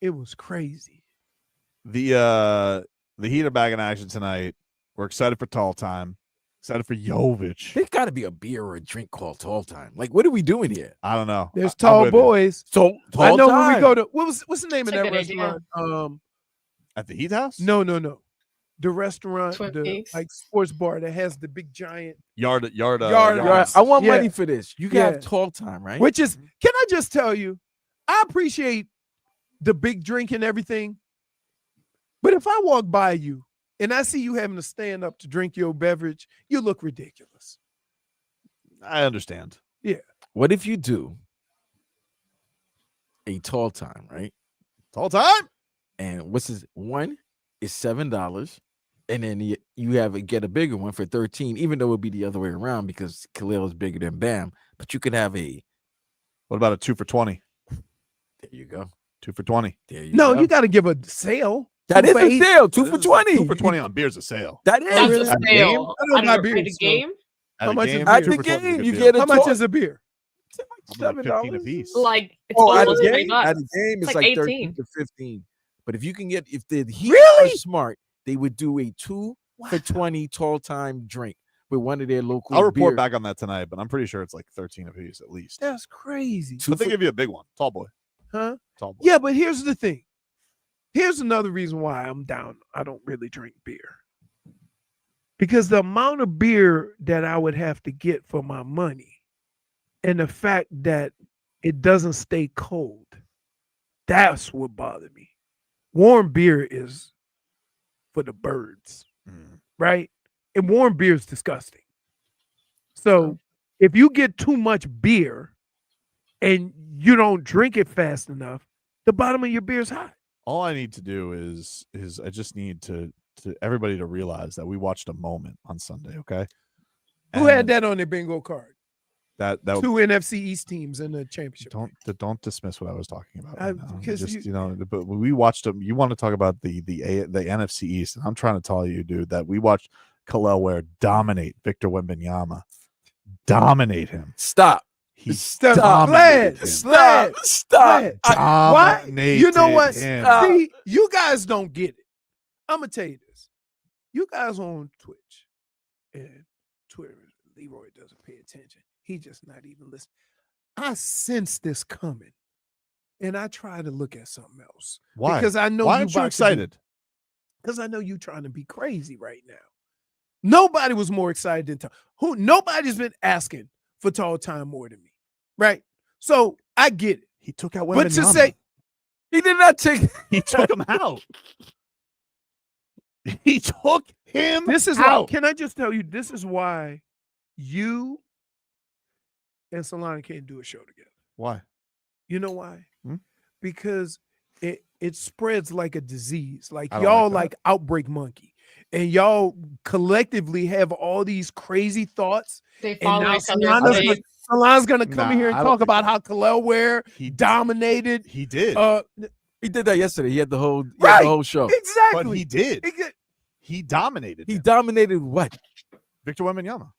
Speaker 3: It was crazy.
Speaker 1: The Heat are back in action tonight. We're excited for Tall Time. Excited for Jovic.
Speaker 2: There's got to be a beer or a drink called Tall Time. Like, what are we doing here?
Speaker 1: I don't know.
Speaker 3: There's Tall Boys.
Speaker 2: So Tall
Speaker 3: I know
Speaker 2: Time.
Speaker 3: when we go to what's the name of
Speaker 13: That's
Speaker 3: that
Speaker 13: a good idea.
Speaker 3: restaurant?
Speaker 1: At the Heat House?
Speaker 3: No. The restaurant,
Speaker 13: Twin
Speaker 3: the
Speaker 13: Peaks?
Speaker 3: like sports bar that has the big giant
Speaker 1: Yard.
Speaker 2: I want money
Speaker 3: Yeah.
Speaker 2: for this. You
Speaker 3: Yeah.
Speaker 2: got Tall Time, right?
Speaker 3: Which is, can I just tell you, I appreciate the big drink and everything. But if I walk by you and I see you having to stand up to drink your beverage, you look ridiculous.
Speaker 1: I understand.
Speaker 3: Yeah.
Speaker 2: What if you do a Tall Time, right?
Speaker 1: Tall Time?
Speaker 2: And what's this? One is $7. And then you get a bigger one for $13, even though it would be the other way around because Kel'el is bigger than Bam. But you could have
Speaker 1: what about a 2 for $20?
Speaker 2: There you go.
Speaker 1: 2 for $20.
Speaker 2: There you
Speaker 3: No,
Speaker 2: go.
Speaker 3: you got to give a sale.
Speaker 2: That is a sale. 2 for 20.
Speaker 1: 2 for 20 on beer's a sale.
Speaker 2: That is
Speaker 13: That's
Speaker 2: a
Speaker 13: a
Speaker 2: sale.
Speaker 13: sale.
Speaker 3: I don't buy
Speaker 13: At
Speaker 3: beer,
Speaker 13: the
Speaker 3: so-
Speaker 13: game?
Speaker 1: At
Speaker 3: How
Speaker 1: a
Speaker 3: much is
Speaker 1: game,
Speaker 3: beer?
Speaker 2: At
Speaker 1: 2
Speaker 2: the
Speaker 1: for 20 is a
Speaker 2: game,
Speaker 1: good
Speaker 2: you
Speaker 1: deal.
Speaker 2: get a
Speaker 3: How much
Speaker 2: tall-
Speaker 3: is a beer?
Speaker 1: Like $15 a piece.
Speaker 13: Like it's
Speaker 2: Oh, at a
Speaker 13: almost
Speaker 2: game,
Speaker 13: $3.
Speaker 2: at a game, it's like
Speaker 13: 18.
Speaker 2: 13 to 15. But if you can get, if the Heat
Speaker 3: Really?
Speaker 2: are smart, they would do a 2 for 20 Tall Time drink with one of their local.
Speaker 1: I'll report
Speaker 2: beer.
Speaker 1: back on that tonight, but I'm pretty sure it's like 13 a piece at least.
Speaker 3: That's crazy.
Speaker 1: But they give you a big one. Tall boy.
Speaker 3: Huh?
Speaker 1: Tall boy.
Speaker 3: Yeah, but here's the thing. Here's another reason why I'm down. I don't really drink beer. Because the amount of beer that I would have to get for my money and the fact that it doesn't stay cold, That's what bothered me. Warm beer is for the birds, right? And warm beer is disgusting. So if you get too much beer and you don't drink it fast enough, the bottom of your beer is hot.
Speaker 1: All I need to do is I just need to everybody to realize that we watched a moment on Sunday, okay?
Speaker 3: Who had that on their bingo card?
Speaker 1: That
Speaker 3: Two NFC East teams in the championship.
Speaker 1: Don't dismiss what I was talking about. Right now.
Speaker 3: Because
Speaker 1: just but we watched them. You want to talk about the NFC East, and I'm trying to tell you, dude, that we watched Kel'el Ware dominate Victor Wembanyama, dominate him.
Speaker 2: Stop.
Speaker 3: Stop. Stop. Why? You know what? See, you guys don't get it. I'm gonna tell you this. You guys on Twitch and Twitter, Leroy doesn't pay attention. He just not even listening. I sense this coming, and I try to look at something else.
Speaker 1: Why?
Speaker 3: Because I know
Speaker 1: Why aren't you excited?
Speaker 3: Because I know you trying to be crazy right now. Nobody was more excited than Tom. Nobody's been asking for tall time more than me, right? So I get it.
Speaker 1: He took out Wembanyama.
Speaker 3: But to say
Speaker 2: he did not take,
Speaker 1: he took him out. He took him
Speaker 3: This is
Speaker 1: out.
Speaker 3: why, can I just tell you, this is why you and Solana can't do a show together.
Speaker 1: Why?
Speaker 3: You know why? Because it spreads like a disease. Like
Speaker 1: I don't
Speaker 3: y'all
Speaker 1: like that.
Speaker 3: like outbreak monkey. And y'all collectively have all these crazy thoughts.
Speaker 13: They
Speaker 3: And
Speaker 13: follow
Speaker 3: now
Speaker 13: each other's lead.
Speaker 3: Salon's gonna come in
Speaker 1: Nah,
Speaker 3: here and
Speaker 1: I don't
Speaker 3: talk
Speaker 1: think
Speaker 3: about how Kel'el Ware dominated.
Speaker 1: He did.
Speaker 2: He did that yesterday. He had the whole show.
Speaker 3: Exactly.
Speaker 1: But he did. He dominated.
Speaker 2: He dominated what?
Speaker 1: Victor Wembanyama.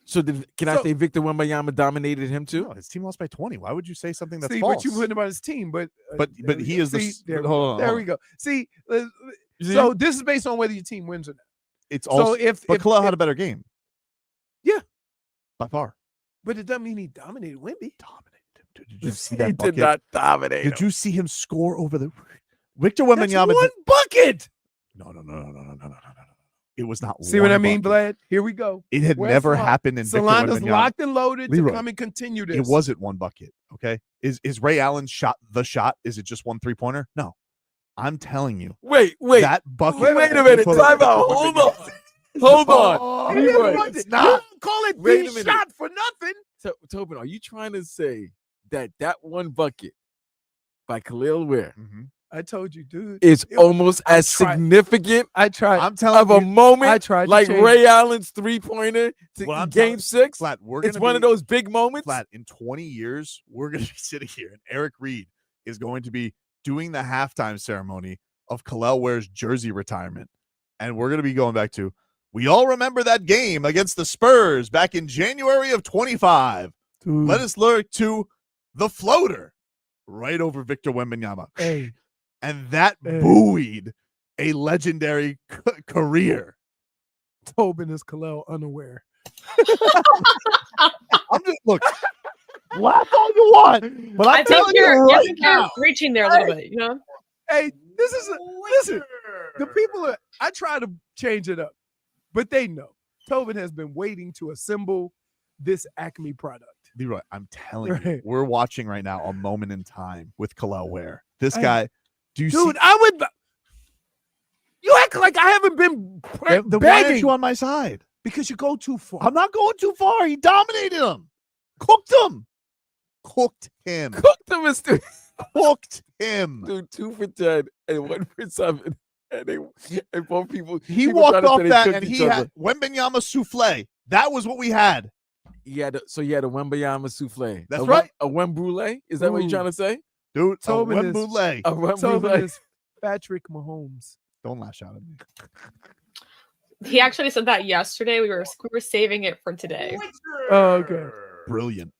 Speaker 2: So can I say Victor Wembanyama dominated him too?
Speaker 1: No, his team lost by 20. Why would you say something that's
Speaker 3: See
Speaker 1: false?
Speaker 3: what you put about his team, but
Speaker 1: he is
Speaker 3: there,
Speaker 1: hold on,
Speaker 3: there
Speaker 1: hold
Speaker 3: we
Speaker 1: on.
Speaker 3: go. See,
Speaker 1: see?
Speaker 3: so this is based on whether your team wins or not.
Speaker 1: It's
Speaker 3: So
Speaker 1: also
Speaker 3: if
Speaker 1: Kel'el had a better game.
Speaker 3: Yeah.
Speaker 1: By far.
Speaker 3: But it doesn't mean he dominated Wemby.
Speaker 1: Did you see that
Speaker 2: He
Speaker 1: bucket?
Speaker 2: did not dominate
Speaker 1: Did
Speaker 2: him.
Speaker 1: you see him score over the Victor
Speaker 3: That's
Speaker 1: Wembanyama?
Speaker 3: one bucket.
Speaker 1: No. It was not.
Speaker 3: See what
Speaker 1: one
Speaker 3: I mean,
Speaker 1: bucket.
Speaker 3: Vlad? Here we go.
Speaker 1: It had
Speaker 3: Where's
Speaker 1: never
Speaker 3: Solana?
Speaker 1: happened in Victor
Speaker 3: Solana's
Speaker 1: Wembanyama.
Speaker 3: locked and loaded
Speaker 1: Leroy,
Speaker 3: to come and continue this.
Speaker 1: It wasn't one bucket. Okay, is Ray Allen shot the shot? Is it just one 3-pointer? No, I'm telling you.
Speaker 2: Wait.
Speaker 1: That bucket.
Speaker 2: Wait a minute. Time out. Hold on. Hold on.
Speaker 3: He didn't
Speaker 2: Leroy,
Speaker 3: want it.
Speaker 2: stop.
Speaker 3: You don't call it
Speaker 2: Wait a
Speaker 3: being
Speaker 2: minute.
Speaker 3: shot for nothing.
Speaker 2: Tobin, are you trying to say that one bucket by Kel'el Ware
Speaker 3: I told you, dude.
Speaker 2: is
Speaker 3: It-
Speaker 2: almost
Speaker 3: I
Speaker 2: as
Speaker 3: tried.
Speaker 2: significant
Speaker 3: I tried.
Speaker 1: I'm telling
Speaker 2: of a
Speaker 1: you.
Speaker 2: moment
Speaker 3: I tried to
Speaker 2: like
Speaker 3: change
Speaker 2: Ray Allen's 3-pointer to
Speaker 1: What I'm
Speaker 2: Game
Speaker 1: telling-
Speaker 2: 6?
Speaker 1: Flat, we're
Speaker 2: It's
Speaker 1: gonna
Speaker 2: one of
Speaker 1: be-
Speaker 2: those big moments.
Speaker 1: Flat, in 20 years, we're going to be sitting here, and Eric Reed is going to be doing the halftime ceremony of Kel'el Ware's jersey retirement. And we're going to be going back to, we all remember that game against the Spurs back in January of 25.
Speaker 3: Dude.
Speaker 1: Let us look to the floater right over Victor Wembanyama.
Speaker 3: Hey.
Speaker 1: And that buoyed a legendary career.
Speaker 3: Tobin is Kel'el unaware.
Speaker 1: I'm just, look, laugh all you want, but I'm
Speaker 13: I think
Speaker 1: telling you
Speaker 13: you're
Speaker 1: right now.
Speaker 13: reaching there a little bit, you know?
Speaker 3: Hey, listen. The people are. I try to change it up, but they know. Tobin has been waiting to assemble this Acme product.
Speaker 1: Leroy, I'm telling you,
Speaker 3: Right.
Speaker 1: we're watching right now a moment in time with Kel'el Ware. This
Speaker 3: Hey,
Speaker 1: guy, do you
Speaker 3: Dude,
Speaker 1: see?
Speaker 3: I would. You act like I haven't been
Speaker 1: Then why aren't
Speaker 3: begging
Speaker 1: you on my side?
Speaker 3: because you go too far.
Speaker 1: I'm not going too far. He dominated him, cooked him. Cooked him. Cooked him.
Speaker 2: Dude, 2 for 10 and 1 for 7. And both people.
Speaker 1: He
Speaker 2: people
Speaker 1: walked
Speaker 2: trying to say
Speaker 1: off
Speaker 2: they
Speaker 1: that
Speaker 2: cooked
Speaker 1: and
Speaker 2: each
Speaker 1: he
Speaker 2: other.
Speaker 1: had Wembanyama souffle. That was what we had.
Speaker 2: You had a Wembanyama souffle.
Speaker 1: That's
Speaker 2: A
Speaker 1: right.
Speaker 2: A Wem brulee? Is that what you're
Speaker 3: Ooh.
Speaker 2: trying to say?
Speaker 1: Dude,
Speaker 3: Tobin
Speaker 1: Wem
Speaker 3: is-
Speaker 1: Bootleg.
Speaker 2: A Wem
Speaker 3: Tobin
Speaker 2: brulee.
Speaker 3: is Patrick Mahomes.
Speaker 1: Don't lash out at me.
Speaker 13: He actually said that yesterday. We were saving it for today.
Speaker 3: Oh, okay.
Speaker 1: Brilliant.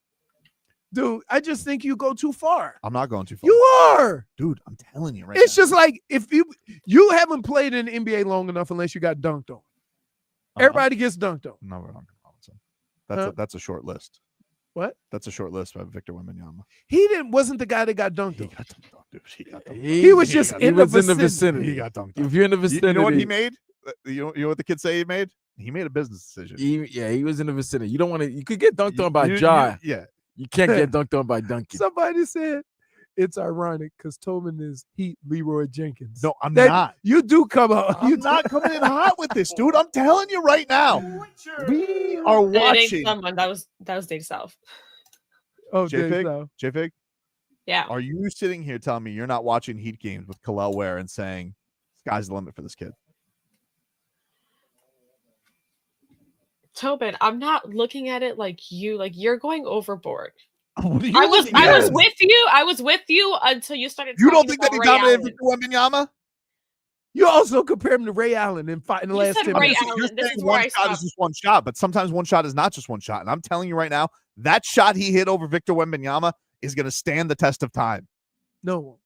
Speaker 3: Dude, I just think you go too far.
Speaker 1: I'm not going too far.
Speaker 3: You are.
Speaker 1: Dude, I'm telling you right
Speaker 3: It's
Speaker 1: now.
Speaker 3: just like if you haven't played in the NBA long enough unless you got dunked on. Everybody gets dunked on.
Speaker 1: No, we're not. That's a short list.
Speaker 3: What?
Speaker 1: That's a short list by Victor Wembanyama.
Speaker 3: He wasn't the guy that got dunked on.
Speaker 1: Got dunked on, dude. He got dunked on.
Speaker 3: He was just
Speaker 2: He
Speaker 3: in the
Speaker 2: was in the
Speaker 3: vicinity.
Speaker 2: vicinity.
Speaker 1: He got dunked on.
Speaker 2: If you're in the vicinity.
Speaker 1: You know what he made? You know what the kids say he made? He made a business decision.
Speaker 2: He was in the vicinity. You don't want to. You could get dunked on by
Speaker 1: You-
Speaker 2: Jai.
Speaker 1: yeah.
Speaker 2: You can't get dunked on by Duncan.
Speaker 3: Somebody said it's ironic because Tobin is Heat Leroy Jenkins.
Speaker 1: No, I'm
Speaker 3: That-
Speaker 1: not.
Speaker 3: You do come out.
Speaker 1: I'm not coming in hot with this, dude. I'm telling you right now. We are
Speaker 13: And it ain't
Speaker 1: watching.
Speaker 13: someone that was Dave South.
Speaker 3: Oh,
Speaker 1: JFig? JFig?
Speaker 13: Yeah.
Speaker 1: Are you sitting here telling me you're not watching Heat games with Kel'el Ware and saying, sky's the limit for this kid?
Speaker 13: Tobin, I'm not looking at it like you. Like you're going overboard.
Speaker 1: What are you
Speaker 13: I was
Speaker 1: looking at?
Speaker 13: with you. I was with you until you started.
Speaker 1: You don't
Speaker 13: talking
Speaker 1: think that he
Speaker 13: about Ray
Speaker 1: dominated
Speaker 13: Allen.
Speaker 1: Victor Wembanyama?
Speaker 3: You also compare him to Ray Allen in the last
Speaker 13: said
Speaker 3: 10
Speaker 13: Ray
Speaker 3: minutes.
Speaker 13: Allen.
Speaker 1: You're
Speaker 13: This
Speaker 1: saying
Speaker 13: is where
Speaker 1: one
Speaker 13: I
Speaker 1: shot is
Speaker 13: stopped.
Speaker 1: just one shot, but sometimes one shot is not just one shot. And I'm telling you right now, that shot he hit over Victor Wembanyama is going to stand the test of time.
Speaker 3: No.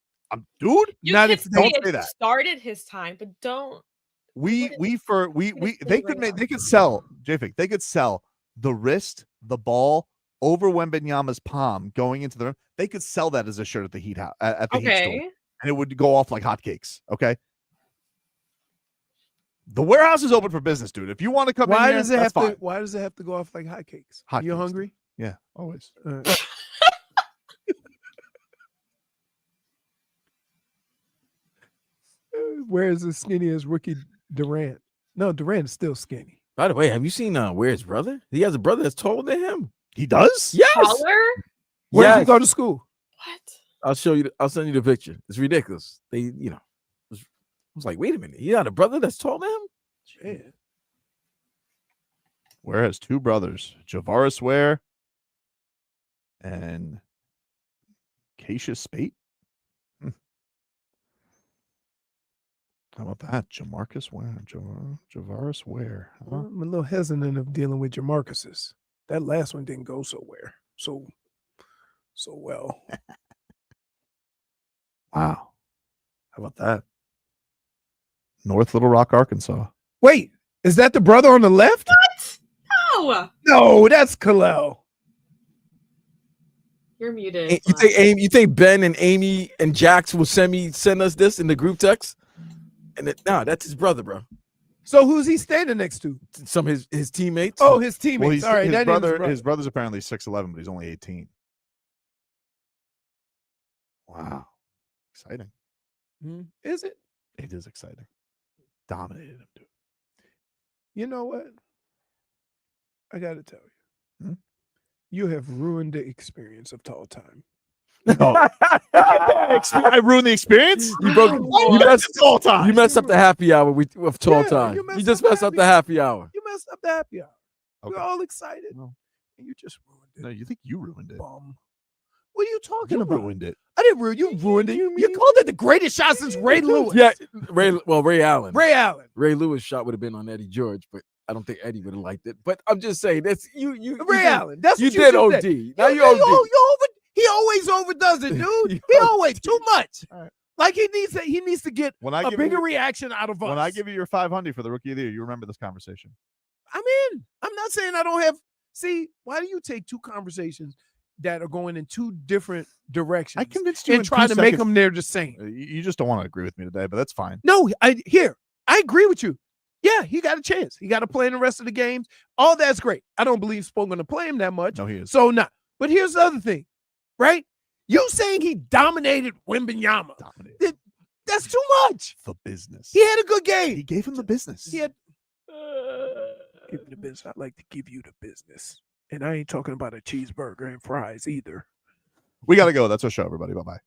Speaker 1: Dude,
Speaker 13: You
Speaker 1: not
Speaker 13: could
Speaker 1: if
Speaker 13: say
Speaker 1: don't
Speaker 13: it
Speaker 1: say that.
Speaker 13: started his time, but don't.
Speaker 1: They could sell JFig. They could sell the wrist, the ball over Wembanyama's palm going into the rim. They could sell that as a shirt at the Heat house at the Heat store,
Speaker 13: Okay.
Speaker 1: and it would go off like hotcakes. Okay. The warehouse is open for business, dude. If you want to come in
Speaker 3: Why
Speaker 1: here,
Speaker 3: does it
Speaker 1: that's
Speaker 3: have
Speaker 1: fine.
Speaker 3: to? Why does it have to go off like hotcakes?
Speaker 1: Hotcakes,
Speaker 3: You hungry?
Speaker 1: Yeah, always.
Speaker 3: Where is as skinny as rookie Durant? No, Durant is still skinny.
Speaker 2: By the way, have you seen Ware's brother? He has a brother that's taller than him.
Speaker 1: He does?
Speaker 2: Yes.
Speaker 13: Taller?
Speaker 3: Where did he
Speaker 2: Yes.
Speaker 3: go to school?
Speaker 2: I'll show you. I'll send you the picture. It's ridiculous. I was like, wait a minute. You got a brother that's taller than him?
Speaker 3: Yeah.
Speaker 1: Ware has two brothers, Javaris Ware and Cassius Spate. How about that? Jamarcus Ware, Javaris Ware. Huh?
Speaker 3: I'm a little hesitant of dealing with Jamarcus's. That last one didn't go so well.
Speaker 1: Wow. How about that? North Little Rock, Arkansas.
Speaker 3: Wait, is that the brother on the left?
Speaker 13: No.
Speaker 3: No, that's Kel'el.
Speaker 13: You're muted.
Speaker 2: You think Ben and Amy and Jax will send us this in the group text? And that's his brother, bro.
Speaker 3: So who's he standing next to?
Speaker 2: Some of his teammates.
Speaker 3: Oh, his teammates.
Speaker 1: Well,
Speaker 3: All right,
Speaker 1: his brother's apparently 6'11", but he's only 18. Wow. Exciting.
Speaker 3: Is it?
Speaker 1: It is exciting. Dominated him, dude.
Speaker 3: You know what? I got to tell you. You have ruined the experience of tall time.
Speaker 1: I ruined the experience?
Speaker 2: You messed up the happy hour with tall time. You just messed up the happy hour.
Speaker 3: You messed up the happy hour.
Speaker 1: Okay.
Speaker 3: You're all excited.
Speaker 1: No.
Speaker 3: And you just ruined it.
Speaker 1: No, you think you ruined it.
Speaker 3: Bum. What are you talking
Speaker 1: You
Speaker 3: about?
Speaker 1: ruined it.
Speaker 3: I didn't ruin you. Ruined it. You called it the greatest shot since Ray Lewis.
Speaker 2: Yeah, Ray Allen.
Speaker 3: Ray Allen.
Speaker 2: Ray Lewis shot would have been on Eddie George, but I don't think Eddie would have liked it. But I'm just saying that's you.
Speaker 3: Ray Allen. That's
Speaker 2: you
Speaker 3: what
Speaker 2: did
Speaker 3: just
Speaker 2: OD.
Speaker 3: said.
Speaker 2: Now you OD.
Speaker 3: He always overdoes it, dude. He always too much.
Speaker 1: Right.
Speaker 3: Like he needs to get
Speaker 1: When I
Speaker 3: a
Speaker 1: give
Speaker 3: bigger
Speaker 1: you-
Speaker 3: reaction out of us.
Speaker 1: When I give you your 500 for the rookie of the year, you remember this conversation.
Speaker 3: I'm in. I'm not saying I don't have. See, why do you take two conversations that are going in two different directions?
Speaker 1: I convinced you
Speaker 3: and
Speaker 1: in
Speaker 3: try
Speaker 1: 2
Speaker 3: to make
Speaker 1: seconds.
Speaker 3: them they're the same.
Speaker 1: You just don't want to agree with me today, but that's fine.
Speaker 3: No, I agree with you. Yeah, he got a chance. He got to play in the rest of the games. All that's great. I don't believe Spo's going to play him that much.
Speaker 1: No, he is.
Speaker 3: So not. But here's the other thing, right? You saying he dominated Wembanyama. That's too much.
Speaker 1: The business.
Speaker 3: He had a good game.
Speaker 1: He gave him the business.
Speaker 3: He had give me the business. I'd like to give you the business. And I ain't talking about a cheeseburger and fries either.
Speaker 1: We got to go. That's our show, everybody. Bye-bye.